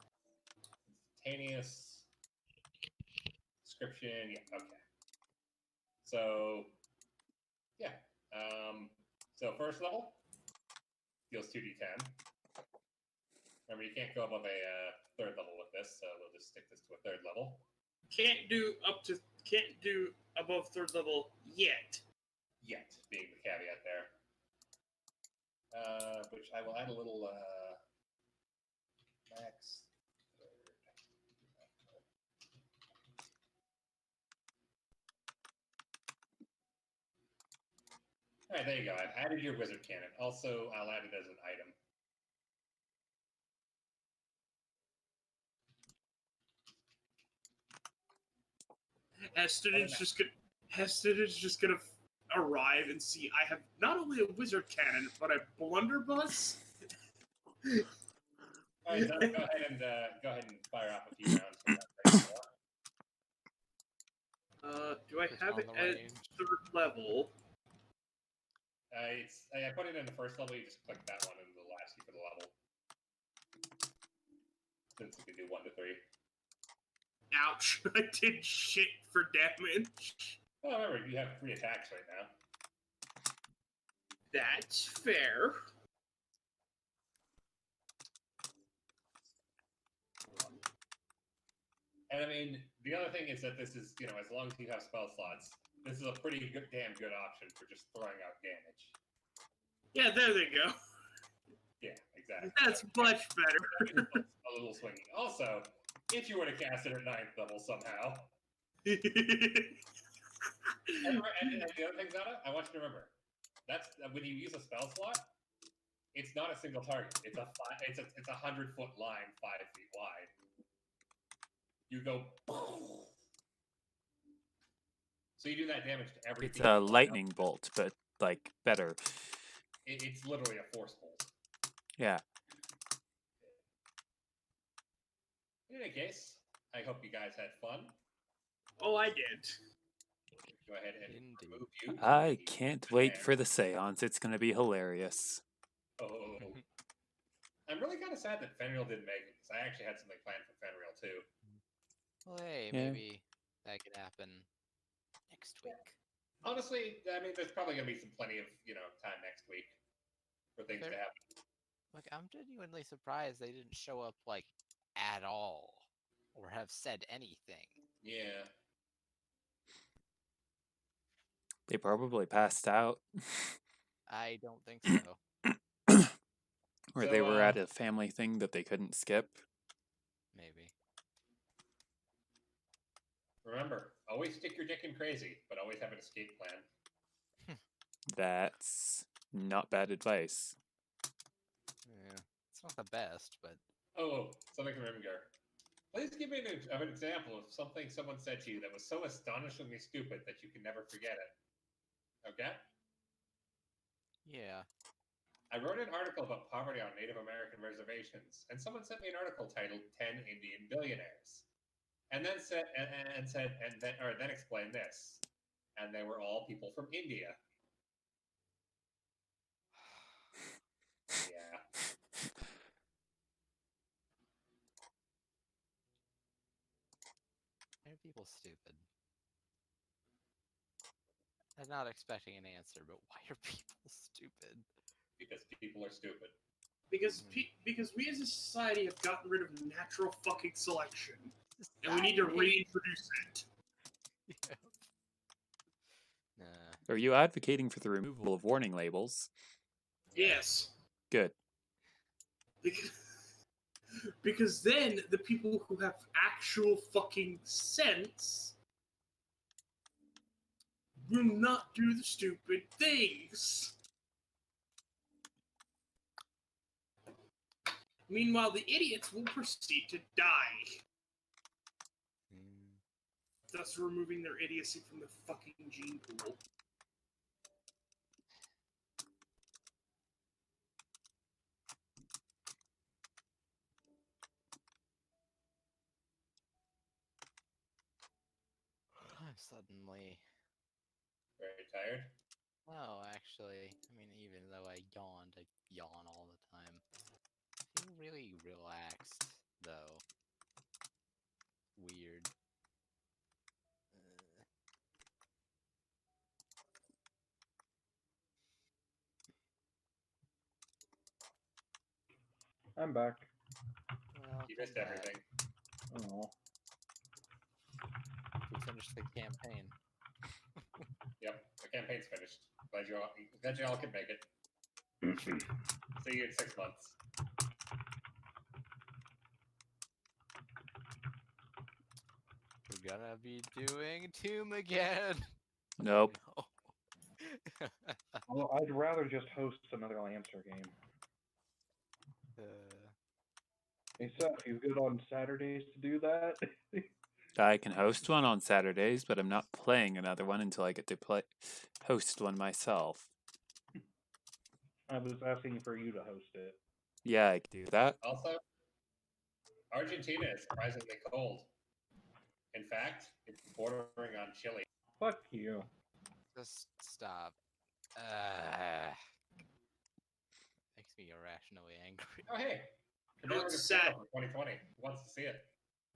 C: instantaneous description. Yeah, okay. So yeah, so first level deals 2d10. Remember, you can't go above a third level with this, so we'll just stick this to a third level.
F: Can't do above third level yet.
C: Yet being the caveat there. Which I will add a little max third. Alright, there you go. I've added your wizard cannon. Also, I'll add it as an item.
F: Heston is just gonna arrive and see I have not only a wizard cannon but a blunderbuss.
C: Alright, so go ahead and fire off a few rounds from that.
F: Do I
B: It's
F: have
B: on
F: it
B: the
F: at
B: range.
F: third level?
C: I put it in the first level. You just click that one, and it'll ask you for the level. Since you can do 1 to 3.
F: Ouch! I did shit for damage.
C: Well, remember, you have 3 attacks right now.
F: That's fair.
C: And I mean, the other thing is that this is, as long as you have spell slots, this is a pretty damn good option for just throwing out damage.
F: Yeah, there they go.
C: Yeah, exactly.
F: That's much better.
C: A little swingy. Also, if you were to cast it at 9th level somehow. And the other thing, Zana, I want you to remember, that's when you use a spell slot, it's not a single target. It's a 100-foot line, 5 feet wide. You go. So you do that damage to every.
D: It's a lightning bolt, but like better.
C: It's literally a force bolt.
D: Yeah.
C: In any case, I hope you guys had fun.
F: Oh, I did.
C: Go ahead and
B: Indeed.
C: remove you.
D: I can't wait for the seance. It's going to be hilarious.
C: Oh. I'm really kind of sad that Fenrir didn't make it, because I actually had something planned for Fenrir too.
B: Well, hey,
D: Yeah.
B: maybe that could happen next week.
C: Honestly, I mean, there's probably going to be plenty of, time next week for things to
B: There-
C: happen.
B: Like, I'm genuinely surprised they didn't show up, like, at all. Or have said anything.
C: Yeah.
D: They probably passed out.
B: I don't think so.
D: Or
C: So,
D: they were at a family thing that they couldn't skip.
B: Maybe.
C: Remember, always stick your dick in crazy, but always have an escape plan.
D: That's not bad advice.
B: Yeah. It's not the best, but
C: Oh, something from Imgar. Please give me an example of something someone said to you that was so astonishingly stupid that you can never forget it. Okay?
B: yeah.
C: I wrote an article about poverty on Native American reservations, and someone sent me an article titled 10 Indian Billionaires. And then then explained this. And they were all people from India. Yeah.
B: Why are people stupid? I'm not expecting an answer, but why are people stupid?
C: Because people are stupid.
F: Because we as a society have gotten rid of natural fucking selection, and we need to reintroduce it.
B: Yep. Nah.
D: Are you advocating for the removal of warning labels?
F: Yes.
D: Good.
F: Because then the people who have actual fucking sense will not do the stupid things. Meanwhile, the idiots will proceed to die,
B: Mm.
F: thus removing their idiocy from the fucking gene pool.
B: suddenly.
C: Very tired.
B: No, actually, I mean, even though I yawn all the time. I feel really relaxed, though. Weird. Uh,
E: I'm back.
B: well,
C: You
B: come
C: missed
B: back.
C: everything.
E: Oh.
B: We finished the campaign.
C: Yep, the campaign's finished. Glad you all could make it. See you in 6 months.
B: We're gonna be doing Tomb again.
D: Nope.
B: No.
E: Well, I'd rather just host another Lancer game. Hey, Seth, you good on Saturdays to do that?
D: I can host one on Saturdays, but I'm not playing another one until I get to host one myself.
E: I was asking for you to host it.
D: Yeah, I can do that.
C: Also, Argentina is surprisingly cold. In fact, it's bordering on chilly.
E: Fuck you.
B: Just stop. Makes me irrationally angry.
C: Oh, hey.
F: You know what's
C: Commemorative
F: sad?
C: photo from 2020. Who wants to see it?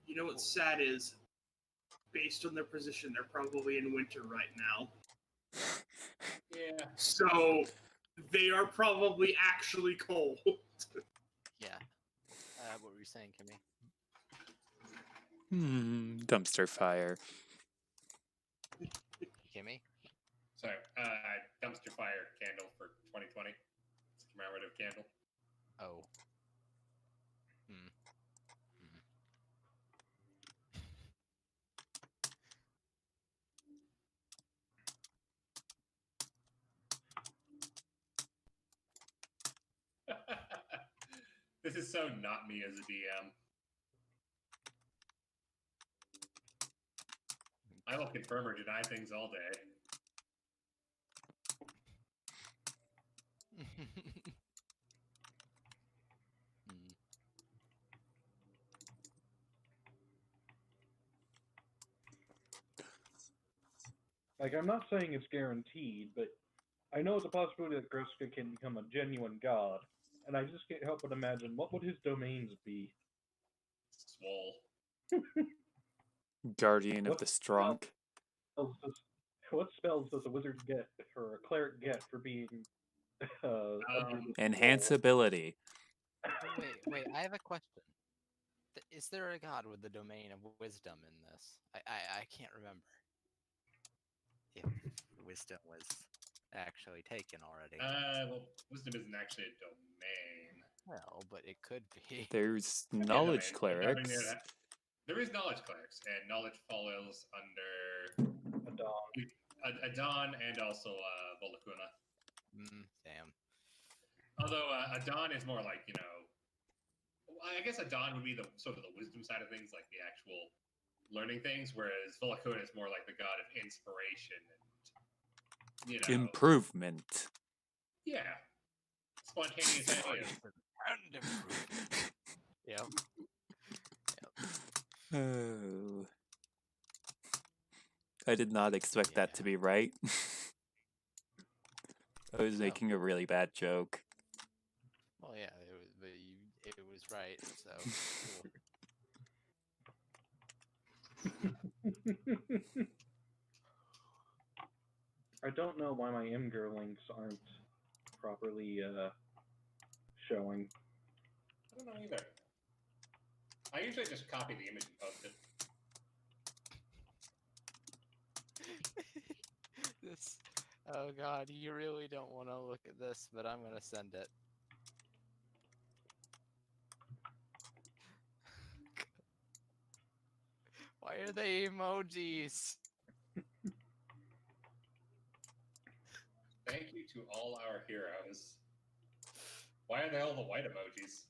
F: You know what's sad is, based on their position, they're probably in winter right now.
C: Yeah.
F: So they are probably actually cold.
B: Yeah. What were you saying, Kimmy?
D: Dumpster fire.
B: Kimmy?
C: Sorry, dumpster fire candle for 2020. It's a commemorative candle.
B: Oh.
C: This is so not me as a DM. I will confirm or deny things all day.
E: Like, I'm not saying it's guaranteed, but I know it's a possibility that Greska can become a genuine god, and I just can't help but imagine what would his domains be.
C: Swole.
D: Guardian of
E: What
D: the Strunk.
E: What spells does a wizard get, or a cleric get, for being under the
D: Enhanceability.
B: Wait, I have a question. Is there a god with the domain of wisdom in this? I can't remember. If wisdom was actually taken already.
C: Well, wisdom isn't actually a domain.
B: Well, but it could be.
D: There's
C: Could be a
D: knowledge
C: domain, but nothing near
D: clerics.
C: that. There is knowledge clerics, and knowledge follows under Adon and also Volakuna.
B: Damn.
C: Although Adon is more like, I guess Adon would be the sort of the wisdom side of things, like the actual learning things, whereas Volakuna is more like the god of inspiration and
D: Improvement.
C: Yeah. Spontaneous ideas.
B: And improvement. Yep.
D: Oh. I did not expect that to be right. I was making a really bad joke.
B: Well, yeah, it was right, so cool.
E: I don't know why my Imgur links aren't properly showing.
C: I don't know either. I usually just copy the image and post it.
B: This. Oh god, you really don't want to look at this, but I'm gonna send it. Why are they emojis?
C: Thank you to all our heroes. Why are they all the white emojis?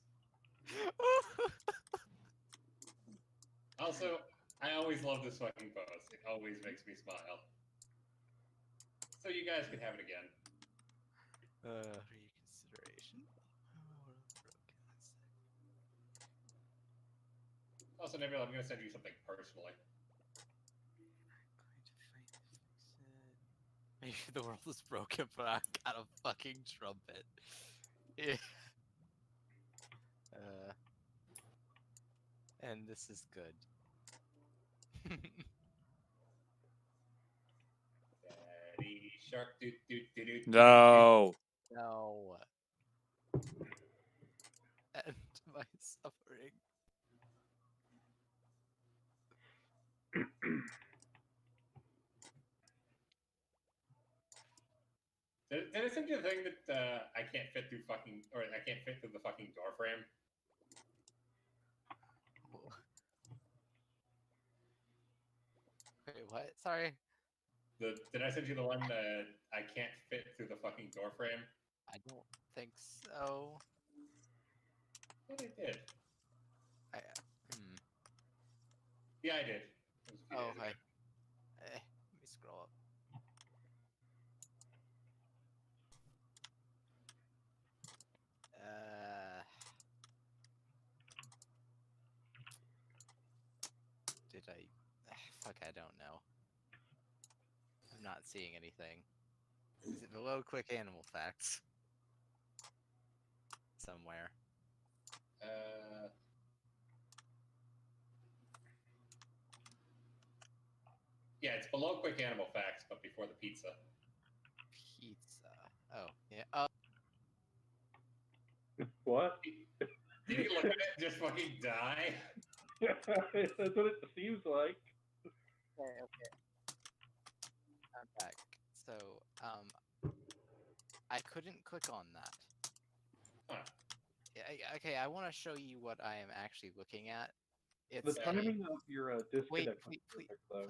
C: Also, I always love this fucking post. It always makes me smile. So you guys can have it again.
B: Reconsideration.
C: Also, Nebula, I'm going to send you something personally.
B: Maybe the world is broken, but I got a fucking trumpet. Yeah. And this is good.
C: Daddy shark, doo doo doo doo.
D: No.
B: No. End my suffering.
C: Did I send you the thing that I can't fit through fucking, or I can't fit through the fucking door frame?
B: Wait, what? Sorry.
C: Did I send you the one that I can't fit through the fucking door frame?
B: I don't think so.
C: I think I did.
B: Hmm.
C: Yeah, I did. It was a few
B: Oh,
C: days ago.
B: hi. Let me scroll up. Did I? Fuck, I don't know. I'm not seeing anything. Is it below quick animal facts? Somewhere.
C: Yeah, it's below quick animal facts, but before the pizza.
B: Pizza. Oh, yeah.
E: What?
C: Did you look at it and just fucking die?
E: That's what it seems like.
B: Okay. I'm back. So, I couldn't click on that.
C: Huh.
B: Yeah, okay, I want to show you what I am actually looking at.
E: The
B: It's
E: timing of your
B: wait,
E: disconnect was
B: please,
E: perfect, though.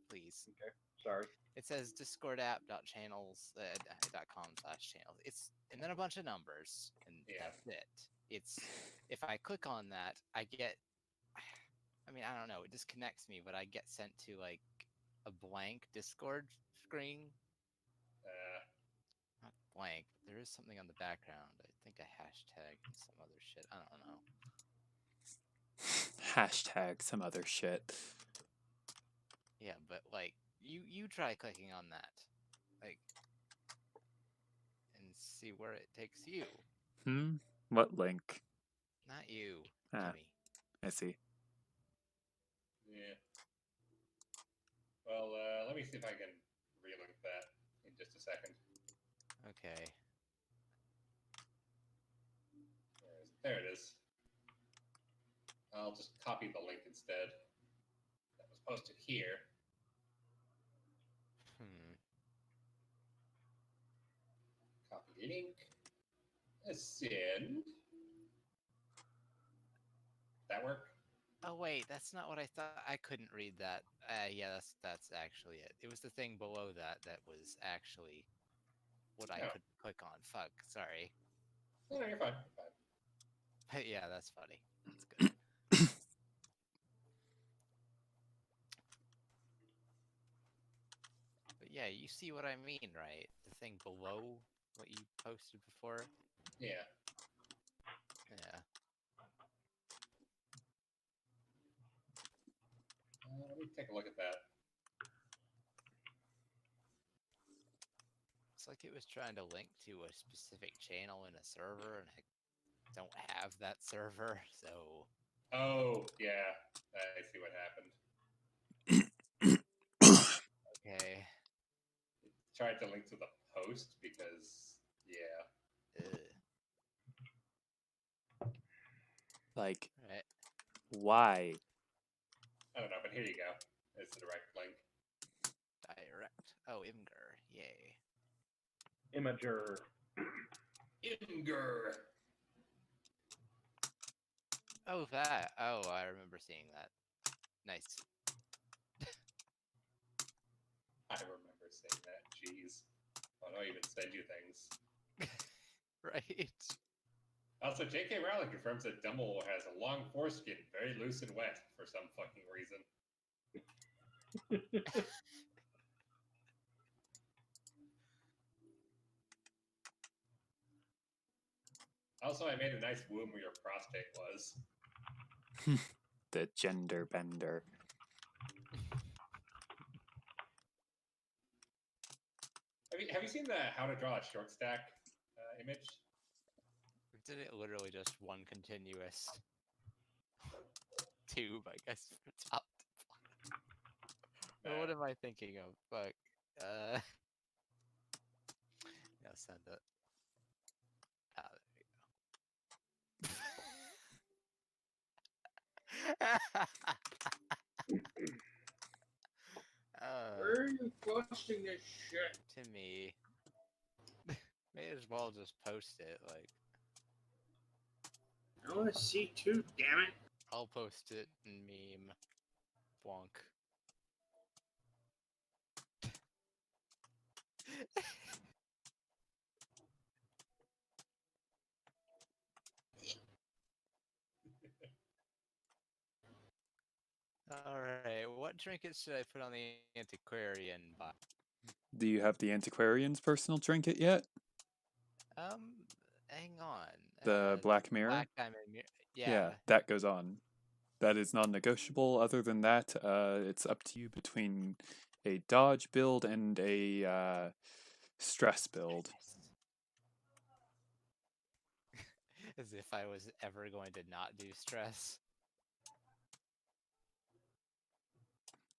B: please.
E: Okay, sorry.
B: It says discordapp.channels.com/channels. It's and then a bunch of numbers, and
C: Yeah.
B: that's it. It's if I click on that, I get. I mean, I don't know. It disconnects me, but I get sent to like a blank Discord screen. Not blank, but there is something on the background. I think a hashtag and some other shit. I don't know.
D: Hashtag some other shit.
B: Yeah, but like you try clicking on that, like, and see where it takes you.
D: What link?
B: Not you,
D: Ah.
B: Jimmy.
D: I see.
C: Yeah. Well, let me see if I can relink that in just a second.
B: Okay.
C: There it is. I'll just copy the link instead. That was posted here. Copy link. Send. That work?
B: Oh wait, that's not what I thought. I couldn't read that. Yeah, that's actually it. It was the thing below that was actually what I
C: Oh.
B: could click on. Fuck, sorry.
C: No, you're fine. You're fine.
B: But yeah, that's funny. That's good. But yeah, you see what I mean, right? The thing below what you posted before.
C: Yeah.
B: Yeah.
C: Let me take a look at that.
B: It's like it was trying to link to a specific channel in a server, and I don't have that server, so.
C: Oh, yeah. I see what happened.
B: Okay.
C: Tried to link to the post because, yeah.
D: Like,
B: Right.
D: why?
C: I don't know, but here you go. It's the direct link.
B: Direct. Oh, Imgur. Yay.
E: Imager.
C: Imgur.
B: Oh, that. Oh, I remember seeing that. Nice.
C: I remember saying that. Jeez. Why do I even send you things?
B: Right.
C: Also, J.K. Rowling confirms that Dumbledore has a long foreskin, very loose and wet, for some fucking reason. Also, I made a nice womb where your prostate was.
D: The gender bender.
C: Have you seen the how to draw a short stack image?
B: We did it literally just one continuous tube, I guess, from top to bottom. Or what am I thinking of? Fuck. Yeah, send it. Ah, there we go.
F: Where are you posting this shit?
B: To me. May as well just post it, like,
F: I want to see too, damn it.
B: I'll post it in meme. Bonk. Alright, what trinkets should I put on the antiquarian box?
D: Do you have the antiquarian's personal trinket yet?
B: Hang on.
D: The Black Mirror?
B: Black Diamond Mirror.
D: Yeah,
B: Yeah.
D: that goes on. That is non-negotiable. Other than that, it's up to you between a dodge build and a stress build.
B: As if I was ever going to not do stress.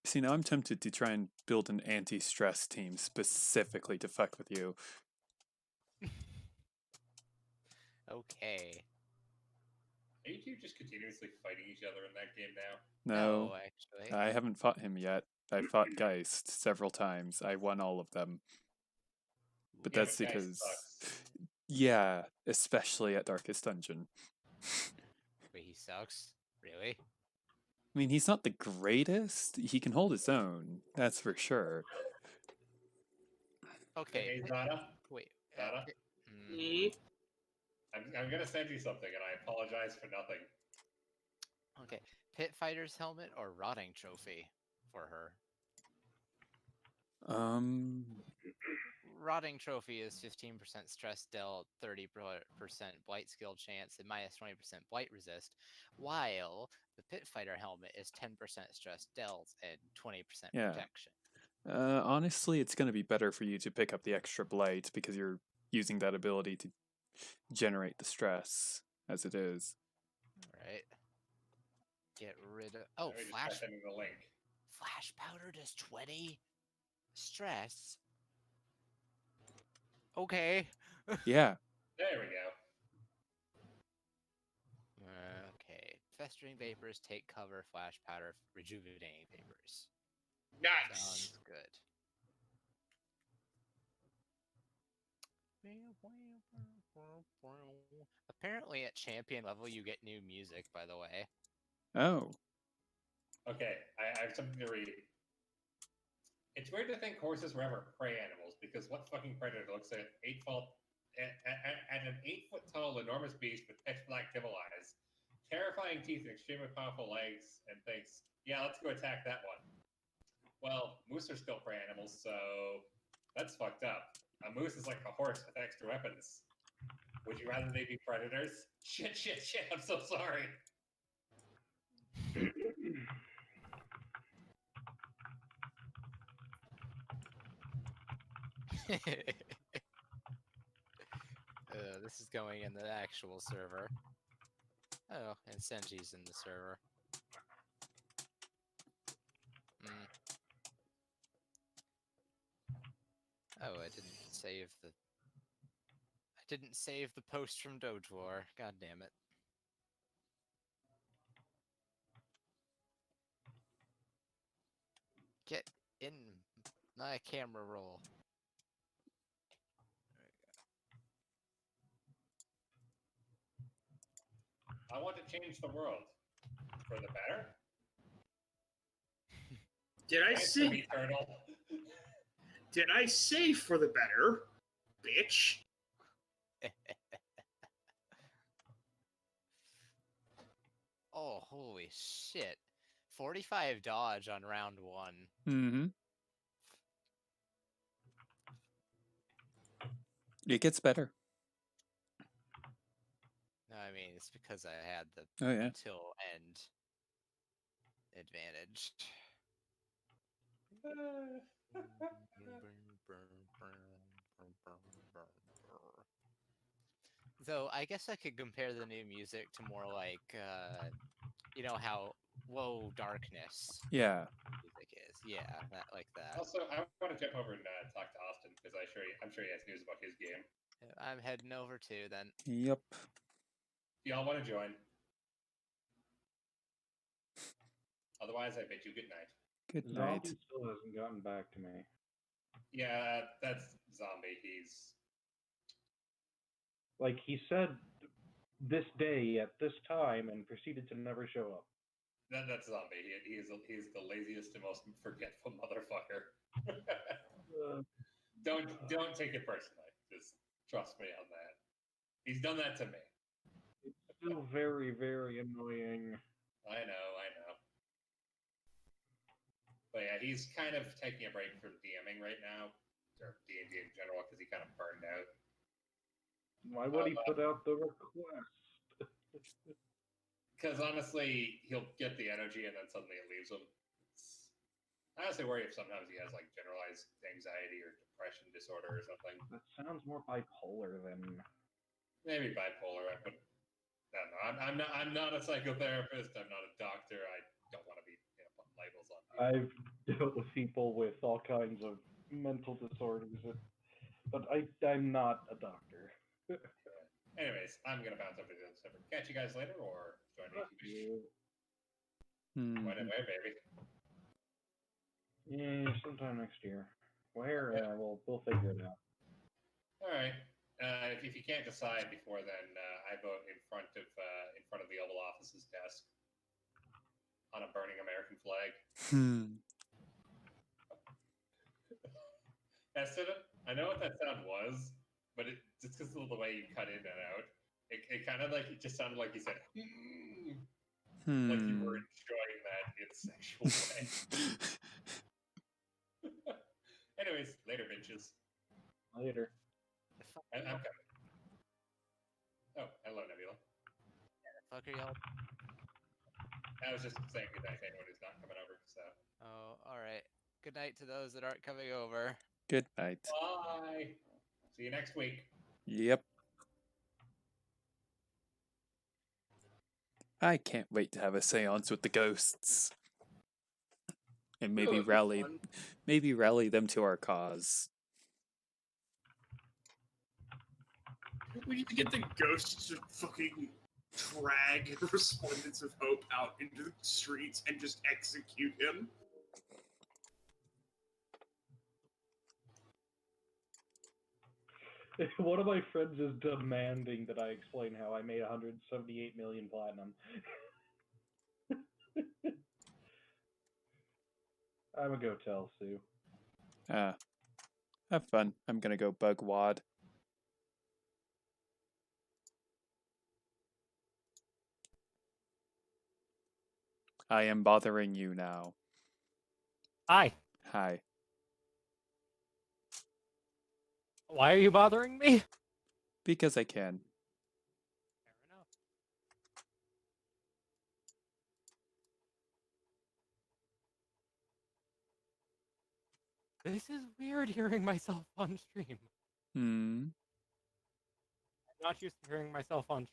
D: See, now I'm tempted to try and build an anti-stress team specifically to fuck with you.
B: Okay.
C: Are you two just continuously fighting each other in that game now?
D: No,
B: actually.
D: I haven't fought him yet. I fought Geist several times. I won all of them. But
C: Yeah,
D: that's
C: but Geist
D: because...
C: sucks.
D: Yeah, especially at Darkest Dungeon.
B: Wait, he sucks? Really?
D: I mean, he's not the greatest. He can hold his own, that's for sure.
B: Okay.
C: Hey, Zada?
B: Wait.
C: Zada?
F: Me?
C: I'm gonna send you something, and I apologize for nothing.
B: Okay. Pit Fighter's helmet or Rotting Trophy for her? Rotting Trophy is 15% stress dealt, 30% blight skill chance, and minus 20% blight resist, while the Pit Fighter helmet is 10% stress dealt and 20%
D: Yeah.
B: protection.
D: Honestly, it's going to be better for you to pick up the extra blight because you're using that ability to generate the stress as it is.
B: Right. Get rid of... Oh,
C: Let me just
B: Flash...
C: try sending the link.
B: Flash Powder does 20 stress. Okay.
D: Yeah.
C: There we go.
B: Okay. Festering Vapors, take cover, Flash Powder, Rejuvenating Vapors.
F: Nice.
B: Sounds good. Apparently at champion level you get new music, by the way.
D: Oh.
C: Okay, I have something to read. It's weird to think horses were ever prey animals, because what fucking predator looks at an 8-foot tall enormous beast with pitch black devil eyes, terrifying teeth and extremely powerful legs, and thinks, yeah, let's go attack that one. Well, moose are still prey animals, so that's fucked up. A moose is like a horse with extra weapons. Would you rather they be predators? Shit, I'm so sorry.
B: This is going in the actual server. Oh, and Senji's in the server. Oh, I didn't save the post from Doge War. God damn it. Get in my camera roll.
C: I want to change the world. For the better?
F: Did I say?
C: Turtle.
F: Did I say for the better, bitch?
B: Oh, holy shit. 45 dodge on round 1.
D: Mm-hmm. It gets better.
B: No, I mean, it's because I had the till end advantage. Though I guess I could compare the new music to more like, you know how Whoa Darkness
D: Yeah.
B: music is. Yeah, that like that.
C: Also, I want to jump over and talk to Austin because I'm sure he has news about his game.
B: I'm heading over to then.
D: Yep.
C: Do y'all want to join? Otherwise, I bid you good night.
D: Good night.
E: Zombie still hasn't gotten back to me.
C: Yeah, that's Zombie. He's
E: Like, he said this day at this time and proceeded to never show up.
C: that's Zombie. He's the laziest and most forgetful motherfucker. Don't take it personally. Just trust me on that. He's done that to me.
E: It's still very, very annoying.
C: I know. But yeah, he's kind of taking a break from DMing right now, or D&D in general, because he kind of burned out.
E: Why would he put out the request?
C: Because honestly, he'll get the energy and then suddenly it leaves him. I honestly worry if sometimes he has like generalized anxiety or depression disorder or something.
E: That sounds more bipolar than.
C: Maybe bipolar, but I don't know. I'm not a psychotherapist. I'm not a doctor. I don't want to be putting labels on people.
E: I've dealt with people with all kinds of mental disorders, but I'm not a doctor.
C: Anyways, I'm gonna bounce over to the other server. Catch you guys later, or join me if you wish.
D: Hmm.
C: Whatever, baby.
E: Yeah, sometime next year. Where? We'll figure it out.
C: All right. If you can't decide before then, I vote in front of the Oval Office's desk on a burning American flag. Eston, I know what that sound was, but just because of the way you cut in and out, it kind of like it just sounded like you said, like you were enjoying that in a sexual way. Anyways, later, bitches.
E: Later.
C: I'm coming. Oh, hello, Nebula.
B: Fuck are y'all?
C: I was just saying goodnight to anyone who's not coming over. So.
B: Oh, all right. Good night to those that aren't coming over.
D: Good night.
C: Bye. See you next week.
D: Yep. I can't wait to have a seance with the ghosts. And maybe rally them to our cause.
F: We need to get the ghosts to fucking drag Resplendence of Hope out into the streets and just execute him.
E: One of my friends is demanding that I explain how I made 178 million platinum. I'm gonna go tell Sue.
D: Have fun. I'm gonna go bug Wad. I am bothering you now.
G: Hi.
D: Hi.
G: Why are you bothering me?
D: Because I can.
G: Fair enough. This is weird hearing myself on stream.
D: Hmm.
G: I'm not used to hearing myself on stream.